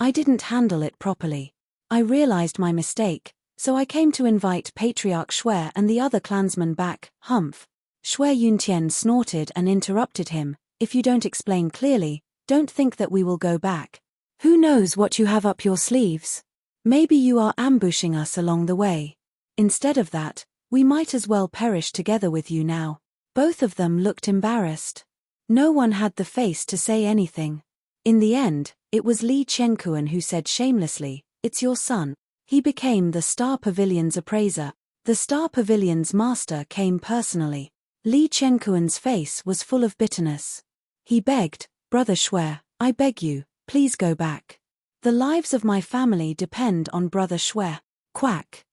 I didn't handle it properly. I realized my mistake, so I came to invite Patriarch Shui and the other clansmen back." Humph. Shui Yuntian snorted and interrupted him, "If you don't explain clearly, don't think that we will go back. Who knows what you have up your sleeves? Maybe you are ambushing us along the way. Instead of that, we might as well perish together with you now." Both of them looked embarrassed. No one had the face to say anything. In the end, it was Li Qianquan who said shamelessly, "It's your son." He became the Star Pavilion's appraiser. The Star Pavilion's master came personally. Li Qianquan's face was full of bitterness. He begged, "Brother Shui, I beg you, please go back. The lives of my family depend on Brother Shui." Quack.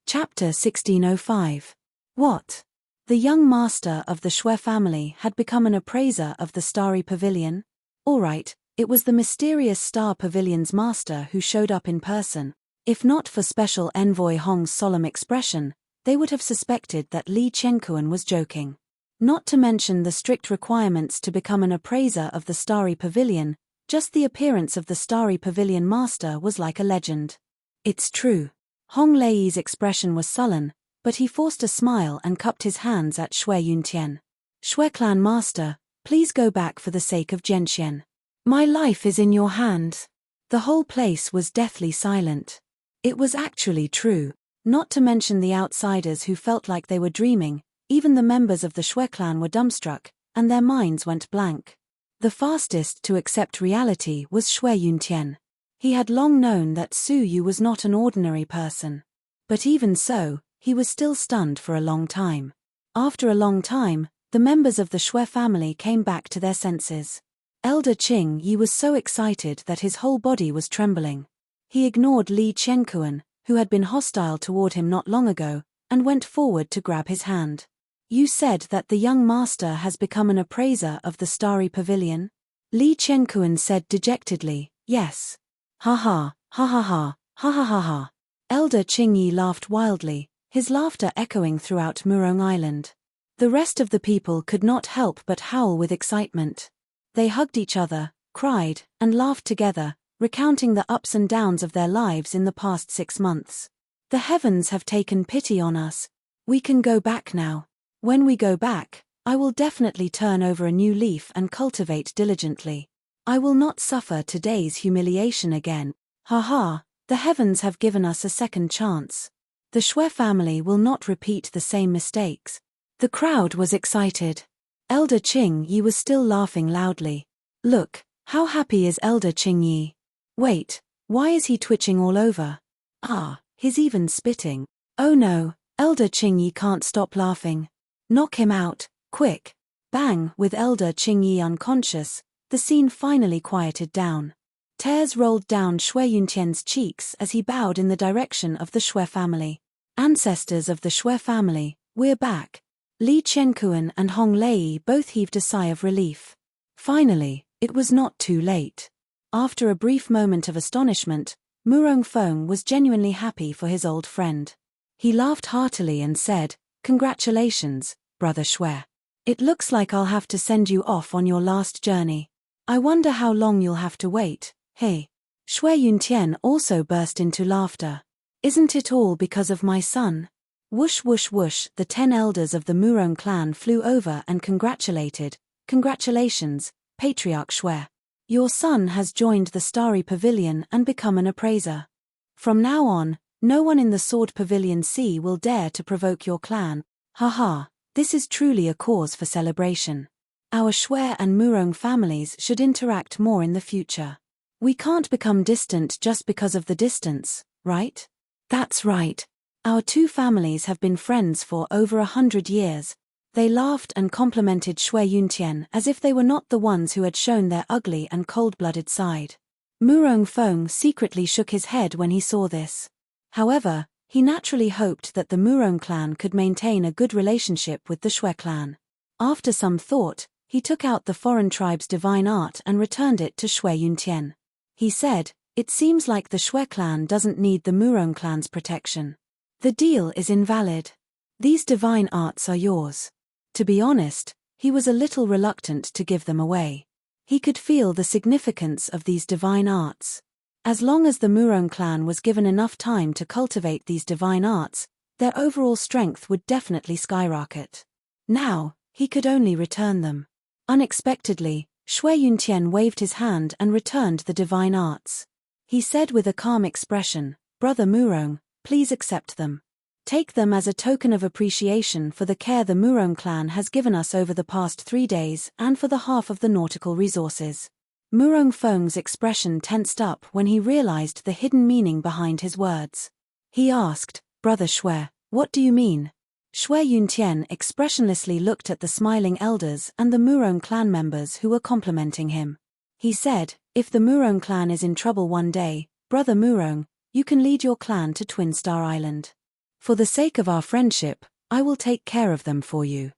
Chapter 1605. What? The young master of the Shui family had become an appraiser of the Starry Pavilion? All right, it was the mysterious Star Pavilion's master who showed up in person. If not for Special Envoy Hong's solemn expression, they would have suspected that Li Qianquan was joking. Not to mention the strict requirements to become an appraiser of the Starry Pavilion, just the appearance of the Starry Pavilion master was like a legend. It's true. Hong Lei's expression was sullen, but he forced a smile and cupped his hands at Shui Yuntian. "Shui clan master, please go back for the sake of Gentian. My life is in your hands." The whole place was deathly silent. It was actually true, not to mention the outsiders who felt like they were dreaming. Even the members of the Shui clan were dumbstruck, and their minds went blank. The fastest to accept reality was Shui Yuntian. He had long known that Su Yu was not an ordinary person. But even so, he was still stunned for a long time. After a long time, the members of the Shui family came back to their senses. Elder Qing Yi was so excited that his whole body was trembling. He ignored Li Qianquan, who had been hostile toward him not long ago, and went forward to grab his hand. "You said that the young master has become an appraiser of the Starry Pavilion?" Li Qianquan said dejectedly, "Yes." "Ha ha, ha ha ha, ha ha ha ha." Elder Qing Yi laughed wildly, his laughter echoing throughout Murong Island. The rest of the people could not help but howl with excitement. They hugged each other, cried, and laughed together, recounting the ups and downs of their lives in the past 6 months. "The heavens have taken pity on us. We can go back now. When we go back, I will definitely turn over a new leaf and cultivate diligently. I will not suffer today's humiliation again. Ha ha, the heavens have given us a second chance. The Shui family will not repeat the same mistakes." The crowd was excited. Elder Qing Yi was still laughing loudly. "Look, how happy is Elder Qing Yi? Wait, why is he twitching all over? Ah, he's even spitting. Oh no, Elder Qing Yi can't stop laughing. Knock him out, quick." Bang! With Elder Qing Yi unconscious, the scene finally quieted down. Tears rolled down Shui Yuntian's cheeks as he bowed in the direction of the Shui family. "Ancestors of the Shui family, we're back." Li Qianquan and Hong Lei both heaved a sigh of relief. Finally, it was not too late. After a brief moment of astonishment, Murong Feng was genuinely happy for his old friend. He laughed heartily and said, Congratulations, Brother Shui. It looks like I'll have to send you off on your last journey. I wonder how long you'll have to wait, hey? Shui Yuntian also burst into laughter. Isn't it all because of my son? Whoosh whoosh whoosh, the 10 elders of the Murong clan flew over and congratulated. Congratulations, Patriarch Shui. Your son has joined the Starry Pavilion and become an appraiser. From now on, no one in the Sword Pavilion Sea will dare to provoke your clan. Haha, this is truly a cause for celebration. Our Shui and Murong families should interact more in the future. We can't become distant just because of the distance, right? That's right. Our two families have been friends for over 100 years. They laughed and complimented Shui Yuntian as if they were not the ones who had shown their ugly and cold-blooded side. Murong Feng secretly shook his head when he saw this. However, he naturally hoped that the Murong clan could maintain a good relationship with the Shui clan. After some thought, he took out the foreign tribe's divine art and returned it to Shui Yuntian. He said, "It seems like the Shui clan doesn't need the Murong clan's protection. The deal is invalid. These divine arts are yours." To be honest, he was a little reluctant to give them away. He could feel the significance of these divine arts. As long as the Murong clan was given enough time to cultivate these divine arts, their overall strength would definitely skyrocket. Now, he could only return them. Unexpectedly, Shui Yuntian waved his hand and returned the divine arts. He said with a calm expression, "Brother Murong, please accept them. Take them as a token of appreciation for the care the Murong clan has given us over the past 3 days and for the half of the nautical resources." Murong Feng's expression tensed up when he realized the hidden meaning behind his words. He asked, "Brother Shui, what do you mean?" Shui Yuntian expressionlessly looked at the smiling elders and the Murong clan members who were complimenting him. He said, "If the Murong clan is in trouble one day, Brother Murong, you can lead your clan to Twin Star Island. For the sake of our friendship, I will take care of them for you."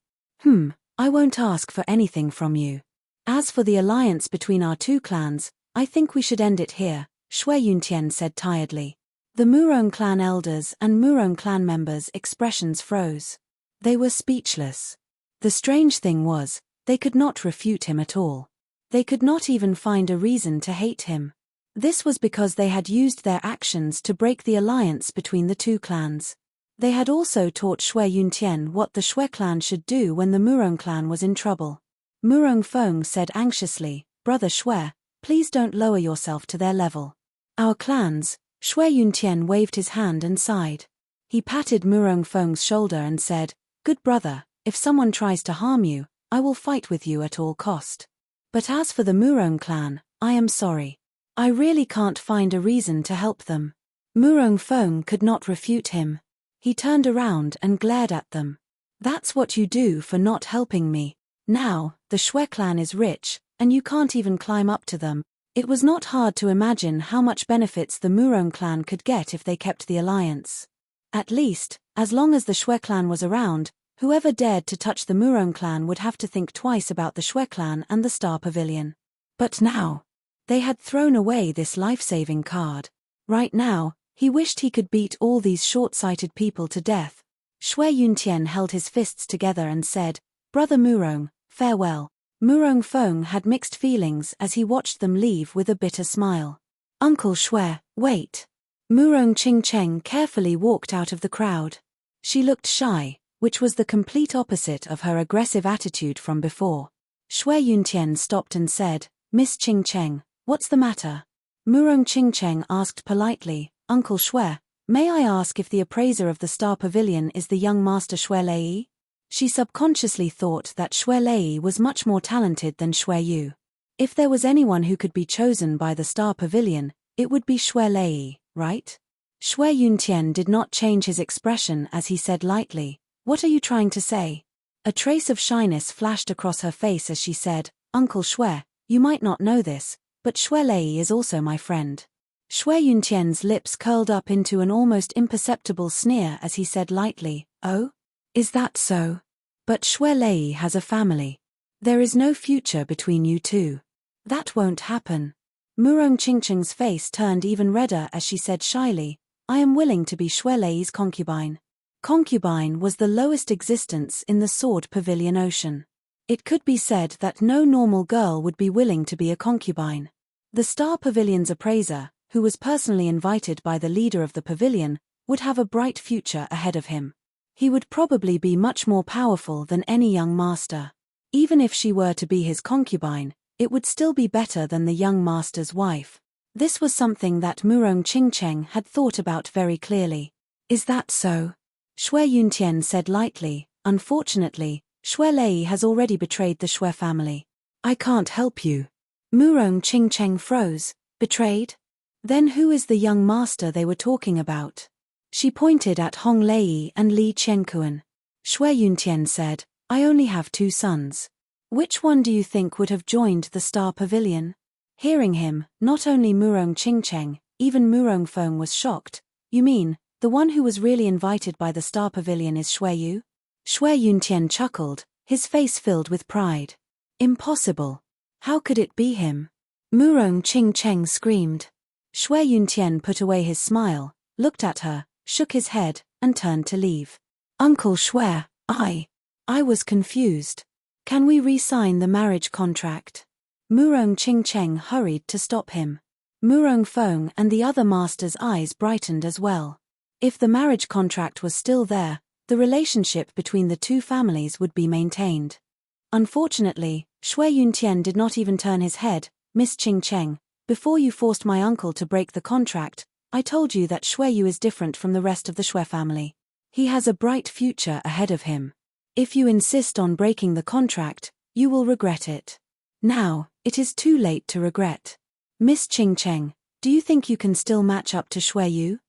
I won't ask for anything from you. As for the alliance between our two clans, I think we should end it here, Shui Yuntian said tiredly. The Murong clan elders and Murong clan members' expressions froze. They were speechless. The strange thing was, they could not refute him at all. They could not even find a reason to hate him. This was because they had used their actions to break the alliance between the two clans. They had also taught Shui Yuntian what the Shui clan should do when the Murong clan was in trouble. Murong Feng said anxiously, "Brother Shui, please don't lower yourself to their level. Our clans." Shui Yuntian waved his hand and sighed. He patted Murong Feng's shoulder and said, "Good brother, if someone tries to harm you, I will fight with you at all cost. But as for the Murong clan, I am sorry. I really can't find a reason to help them." Murong Feng could not refute him. He turned around and glared at them. "That's what you do for not helping me. Now, the Shui clan is rich, and you can't even climb up to them." It was not hard to imagine how much benefits the Murong clan could get if they kept the alliance. At least, as long as the Shui clan was around, whoever dared to touch the Murong clan would have to think twice about the Shui clan and the Star Pavilion. But now, they had thrown away this life-saving card. Right now, he wished he could beat all these short-sighted people to death. Shui Yuntian held his fists together and said, "Brother Murong, farewell." Murong Feng had mixed feelings as he watched them leave with a bitter smile. "Uncle Shui, wait." Murong Qingcheng carefully walked out of the crowd. She looked shy, which was the complete opposite of her aggressive attitude from before. Shui Yuntian stopped and said, "Miss Qingcheng, what's the matter?" Murong Qingcheng asked politely, "Uncle Shui, may I ask if the appraiser of the Star Pavilion is the young master Shui Lei?" She subconsciously thought that Shui Lei was much more talented than Shui Yu. If there was anyone who could be chosen by the Star Pavilion, it would be Shui Lei, right? Shui Yuntian did not change his expression as he said lightly, "What are you trying to say?" A trace of shyness flashed across her face as she said, "Uncle Shui, you might not know this, but Shui Lei is also my friend." Shui Yuntian's lips curled up into an almost imperceptible sneer as he said lightly, "Oh? Is that so? But Shui Lei has a family. There is no future between you two. That won't happen." Murong Qingcheng's face turned even redder as she said shyly, "I am willing to be Shui Lei's concubine." Concubine was the lowest existence in the Sword Pavilion Ocean. It could be said that no normal girl would be willing to be a concubine. The Star Pavilion's appraiser, who was personally invited by the leader of the pavilion, would have a bright future ahead of him. He would probably be much more powerful than any young master. Even if she were to be his concubine, it would still be better than the young master's wife. This was something that Murong Qingcheng had thought about very clearly. Is that so? Shui Yuntian said lightly. Unfortunately, Shui Lei has already betrayed the Shui family. I can't help you. Murong Qingcheng froze. Betrayed? Then who is the young master they were talking about? She pointed at Hong Lei and Li Qiankuan. Shui Yuntian said, I only have 2 sons. Which one do you think would have joined the Star Pavilion? Hearing him, not only Murong Qingcheng, even Murong Feng was shocked. You mean, the one who was really invited by the Star Pavilion is Shui Yu? Shui Yuntian chuckled, his face filled with pride. Impossible. How could it be him? Murong Qingcheng screamed. Shui Yuntian put away his smile, looked at her, shook his head, and turned to leave. Uncle Shui, I was confused. Can we re-sign the marriage contract? Murong Qingcheng hurried to stop him. Murong Feng and the other master's eyes brightened as well. If the marriage contract was still there, the relationship between the 2 families would be maintained. Unfortunately, Shui Yuntian did not even turn his head. Miss Qingcheng, before you forced my uncle to break the contract, I told you that Shui Yu is different from the rest of the Shui family. He has a bright future ahead of him. If you insist on breaking the contract, you will regret it. Now, it is too late to regret. Miss Qingcheng, do you think you can still match up to Shui Yu?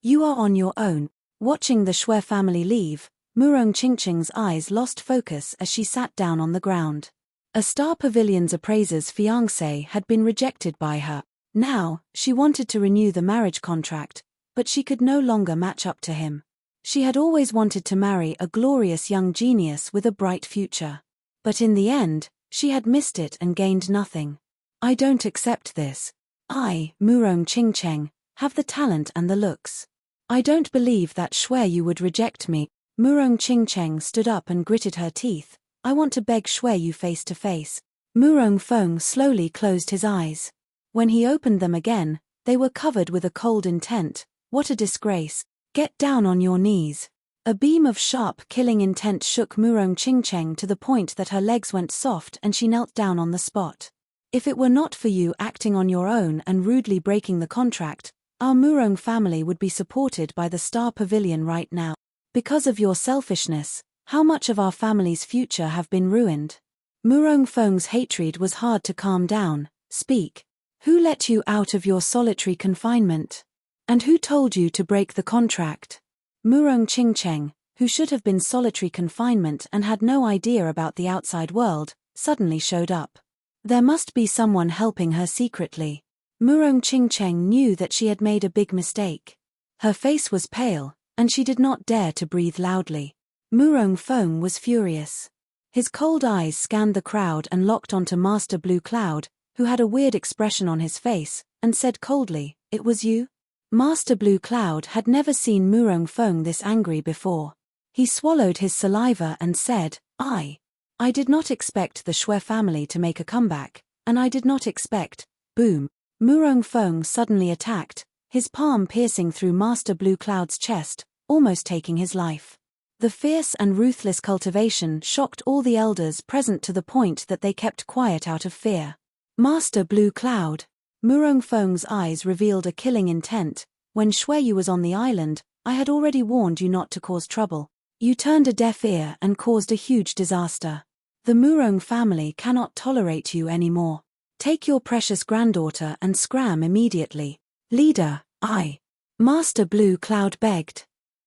You are on your own. Watching the Shui family leave, Murong Qingcheng's eyes lost focus as she sat down on the ground. A Star Pavilion's appraiser's fiancé had been rejected by her. Now, she wanted to renew the marriage contract, but she could no longer match up to him. She had always wanted to marry a glorious young genius with a bright future. But in the end, she had missed it and gained nothing. I don't accept this. I, Murong Qingcheng, have the talent and the looks. I don't believe that Shui Yu would reject me. Murong Qingcheng stood up and gritted her teeth. I want to beg Shui Yu face to face. Murong Feng slowly closed his eyes. When he opened them again, they were covered with a cold intent. What a disgrace. Get down on your knees. A beam of sharp killing intent shook Murong Qingcheng to the point that her legs went soft and she knelt down on the spot. If it were not for you acting on your own and rudely breaking the contract, our Murong family would be supported by the Star Pavilion right now. Because of your selfishness, how much of our family's future have been ruined? Murong Feng's hatred was hard to calm down. Speak. Who let you out of your solitary confinement? And who told you to break the contract? Murong Qingcheng, who should have been solitary confinement and had no idea about the outside world, suddenly showed up. There must be someone helping her secretly. Murong Qingcheng knew that she had made a big mistake. Her face was pale, and she did not dare to breathe loudly. Murong Feng was furious. His cold eyes scanned the crowd and locked onto Master Blue Cloud, who had a weird expression on his face, and said coldly, "It was you?" Master Blue Cloud had never seen Murong Feng this angry before. He swallowed his saliva and said, I did not expect the Shui family to make a comeback, and I did not expect, boom. Murong Feng suddenly attacked, his palm piercing through Master Blue Cloud's chest, almost taking his life. The fierce and ruthless cultivation shocked all the elders present to the point that they kept quiet out of fear. Master Blue Cloud. Murong Feng's eyes revealed a killing intent. When Shui Yu was on the island, I had already warned you not to cause trouble. You turned a deaf ear and caused a huge disaster. The Murong family cannot tolerate you anymore. Take your precious granddaughter and scram immediately. Leader, Master Blue Cloud begged.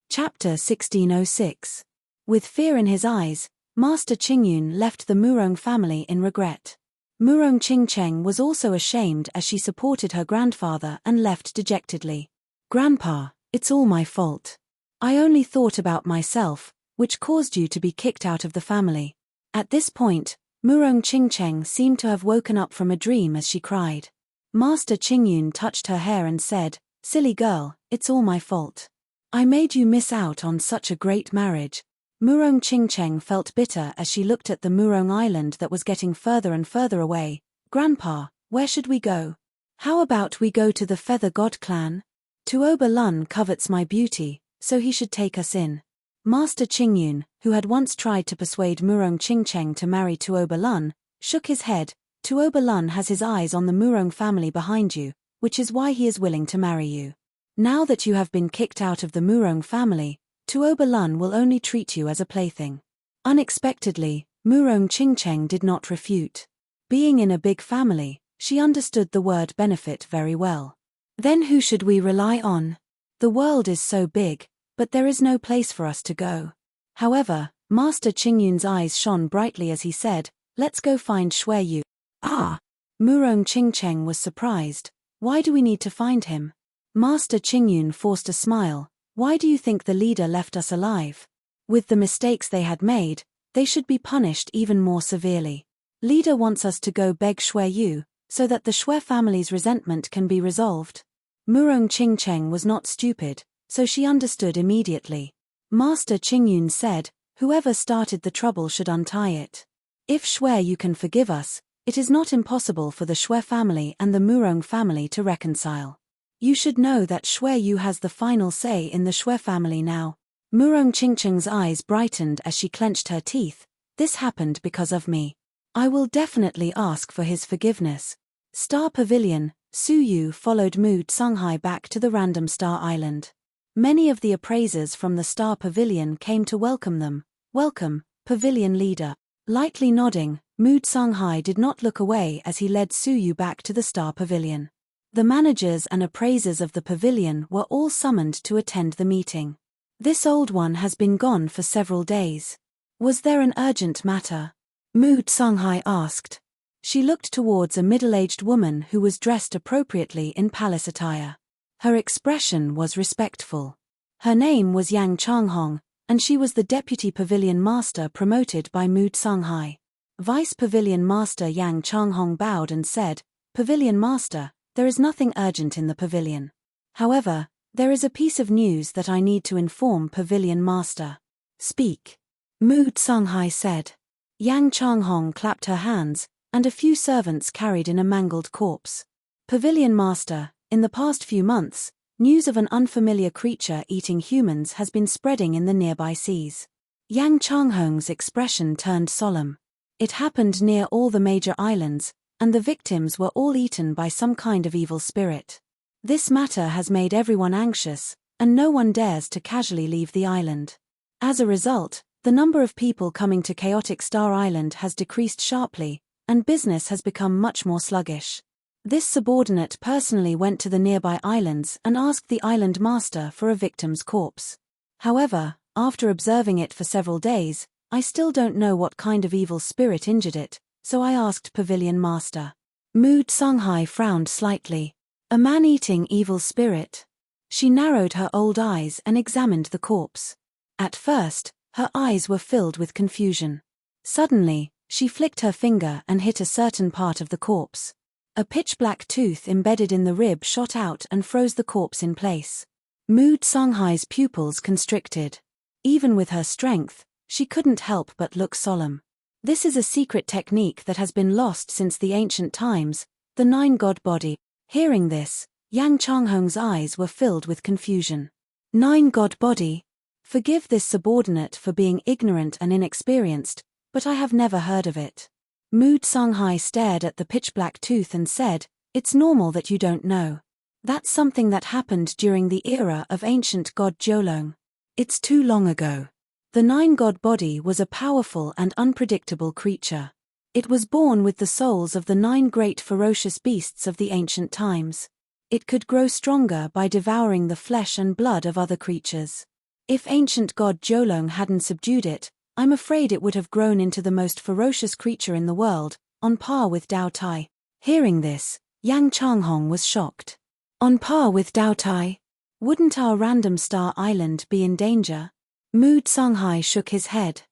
Chapter 1606. With fear in his eyes, Master Qingyun left the Murong family in regret. Murong Qingcheng was also ashamed as she supported her grandfather and left dejectedly. Grandpa, it's all my fault. I only thought about myself, which caused you to be kicked out of the family. At this point, Murong Qingcheng seemed to have woken up from a dream as she cried. Master Qingyun touched her hair and said, Silly girl, it's all my fault. I made you miss out on such a great marriage. Murong Qingcheng felt bitter as she looked at the Murong Island that was getting further and further away. Grandpa, where should we go? How about we go to the Feather God clan? Tuoba Lun covets my beauty, so he should take us in. Master Qingyun, who had once tried to persuade Murong Qingcheng to marry Tuoba Lun, shook his head. Tuoba Lun has his eyes on the Murong family behind you, which is why he is willing to marry you. Now that you have been kicked out of the Murong family, Tuoba Lun will only treat you as a plaything. Unexpectedly, Murong Qingcheng did not refute. Being in a big family, she understood the word benefit very well. Then who should we rely on? The world is so big, but there is no place for us to go. However, Master Qingyun's eyes shone brightly as he said, let's go find Shui Yu. Ah! Murong Qingcheng was surprised. Why do we need to find him? Master Qingyun forced a smile. Why do you think the leader left us alive? With the mistakes they had made, they should be punished even more severely. Leader wants us to go beg Shui Yu, so that the Shui family's resentment can be resolved. Murong Qingcheng was not stupid, so she understood immediately. Master Qingyun said, whoever started the trouble should untie it. If Shui Yu can forgive us, it is not impossible for the Shui family and the Murong family to reconcile. You should know that Shui Yu has the final say in the Shui family now. Murong Qingcheng's eyes brightened as she clenched her teeth. This happened because of me. I will definitely ask for his forgiveness. Star Pavilion, Su Yu followed Mu Tsunghai back to the random Star Island. Many of the appraisers from the Star Pavilion came to welcome them. Welcome, Pavilion leader. Lightly nodding, Mu Tsunghai did not look away as he led Su Yu back to the Star Pavilion. The managers and appraisers of the pavilion were all summoned to attend the meeting. This old one has been gone for several days. Was there an urgent matter? Mu Tsunghai asked. She looked towards a middle-aged woman who was dressed appropriately in palace attire. Her expression was respectful. Her name was Yang Changhong, and she was the deputy pavilion master promoted by Mu Tsunghai. Vice Pavilion Master Yang Changhong bowed and said, Pavilion Master, there is nothing urgent in the pavilion. However, there is a piece of news that I need to inform Pavilion Master. Speak. Mu Tsunghai said. Yang Changhong clapped her hands, and a few servants carried in a mangled corpse. Pavilion Master, in the past few months, news of an unfamiliar creature eating humans has been spreading in the nearby seas. Yang Changhong's expression turned solemn. It happened near all the major islands, and the victims were all eaten by some kind of evil spirit. This matter has made everyone anxious, and no one dares to casually leave the island. As a result, the number of people coming to Chaotic Star Island has decreased sharply, and business has become much more sluggish. This subordinate personally went to the nearby islands and asked the island master for a victim's corpse. However, after observing it for several days, I still don't know what kind of evil spirit injured it, so I asked Pavilion Master. Mu Tsunghai frowned slightly. A man-eating evil spirit. She narrowed her old eyes and examined the corpse. At first, her eyes were filled with confusion. Suddenly, she flicked her finger and hit a certain part of the corpse. A pitch-black tooth embedded in the rib shot out and froze the corpse in place. Mu Tsunghai's pupils constricted. Even with her strength, she couldn't help but look solemn. This is a secret technique that has been lost since the ancient times, the nine-god body. Hearing this, Yang Changhong's eyes were filled with confusion. Nine-god body? Forgive this subordinate for being ignorant and inexperienced, but I have never heard of it. Mu Tsunghai stared at the pitch-black tooth and said, it's normal that you don't know. That's something that happened during the era of ancient god Jiulong. It's too long ago. The nine-god body was a powerful and unpredictable creature. It was born with the souls of the 9 great ferocious beasts of the ancient times. It could grow stronger by devouring the flesh and blood of other creatures. If ancient god Jiulong hadn't subdued it, I'm afraid it would have grown into the most ferocious creature in the world, on par with Dao Tai. Hearing this, Yang Changhong was shocked. On par with Dao Tai? Wouldn't our random star island be in danger? Mu Tsunghai shook his head.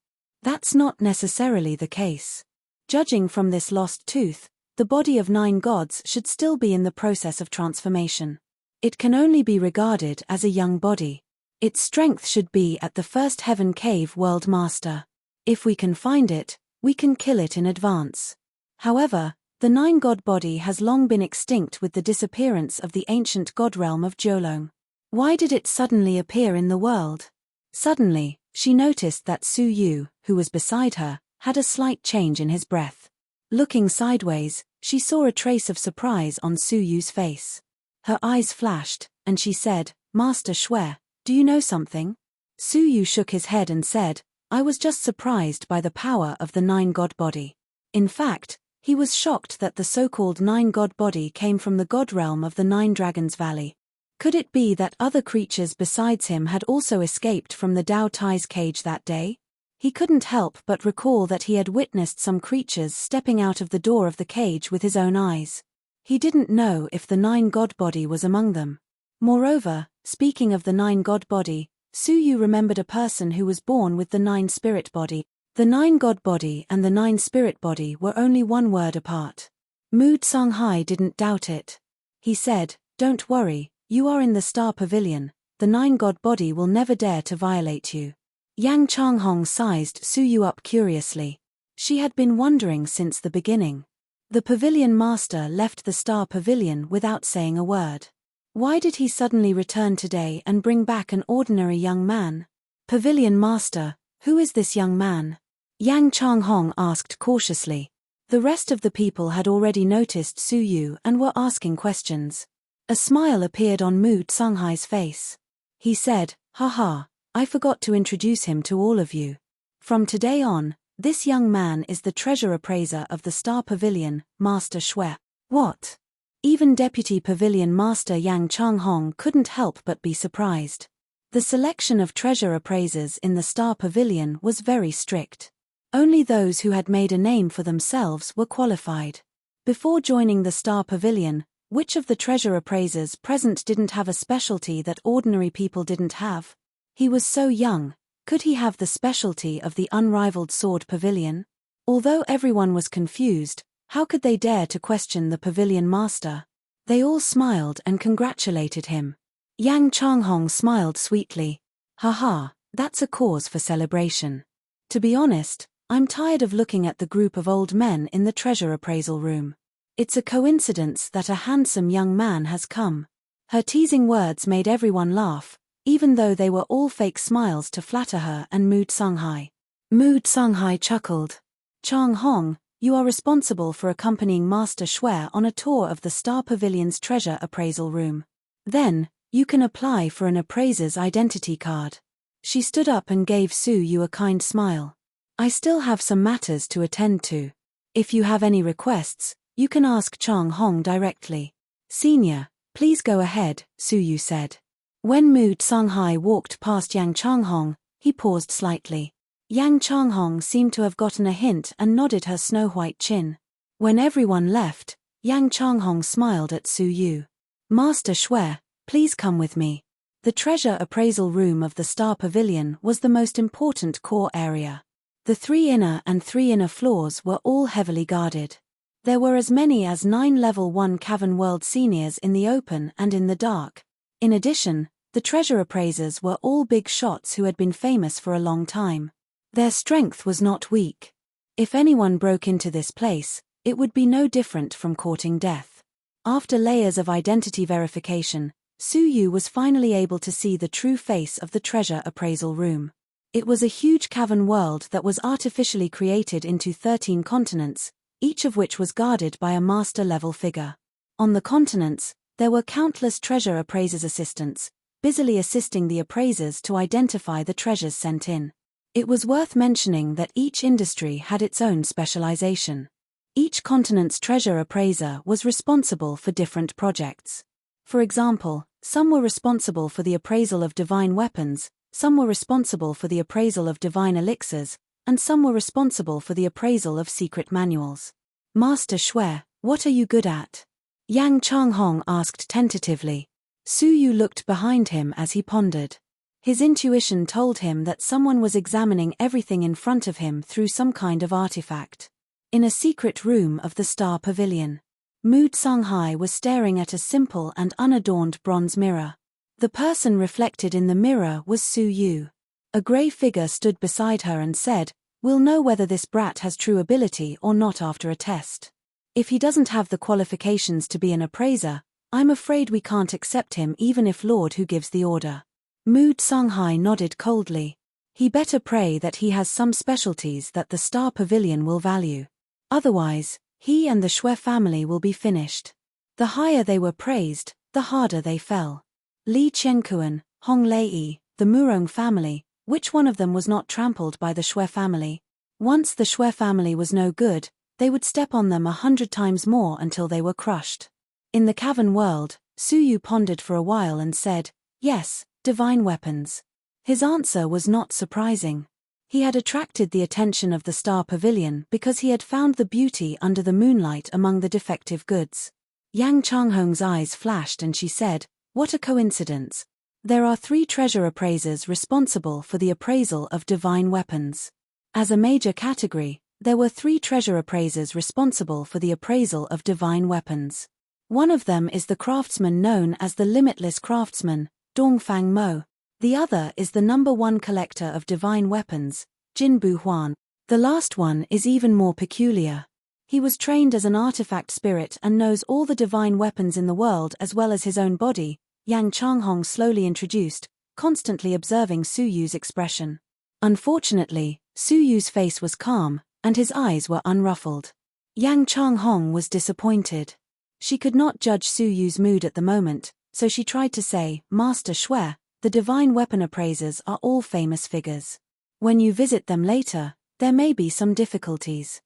That's not necessarily the case. Judging from this lost tooth, the body of 9 gods should still be in the process of transformation. It can only be regarded as a young body. Its strength should be at the first Heaven Cave World Master. If we can find it, we can kill it in advance. However, the nine-god body has long been extinct with the disappearance of the ancient god realm of Jolong. Why did it suddenly appear in the world? Suddenly, she noticed that Su Yu, who was beside her, had a slight change in his breath. Looking sideways, she saw a trace of surprise on Su Yu's face. Her eyes flashed, and she said, "Master Xue, do you know something?" Su Yu shook his head and said, "I was just surprised by the power of the nine-god body." In fact, he was shocked that the so-called nine-god body came from the god realm of the Nine Dragons Valley. Could it be that other creatures besides him had also escaped from the Dao Tai's cage that day? He couldn't help but recall that he had witnessed some creatures stepping out of the door of the cage with his own eyes. He didn't know if the nine-god body was among them. Moreover, speaking of the nine-god body, Su Yu remembered a person who was born with the nine-spirit body. The nine-god body and the nine-spirit body were only one word apart. Mu Songhai didn't doubt it. He said, "Don't worry, you are in the Star Pavilion, the nine-god body will never dare to violate you." Yang Changhong sized Su Yu up curiously. She had been wondering since the beginning. The pavilion master left the Star Pavilion without saying a word. Why did he suddenly return today and bring back an ordinary young man? Pavilion master, who is this young man? Yang Changhong asked cautiously. The rest of the people had already noticed Su Yu and were asking questions. A smile appeared on Mu Tsunghai's face. He said, "Haha, I forgot to introduce him to all of you. From today on, this young man is the treasure appraiser of the Star Pavilion, Master Xue." What? Even Deputy Pavilion Master Yang Changhong couldn't help but be surprised. The selection of treasure appraisers in the Star Pavilion was very strict. Only those who had made a name for themselves were qualified. Before joining the Star Pavilion, which of the treasure appraisers present didn't have a specialty that ordinary people didn't have? He was so young, could he have the specialty of the unrivaled Sword Pavilion? Although everyone was confused, how could they dare to question the Pavilion Master? They all smiled and congratulated him. Yang Changhong smiled sweetly. "Haha, that's a cause for celebration. To be honest, I'm tired of looking at the group of old men in the treasure appraisal room. It's a coincidence that a handsome young man has come." Her teasing words made everyone laugh, even though they were all fake smiles to flatter her and Mu Tsunghai. Mu Tsunghai chuckled. "Changhong, you are responsible for accompanying Master Xue on a tour of the Star Pavilion's treasure appraisal room. Then, you can apply for an appraiser's identity card." She stood up and gave Su Yu a kind smile. "I still have some matters to attend to. If you have any requests, you can ask Chang Hong directly." "Senior, please go ahead," Su Yu said. When Mu Tsunghai walked past Yang Changhong, he paused slightly. Yang Changhong seemed to have gotten a hint and nodded her snow-white chin. When everyone left, Yang Changhong smiled at Su Yu. "Master Xue, please come with me." The treasure appraisal room of the Star Pavilion was the most important core area. The 3 inner and 3 inner floors were all heavily guarded. There were as many as 9 Level 1 Cavern World seniors in the open and in the dark. In addition, the treasure appraisers were all big shots who had been famous for a long time. Their strength was not weak. If anyone broke into this place, it would be no different from courting death. After layers of identity verification, Su Yu was finally able to see the true face of the treasure appraisal room. It was a huge cavern world that was artificially created into 13 continents, each of which was guarded by a master-level figure. On the continents, there were countless treasure appraisers' assistants, busily assisting the appraisers to identify the treasures sent in. It was worth mentioning that each industry had its own specialization. Each continent's treasure appraiser was responsible for different projects. For example, some were responsible for the appraisal of divine weapons, some were responsible for the appraisal of divine elixirs, and some were responsible for the appraisal of secret manuals. "Master Xue, what are you good at?" Yang Changhong asked tentatively. Su Yu looked behind him as he pondered. His intuition told him that someone was examining everything in front of him through some kind of artifact. In a secret room of the Star Pavilion, Mu Tsunghai was staring at a simple and unadorned bronze mirror. The person reflected in the mirror was Su Yu. A grey figure stood beside her and said, "We'll know whether this brat has true ability or not after a test. If he doesn't have the qualifications to be an appraiser, I'm afraid we can't accept him even if Lord Who gives the order." Mu Songhai nodded coldly. He better pray that he has some specialties that the Star Pavilion will value. Otherwise, he and the Shui family will be finished. The higher they were praised, the harder they fell. Li Qiankuan, Hong Lei, the Murong family, which one of them was not trampled by the Shui family? Once the Shui family was no good, they would step on them 100 times more until they were crushed. In the cavern world, Su Yu pondered for a while and said, "Yes, divine weapons." His answer was not surprising. He had attracted the attention of the Star Pavilion because he had found the beauty under the moonlight among the defective goods. Yang Changhong's eyes flashed and she said, "What a coincidence. There are 3 treasure appraisers responsible for the appraisal of divine weapons. As a major category, there were 3 treasure appraisers responsible for the appraisal of divine weapons. One of them is the craftsman known as the Limitless Craftsman, Dongfang Mo. The other is the #1 collector of divine weapons, Jin Bu Huan. The last one is even more peculiar. He was trained as an artifact spirit and knows all the divine weapons in the world as well as his own body," Yang Changhong slowly introduced, constantly observing Su Yu's expression. Unfortunately, Su Yu's face was calm, and his eyes were unruffled. Yang Changhong was disappointed. She could not judge Su Yu's mood at the moment, so she tried to say, "Master Shui, the divine weapon appraisers are all famous figures. When you visit them later, there may be some difficulties.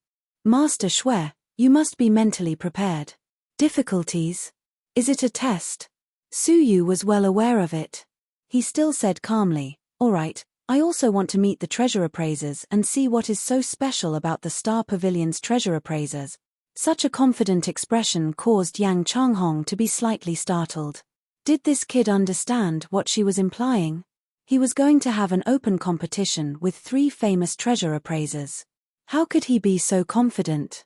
Master Shui, you must be mentally prepared." Difficulties? Is it a test? Su Yu was well aware of it. He still said calmly, "All right, I also want to meet the treasure appraisers and see what is so special about the Star Pavilion's treasure appraisers." Such a confident expression caused Yang Changhong to be slightly startled. Did this kid understand what she was implying? He was going to have an open competition with 3 famous treasure appraisers. How could he be so confident?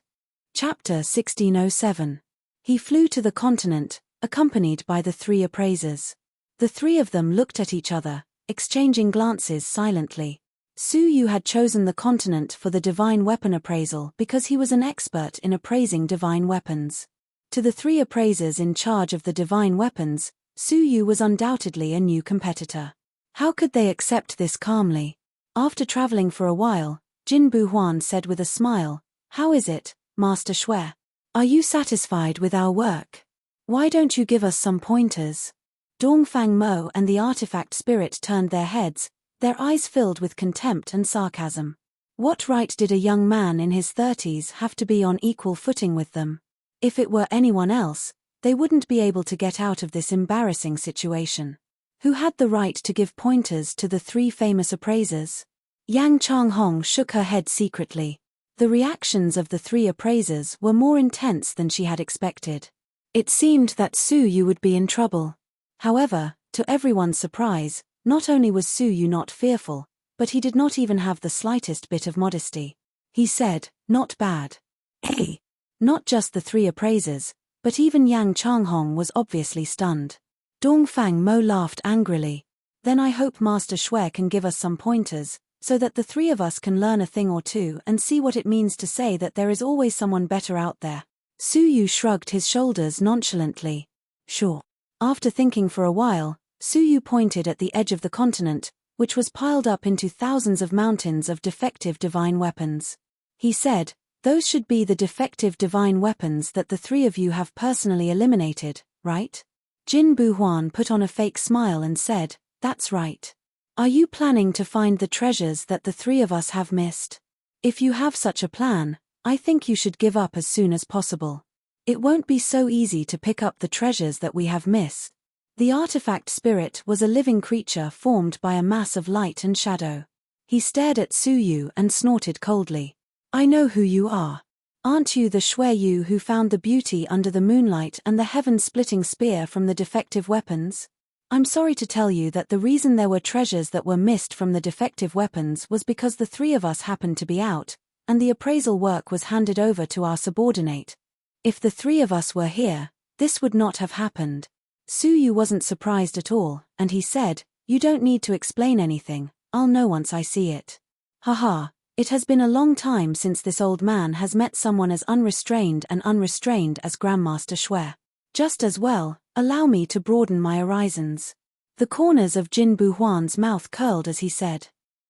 Chapter 1607. He flew to the continent, accompanied by the 3 appraisers. The 3 of them looked at each other, exchanging glances silently. Su Yu had chosen the continent for the divine weapon appraisal because he was an expert in appraising divine weapons. To the 3 appraisers in charge of the divine weapons, Su Yu was undoubtedly a new competitor. How could they accept this calmly? After traveling for a while, Jin Bu Huan said with a smile, "How is it, Master Shui? Are you satisfied with our work? Why don't you give us some pointers?" Dongfang Mo and the artifact spirit turned their heads, their eyes filled with contempt and sarcasm. What right did a young man in his 30s have to be on equal footing with them? If it were anyone else, they wouldn't be able to get out of this embarrassing situation. Who had the right to give pointers to the 3 famous appraisers? Yang Changhong shook her head secretly. The reactions of the 3 appraisers were more intense than she had expected. It seemed that Su Yu would be in trouble. However, to everyone's surprise, not only was Su Yu not fearful, but he did not even have the slightest bit of modesty. He said, "Not bad." Hey! Not just the 3 appraisers, but even Yang Changhong was obviously stunned. Dongfang Mo laughed angrily. "Then I hope Master Shui can give us some pointers, so that the 3 of us can learn a thing or two and see what it means to say that there is always someone better out there." Su Yu shrugged his shoulders nonchalantly. "Sure." After thinking for a while, Su Yu pointed at the edge of the continent, which was piled up into thousands of mountains of defective divine weapons. He said, "Those should be the defective divine weapons that the 3 of you have personally eliminated, right?" Jin Bu Huan put on a fake smile and said, "That's right. Are you planning to find the treasures that the 3 of us have missed? If you have such a plan, I think you should give up as soon as possible. It won't be so easy to pick up the treasures that we have missed." The artifact spirit was a living creature formed by a mass of light and shadow. He stared at Su Yu and snorted coldly. "I know who you are. Aren't you the Shui Yu who found the beauty under the moonlight and the heaven-splitting spear from the defective weapons? I'm sorry to tell you that the reason there were treasures that were missed from the defective weapons was because the 3 of us happened to be out, and the appraisal work was handed over to our subordinate. If the 3 of us were here, this would not have happened." Su Yu wasn't surprised at all, and he said, "You don't need to explain anything, I'll know once I see it." Haha, it has been a long time since this old man has met someone as unrestrained as Grandmaster Shui. Just as well, allow me to broaden my horizons. The corners of Jin Buhuan's mouth curled as he said.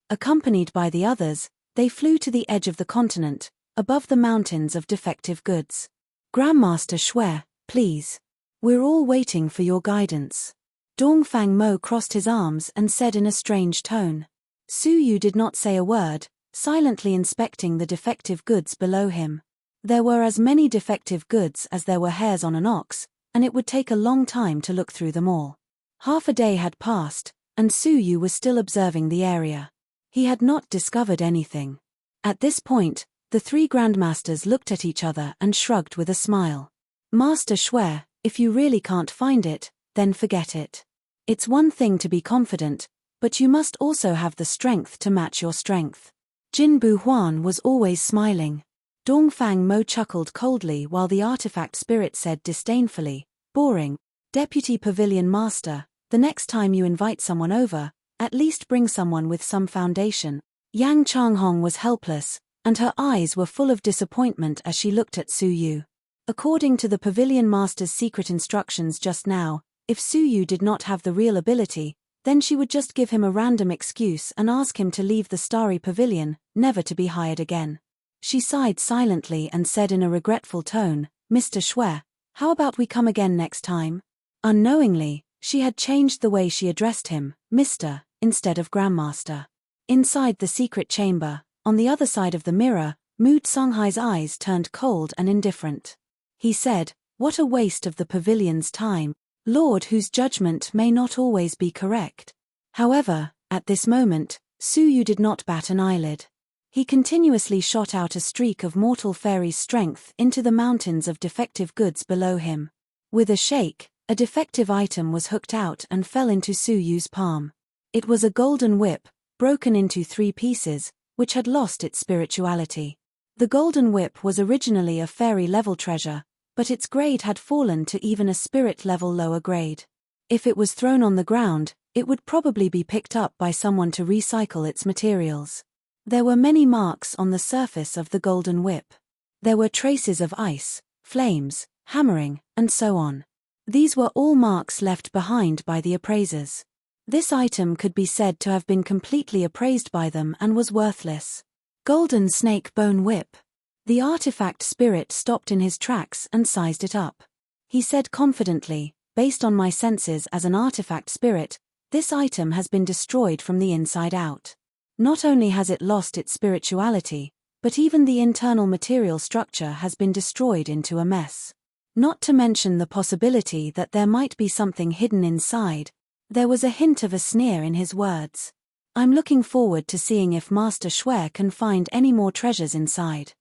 Accompanied by the others, they flew to the edge of the continent, above the mountains of defective goods. Grandmaster Shui, please. We're all waiting for your guidance. Dongfang Mo crossed his arms and said in a strange tone. Su Yu did not say a word, silently inspecting the defective goods below him. There were as many defective goods as there were hairs on an ox, and it would take a long time to look through them all. Half a day had passed, and Su Yu was still observing the area. He had not discovered anything. At this point, the three grandmasters looked at each other and shrugged with a smile. Master Shui, if you really can't find it, then forget it. It's one thing to be confident, but you must also have the strength to match your strength. Jin Buhuan was always smiling. Dongfang Mo chuckled coldly while the artifact spirit said disdainfully, "Boring. Deputy Pavilion Master, the next time you invite someone over, at least bring someone with some foundation." Yang Changhong was helpless, and her eyes were full of disappointment as she looked at Su Yu. According to the Pavilion Master's secret instructions just now, if Su Yu did not have the real ability, then she would just give him a random excuse and ask him to leave the Starry Pavilion, never to be hired again. She sighed silently and said in a regretful tone, "Mr. Shui, how about we come again next time?" Unknowingly, she had changed the way she addressed him, Mr., instead of Grandmaster. Inside the secret chamber, on the other side of the mirror, Mu Songhai's eyes turned cold and indifferent. He said, "What a waste of the pavilion's time, Lord whose judgment may not always be correct." However, at this moment, Su Yu did not bat an eyelid. He continuously shot out a streak of mortal fairy's strength into the mountains of defective goods below him. With a shake, a defective item was hooked out and fell into Su Yu's palm. It was a golden whip, broken into 3 pieces, which had lost its spirituality. The golden whip was originally a fairy-level treasure, but its grade had fallen to even a spirit-level lower grade. If it was thrown on the ground, it would probably be picked up by someone to recycle its materials. There were many marks on the surface of the golden whip. There were traces of ice, flames, hammering, and so on. These were all marks left behind by the appraisers. This item could be said to have been completely appraised by them and was worthless. Golden snake bone whip. The artifact spirit stopped in his tracks and sized it up. He said confidently, "Based on my senses as an artifact spirit, this item has been destroyed from the inside out. Not only has it lost its spirituality, but even the internal material structure has been destroyed into a mess. Not to mention the possibility that there might be something hidden inside." There was a hint of a sneer in his words. "I'm looking forward to seeing if Master Shui can find any more treasures inside."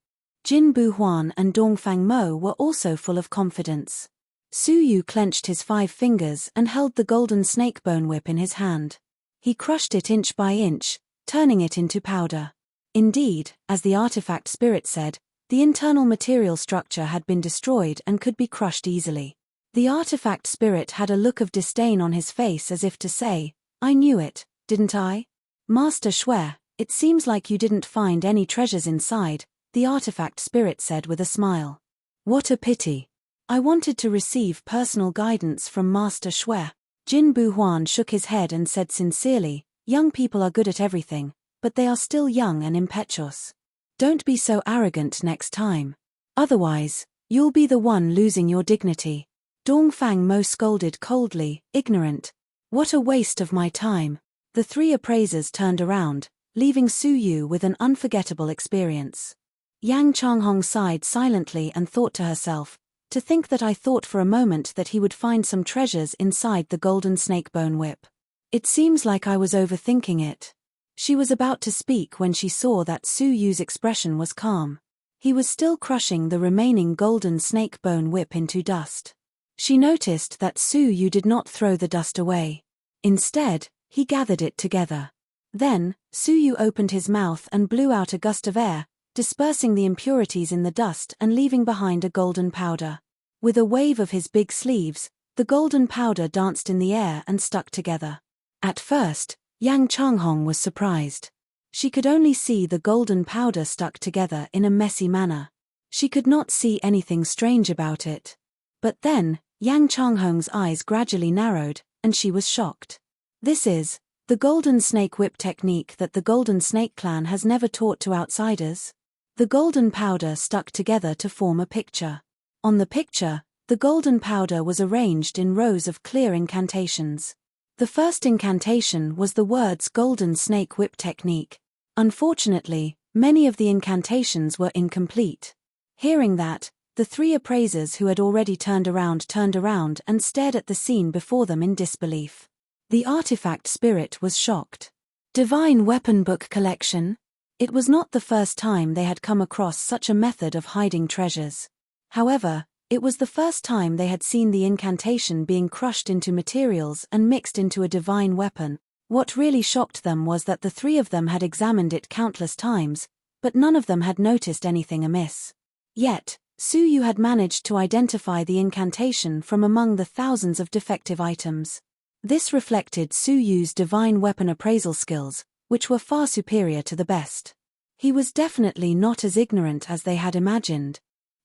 Jin Buhuan and Dongfang Mo were also full of confidence. Su Yu clenched his 5 fingers and held the golden snakebone whip in his hand. He crushed it inch by inch, turning it into powder. Indeed, as the artifact spirit said, the internal material structure had been destroyed and could be crushed easily. The artifact spirit had a look of disdain on his face as if to say, "I knew it, didn't I? Master Shui, it seems like you didn't find any treasures inside," the artifact spirit said with a smile. "What a pity. I wanted to receive personal guidance from Master Shui." Jin Buhuan shook his head and said sincerely, "Young people are good at everything, but they are still young and impetuous. Don't be so arrogant next time. Otherwise, you'll be the one losing your dignity." Dongfang Mo scolded coldly, "Ignorant. What a waste of my time." The 3 appraisers turned around, leaving Su Yu with an unforgettable experience. Yang Changhong sighed silently and thought to herself, "To think that I thought for a moment that he would find some treasures inside the golden snakebone whip. It seems like I was overthinking it." She was about to speak when she saw that Su Yu's expression was calm. He was still crushing the remaining golden snakebone whip into dust. She noticed that Su Yu did not throw the dust away. Instead, he gathered it together. Then, Su Yu opened his mouth and blew out a gust of air, dispersing the impurities in the dust and leaving behind a golden powder. With a wave of his big sleeves, The golden powder danced in the air and stuck together. At first, Yang Changhong was surprised. She could only see the golden powder stuck together in a messy manner. She could not see anything strange about it. But then, Yang Changhong's eyes gradually narrowed, and she was shocked. This is the golden snake whip technique that the Golden Snake Clan has never taught to outsiders. The golden powder stuck together to form a picture. On the picture, the golden powder was arranged in rows of clear incantations. The first incantation was the words Golden Snake Whip Technique. Unfortunately, many of the incantations were incomplete. Hearing that, the three appraisers who had already turned around and stared at the scene before them in disbelief. The artifact spirit was shocked. Divine Weapon Book Collection? It was not the first time they had come across such a method of hiding treasures. However, it was the first time they had seen the incantation being crushed into materials and mixed into a divine weapon. What really shocked them was that the three of them had examined it countless times, but none of them had noticed anything amiss. Yet, Su Yu had managed to identify the incantation from among the thousands of defective items. This reflected Su Yu's divine weapon appraisal skills, which were far superior to the best. He was definitely not as ignorant as they had imagined.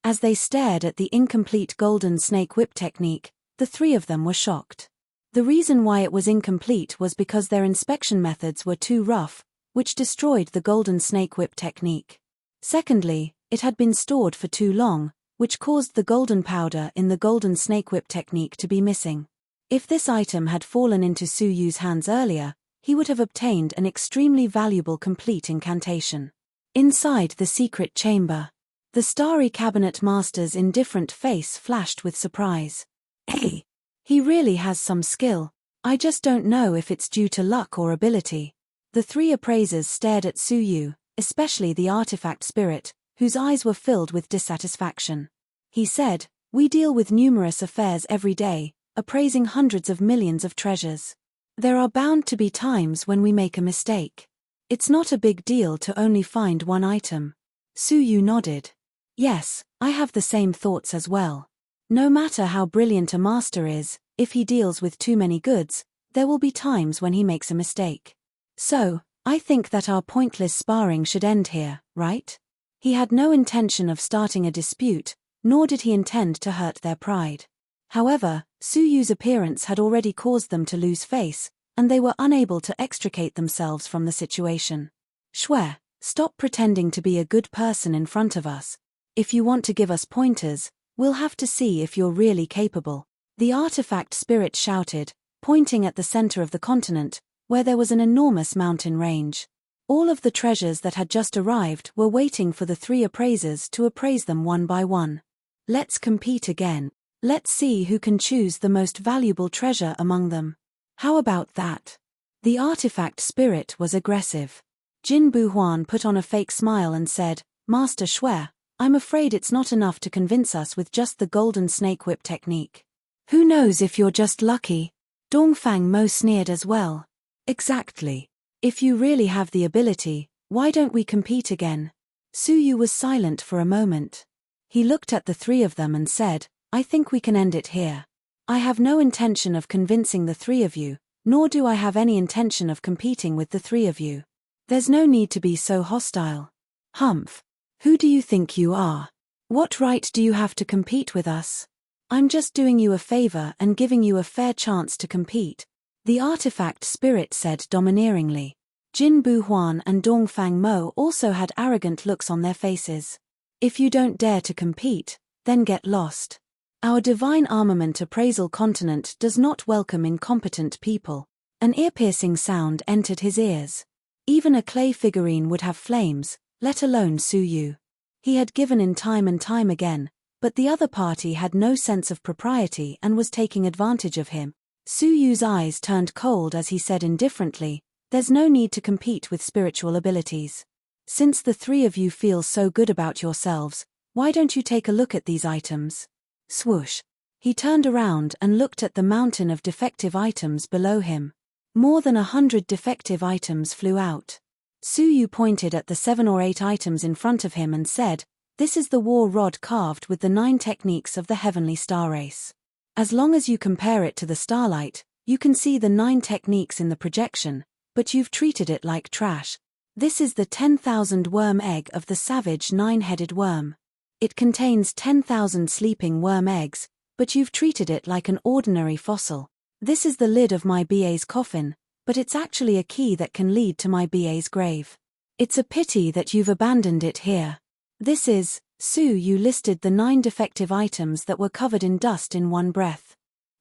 As they stared at the incomplete golden snake whip technique, the three of them were shocked. The reason why it was incomplete was because their inspection methods were too rough, which destroyed the golden snake whip technique. Secondly, it had been stored for too long, which caused the golden powder in the golden snake whip technique to be missing. If this item had fallen into Su Yu's hands earlier, he would have obtained an extremely valuable complete incantation. Inside the secret chamber, the starry cabinet master's indifferent face flashed with surprise. Hey! He really has some skill. I just don't know if it's due to luck or ability. The three appraisers stared at Su Yu, especially the artifact spirit, whose eyes were filled with dissatisfaction. He said, "We deal with numerous affairs every day, appraising hundreds of millions of treasures. There are bound to be times when we make a mistake. It's not a big deal to only find one item." Su Yu nodded. "Yes, I have the same thoughts as well. No matter how brilliant a master is, if he deals with too many goods, there will be times when he makes a mistake. So, I think that our pointless sparring should end here, right?" He had no intention of starting a dispute, nor did he intend to hurt their pride. However, Su Yu's appearance had already caused them to lose face, and they were unable to extricate themselves from the situation. "Shui, stop pretending to be a good person in front of us. If you want to give us pointers, we'll have to see if you're really capable," the artifact spirit shouted, pointing at the center of the continent, where there was an enormous mountain range. All of the treasures that had just arrived were waiting for the three appraisers to appraise them one by one. "Let's compete again. Let's see who can choose the most valuable treasure among them. How about that?" The artifact spirit was aggressive. Jin Buhuan put on a fake smile and said, "Master Shui, I'm afraid it's not enough to convince us with just the golden snake whip technique. Who knows if you're just lucky?" Dongfang Mo sneered as well. "Exactly. If you really have the ability, why don't we compete again?" Su Yu was silent for a moment. He looked at the three of them and said, "I think we can end it here. I have no intention of convincing the three of you, nor do I have any intention of competing with the three of you. There's no need to be so hostile. Humph. Who do you think you are? What right do you have to compete with us? I'm just doing you a favor and giving you a fair chance to compete," the artifact spirit said domineeringly. Jin Buhuan and Dongfang Mo also had arrogant looks on their faces. "If you don't dare to compete, then get lost. Our divine armament appraisal continent does not welcome incompetent people." An ear-piercing sound entered his ears. Even a clay figurine would have flames, let alone Su Yu. He had given in time and time again, but the other party had no sense of propriety and was taking advantage of him. Su Yu's eyes turned cold as he said indifferently, "There's no need to compete with spiritual abilities. Since the three of you feel so good about yourselves, why don't you take a look at these items?" Swoosh. He turned around and looked at the mountain of defective items below him. More than 100 defective items flew out. Su Yu pointed at the 7 or 8 items in front of him and said, "This is the war rod carved with the 9 techniques of the heavenly star race. As long as you compare it to the starlight, you can see the 9 techniques in the projection, but you've treated it like trash. This is the 10,000 worm egg of the savage 9-headed worm. It contains 10,000 sleeping worm eggs, but you've treated it like an ordinary fossil. This is the lid of my BA's coffin, but it's actually a key that can lead to my BA's grave. It's a pity that you've abandoned it here. This is, Sue, you listed the 9 defective items that were covered in dust in one breath.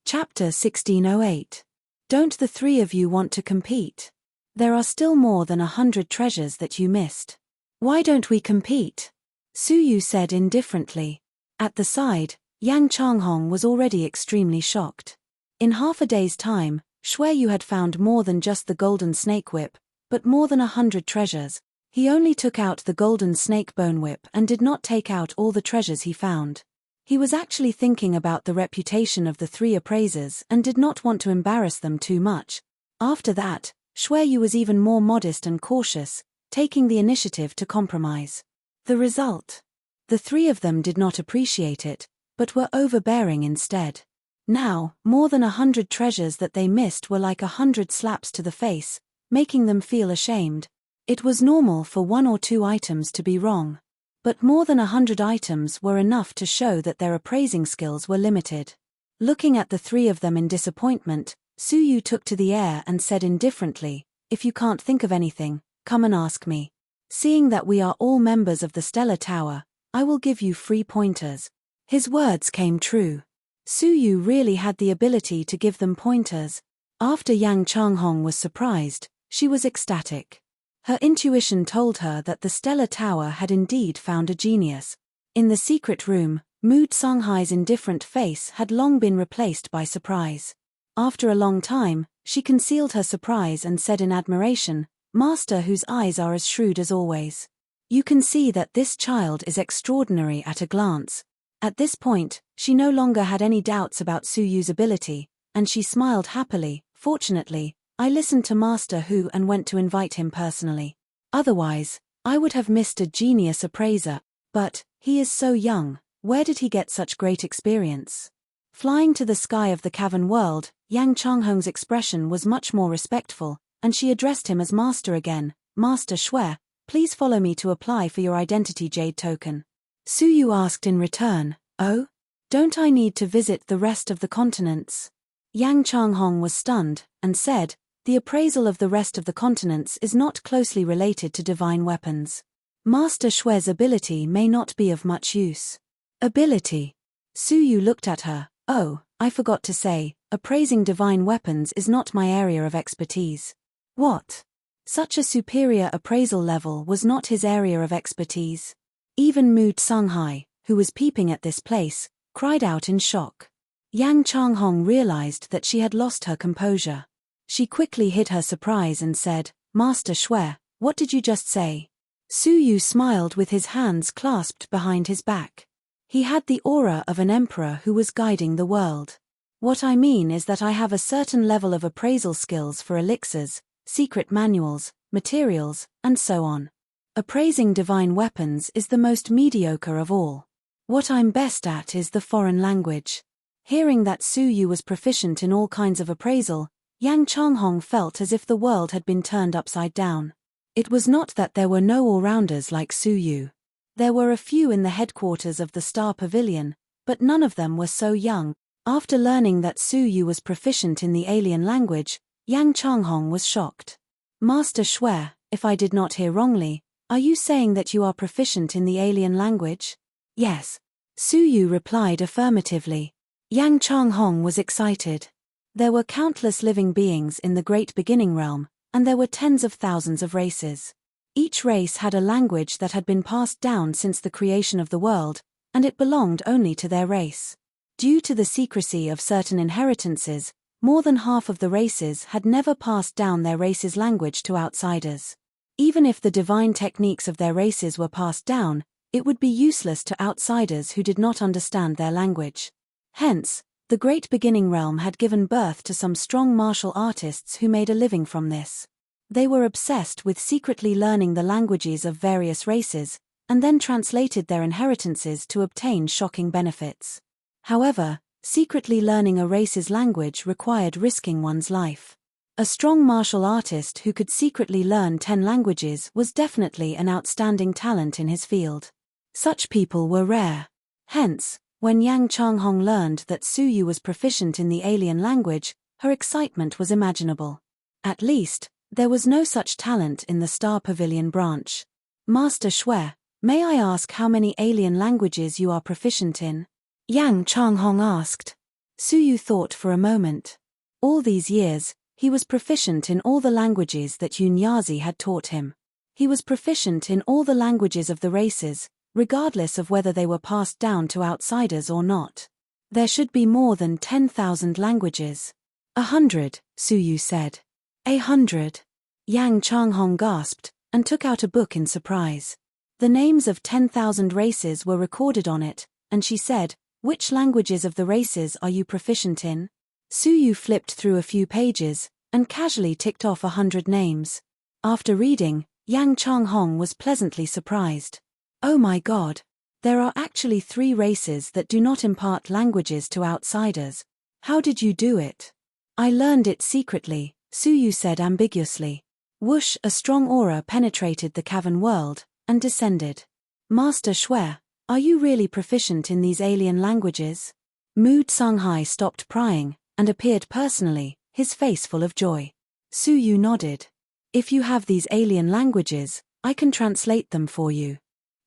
Chapter 1608. Don't the 3 of you want to compete? There are still more than 100 treasures that you missed. Why don't we compete? Suyu said indifferently. At the side, Yang Changhong was already extremely shocked. In half a day's time, Xueyu had found more than just the golden snake whip, but more than 100 treasures. He only took out the golden snake bone whip and did not take out all the treasures he found. He was actually thinking about the reputation of the 3 appraisers and did not want to embarrass them too much. After that, Xueyu was even more modest and cautious, taking the initiative to compromise. The result? The 3 of them did not appreciate it, but were overbearing instead. Now, more than 100 treasures that they missed were like 100 slaps to the face, making them feel ashamed. It was normal for 1 or 2 items to be wrong. But more than 100 items were enough to show that their appraising skills were limited. Looking at the 3 of them in disappointment, Suyu took to the air and said indifferently, "If you can't think of anything, come and ask me. Seeing that we are all members of the Stellar Tower, I will give you free pointers." His words came true. Suyu really had the ability to give them pointers. After Yang Changhong was surprised, she was ecstatic. Her intuition told her that the Stellar Tower had indeed found a genius. In the secret room, Mood Songhai's indifferent face had long been replaced by surprise. After a long time, she concealed her surprise and said in admiration, "Master whose eyes are as shrewd as always. You can see that this child is extraordinary at a glance." At this point, she no longer had any doubts about Suyu's ability, and she smiled happily. "Fortunately, I listened to Master Hu and went to invite him personally. Otherwise, I would have missed a genius appraiser, but he is so young, where did he get such great experience?" Flying to the sky of the cavern world, Yang Changhong's expression was much more respectful, and she addressed him as Master again. "Master Xue, please follow me to apply for your identity jade token." Suyu asked in return, "Oh? Don't I need to visit the rest of the continents?" Yang Changhong was stunned, and said, "The appraisal of the rest of the continents is not closely related to divine weapons. Master Xue's ability may not be of much use." Ability? Suyu looked at her. "Oh, I forgot to say, appraising divine weapons is not my area of expertise." What? Such a superior appraisal level was not his area of expertise? Even Mood Songhai, who was peeping at this place, cried out in shock. Yang Changhong realized that she had lost her composure. She quickly hid her surprise and said, "Master Xue, what did you just say?" Suyu smiled with his hands clasped behind his back. He had the aura of an emperor who was guiding the world. "What I mean is that I have a certain level of appraisal skills for elixirs, secret manuals, materials, and so on. Appraising divine weapons is the most mediocre of all. What I'm best at is the foreign language." Hearing that Suyu was proficient in all kinds of appraisal, Yang Changhong felt as if the world had been turned upside down. It was not that there were no all-rounders like Suyu. There were a few in the headquarters of the Star Pavilion, but none of them were so young. After learning that Suyu was proficient in the alien language, Yang Changhong was shocked. "Master Xue, if I did not hear wrongly, are you saying that you are proficient in the alien language?" "Yes." Suyu replied affirmatively. Yang Changhong was excited. There were countless living beings in the Great Beginning Realm, and there were tens of thousands of races. Each race had a language that had been passed down since the creation of the world, and it belonged only to their race. Due to the secrecy of certain inheritances, more than half of the races had never passed down their race's language to outsiders. Even if the divine techniques of their races were passed down, it would be useless to outsiders who did not understand their language. Hence, the Great Beginning Realm had given birth to some strong martial artists who made a living from this. They were obsessed with secretly learning the languages of various races, and then translated their inheritances to obtain shocking benefits. However, Secretly learning a race's language required risking one's life. A strong martial artist who could secretly learn 10 languages was definitely an outstanding talent in his field. Such people were rare. Hence, when Yang Changhong learned that Su Yu was proficient in the alien language, her excitement was imaginable. At least, there was no such talent in the Star Pavilion branch. Master Xue, may I ask how many alien languages you are proficient in? Yang Changhong asked. Su Yu thought for a moment. All these years, he was proficient in all the languages that Yunyazi had taught him. He was proficient in all the languages of the races, regardless of whether they were passed down to outsiders or not. There should be more than 10,000 languages. 100, Su Yu said. 100. Yang Changhong gasped, and took out a book in surprise. The names of 10,000 races were recorded on it, and she said, "Which languages of the races are you proficient in?" Su Yu flipped through a few pages, and casually ticked off 100 names. After reading, Yang Changhong was pleasantly surprised. Oh my God! There are actually 3 races that do not impart languages to outsiders. How did you do it? I learned it secretly, Su Yu said ambiguously. Whoosh! A strong aura penetrated the cavern world, and descended. Master Xue, are you really proficient in these alien languages? Mu Songhai stopped prying, and appeared personally, his face full of joy. Su Yu nodded. If you have these alien languages, I can translate them for you.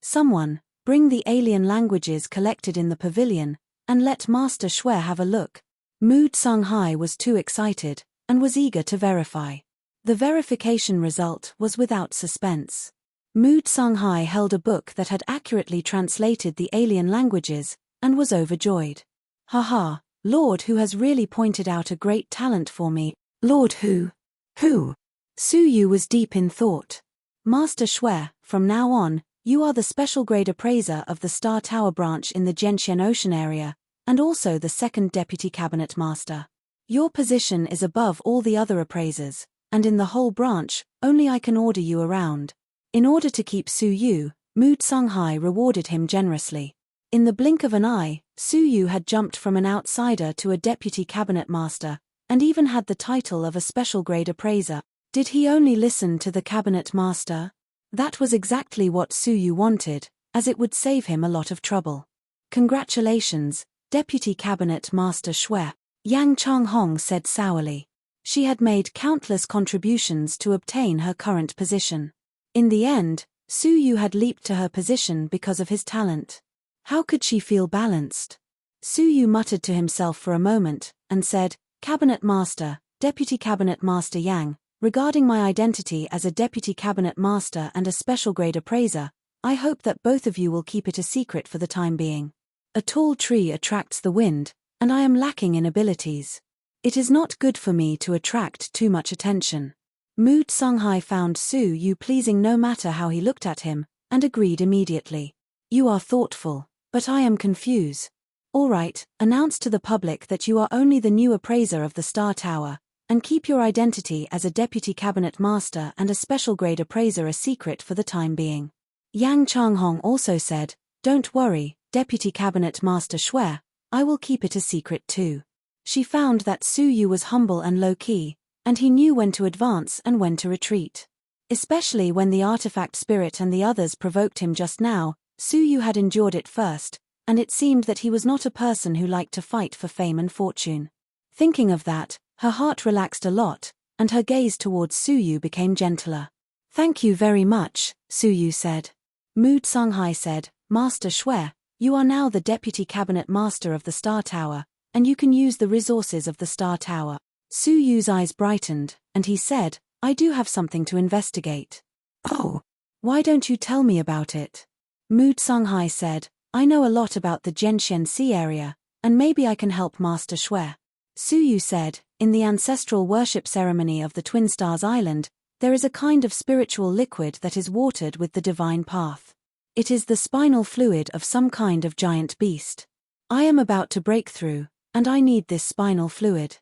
Someone, bring the alien languages collected in the pavilion, and let Master Xue have a look. Mu Songhai was too excited, and was eager to verify. The verification result was without suspense. Mu Songhai held a book that had accurately translated the alien languages, and was overjoyed. Haha, Lord Hu has really pointed out a great talent for me. Lord Hu? Who? Su Yu was deep in thought. Master Xue, from now on, you are the special grade appraiser of the Star Tower branch in the Gentian Ocean area, and also the second deputy cabinet master. Your position is above all the other appraisers, and in the whole branch, only I can order you around. In order to keep Su Yu, Mu Songhai rewarded him generously. In the blink of an eye, Su Yu had jumped from an outsider to a deputy cabinet master, and even had the title of a special grade appraiser. Did he only listen to the cabinet master? That was exactly what Su Yu wanted, as it would save him a lot of trouble. Congratulations, Deputy Cabinet Master Xue, Yang Changhong said sourly. She had made countless contributions to obtain her current position. In the end, Su Yu had leaped to her position because of his talent. How could she feel balanced? Su Yu muttered to himself for a moment, and said, Cabinet Master, Deputy Cabinet Master Yang, regarding my identity as a Deputy Cabinet Master and a special grade appraiser, I hope that both of you will keep it a secret for the time being. A tall tree attracts the wind, and I am lacking in abilities. It is not good for me to attract too much attention. Mu Songhai found Su Yu pleasing no matter how he looked at him, and agreed immediately. You are thoughtful, but I am confused. All right, announce to the public that you are only the new appraiser of the Star Tower, and keep your identity as a Deputy Cabinet Master and a special grade appraiser a secret for the time being. Yang Changhong also said, Don't worry, Deputy Cabinet Master Xue, I will keep it a secret too. She found that Su Yu was humble and low-key, and he knew when to advance and when to retreat. Especially when the artifact spirit and the others provoked him just now, Su Yu had endured it first, and it seemed that he was not a person who liked to fight for fame and fortune. Thinking of that, her heart relaxed a lot, and her gaze towards Su Yu became gentler. Thank you very much, Su Yu said. Mu Songhai said, Master Xue, you are now the Deputy Cabinet Master of the Star Tower, and you can use the resources of the Star Tower. Su Yu's eyes brightened, and he said, I do have something to investigate. Oh, why don't you tell me about it? Mu Songhai said, I know a lot about the Gentian Sea area, and maybe I can help Master Xue. Su Yu said, in the ancestral worship ceremony of the Twin Stars Island, there is a kind of spiritual liquid that is watered with the divine path. It is the spinal fluid of some kind of giant beast. I am about to break through, and I need this spinal fluid.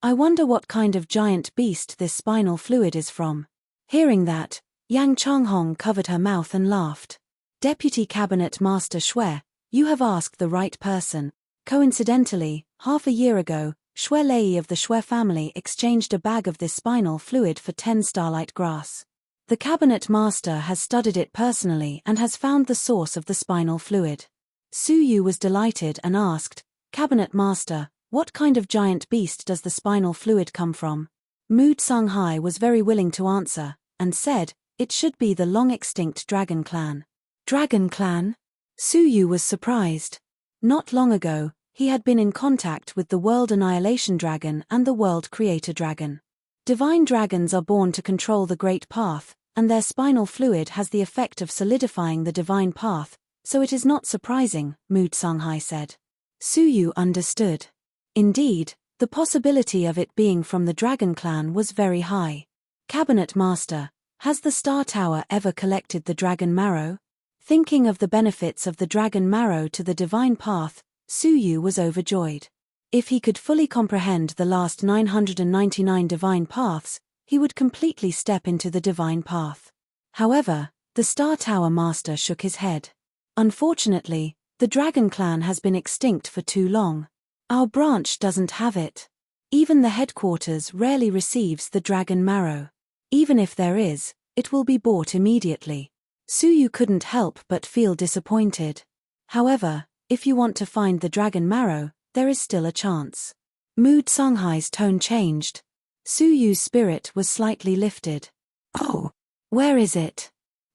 I wonder what kind of giant beast this spinal fluid is from. Hearing that, Yang Changhong covered her mouth and laughed. Deputy Cabinet Master Xue, you have asked the right person. Coincidentally, half a year ago, Xue Lei of the Xue family exchanged a bag of this spinal fluid for 10 starlight grass. The cabinet master has studied it personally and has found the source of the spinal fluid. Su Yu was delighted and asked, "Cabinet master, what kind of giant beast does the spinal fluid come from?" Mu Songhai was very willing to answer, and said, "It should be the long-extinct dragon clan." Dragon clan? Su Yu was surprised. Not long ago, he had been in contact with the World Annihilation Dragon and the World Creator Dragon. Divine dragons are born to control the Great Path, and their spinal fluid has the effect of solidifying the divine path, so it is not surprising, Mu Songhai said. Su Yu understood. Indeed, the possibility of it being from the Dragon Clan was very high. Cabinet Master, has the Star Tower ever collected the dragon marrow? Thinking of the benefits of the dragon marrow to the divine path, Su Yu was overjoyed. If he could fully comprehend the last 999 divine paths, he would completely step into the divine path. However, the Star Tower Master shook his head. Unfortunately, the Dragon Clan has been extinct for too long. Our branch doesn't have it. Even the headquarters rarely receives the dragon marrow. Even if there is, it will be bought immediately. Su Yu couldn't help but feel disappointed. However, if you want to find the dragon marrow, there is still a chance. Mu Songhai's tone changed. Su Yu's spirit was slightly lifted. Oh, where is it?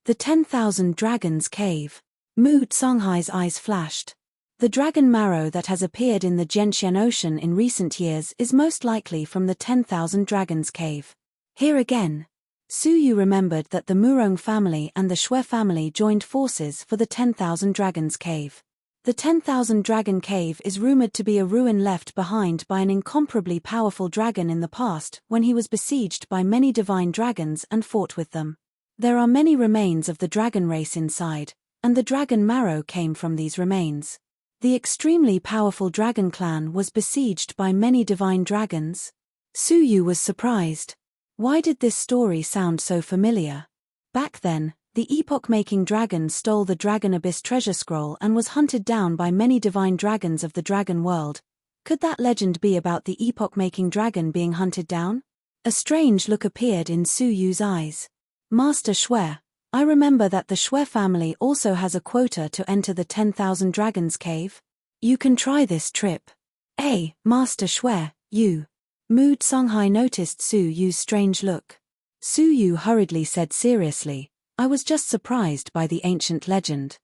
The 10,000 Dragons Cave. Mu Songhai's eyes flashed. The dragon marrow that has appeared in the Gentian Ocean in recent years is most likely from the 10,000 Dragons Cave. Here again, Su Yu remembered that the Murong family and the Xue family joined forces for the 10,000 Dragons Cave. The 10,000 Dragon Cave is rumored to be a ruin left behind by an incomparably powerful dragon in the past when he was besieged by many divine dragons and fought with them. There are many remains of the dragon race inside, and the dragon marrow came from these remains. The extremely powerful Dragon Clan was besieged by many divine dragons. Su Yu was surprised. Why did this story sound so familiar? Back then, the epoch-making dragon stole the Dragon Abyss treasure scroll and was hunted down by many divine dragons of the dragon world. Could that legend be about the epoch-making dragon being hunted down? A strange look appeared in Su Yu's eyes. Master Xue, I remember that the Xue family also has a quota to enter the 10,000 Dragons Cave. You can try this trip. Hey, Master Xue, you. Mu Songhai noticed Su Yu's strange look. Su Yu hurriedly said seriously, I was just surprised by the ancient legend.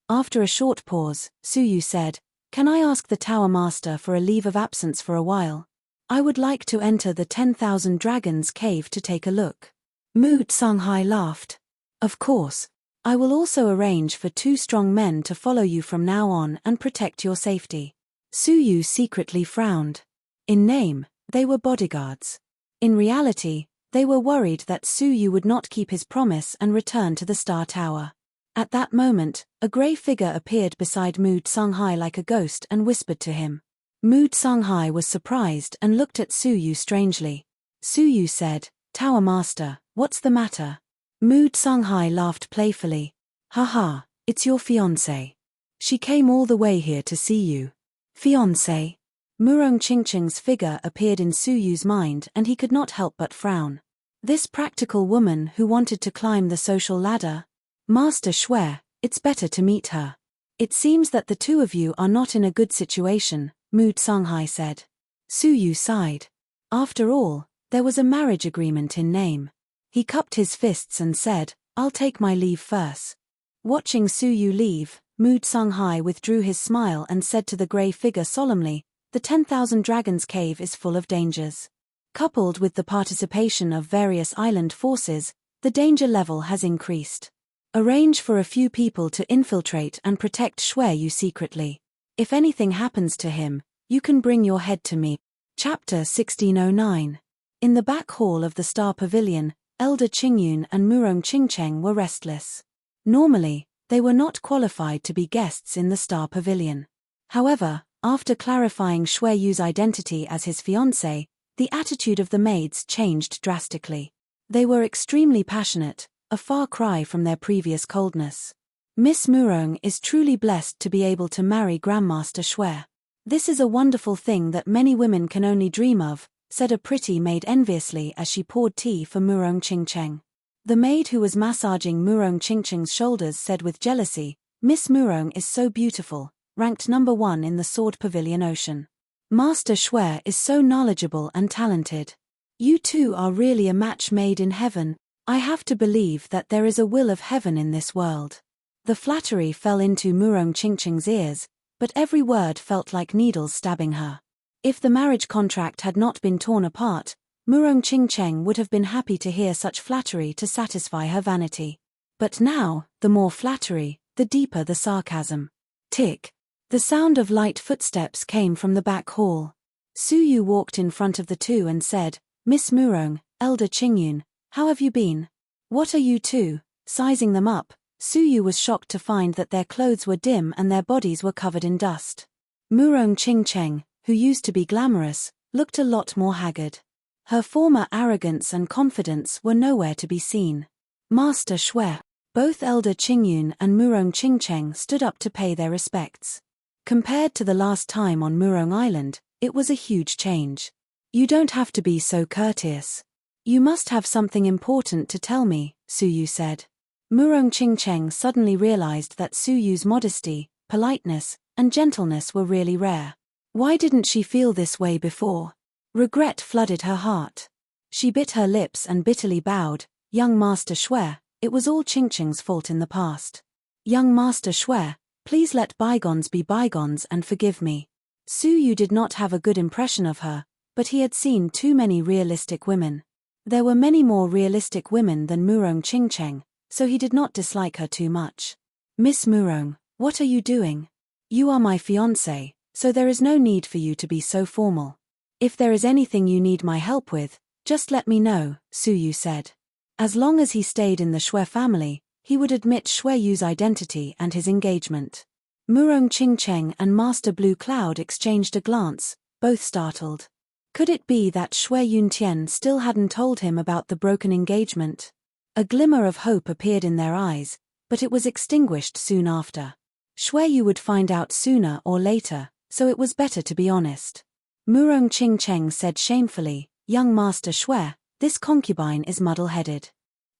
After a short pause, Su Yu said, Can I ask the Tower Master for a leave of absence for a while? I would like to enter the 10,000 Dragons Cave to take a look. Mu Songhai laughed. Of course. I will also arrange for 2 strong men to follow you from now on and protect your safety. Su Yu secretly frowned. In name, they were bodyguards. In reality, they were worried that Su Yu would not keep his promise and return to the Star Tower. At that moment, a grey figure appeared beside Mu Songhai like a ghost and whispered to him. Mu Songhai was surprised and looked at Su Yu strangely. Su Yu said, Tower Master, what's the matter? Mu Songhai laughed playfully. Haha, it's your fiancée. She came all the way here to see you. Fiancée? Murong Qingqing's figure appeared in Su Yu's mind and he could not help but frown. This practical woman who wanted to climb the social ladder? Master Xue, it's better to meet her. It seems that the 2 of you are not in a good situation, Mu Songhai said. Su Yu sighed. After all, there was a marriage agreement in name. He cupped his fists and said, I'll take my leave first. Watching Su Yu leave, Mu Songhai withdrew his smile and said to the grey figure solemnly, The 10,000 Dragons Cave is full of dangers. Coupled with the participation of various island forces, the danger level has increased. Arrange for a few people to infiltrate and protect Xue Yu secretly. If anything happens to him, you can bring your head to me. Chapter 1609. In the back hall of the Star Pavilion, Elder Qingyun and Murong Qingcheng were restless. Normally, they were not qualified to be guests in the Star Pavilion. However, after clarifying Xue Yu's identity as his fiancée, the attitude of the maids changed drastically. They were extremely passionate, a far cry from their previous coldness. Miss Murong is truly blessed to be able to marry Grandmaster Xue. This is a wonderful thing that many women can only dream of, said a pretty maid enviously as she poured tea for Murong Qingcheng. The maid who was massaging Murong Qingcheng's shoulders said with jealousy, Miss Murong is so beautiful, ranked #1 in the Sword Pavilion Ocean. Master Xue is so knowledgeable and talented. You two are really a match made in heaven. I have to believe that there is a will of heaven in this world. The flattery fell into Murong Qingcheng's ears, but every word felt like needles stabbing her. If the marriage contract had not been torn apart, Murong Qingcheng would have been happy to hear such flattery to satisfy her vanity. But now, the more flattery, the deeper the sarcasm. Tick. The sound of light footsteps came from the back hall. Su Yu walked in front of the two and said, Miss Murong, Elder Qingyun, how have you been? What are you two? Sizing them up, Su Yu was shocked to find that their clothes were dim and their bodies were covered in dust. Murong Qingcheng, who used to be glamorous, looked a lot more haggard. Her former arrogance and confidence were nowhere to be seen. Master Xue. Both Elder Qingyun and Murong Qingcheng stood up to pay their respects. Compared to the last time on Murong Island, it was a huge change. You don't have to be so courteous. You must have something important to tell me, Su Yu said. Murong Qingcheng suddenly realized that Su Yu's modesty, politeness, and gentleness were really rare. Why didn't she feel this way before? Regret flooded her heart. She bit her lips and bitterly bowed, Young Master Xue, it was all Qingcheng's fault in the past. Young Master Xue, please let bygones be bygones and forgive me. Su Yu did not have a good impression of her, but he had seen too many realistic women. There were many more realistic women than Murong Qingcheng, so he did not dislike her too much. Miss Murong, what are you doing? You are my fiancé, so there is no need for you to be so formal. If there is anything you need my help with, just let me know, Su Yu said. As long as he stayed in the Xue family, he would admit Xue Yu's identity and his engagement. Murong Qingcheng and Master Blue Cloud exchanged a glance, both startled. Could it be that Xue Yuntian still hadn't told him about the broken engagement? A glimmer of hope appeared in their eyes, but it was extinguished soon after. Xue Yu would find out sooner or later, so it was better to be honest. Murong Qingcheng said shamefully, Young Master Xue, this concubine is muddle-headed.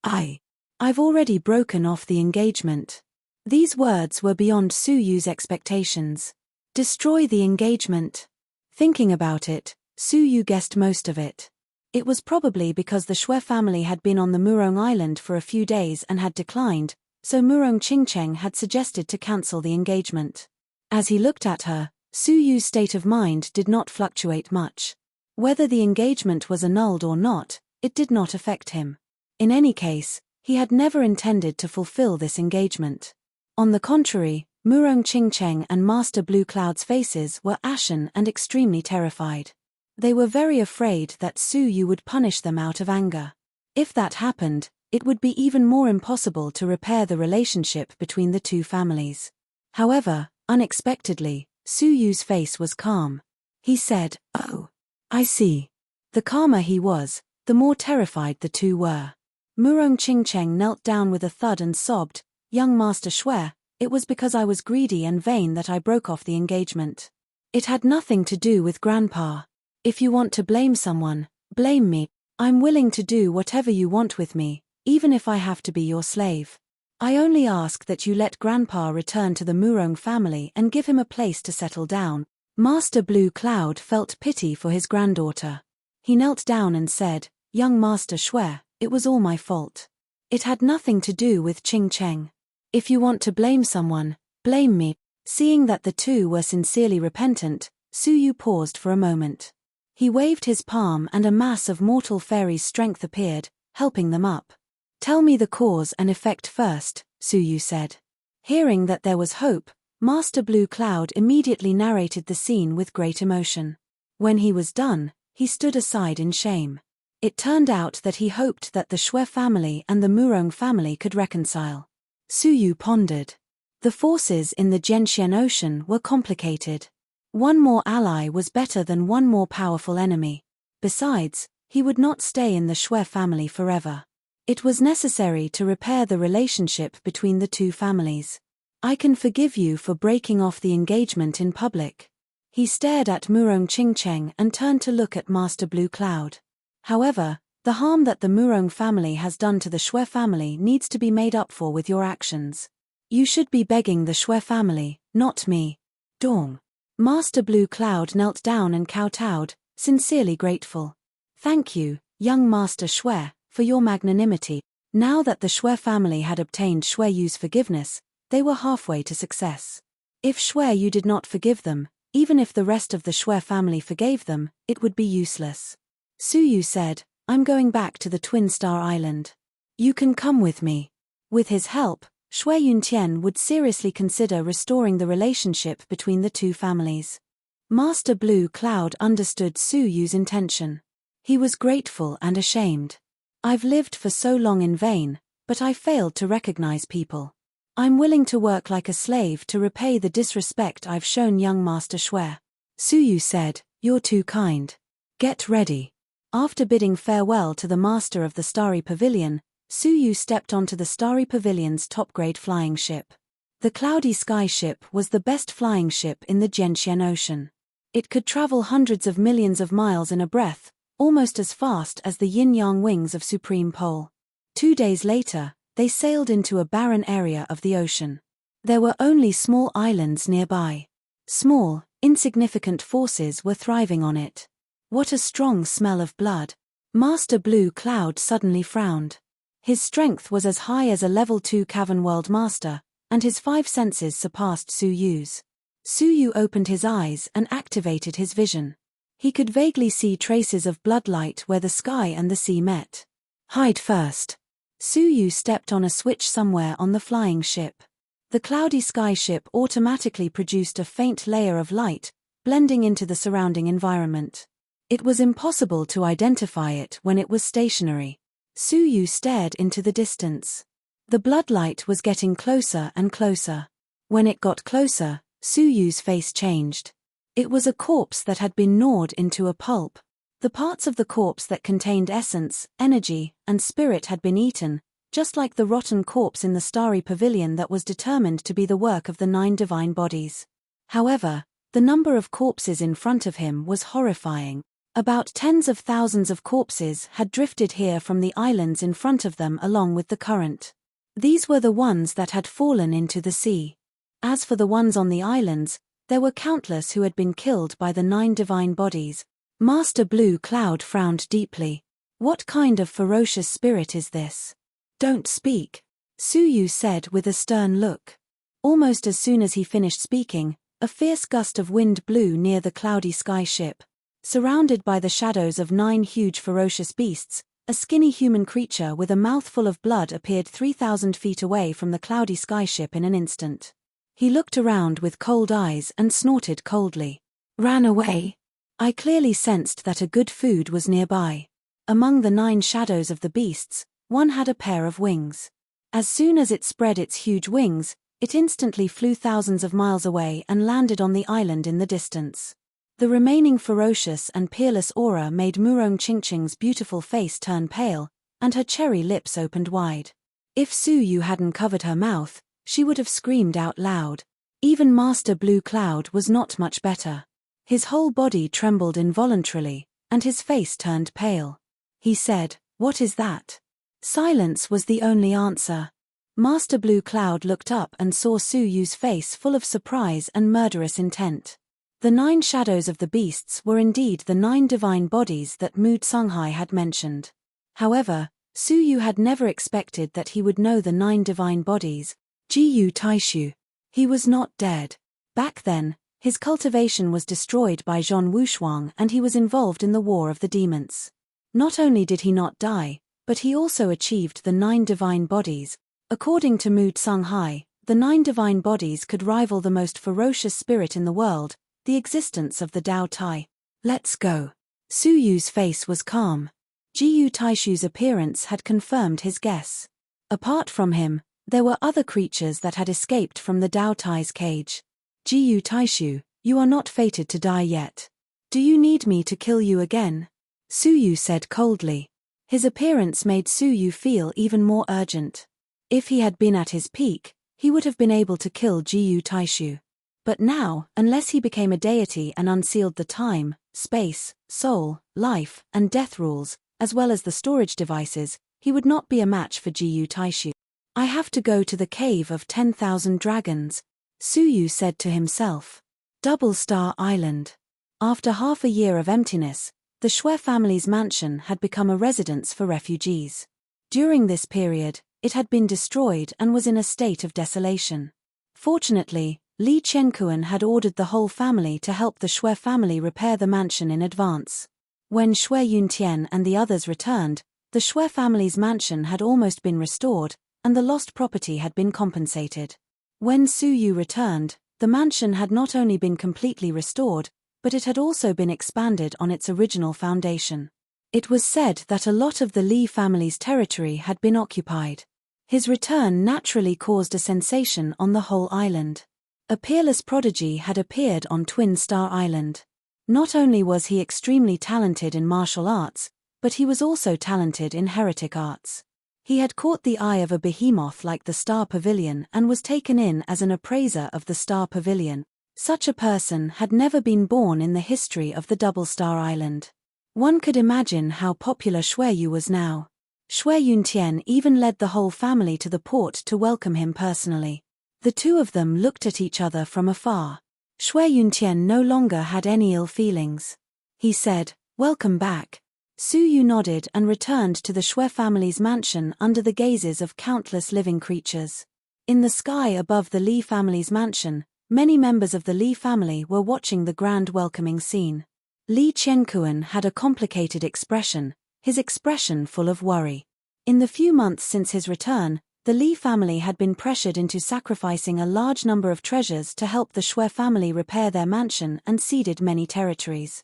I've already broken off the engagement. These words were beyond Su Yu's expectations. Destroy the engagement. Thinking about it, Su Yu guessed most of it. It was probably because the Xue family had been on the Murong Island for a few days and had declined, so Murong Qingcheng had suggested to cancel the engagement. As he looked at her, Su Yu's state of mind did not fluctuate much. Whether the engagement was annulled or not, it did not affect him. In any case, he had never intended to fulfill this engagement. On the contrary, Murong Qingcheng and Master Blue Cloud's faces were ashen and extremely terrified. They were very afraid that Su Yu would punish them out of anger. If that happened, it would be even more impossible to repair the relationship between the two families. However, unexpectedly, Su Yu's face was calm. He said, Oh, I see. The calmer he was, the more terrified the two were. Murong Qingcheng knelt down with a thud and sobbed, Young Master Xue, it was because I was greedy and vain that I broke off the engagement. It had nothing to do with Grandpa. If you want to blame someone, blame me. I'm willing to do whatever you want with me, even if I have to be your slave. I only ask that you let Grandpa return to the Murong family and give him a place to settle down. Master Blue Cloud felt pity for his granddaughter. He knelt down and said, Young Master Xue, it was all my fault. It had nothing to do with Qingcheng. If you want to blame someone, blame me. Seeing that the two were sincerely repentant, Su Yu paused for a moment. He waved his palm and a mass of mortal fairies' strength appeared, helping them up. Tell me the cause and effect first, Su Yu said. Hearing that there was hope, Master Blue Cloud immediately narrated the scene with great emotion. When he was done, he stood aside in shame. It turned out that he hoped that the Xue family and the Murong family could reconcile. Su Yu pondered. The forces in the Jianxian Ocean were complicated. One more ally was better than one more powerful enemy. Besides, he would not stay in the Xue family forever. It was necessary to repair the relationship between the two families. I can forgive you for breaking off the engagement in public. He stared at Murong Qingcheng and turned to look at Master Blue Cloud. However, the harm that the Murong family has done to the Shui family needs to be made up for with your actions. You should be begging the Shui family, not me. Dong. Master Blue Cloud knelt down and kowtowed, sincerely grateful. Thank you, young Master Shui, for your magnanimity. Now that the Shui family had obtained Shui Yu's forgiveness, they were halfway to success. If Shui Yu did not forgive them, even if the rest of the Shui family forgave them, it would be useless. Su Yu said, I'm going back to the Twin Star Island. You can come with me. With his help, Shui Yuntian would seriously consider restoring the relationship between the two families. Master Blue Cloud understood Su Yu's intention. He was grateful and ashamed. I've lived for so long in vain, but I failed to recognize people. I'm willing to work like a slave to repay the disrespect I've shown young Master Shui. Su Yu said, You're too kind. Get ready. After bidding farewell to the master of the Starry Pavilion, Su Yu stepped onto the Starry Pavilion's top-grade flying ship. The Cloudy Sky ship was the best flying ship in the Jianxian Ocean. It could travel hundreds of millions of miles in a breath, almost as fast as the yin-yang wings of Supreme Pole. 2 days later, they sailed into a barren area of the ocean. There were only small islands nearby. Small, insignificant forces were thriving on it. What a strong smell of blood. Master Blue Cloud suddenly frowned. His strength was as high as a level 2 Cavern World Master, and his 5 senses surpassed Su Yu's. Su Yu opened his eyes and activated his vision. He could vaguely see traces of bloodlight where the sky and the sea met. Hide first. Su Yu stepped on a switch somewhere on the flying ship. The Cloudy Sky ship automatically produced a faint layer of light, blending into the surrounding environment. It was impossible to identify it when it was stationary. Su Yu stared into the distance. The bloodlight was getting closer and closer. When it got closer, Su Yu's face changed. It was a corpse that had been gnawed into a pulp. The parts of the corpse that contained essence, energy, and spirit had been eaten, just like the rotten corpse in the Starry Pavilion that was determined to be the work of the 9 divine bodies. However, the number of corpses in front of him was horrifying. About tens of thousands of corpses had drifted here from the islands in front of them along with the current. These were the ones that had fallen into the sea. As for the ones on the islands, there were countless who had been killed by the 9 divine bodies. Master Blue Cloud frowned deeply. What kind of ferocious spirit is this? Don't speak, Su Yu said with a stern look. Almost as soon as he finished speaking, a fierce gust of wind blew near the Cloudy Sky ship. Surrounded by the shadows of 9 huge ferocious beasts, a skinny human creature with a mouthful of blood appeared 3,000 feet away from the Cloudy Sky ship in an instant. He looked around with cold eyes and snorted coldly. Ran away. I clearly sensed that a good food was nearby. Among the 9 shadows of the beasts, one had a pair of wings. As soon as it spread its huge wings, it instantly flew thousands of miles away and landed on the island in the distance. The remaining ferocious and peerless aura made Murong Qingcheng's beautiful face turn pale, and her cherry lips opened wide. If Su Yu hadn't covered her mouth, she would have screamed out loud. Even Master Blue Cloud was not much better. His whole body trembled involuntarily, and his face turned pale. He said, What is that? Silence was the only answer. Master Blue Cloud looked up and saw Su Yu's face full of surprise and murderous intent. The 9 shadows of the beasts were indeed the 9 divine bodies that Mu Tsunghai had mentioned. However, Su Yu had never expected that he would know the 9 divine bodies. Jiyu Taishu. He was not dead. Back then, his cultivation was destroyed by Zhong Wushuang and he was involved in the War of the Demons. Not only did he not die, but he also achieved the 9 divine bodies. According to Mu Tsunghai, the 9 divine bodies could rival the most ferocious spirit in the world, the existence of the Dao Tai. Let's go. Su Yu's face was calm. Jiyu Taishu's appearance had confirmed his guess. Apart from him, there were other creatures that had escaped from the Dao Tai's cage. Jiyu Taishu, you are not fated to die yet. Do you need me to kill you again? Su Yu said coldly. His appearance made Su Yu feel even more urgent. If he had been at his peak, he would have been able to kill Jiyu Taishu. But now, unless he became a deity and unsealed the time, space, soul, life, and death rules, as well as the storage devices, he would not be a match for Jiyu Taishu. I have to go to the cave of 10,000 dragons, Suyu said to himself. Double Star Island. After half a year of emptiness, the Shui family's mansion had become a residence for refugees. During this period, it had been destroyed and was in a state of desolation. Fortunately, Li Qianquan had ordered the whole family to help the Shui family repair the mansion in advance. When Shui Yuntian and the others returned, the Shui family's mansion had almost been restored, and the lost property had been compensated. When Su Yu returned, the mansion had not only been completely restored, but it had also been expanded on its original foundation. It was said that a lot of the Li family's territory had been occupied. His return naturally caused a sensation on the whole island. A peerless prodigy had appeared on Twin Star Island. Not only was he extremely talented in martial arts, but he was also talented in heretic arts. He had caught the eye of a behemoth like the Star Pavilion and was taken in as an appraiser of the Star Pavilion. Such a person had never been born in the history of the Double Star Island. One could imagine how popular Shui Yu was now. Shui Yuntian even led the whole family to the port to welcome him personally. The two of them looked at each other from afar. Shui Yuntian no longer had any ill feelings. He said, "Welcome back." Su Yu nodded and returned to the Shui family's mansion under the gazes of countless living creatures. In the sky above the Li family's mansion, many members of the Li family were watching the grand welcoming scene. Li Qianquan had a complicated expression, his expression full of worry. In the few months since his return, the Li family had been pressured into sacrificing a large number of treasures to help the Shui family repair their mansion and ceded many territories.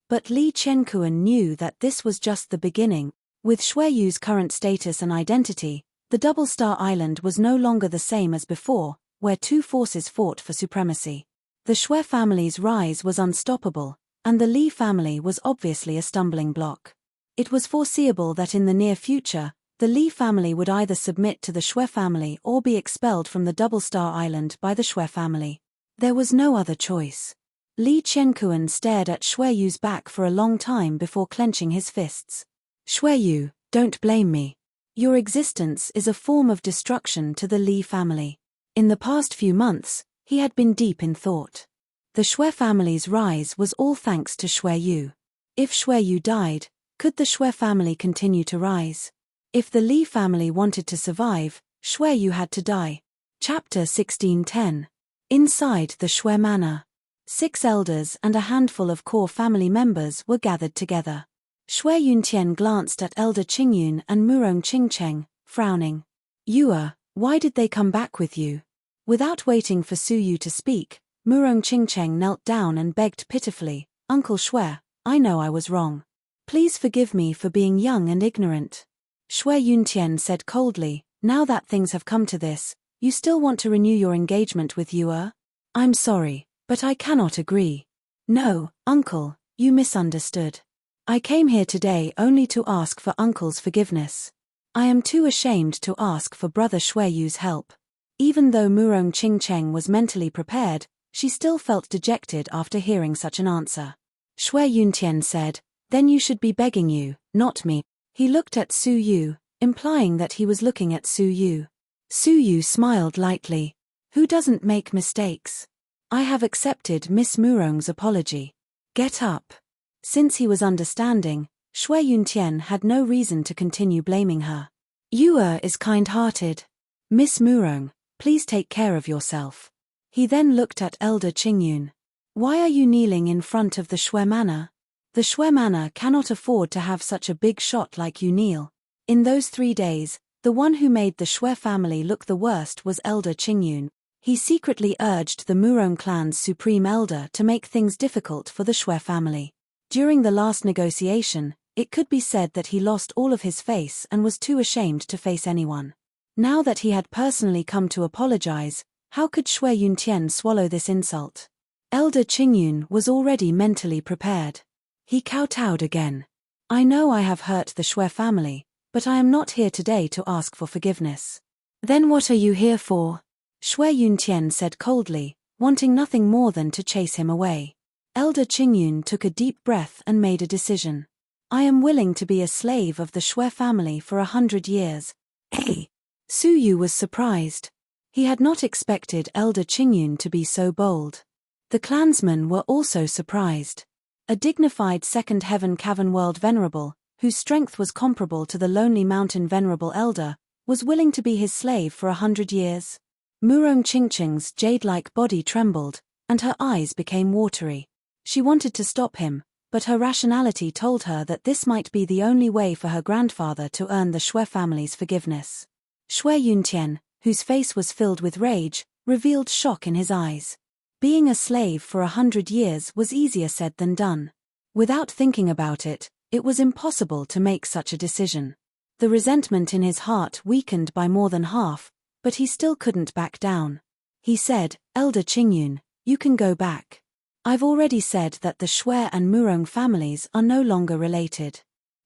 But Li Qianquan knew that this was just the beginning. With Shui Yu's current status and identity, the Double Star Island was no longer the same as before, where two forces fought for supremacy. The Shui family's rise was unstoppable, and the Li family was obviously a stumbling block. It was foreseeable that in the near future, the Li family would either submit to the Shui family or be expelled from the Double Star Island by the Shui family. There was no other choice. Li Qianquan stared at Shui Yu's back for a long time before clenching his fists. "Shui Yu, don't blame me. Your existence is a form of destruction to the Li family." In the past few months, he had been deep in thought. The Shui family's rise was all thanks to Shui Yu. If Shui Yu died, could the Shui family continue to rise? If the Li family wanted to survive, Shui Yu had to die. Chapter 1610. Inside the Shui Manor. 6 elders and a handful of core family members were gathered together. Shui Yuntian glanced at Elder Qingyun and Murong Qingcheng, frowning. "Yua, why did they come back with you?" Without waiting for Su Yu to speak, Murong Qingcheng knelt down and begged pitifully, "Uncle Shui, I know I was wrong. Please forgive me for being young and ignorant." Shui Yuntian said coldly, "Now that things have come to this, you still want to renew your engagement with Yua? I'm sorry, but I cannot agree." "No, uncle, you misunderstood. I came here today only to ask for uncle's forgiveness. I am too ashamed to ask for brother Shui Yu's help." Even though Murong Qingcheng was mentally prepared, she still felt dejected after hearing such an answer. Shui Yuntian said, "Then you should be begging you, not me." He looked at Su Yu, implying that he was looking at Su Yu. Su Yu smiled lightly. "Who doesn't make mistakes? I have accepted Miss Murong's apology. Get up." Since he was understanding, Shui Yuntian had no reason to continue blaming her. "Yua is kind-hearted. Miss Murong, please take care of yourself." He then looked at Elder Qingyun. "Why are you kneeling in front of the Shui Manor? The Shui Manor cannot afford to have such a big shot like you kneel." In those 3 days, the one who made the Shui family look the worst was Elder Qingyun. He secretly urged the Murong clan's supreme elder to make things difficult for the Shui family. During the last negotiation, it could be said that he lost all of his face and was too ashamed to face anyone. Now that he had personally come to apologize, how could Shui Yuntian swallow this insult? Elder Qingyun was already mentally prepared. He kowtowed again. "I know I have hurt the Shui family, but I am not here today to ask for forgiveness." "Then what are you here for?" Shui Yuntian said coldly, wanting nothing more than to chase him away. Elder Qingyun took a deep breath and made a decision. I am willing to be a slave of the Shui family for 100 years. Hey! Su Yu was surprised. He had not expected Elder Qingyun to be so bold. The clansmen were also surprised. A dignified second heaven cavern world venerable, whose strength was comparable to the lonely mountain venerable elder, was willing to be his slave for 100 years. Murong Qingqing's jade-like body trembled, and her eyes became watery. She wanted to stop him, but her rationality told her that this might be the only way for her grandfather to earn the Shui family's forgiveness. Shui Yuntian, whose face was filled with rage, revealed shock in his eyes. Being a slave for 100 years was easier said than done. Without thinking about it, it was impossible to make such a decision. The resentment in his heart weakened by more than half, but he still couldn't back down. He said, Elder Qingyun, you can go back. I've already said that the Shui and Murong families are no longer related.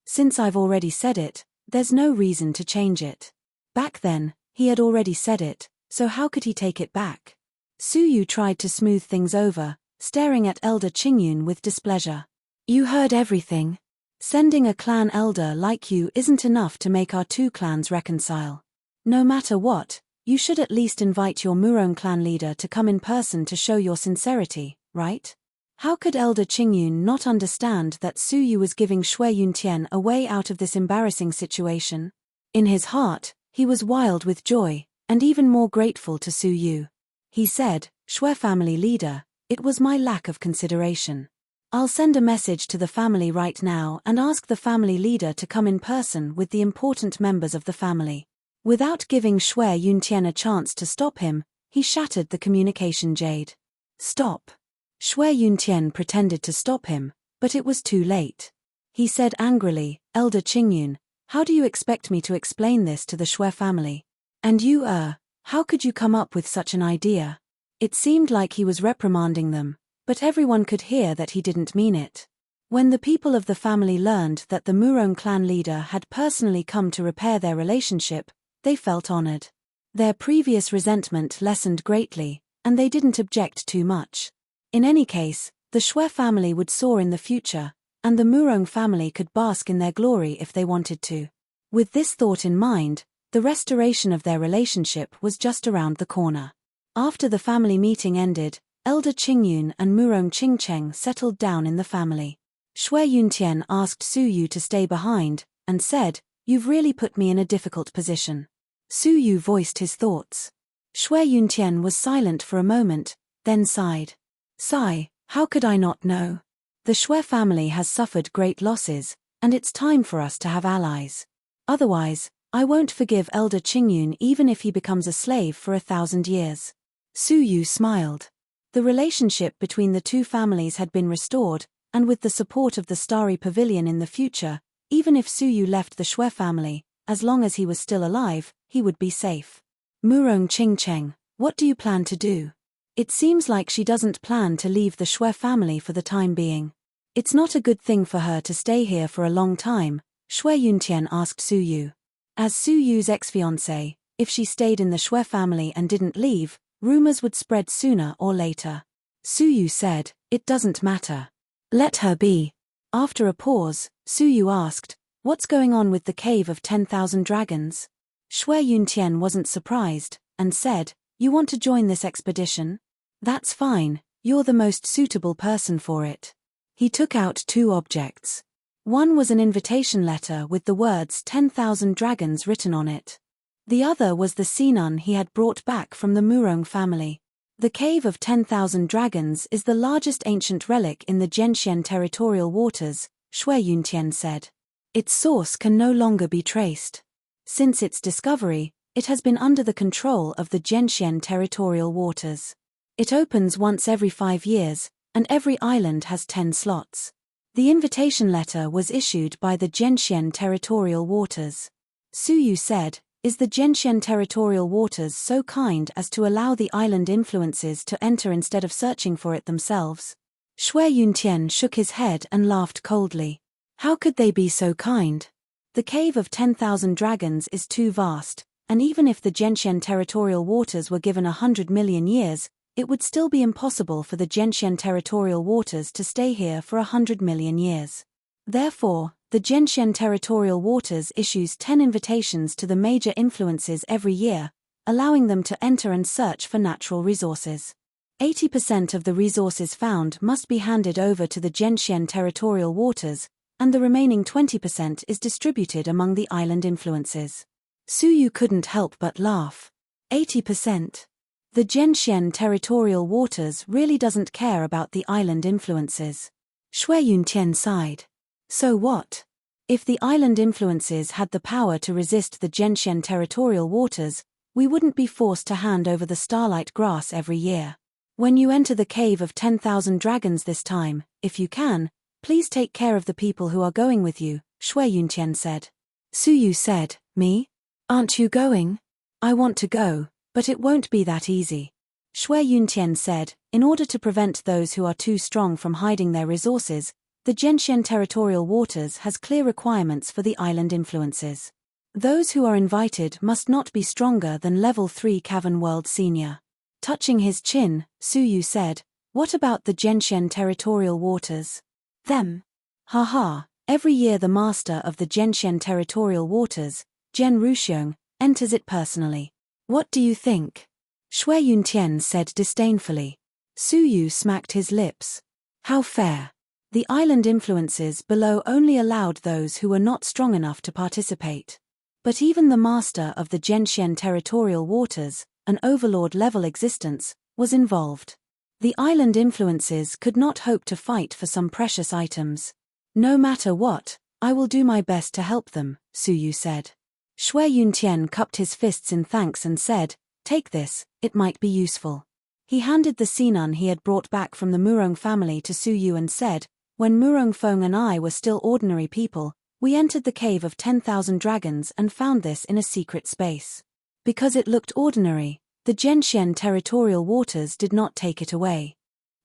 Since I've already said it, there's no reason to change it. Back then, he had already said it, so how could he take it back? Su Yu tried to smooth things over, staring at Elder Qingyun with displeasure. You heard everything. Sending a clan elder like you isn't enough to make our two clans reconcile. No matter what, you should at least invite your Murong clan leader to come in person to show your sincerity, right? How could Elder Qingyun not understand that Su Yu was giving Shui Yuntian a way out of this embarrassing situation? In his heart, he was wild with joy, and even more grateful to Su Yu. He said, Shui family leader, it was my lack of consideration. I'll send a message to the family right now and ask the family leader to come in person with the important members of the family. Without giving Shui Yuntian a chance to stop him, he shattered the communication jade. Stop. Shui Yuntian pretended to stop him, but it was too late. He said angrily, Elder Qingyun, how do you expect me to explain this to the Shui family? And you, how could you come up with such an idea? It seemed like he was reprimanding them, but everyone could hear that he didn't mean it. When the people of the family learned that the Murong clan leader had personally come to repair their relationship, they felt honored. Their previous resentment lessened greatly, and they didn't object too much. In any case, the Shui family would soar in the future, and the Murong family could bask in their glory if they wanted to. With this thought in mind, the restoration of their relationship was just around the corner. After the family meeting ended, Elder Qingyun and Murong Qingcheng settled down in the family. Shui Yuntian asked Su Yu to stay behind, and said, You've really put me in a difficult position. Su Yu voiced his thoughts. Shui Yuntian was silent for a moment, then sighed. Sigh, how could I not know? The Shui family has suffered great losses, and it's time for us to have allies. Otherwise, I won't forgive Elder Qingyun even if he becomes a slave for 1,000 years. Su Yu smiled. The relationship between the two families had been restored, and with the support of the Starry Pavilion in the future, even if Su Yu left the Shui family, as long as he was still alive, he would be safe. Murong Qingcheng, what do you plan to do? It seems like she doesn't plan to leave the Shui family for the time being. It's not a good thing for her to stay here for a long time, Shui Yuntian asked Su Yu. As Su Yu's ex-fiancée, if she stayed in the Shui family and didn't leave, rumors would spread sooner or later. Su Yu said, It doesn't matter. Let her be. After a pause, Su Yu asked, What's going on with the cave of 10,000 dragons? Shui Yuntian wasn't surprised, and said, You want to join this expedition? That's fine, you're the most suitable person for it. He took out 2 objects. One was an invitation letter with the words 10,000 dragons written on it. The other was the Sinun he had brought back from the Murong family. The Cave of 10,000 Dragons is the largest ancient relic in the Zhenxian territorial waters, Shui Yuntian said. Its source can no longer be traced. Since its discovery, it has been under the control of the Zhenxian territorial waters. It opens once every 5 years, and every island has 10 slots. The invitation letter was issued by the Zhenxian territorial waters. Su Yu said, Is the Zhenxian territorial waters so kind as to allow the island influences to enter instead of searching for it themselves? Shui Yuntian shook his head and laughed coldly. How could they be so kind? The Cave of 10,000 Dragons is too vast, and even if the Zhenxian territorial waters were given 100 million years, it would still be impossible for the Gentian territorial waters to stay here for 100 million years. Therefore, the Gentian territorial waters issues 10 invitations to the major influences every year, allowing them to enter and search for natural resources. 80% of the resources found must be handed over to the Gentian territorial waters, and the remaining 20% is distributed among the island influences. Suyu couldn't help but laugh. 80%. The Gentian territorial waters really doesn't care about the island influences. Shui Yuntian sighed. So what? If the island influences had the power to resist the Gentian territorial waters, we wouldn't be forced to hand over the starlight grass every year. When you enter the cave of 10,000 dragons this time, if you can, please take care of the people who are going with you, Shui Yuntian said. Suyu said, Me? Aren't you going? I want to go, but it won't be that easy. Shui Yuntian said, in order to prevent those who are too strong from hiding their resources, the Gentian territorial waters has clear requirements for the island influences. Those who are invited must not be stronger than level 3 Cavern World Senior. Touching his chin, Suyu said, What about the Gentian territorial waters? Them. Haha, every year the master of the Gentian territorial waters, Gen Ruxiong, enters it personally. What do you think? Shui Yuntian said disdainfully. Suyu smacked his lips. How fair. The island influences below only allowed those who were not strong enough to participate. But even the master of the Gentian territorial waters, an overlord-level existence, was involved. The island influences could not hope to fight for some precious items. No matter what, I will do my best to help them, Suyu said. Shui Yuntian cupped his fists in thanks and said, Take this, it might be useful. He handed the Sinan he had brought back from the Murong family to Suyu and said, When Murong Feng and I were still ordinary people, we entered the cave of 10,000 dragons and found this in a secret space. Because it looked ordinary, the Gentian territorial waters did not take it away.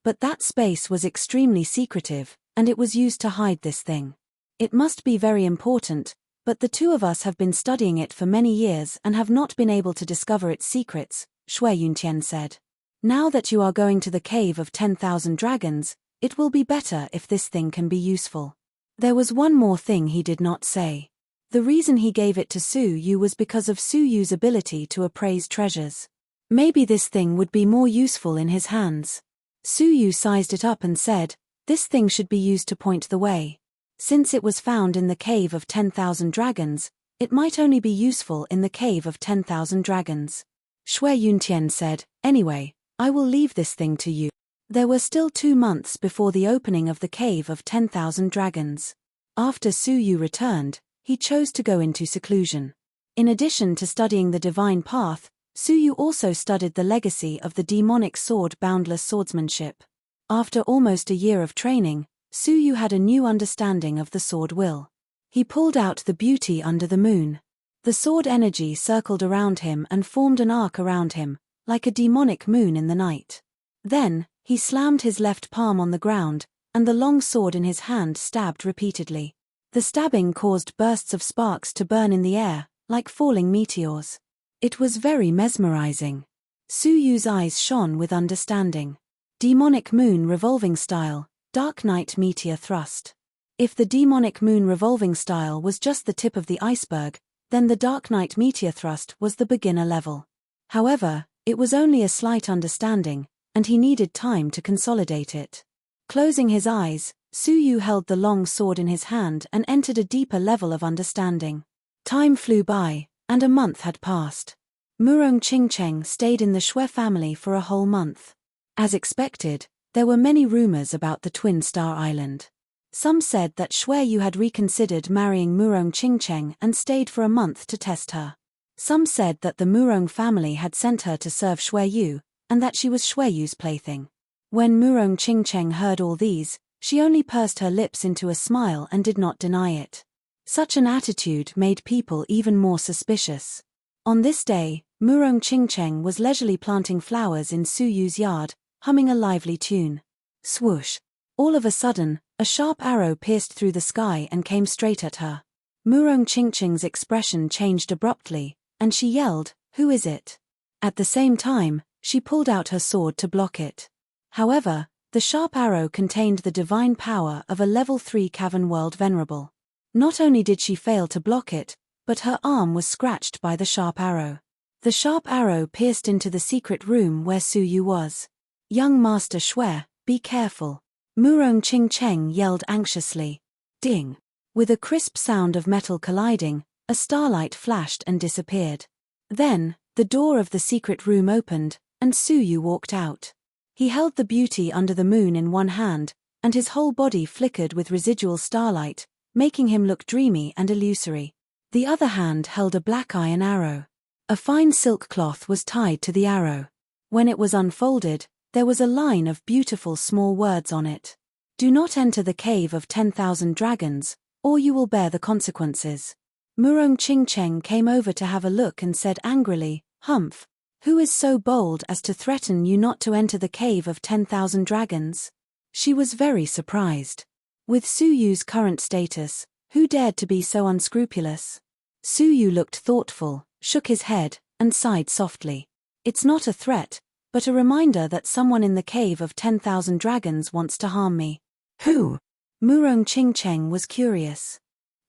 But that space was extremely secretive, and it was used to hide this thing. It must be very important, but the two of us have been studying it for many years and have not been able to discover its secrets, Shui Yuntian said. Now that you are going to the cave of 10,000 dragons, it will be better if this thing can be useful. There was one more thing he did not say. The reason he gave it to Suyu was because of Suyu's ability to appraise treasures. Maybe this thing would be more useful in his hands. Suyu sized it up and said, This thing should be used to point the way. Since it was found in the cave of 10,000 dragons, it might only be useful in the cave of 10,000 dragons. Shui Yuntian said, Anyway, I will leave this thing to you. There were still 2 months before the opening of the cave of 10,000 dragons. After Suyu returned, he chose to go into seclusion. In addition to studying the divine path, Suyu also studied the legacy of the demonic sword boundless swordsmanship. After almost a year of training, Suyu had a new understanding of the sword will. He pulled out the beauty under the moon. The sword energy circled around him and formed an arc around him, like a demonic moon in the night. Then, he slammed his left palm on the ground, and the long sword in his hand stabbed repeatedly. The stabbing caused bursts of sparks to burn in the air, like falling meteors. It was very mesmerizing. Suyu's eyes shone with understanding. Demonic moon revolving style, Dark Knight meteor thrust. If the demonic moon revolving style was just the tip of the iceberg, then the Dark Knight meteor thrust was the beginner level. However, it was only a slight understanding, and he needed time to consolidate it. Closing his eyes, Suyu held the long sword in his hand and entered a deeper level of understanding. Time flew by, and a month had passed. Murong Qingcheng stayed in the Shui family for a whole month. As expected, there were many rumors about the Twin Star Island. Some said that Shui Yu had reconsidered marrying Murong Qingcheng and stayed for a month to test her. Some said that the Murong family had sent her to serve Shui Yu, and that she was Shui Yu's plaything. When Murong Qingcheng heard all these, she only pursed her lips into a smile and did not deny it. Such an attitude made people even more suspicious. On this day, Murong Qingcheng was leisurely planting flowers in Suyu's yard, humming a lively tune. Swoosh! All of a sudden, a sharp arrow pierced through the sky and came straight at her. Murong Qingcheng's expression changed abruptly, and she yelled, "Who is it?" At the same time, She pulled out her sword to block it. However, the sharp arrow contained the divine power of a level 3 cavern world venerable. Not only did she fail to block it, but her arm was scratched by the sharp arrow. The sharp arrow pierced into the secret room where Su Yu was. "Young Master Shui, be careful," Murong Qingcheng yelled anxiously. Ding! With a crisp sound of metal colliding, a starlight flashed and disappeared. Then, the door of the secret room opened, and Su Yu walked out. He held the beauty under the moon in one hand, and his whole body flickered with residual starlight, making him look dreamy and illusory. The other hand held a black iron arrow. A fine silk cloth was tied to the arrow. When it was unfolded, there was a line of beautiful small words on it. "Do not enter the cave of 10,000 dragons, or you will bear the consequences." Murong Qingcheng came over to have a look and said angrily, "Humph! Who is so bold as to threaten you not to enter the cave of 10,000 dragons?" She was very surprised. With Su Yu's current status, who dared to be so unscrupulous? Su Yu looked thoughtful, shook his head, and sighed softly. "It's not a threat, but a reminder that someone in the cave of 10,000 dragons wants to harm me." "Who?" Murong Qingcheng was curious.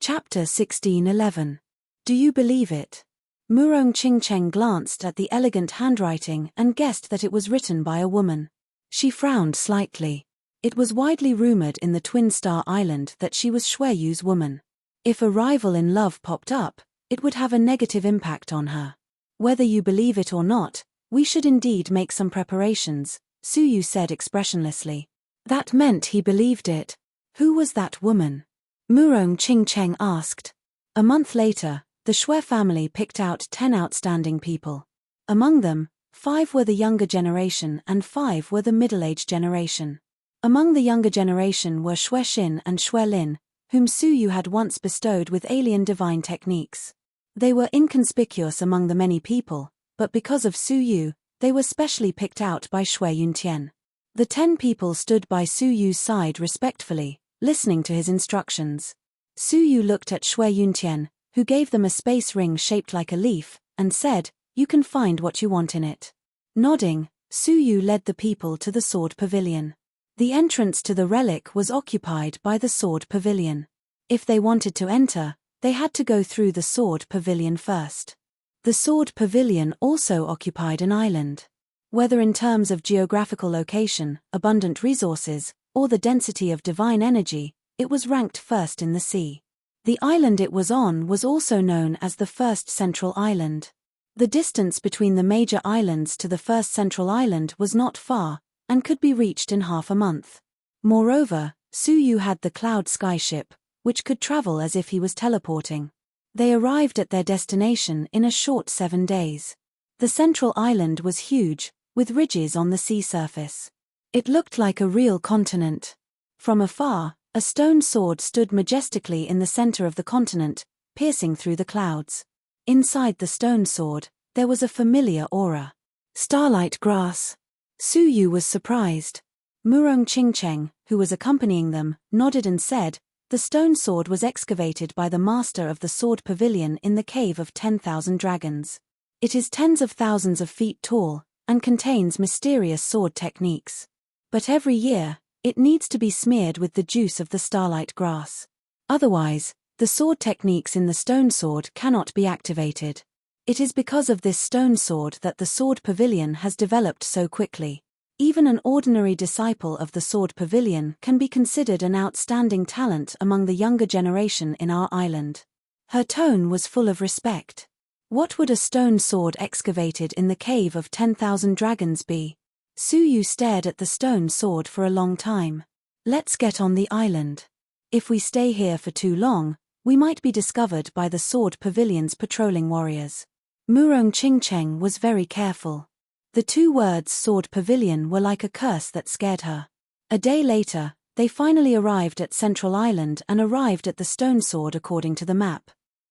Chapter 16:11. Do you believe it? Murong Qingcheng glanced at the elegant handwriting and guessed that it was written by a woman. She frowned slightly. It was widely rumored in the Twin Star Island that she was Shui Yu's woman. If a rival in love popped up, it would have a negative impact on her. "Whether you believe it or not, we should indeed make some preparations," Su Yu said expressionlessly. That meant he believed it. Who was that woman? Murong Qingcheng asked. A month later, the Shui family picked out 10 outstanding people. Among them, 5 were the younger generation and 5 were the middle-aged generation. Among the younger generation were Shui Xin and Shui Lin, whom Su Yu had once bestowed with alien divine techniques. They were inconspicuous among the many people, but because of Su Yu, they were specially picked out by Shui Yuntian. The 10 people stood by Su Yu's side respectfully, listening to his instructions. Su Yu looked at Shui Yuntian, who gave them a space ring shaped like a leaf, and said, "You can find what you want in it." Nodding, Su Yu led the people to the Sword Pavilion. The entrance to the relic was occupied by the Sword Pavilion. If they wanted to enter, they had to go through the Sword Pavilion first. The Sword Pavilion also occupied an island. Whether in terms of geographical location, abundant resources, or the density of divine energy, it was ranked first in the sea. The island it was on was also known as the First Central Island. The distance between the major islands to the first central island was not far, and could be reached in half a month. Moreover, Su Yu had the Cloud Skyship, which could travel as if he was teleporting. They arrived at their destination in a short 7 days. The central island was huge, with ridges on the sea surface. It looked like a real continent. From afar, a stone sword stood majestically in the center of the continent, piercing through the clouds. Inside the stone sword, there was a familiar aura. Starlight grass. Su Yu was surprised. Murong Qingcheng, who was accompanying them, nodded and said, "The stone sword was excavated by the master of the Sword Pavilion in the cave of 10,000 dragons. It is tens of thousands of feet tall, and contains mysterious sword techniques. But every year, it needs to be smeared with the juice of the starlight grass. Otherwise, the sword techniques in the stone sword cannot be activated. It is because of this stone sword that the Sword Pavilion has developed so quickly. Even an ordinary disciple of the Sword Pavilion can be considered an outstanding talent among the younger generation in our island." Her tone was full of respect. What would a stone sword excavated in the cave of 10,000 dragons be? Su Yu stared at the stone sword for a long time. "Let's get on the island. If we stay here for too long, we might be discovered by the Sword Pavilion's patrolling warriors." Murong Qingcheng was very careful. The 2 words Sword Pavilion were like a curse that scared her. A day later, they finally arrived at Central Island and arrived at the stone sword according to the map.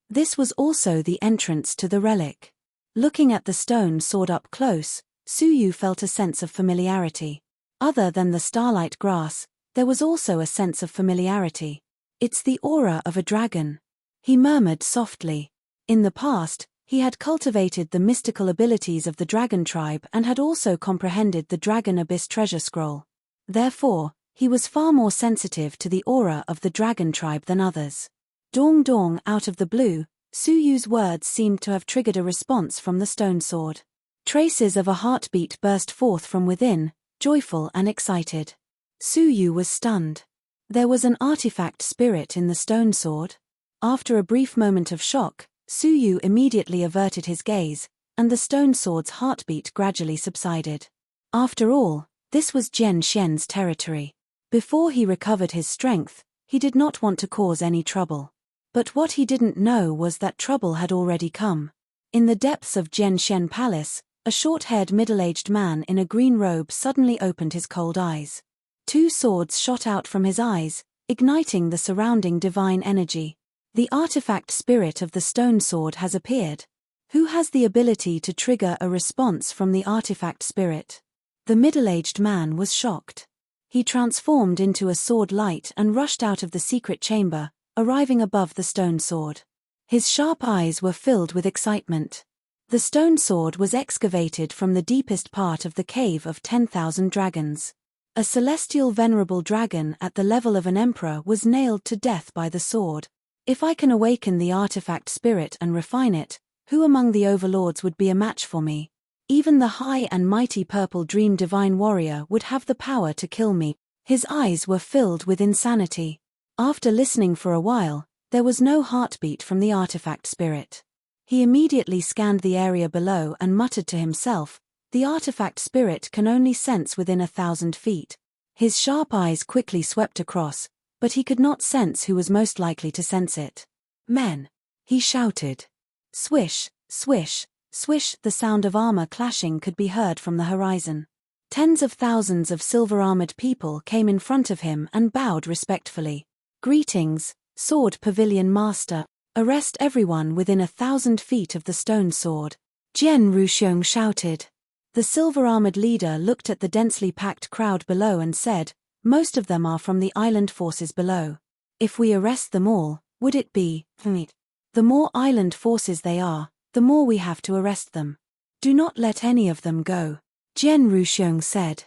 This was also the entrance to the relic. Looking at the stone sword up close, Su Yu felt a sense of familiarity. Other than the starlight grass, there was also a sense of familiarity. "It's the aura of a dragon," he murmured softly. In the past, He had cultivated the mystical abilities of the dragon tribe and had also comprehended the Dragon Abyss treasure scroll. Therefore, he was far more sensitive to the aura of the dragon tribe than others. Dong dong, out of the blue, Su Yu's words seemed to have triggered a response from the stone sword. Traces of a heartbeat burst forth from within, joyful and excited. Su Yu was stunned. There was an artifact spirit in the stone sword. After a brief moment of shock, Su Yu immediately averted his gaze, and the stone sword's heartbeat gradually subsided. After all, this was Jian Xian's territory. Before he recovered his strength, he did not want to cause any trouble. But what he didn't know was that trouble had already come. In the depths of Jian Xian Palace, a short-haired middle-aged man in a green robe suddenly opened his cold eyes. Two swords shot out from his eyes, igniting the surrounding divine energy. The artifact spirit of the stone sword has appeared. Who has the ability to trigger a response from the artifact spirit? The middle-aged man was shocked. He transformed into a sword light and rushed out of the secret chamber, arriving above the stone sword. His sharp eyes were filled with excitement. The stone sword was excavated from the deepest part of the cave of 10,000 dragons. A celestial venerable dragon at the level of an emperor was nailed to death by the sword. If I can awaken the artifact spirit and refine it, who among the overlords would be a match for me? Even the high and mighty purple dream divine warrior would have the power to kill me. His eyes were filled with insanity. After listening for a while, there was no heartbeat from the artifact spirit. He immediately scanned the area below and muttered to himself, "The artifact spirit can only sense within 1,000 feet. His sharp eyes quickly swept across, but he could not sense who was most likely to sense it. "Men!" he shouted. Swish, swish, swish, the sound of armor clashing could be heard from the horizon. Tens of thousands of silver-armored people came in front of him and bowed respectfully. "Greetings, Sword Pavilion Master. Arrest everyone within 1,000 feet of the stone sword," Jian Ruxiong shouted. The silver-armored leader looked at the densely packed crowd below and said, "Most of them are from the island forces below. If we arrest them all, would it be, The more island forces they are, the more we have to arrest them. Do not let any of them go," Jian Ruxiong said.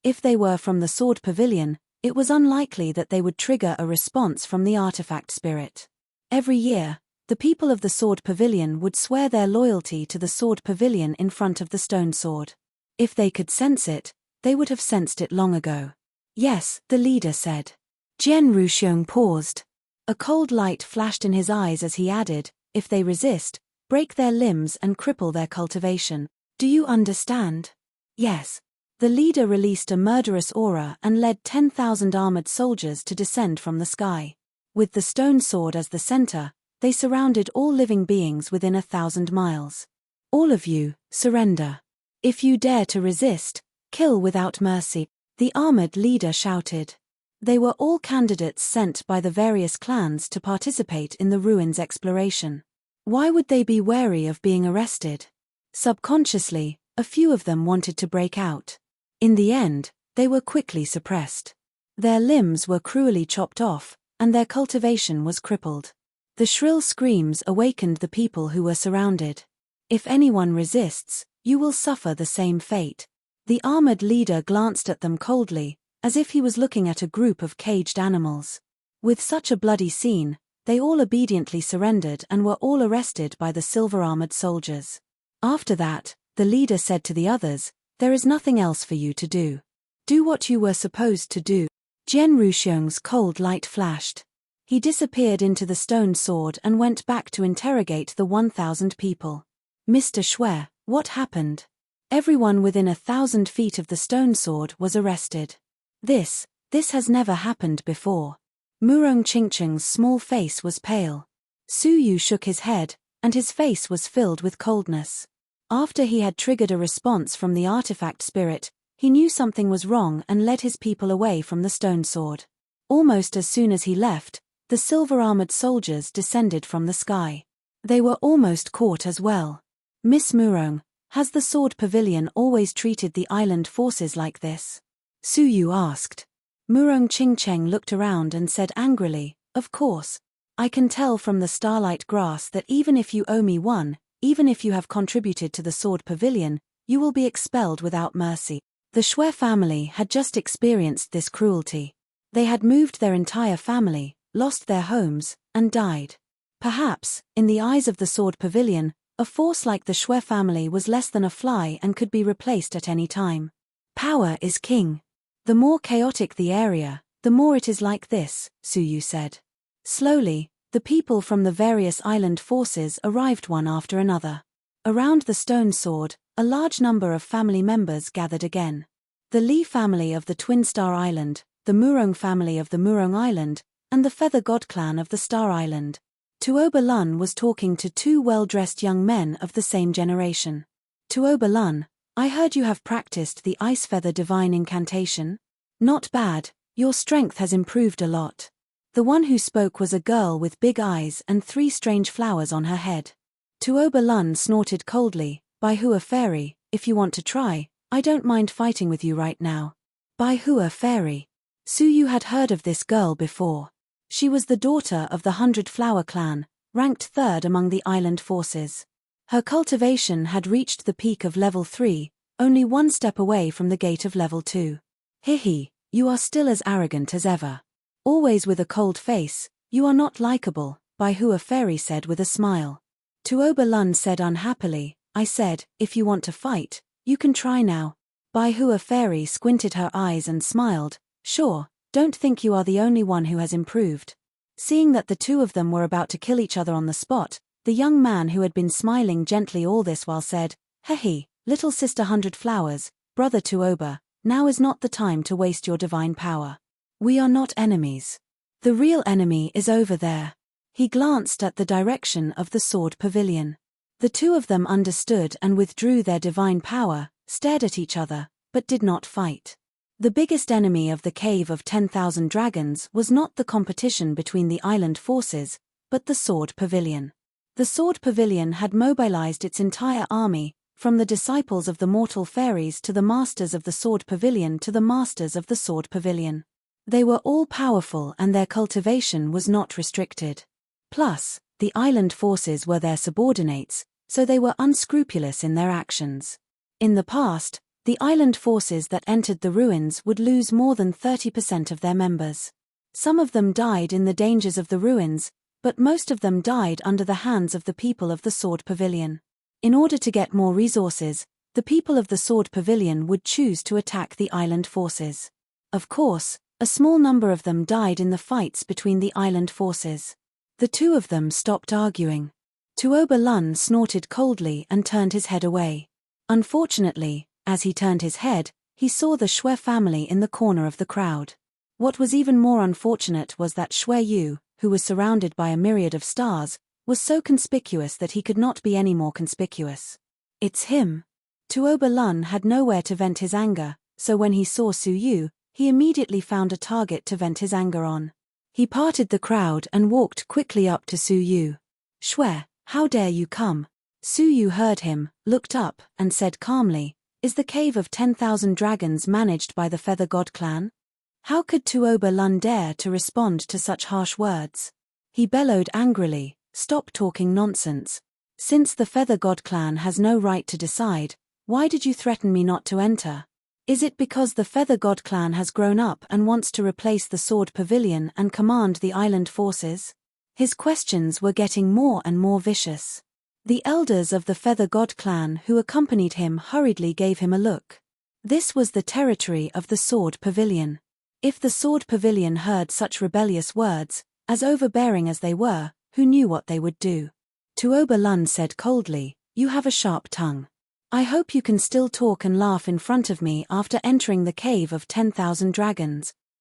If they were from the Sword Pavilion, it was unlikely that they would trigger a response from the artifact spirit. Every year, the people of the Sword Pavilion would swear their loyalty to the Sword Pavilion in front of the stone sword. If they could sense it, they would have sensed it long ago. "Yes," the leader said. Jian Ruxiong paused. A cold light flashed in his eyes as he added, "If they resist, break their limbs and cripple their cultivation. Do you understand?" "Yes." The leader released a murderous aura and led 10,000 armored soldiers to descend from the sky. With the stone sword as the center, they surrounded all living beings within 1,000 miles. "All of you, surrender. If you dare to resist, kill without mercy," the armored leader shouted. They were all candidates sent by the various clans to participate in the ruins exploration. Why would they be wary of being arrested? Subconsciously, a few of them wanted to break out. In the end, they were quickly suppressed. Their limbs were cruelly chopped off, and their cultivation was crippled. The shrill screams awakened the people who were surrounded. "If anyone resists, you will suffer the same fate." The armored leader glanced at them coldly, as if he was looking at a group of caged animals. With such a bloody scene, they all obediently surrendered and were all arrested by the silver-armored soldiers. After that, the leader said to the others, "There is nothing else for you to do. Do what you were supposed to do." Jian Ruxiong's cold light flashed. He disappeared into the stone sword and went back to interrogate the 1,000 people. "Mr. Xue, what happened?" Everyone within 1,000 feet of the stone sword was arrested. This has never happened before." Murong Qingcheng's small face was pale. Su Yu shook his head, and his face was filled with coldness. After he had triggered a response from the artifact spirit, he knew something was wrong and led his people away from the stone sword. Almost as soon as he left, the silver-armored soldiers descended from the sky. They were almost caught as well. "Miss Murong, has the Sword Pavilion always treated the island forces like this?" Su Yu asked. Murong Qingcheng looked around and said angrily, "Of course. I can tell from the starlight grass that even if you owe me one, even if you have contributed to the sword pavilion, you will be expelled without mercy. The Shui family had just experienced this cruelty. They had moved their entire family, lost their homes, and died. Perhaps, in the eyes of the sword pavilion, a force like the Shui family was less than a fly and could be replaced at any time. Power is king. The more chaotic the area, the more it is like this, Su Yu said. Slowly, the people from the various island forces arrived one after another. Around the stone sword, a large number of family members gathered again. The Li family of the Twin Star Island, the Murong family of the Murong Island, and the Feather God clan of the Star Island. Tuoba Lun was talking to two well-dressed young men of the same generation. Tuoba Lun, I heard you have practiced the Ice Feather Divine Incantation? Not bad, your strength has improved a lot. The one who spoke was a girl with big eyes and 3 strange flowers on her head. Tuoba Lun snorted coldly, Bai Hua Fairy, if you want to try, I don't mind fighting with you right now. Bai Hua Fairy. Su Yu had heard of this girl before. She was the daughter of the 100 Flower clan, ranked 3rd among the island forces. Her cultivation had reached the peak of level 3, only 1 step away from the gate of level 2. Hihi, you are still as arrogant as ever. Always with a cold face, you are not likable, Bai Hua Fairy said with a smile. Tuoba Lun said unhappily, I said, if you want to fight, you can try now. Bai Hua Fairy squinted her eyes and smiled, sure, don't think you are the only one who has improved. Seeing that the two of them were about to kill each other on the spot, the young man who had been smiling gently all this while said, Hehe, little sister 100 Flowers, brother Tuoba, now is not the time to waste your divine power. We are not enemies. The real enemy is over there. He glanced at the direction of the sword pavilion. The two of them understood and withdrew their divine power, stared at each other, but did not fight. The biggest enemy of the Cave of 10,000 Dragons was not the competition between the island forces, but the sword pavilion. The sword pavilion had mobilized its entire army, from the disciples of the mortal fairies to the masters of the sword pavilion to the masters of the sword pavilion. They were all powerful and their cultivation was not restricted. Plus, the island forces were their subordinates, so they were unscrupulous in their actions. In the past, the island forces that entered the ruins would lose more than 30% of their members. Some of them died in the dangers of the ruins, but most of them died under the hands of the people of the sword pavilion. In order to get more resources, the people of the sword pavilion would choose to attack the island forces. Of course, a small number of them died in the fights between the island forces. The two of them stopped arguing. Tuoba Lun snorted coldly and turned his head away. Unfortunately, as he turned his head, he saw the Shui family in the corner of the crowd. What was even more unfortunate was that Shui Yu, who was surrounded by a myriad of stars, was so conspicuous that he could not be any more conspicuous. It's him. Tuoba Lun had nowhere to vent his anger, so when he saw Su Yu, he immediately found a target to vent his anger on. He parted the crowd and walked quickly up to Su Yu. Shui, how dare you come? Su Yu heard him, looked up, and said calmly, Is the Cave of 10,000 Dragons managed by the Feather God clan? How could Tuoba Lun dare to respond to such harsh words? He bellowed angrily, Stop talking nonsense. Since the Feather God clan has no right to decide, why did you threaten me not to enter? Is it because the Feather God clan has grown up and wants to replace the sword pavilion and command the island forces? His questions were getting more and more vicious. The elders of the Feather God clan who accompanied him hurriedly gave him a look. This was the territory of the sword pavilion. If the sword pavilion heard such rebellious words, as overbearing as they were, who knew what they would do? Tuoba Lun said coldly, You have a sharp tongue. I hope you can still talk and laugh in front of me after entering the Cave of 10,000 Dragons,